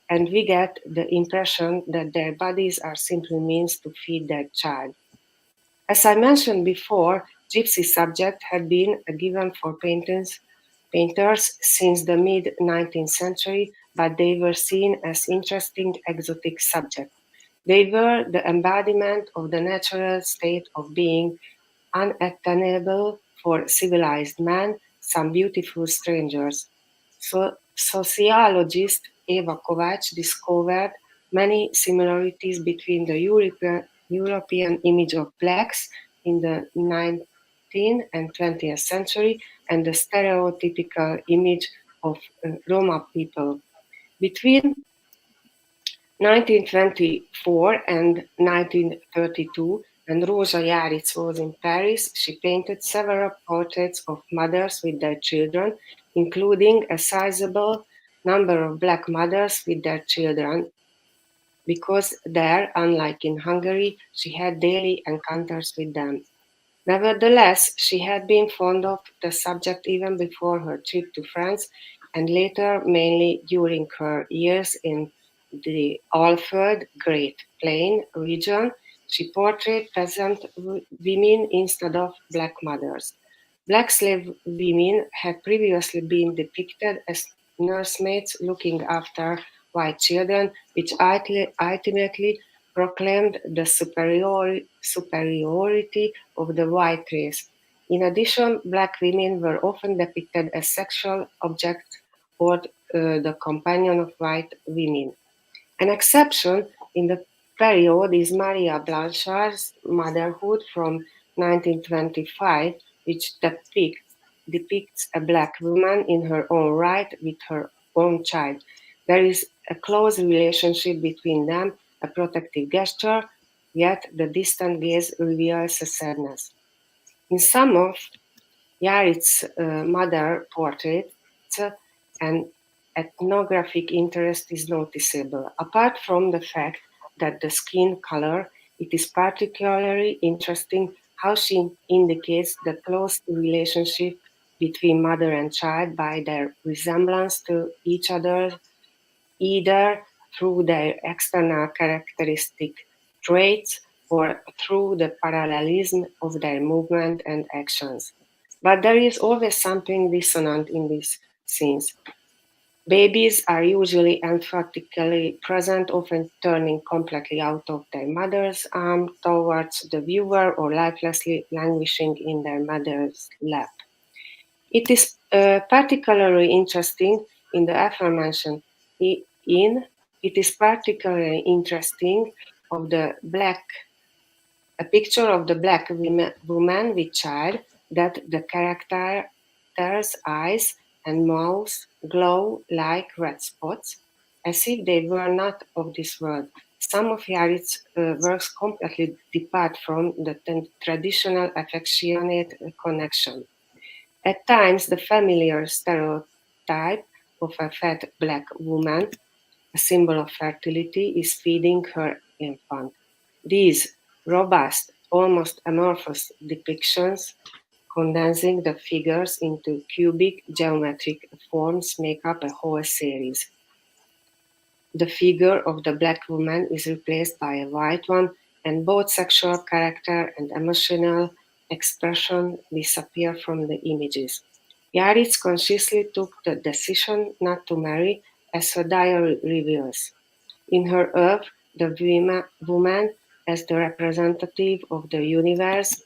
and we get the impression that their bodies are simply means to feed their child. As I mentioned before, gypsy subject had been a given for painters since the mid-19th century, but they were seen as interesting exotic subjects. They were the embodiment of the natural state of being, unattainable for civilized man, some beautiful strangers. So, sociologist Eva Kovács discovered many similarities between the European image of blacks in the 19th and 20th century and the stereotypical image of Roma people. Between 1924 and 1932, when Rosa Jaritz was in Paris, she painted several portraits of mothers with their children, including a sizable number of black mothers with their children, because there, unlike in Hungary, she had daily encounters with them. Nevertheless, she had been fond of the subject even before her trip to France, and later mainly during her years in the Alford Great Plain region. She portrayed peasant women instead of black mothers. Black slave women had previously been depicted as nursemaids looking after white children, which ultimately proclaimed the superiority of the white race. In addition, black women were often depicted as sexual objects or the companion of white women. An exception in the period is Maria Blanchard's Motherhood from 1925, which depicts a black woman in her own right with her own child. There is a close relationship between them, a protective gesture, yet the distant gaze reveals a sadness. In some of Yaritz's mother portraits, an ethnographic interest is noticeable. Apart from the fact that the skin color, it is particularly interesting how she indicates the close relationship between mother and child by their resemblance to each other, either through their external characteristic traits or through the parallelism of their movement and actions. But there is always something dissonant in these scenes. Babies are usually emphatically present, often turning completely out of their mother's arm towards the viewer or lifelessly languishing in their mother's lap. It is particularly interesting in the aforementioned it is particularly interesting of the a picture of the black woman with child that the character's eyes and mouth glow like red spots, as if they were not of this world. Some of Yaritz's works completely depart from the traditional affectionate connection. At times, the familiar stereotype of a fat black woman, a symbol of fertility, is feeding her infant. These robust, almost amorphous depictions, condensing the figures into cubic geometric forms, make up a whole series. The figure of the black woman is replaced by a white one, and both sexual character and emotional expression disappear from the images. Yaritz consciously took the decision not to marry, as her diary reveals. In her oeuvre, the woman, as the representative of the universe,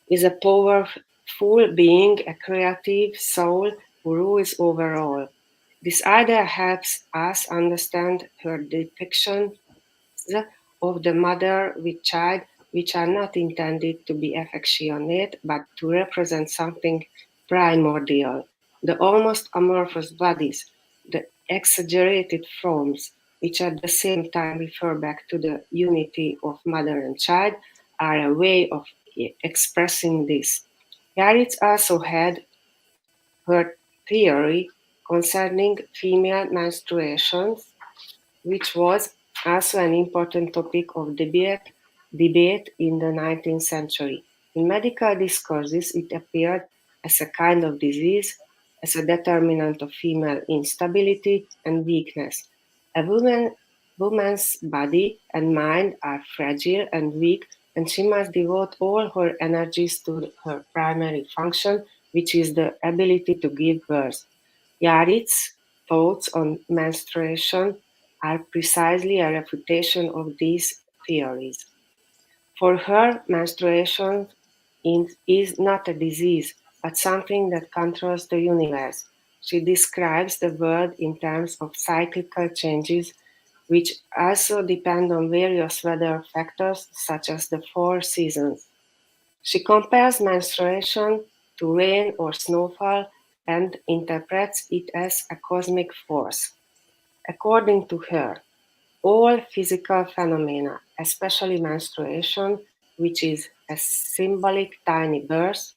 is a powerful being, a creative soul who rules over all. This idea helps us understand her depictions of the mother with child, which are not intended to be affectionate, but to represent something primordial. The almost amorphous bodies, the exaggerated forms, which at the same time refer back to the unity of mother and child, are a way of expressing this. Yaritz also had her theory concerning female menstruations, which was also an important topic of debate in the 19th century. In medical discourses, it appeared as a kind of disease, as a determinant of female instability and weakness. A woman's body and mind are fragile and weak, and she must devote all her energies to her primary function, which is the ability to give birth. Yaritz's thoughts on menstruation are precisely a refutation of these theories. For her, menstruation is not a disease, but something that controls the universe. She describes the world in terms of cyclical changes, which also depend on various weather factors, such as the 4 seasons. She compares menstruation to rain or snowfall and interprets it as a cosmic force. According to her, all physical phenomena, especially menstruation, which is a symbolic tiny birth,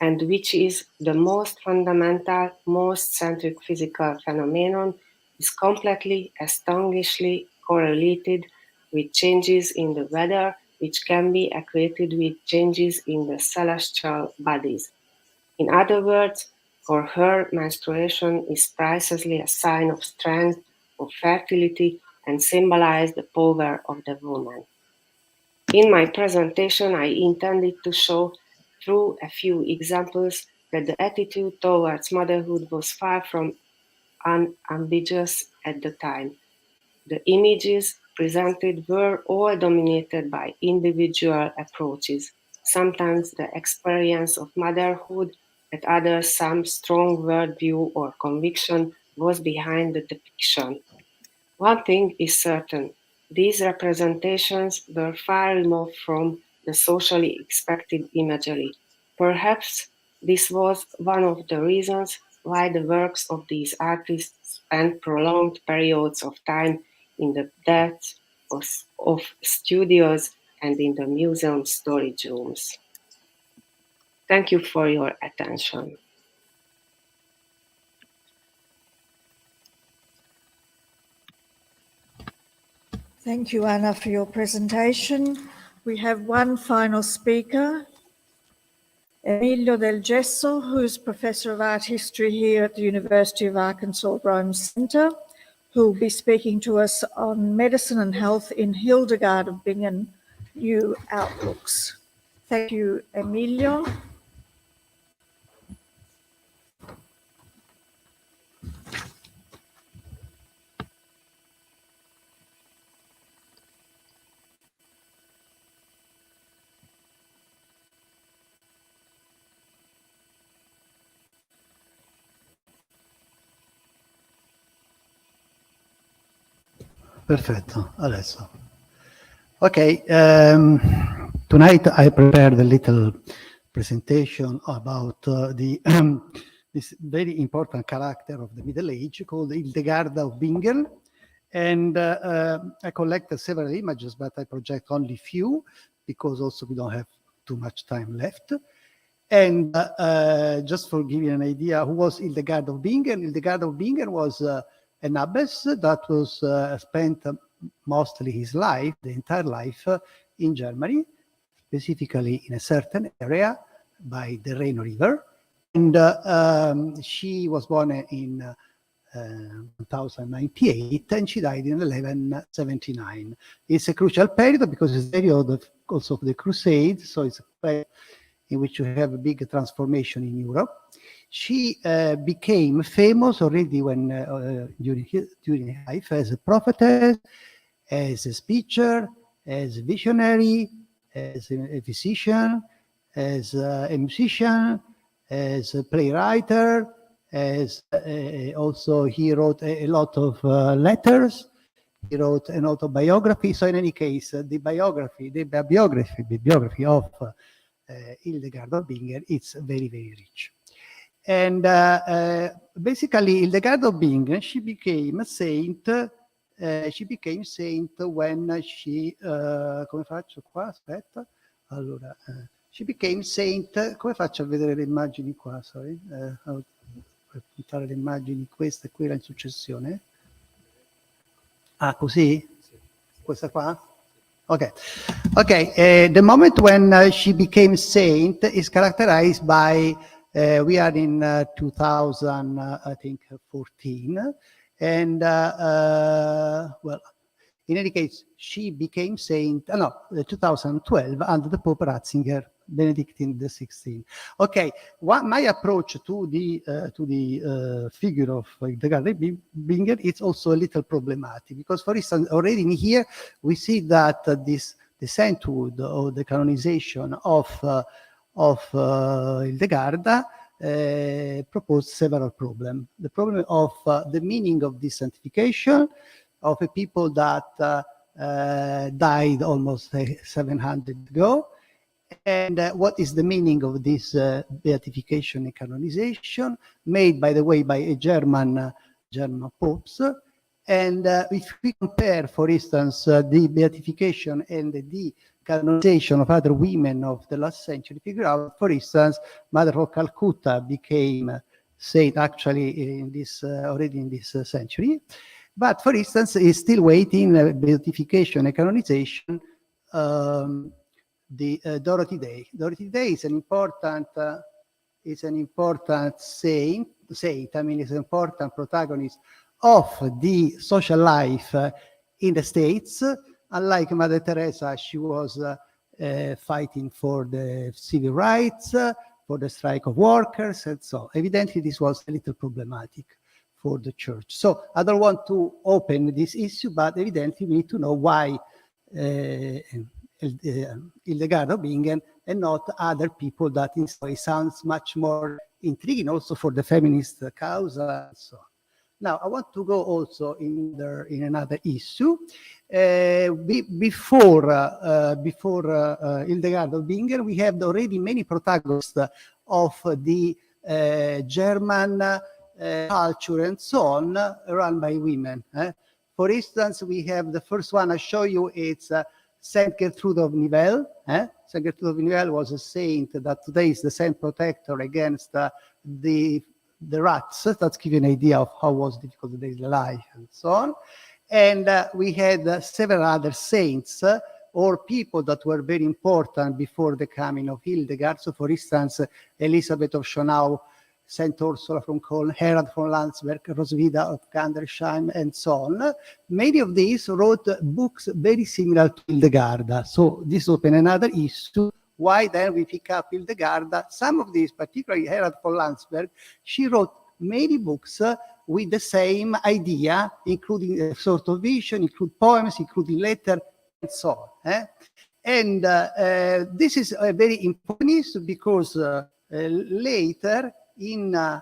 and which is the most fundamental, most centric physical phenomenon, is completely, astonishingly correlated with changes in the weather, which can be equated with changes in the celestial bodies. In other words, for her, menstruation is precisely a sign of strength, of fertility, and symbolizes the power of the woman. In my presentation, I intended to show through a few examples that the attitude towards motherhood was far from unambiguous at the time. The images presented were all dominated by individual approaches, sometimes the experience of motherhood, at others some strong worldview or conviction was behind the depiction. One thing is certain, these representations were far removed from the socially expected imagery. Perhaps this was one of the reasons why the works of these artists spent prolonged periods of time in the depths of studios and in the museum storage rooms. Thank you for your attention. Thank you, Anna, for your presentation. We have one final speaker, Emilio Del Gesso, who's Professor of Art History here at the University of Arkansas Rome Center, who will be speaking to us on medicine and health in Hildegard of Bingen, New Outlooks. Thank you, Emilio. Perfetto, adesso. Okay, tonight I prepared a little presentation about this very important character of the Middle Age called Hildegard of Bingen. And I collected several images, but I project only few because also we don't have too much time left. And just for giving an idea, who was Hildegard of Bingen? Hildegard of Bingen was an abbess that was spent mostly his life, the entire life, in Germany, specifically in a certain area by the Rhine River. And she was born in 1098 and she died in 1179. It's a crucial period because it's the period also of the Crusades, so it's a period in which you have a big transformation in Europe. She became famous already when during her life as a prophetess, as a speaker, as a visionary, as a physician, as a musician, as a playwright, as also he wrote a lot of letters. He wrote an autobiography. So in any case, the biography of Hildegard of Bingen, it's very, very rich. And basically, Hildegard of Bingen, she became a saint. She became saint when she, come faccio qua? Aspetta. Allora, she became saint. Come faccio a vedere le immagini qua? Sorry. Per puntare le immagini, questa e quella in successione. Ah, così? Questa qua? Okay. Okay. The moment when she became saint is characterized by we are in 2000, I think, 14. And, well, in any case, she became saint, 2012, under the Pope Ratzinger, Benedictine XVI. Okay, my approach to the figure of Hildegard of Bingen is also a little problematic, because, for instance, already in here, we see that the sainthood or the canonization of Hildegard proposed several problems. The problem of the meaning of this sanctification, of a people that died almost 700 ago, And what is the meaning of this beatification and canonization, made, by the way, by a German popes? And if we compare, for instance, the beatification and the canonization of other women of the last century, figure out, for instance, Mother of Calcutta became saint actually in this already in this century. But for instance, is still waiting beatification and canonization. The Dorothy Day. Dorothy Day is an important saint. I mean, is an important protagonist of the social life in the States. Unlike Mother Teresa, she was fighting for the civil rights, for the strike of workers, and so evidently this was a little problematic for the church. So I don't want to open this issue, but evidently we need to know why Hildegard of Bingen and not other people that in some way sounds much more intriguing also for the feminist cause and so on. Now, I want to go also in another issue. Before Hildegard of Bingen, we have already many protagonists of the German culture and so on, run by women. For instance, we have the first one I show you, it's Saint Gertrude of Nivelles. Saint Gertrude of Nivelles was a saint that today is the saint protector against the rats. That gives you an idea of how was difficult the daily life and so on. And we had several other saints or people that were very important before the coming of Hildegard. So for instance, Elizabeth of Schonau, Saint Ursula from Köln, Herald von Landsberg, Roswitha of Gandersheim, and so on. Many of these wrote books very similar to Hildegard. So this opened another issue. Why then we pick up Hildegard? Some of these, particularly Herald von Landsberg, she wrote many books with the same idea, including a sort of vision, including poems, including letters, and so on. And this is a very important issue because later no,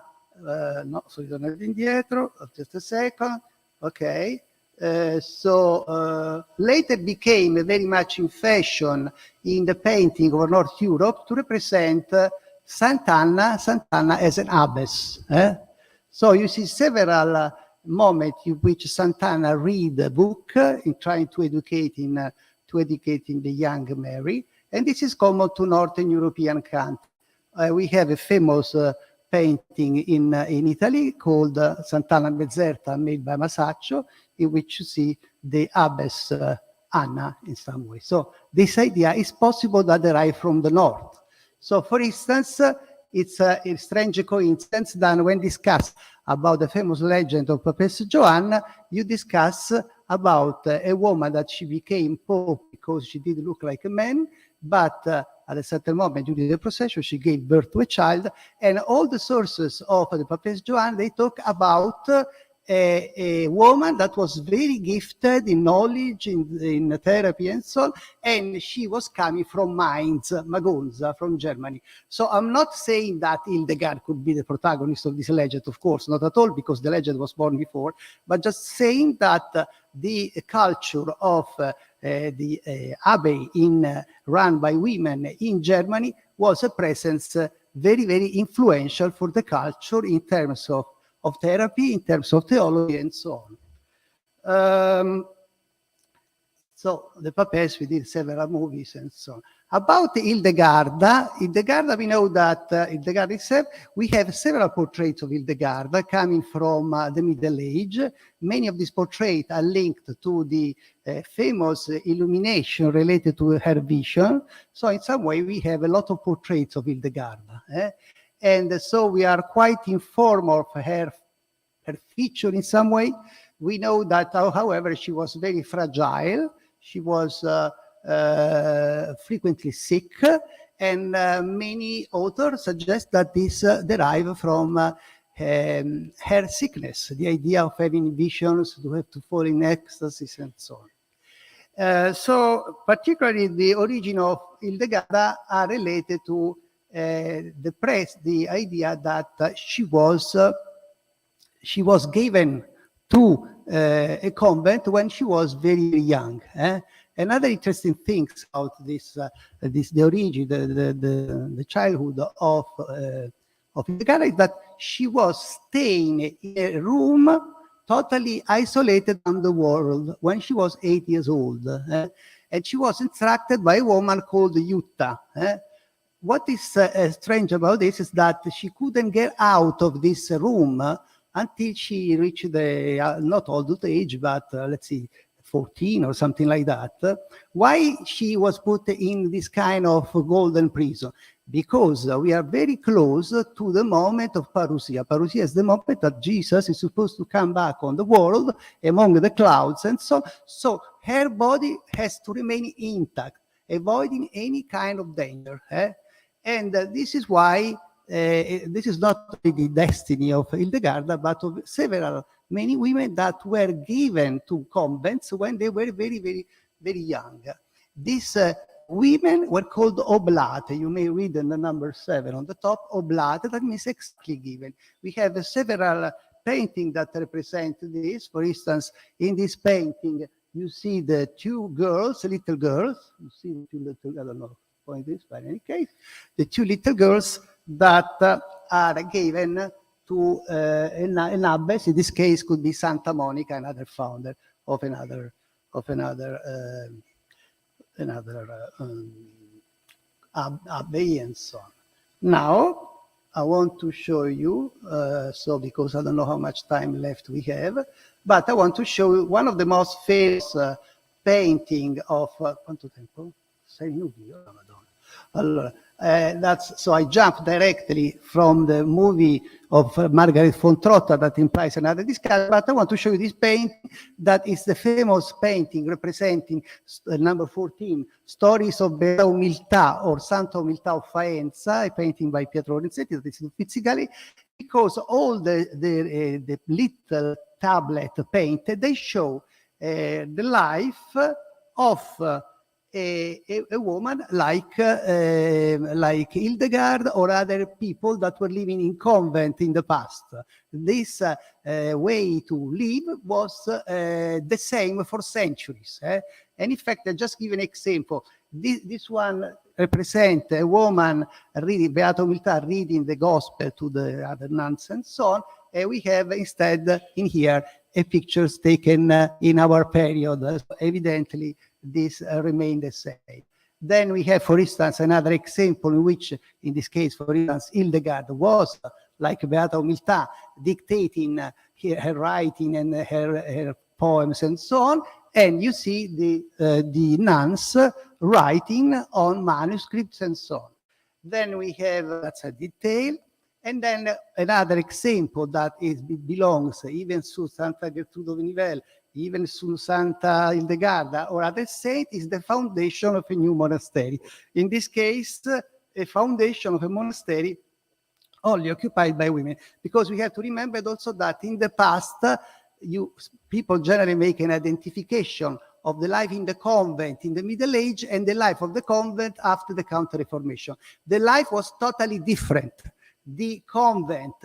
so tornate indietro, just a second, okay. Later became very much in fashion in the painting of North Europe to represent Sant'Anna as an abbess. So you see several moments in which Sant'Anna read a book in trying to educate in the young Mary, and this is common to Northern European countries. We have a famous painting in Italy called Sant'Anna Mezzerta, made by Masaccio, in which you see the abbess Anna in some way. So this idea is possible that derive from the north. So for instance, it's a strange coincidence that when discussed about the famous legend of Papess Joanna, you discuss about a woman that she became pope because she did look like a man, but at a certain moment during the procession, she gave birth to a child, and all the sources of the Papess Joanna, they talk about a woman that was very gifted in knowledge, in therapy and so on, and she was coming from Mainz, Magonza, from Germany. So I'm not saying that Hildegard could be the protagonist of this legend, of course, not at all, because the legend was born before, but just saying that the culture of the abbey run by women in Germany was a presence very, very influential for the culture in terms of therapy, in terms of theology, and so on. So the Papess, we did several movies and so on. About Hildegard, we know that Hildegard itself, we have several portraits of Hildegard coming from the Middle Age. Many of these portraits are linked to the famous illumination related to her vision. So in some way, we have a lot of portraits of Hildegard. And so we are quite informed of her feature in some way. We know that, however, she was very fragile. She was frequently sick, and many authors suggest that this derives from her sickness, the idea of having visions, to have to fall in ecstasies and so on. So particularly the origin of Hildegard are related to the idea that she was given to a convent when she was very, very young. Another interesting thing about the origin, the childhood of Hildegard is that she was staying in a room totally isolated from the world when she was 8 years old. And she was instructed by a woman called Jutta. What is strange about this is that she couldn't get out of this room until she reached the, not old age, but let's see, 14 or something like that. Why she was put in this kind of golden prison? Because we are very close to the moment of parousia. Parousia is the moment that Jesus is supposed to come back on the world among the clouds, and so her body has to remain intact, avoiding any kind of danger. And this is why this is not the destiny of Hildegard, but of many women that were given to convents when they were very, very, very young. These women were called oblate. You may read in the number 7 on the top, oblate, that means exactly given. We have several paintings that represent this. For instance, in this painting, you see the two girls, little girls. You see the two little, I don't know, point this, but in any case, the two little girls that are given to an abbess. In this case, could be Santa Monica, another founder of another abbey, and so on. Now, I want to show you, because I don't know how much time left we have, but I want to show you one of the most famous painting of quanto tempo? 6 minuti? Oh, Madonna. Allora, so I jump directly from the movie of Margaret von Trotta that implies another discussion, but I want to show you this painting that is the famous painting representing number 14, Stories of Beata Umiltà or Santa Umiltà of Faenza, a painting by Pietro Lorenzetti that is in Pizzicali, because all the little tablet painted, they show the life of a woman like Hildegard or other people that were living in convent in the past. This way to live was the same for centuries. And in fact, I just give an example. This one represents a woman reading, Beata Umiltà, reading the gospel to the other nuns and so on. And we have instead in here a pictures taken in our period. So evidently, this remained the same. Then we have, for instance, another example in which, in this case, for instance, Hildegard was, like Beata Umiltà, dictating her writing and her poems and so on. And you see the nuns writing on manuscripts and so on. Then we have, that's a detail. And then another example that belongs even to Santa Gertrude Nivelle, even to Santa Hildegarda or other saint, is the foundation of a new monastery. In this case, a foundation of a monastery only occupied by women, because we have to remember also that in the past, people generally make an identification of the life in the convent in the Middle Age and the life of the convent after the Counter-Reformation. The life was totally different. The convent,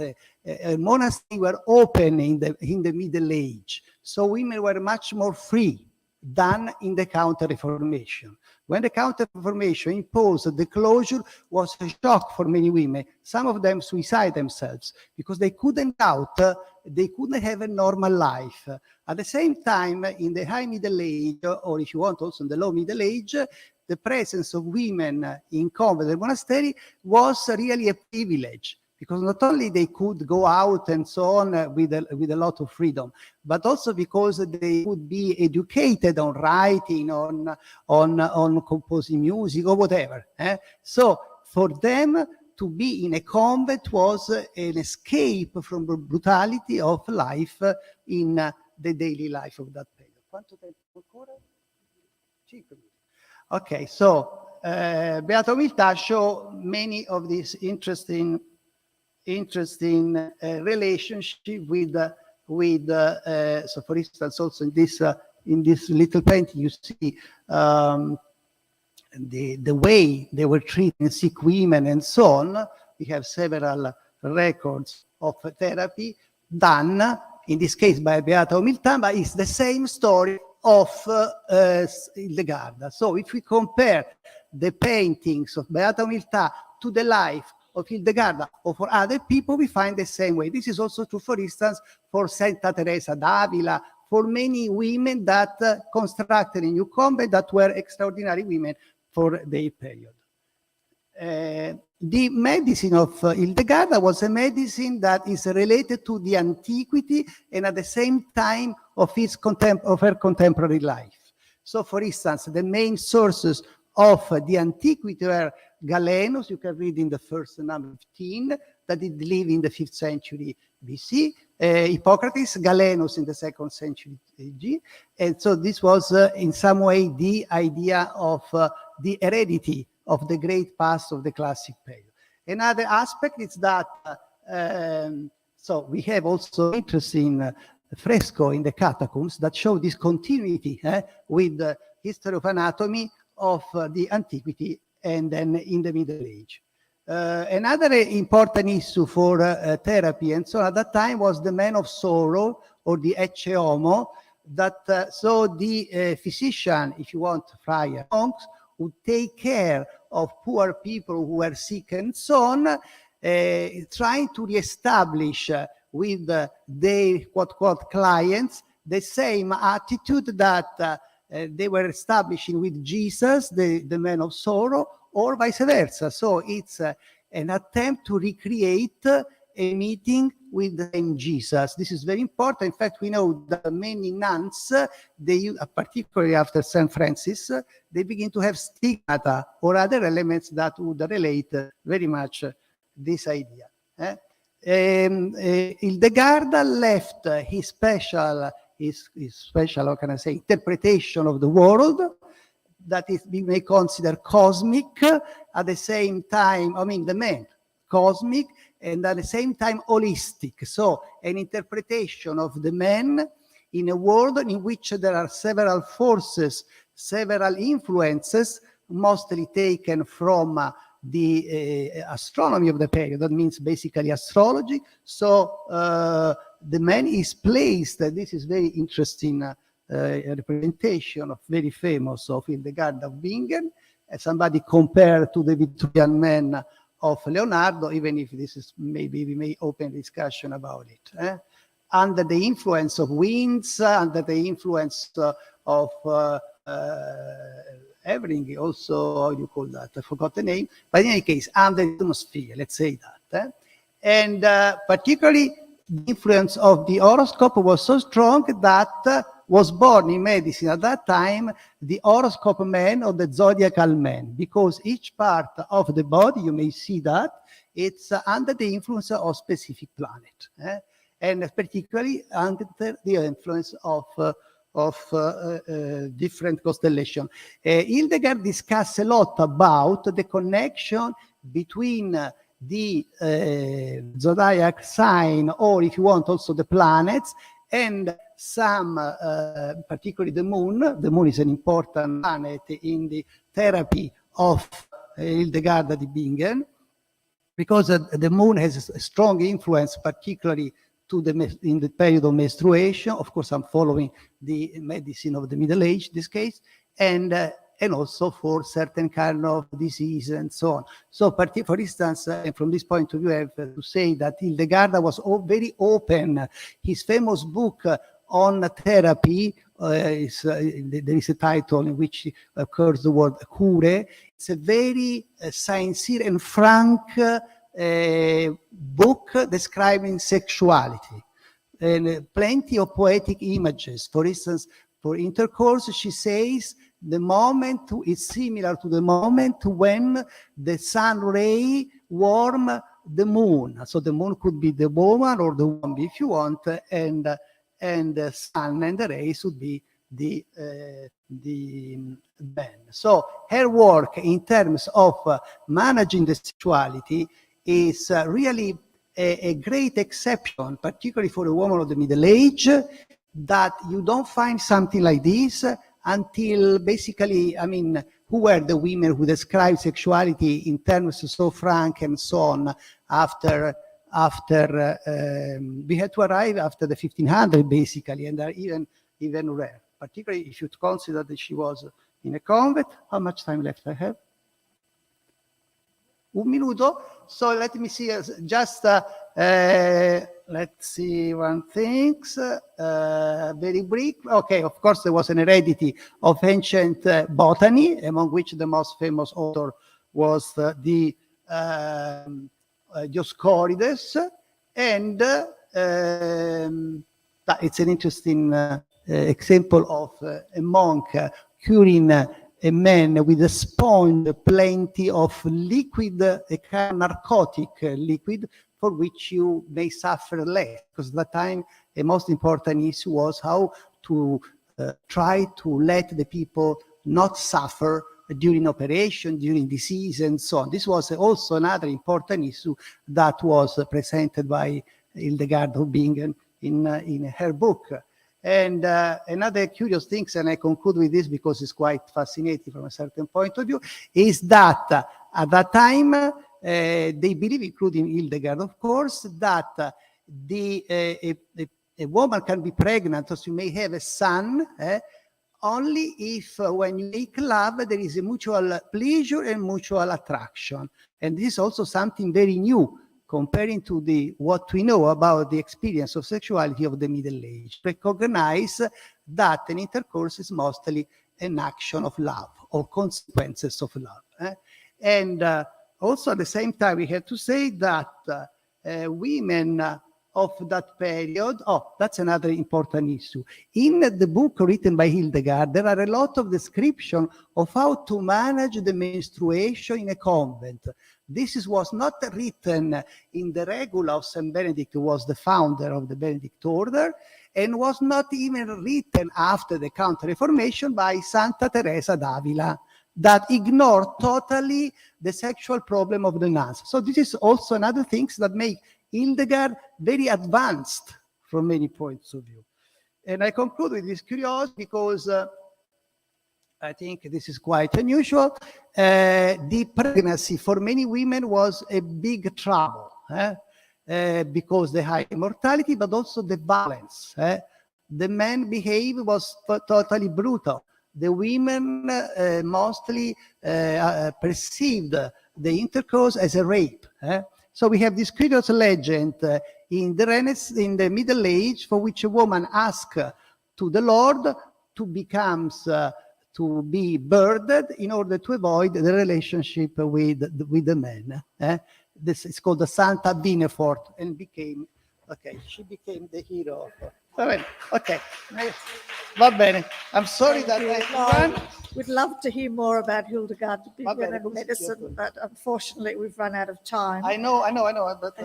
monasteries were open in the Middle Age, so women were much more free than in the Counter-Reformation. When the Counter-Reformation imposed the closure, was a shock for many women. Some of them suicide themselves because they couldn't out, they couldn't have a normal life. At the same time, in the High Middle Age, or if you want also in the Low Middle Age, the presence of women in convent and monastery was really a privilege, because not only they could go out and so on with a lot of freedom, but also because they could be educated on writing, on composing music or whatever. So for them to be in a convent was an escape from the brutality of life in the daily life of that period. Quanto tempo ancora? 5 minuti. Okay, so Beata Umiltà show many of these interesting relationship with so for instance, also in this little painting you see the way they were treating sick women and so on. We have several records of therapy done in this case by Beata Umiltà, but it's the same story of Hildegarda. So if we compare the paintings of Beata Umiltà to the life of Hildegarda or for other people, we find the same way. This is also true, for instance, for Santa Teresa d'Avila, for many women that constructed a new convent that were extraordinary women for their period. The medicine of Hildegarda was a medicine that is related to the antiquity and at the same time of her contemporary life. So, for instance, the main sources of the antiquity were Galenus, you can read in the first number 15, that did live in the 5th century BC, Hippocrates, Galenus in the 2nd century AD, and so this was in some way the idea of the heredity of the great past of the classic period. Another aspect is that, so we have also interesting fresco in the catacombs that show this continuity with the history of anatomy of the antiquity and then in the Middle Age. Another important issue for therapy and so on at that time was the man of sorrow, or the ecce homo, that so the physician, if you want, friar, monks, would take care of poor people who were sick and so on, trying to reestablish with their quote-unquote clients the same attitude that they were establishing with Jesus, the man of sorrow, or vice versa. So it's an attempt to recreate a meeting with the same Jesus. This is very important. In fact, we know that many nuns, they, particularly after St. Francis, they begin to have stigmata or other elements that would relate very much this idea. Hildegarda left his special, how can I say, interpretation of the world, that is, we may consider cosmic, at the same time, I mean, the man, cosmic, and at the same time holistic. So an interpretation of the man in a world in which there are several forces, several influences, mostly taken from the astronomy of the period. That means basically astrology. So the man is placed, this is very interesting representation of very famous of Hildegard of Bingen, somebody compared to the Vitruvian man of Leonardo, even if this is maybe we may open discussion about it. Under the influence of winds, under the influence of everything, also, how do you call that? I forgot the name, but in any case, under the atmosphere, let's say that. And particularly, the influence of the horoscope was so strong that was born in medicine at that time the horoscope man or the zodiacal man, because each part of the body, you may see that, it's under the influence of specific planet, and particularly under the influence of different constellation. Hildegard discussed a lot about the connection between the zodiac sign, or if you want also the planets, and some, particularly the moon. The moon is an important planet in the therapy of Hildegard of Bingen, because the moon has a strong influence, particularly to in the period of menstruation. Of course, I'm following the medicine of the Middle Age, this case, and also for certain kind of disease and so on. So, for instance, from this point of view, I have to say that Hildegard was very open. His famous book on therapy, there is a title in which occurs the word cure. It's a very sincere and frank book describing sexuality, and plenty of poetic images. For instance, for intercourse, she says the moment is similar to the moment when the sun ray warm the moon. So the moon could be the woman or the woman if you want, and the sun and the rays would be the man. So her work in terms of managing the sexuality is really a great exception, particularly for a woman of the Middle Age, that you don't find something like this until basically, I mean, who were the women who described sexuality in terms so frank and so on after after we had to arrive after the 1500 basically, and are even rare. Particularly if you consider that she was in a convent. How much time left I have? Un minuto. So let me see. Just let's see one thing. Very brief. Okay, of course there was an heredity of ancient botany, among which the most famous author was the Dioscorides, and it's an interesting example of a monk curing a man with a sponge, plenty of liquid, a kind of narcotic liquid, for which you may suffer less. Because at that time, the most important issue was how to try to let the people not suffer during operation, during disease, and so on. This was also another important issue that was presented by Hildegard of Bingen in her book. And another curious thing, and I conclude with this because it's quite fascinating from a certain point of view, is that at that time, they believe, including Hildegard, of course, that a woman can be pregnant, so you may have a son, only if when you make love, there is a mutual pleasure and mutual attraction. And this is also something very new, comparing to what we know about the experience of sexuality of the Middle Age. Recognize that an intercourse is mostly an action of love or consequences of love. And also at the same time, we have to say that women of that period, that's another important issue. In the book written by Hildegard, there are a lot of description of how to manage the menstruation in a convent. This was not written in the Regula of St. Benedict, who was the founder of the Benedict order, and was not even written after the Counter-Reformation by Santa Teresa d'Avila, that ignored totally the sexual problem of the nuns. So this is also another thing that make Hildegard very advanced from many points of view. And I conclude with this curiosity because I think this is quite unusual. The pregnancy for many women was a big trouble because the high mortality, but also the violence. The men behavior was totally brutal. The women mostly perceived the intercourse as a rape. So we have this curious legend in the Middle Age, for which a woman asked to the Lord to be birthed in order to avoid the relationship with the men. This is called the Santa Binefort, and she became the hero. Okay, va bene. I'm sorry that we'd love to hear more about Hildegard of Bingen and medicine, but unfortunately we've run out of time. I know. But,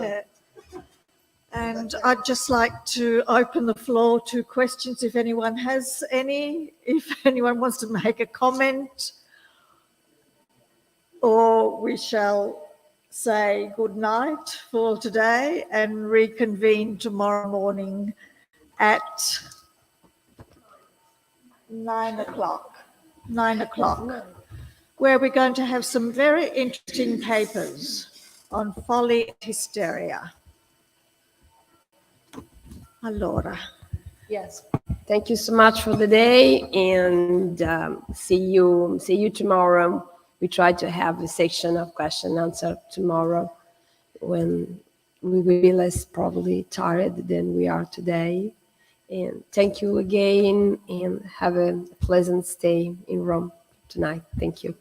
and I'd just like to open the floor to questions if anyone has any, if anyone wants to make a comment, or we shall say good night for today and reconvene tomorrow morning at 9 o'clock, where we're going to have some very interesting papers on folly and hysteria. Allora. Yes. Thank you so much for the day, and see you tomorrow. We try to have a section of question and answer tomorrow when we will be less probably tired than we are today. And thank you again, and have a pleasant stay in Rome tonight. Thank you.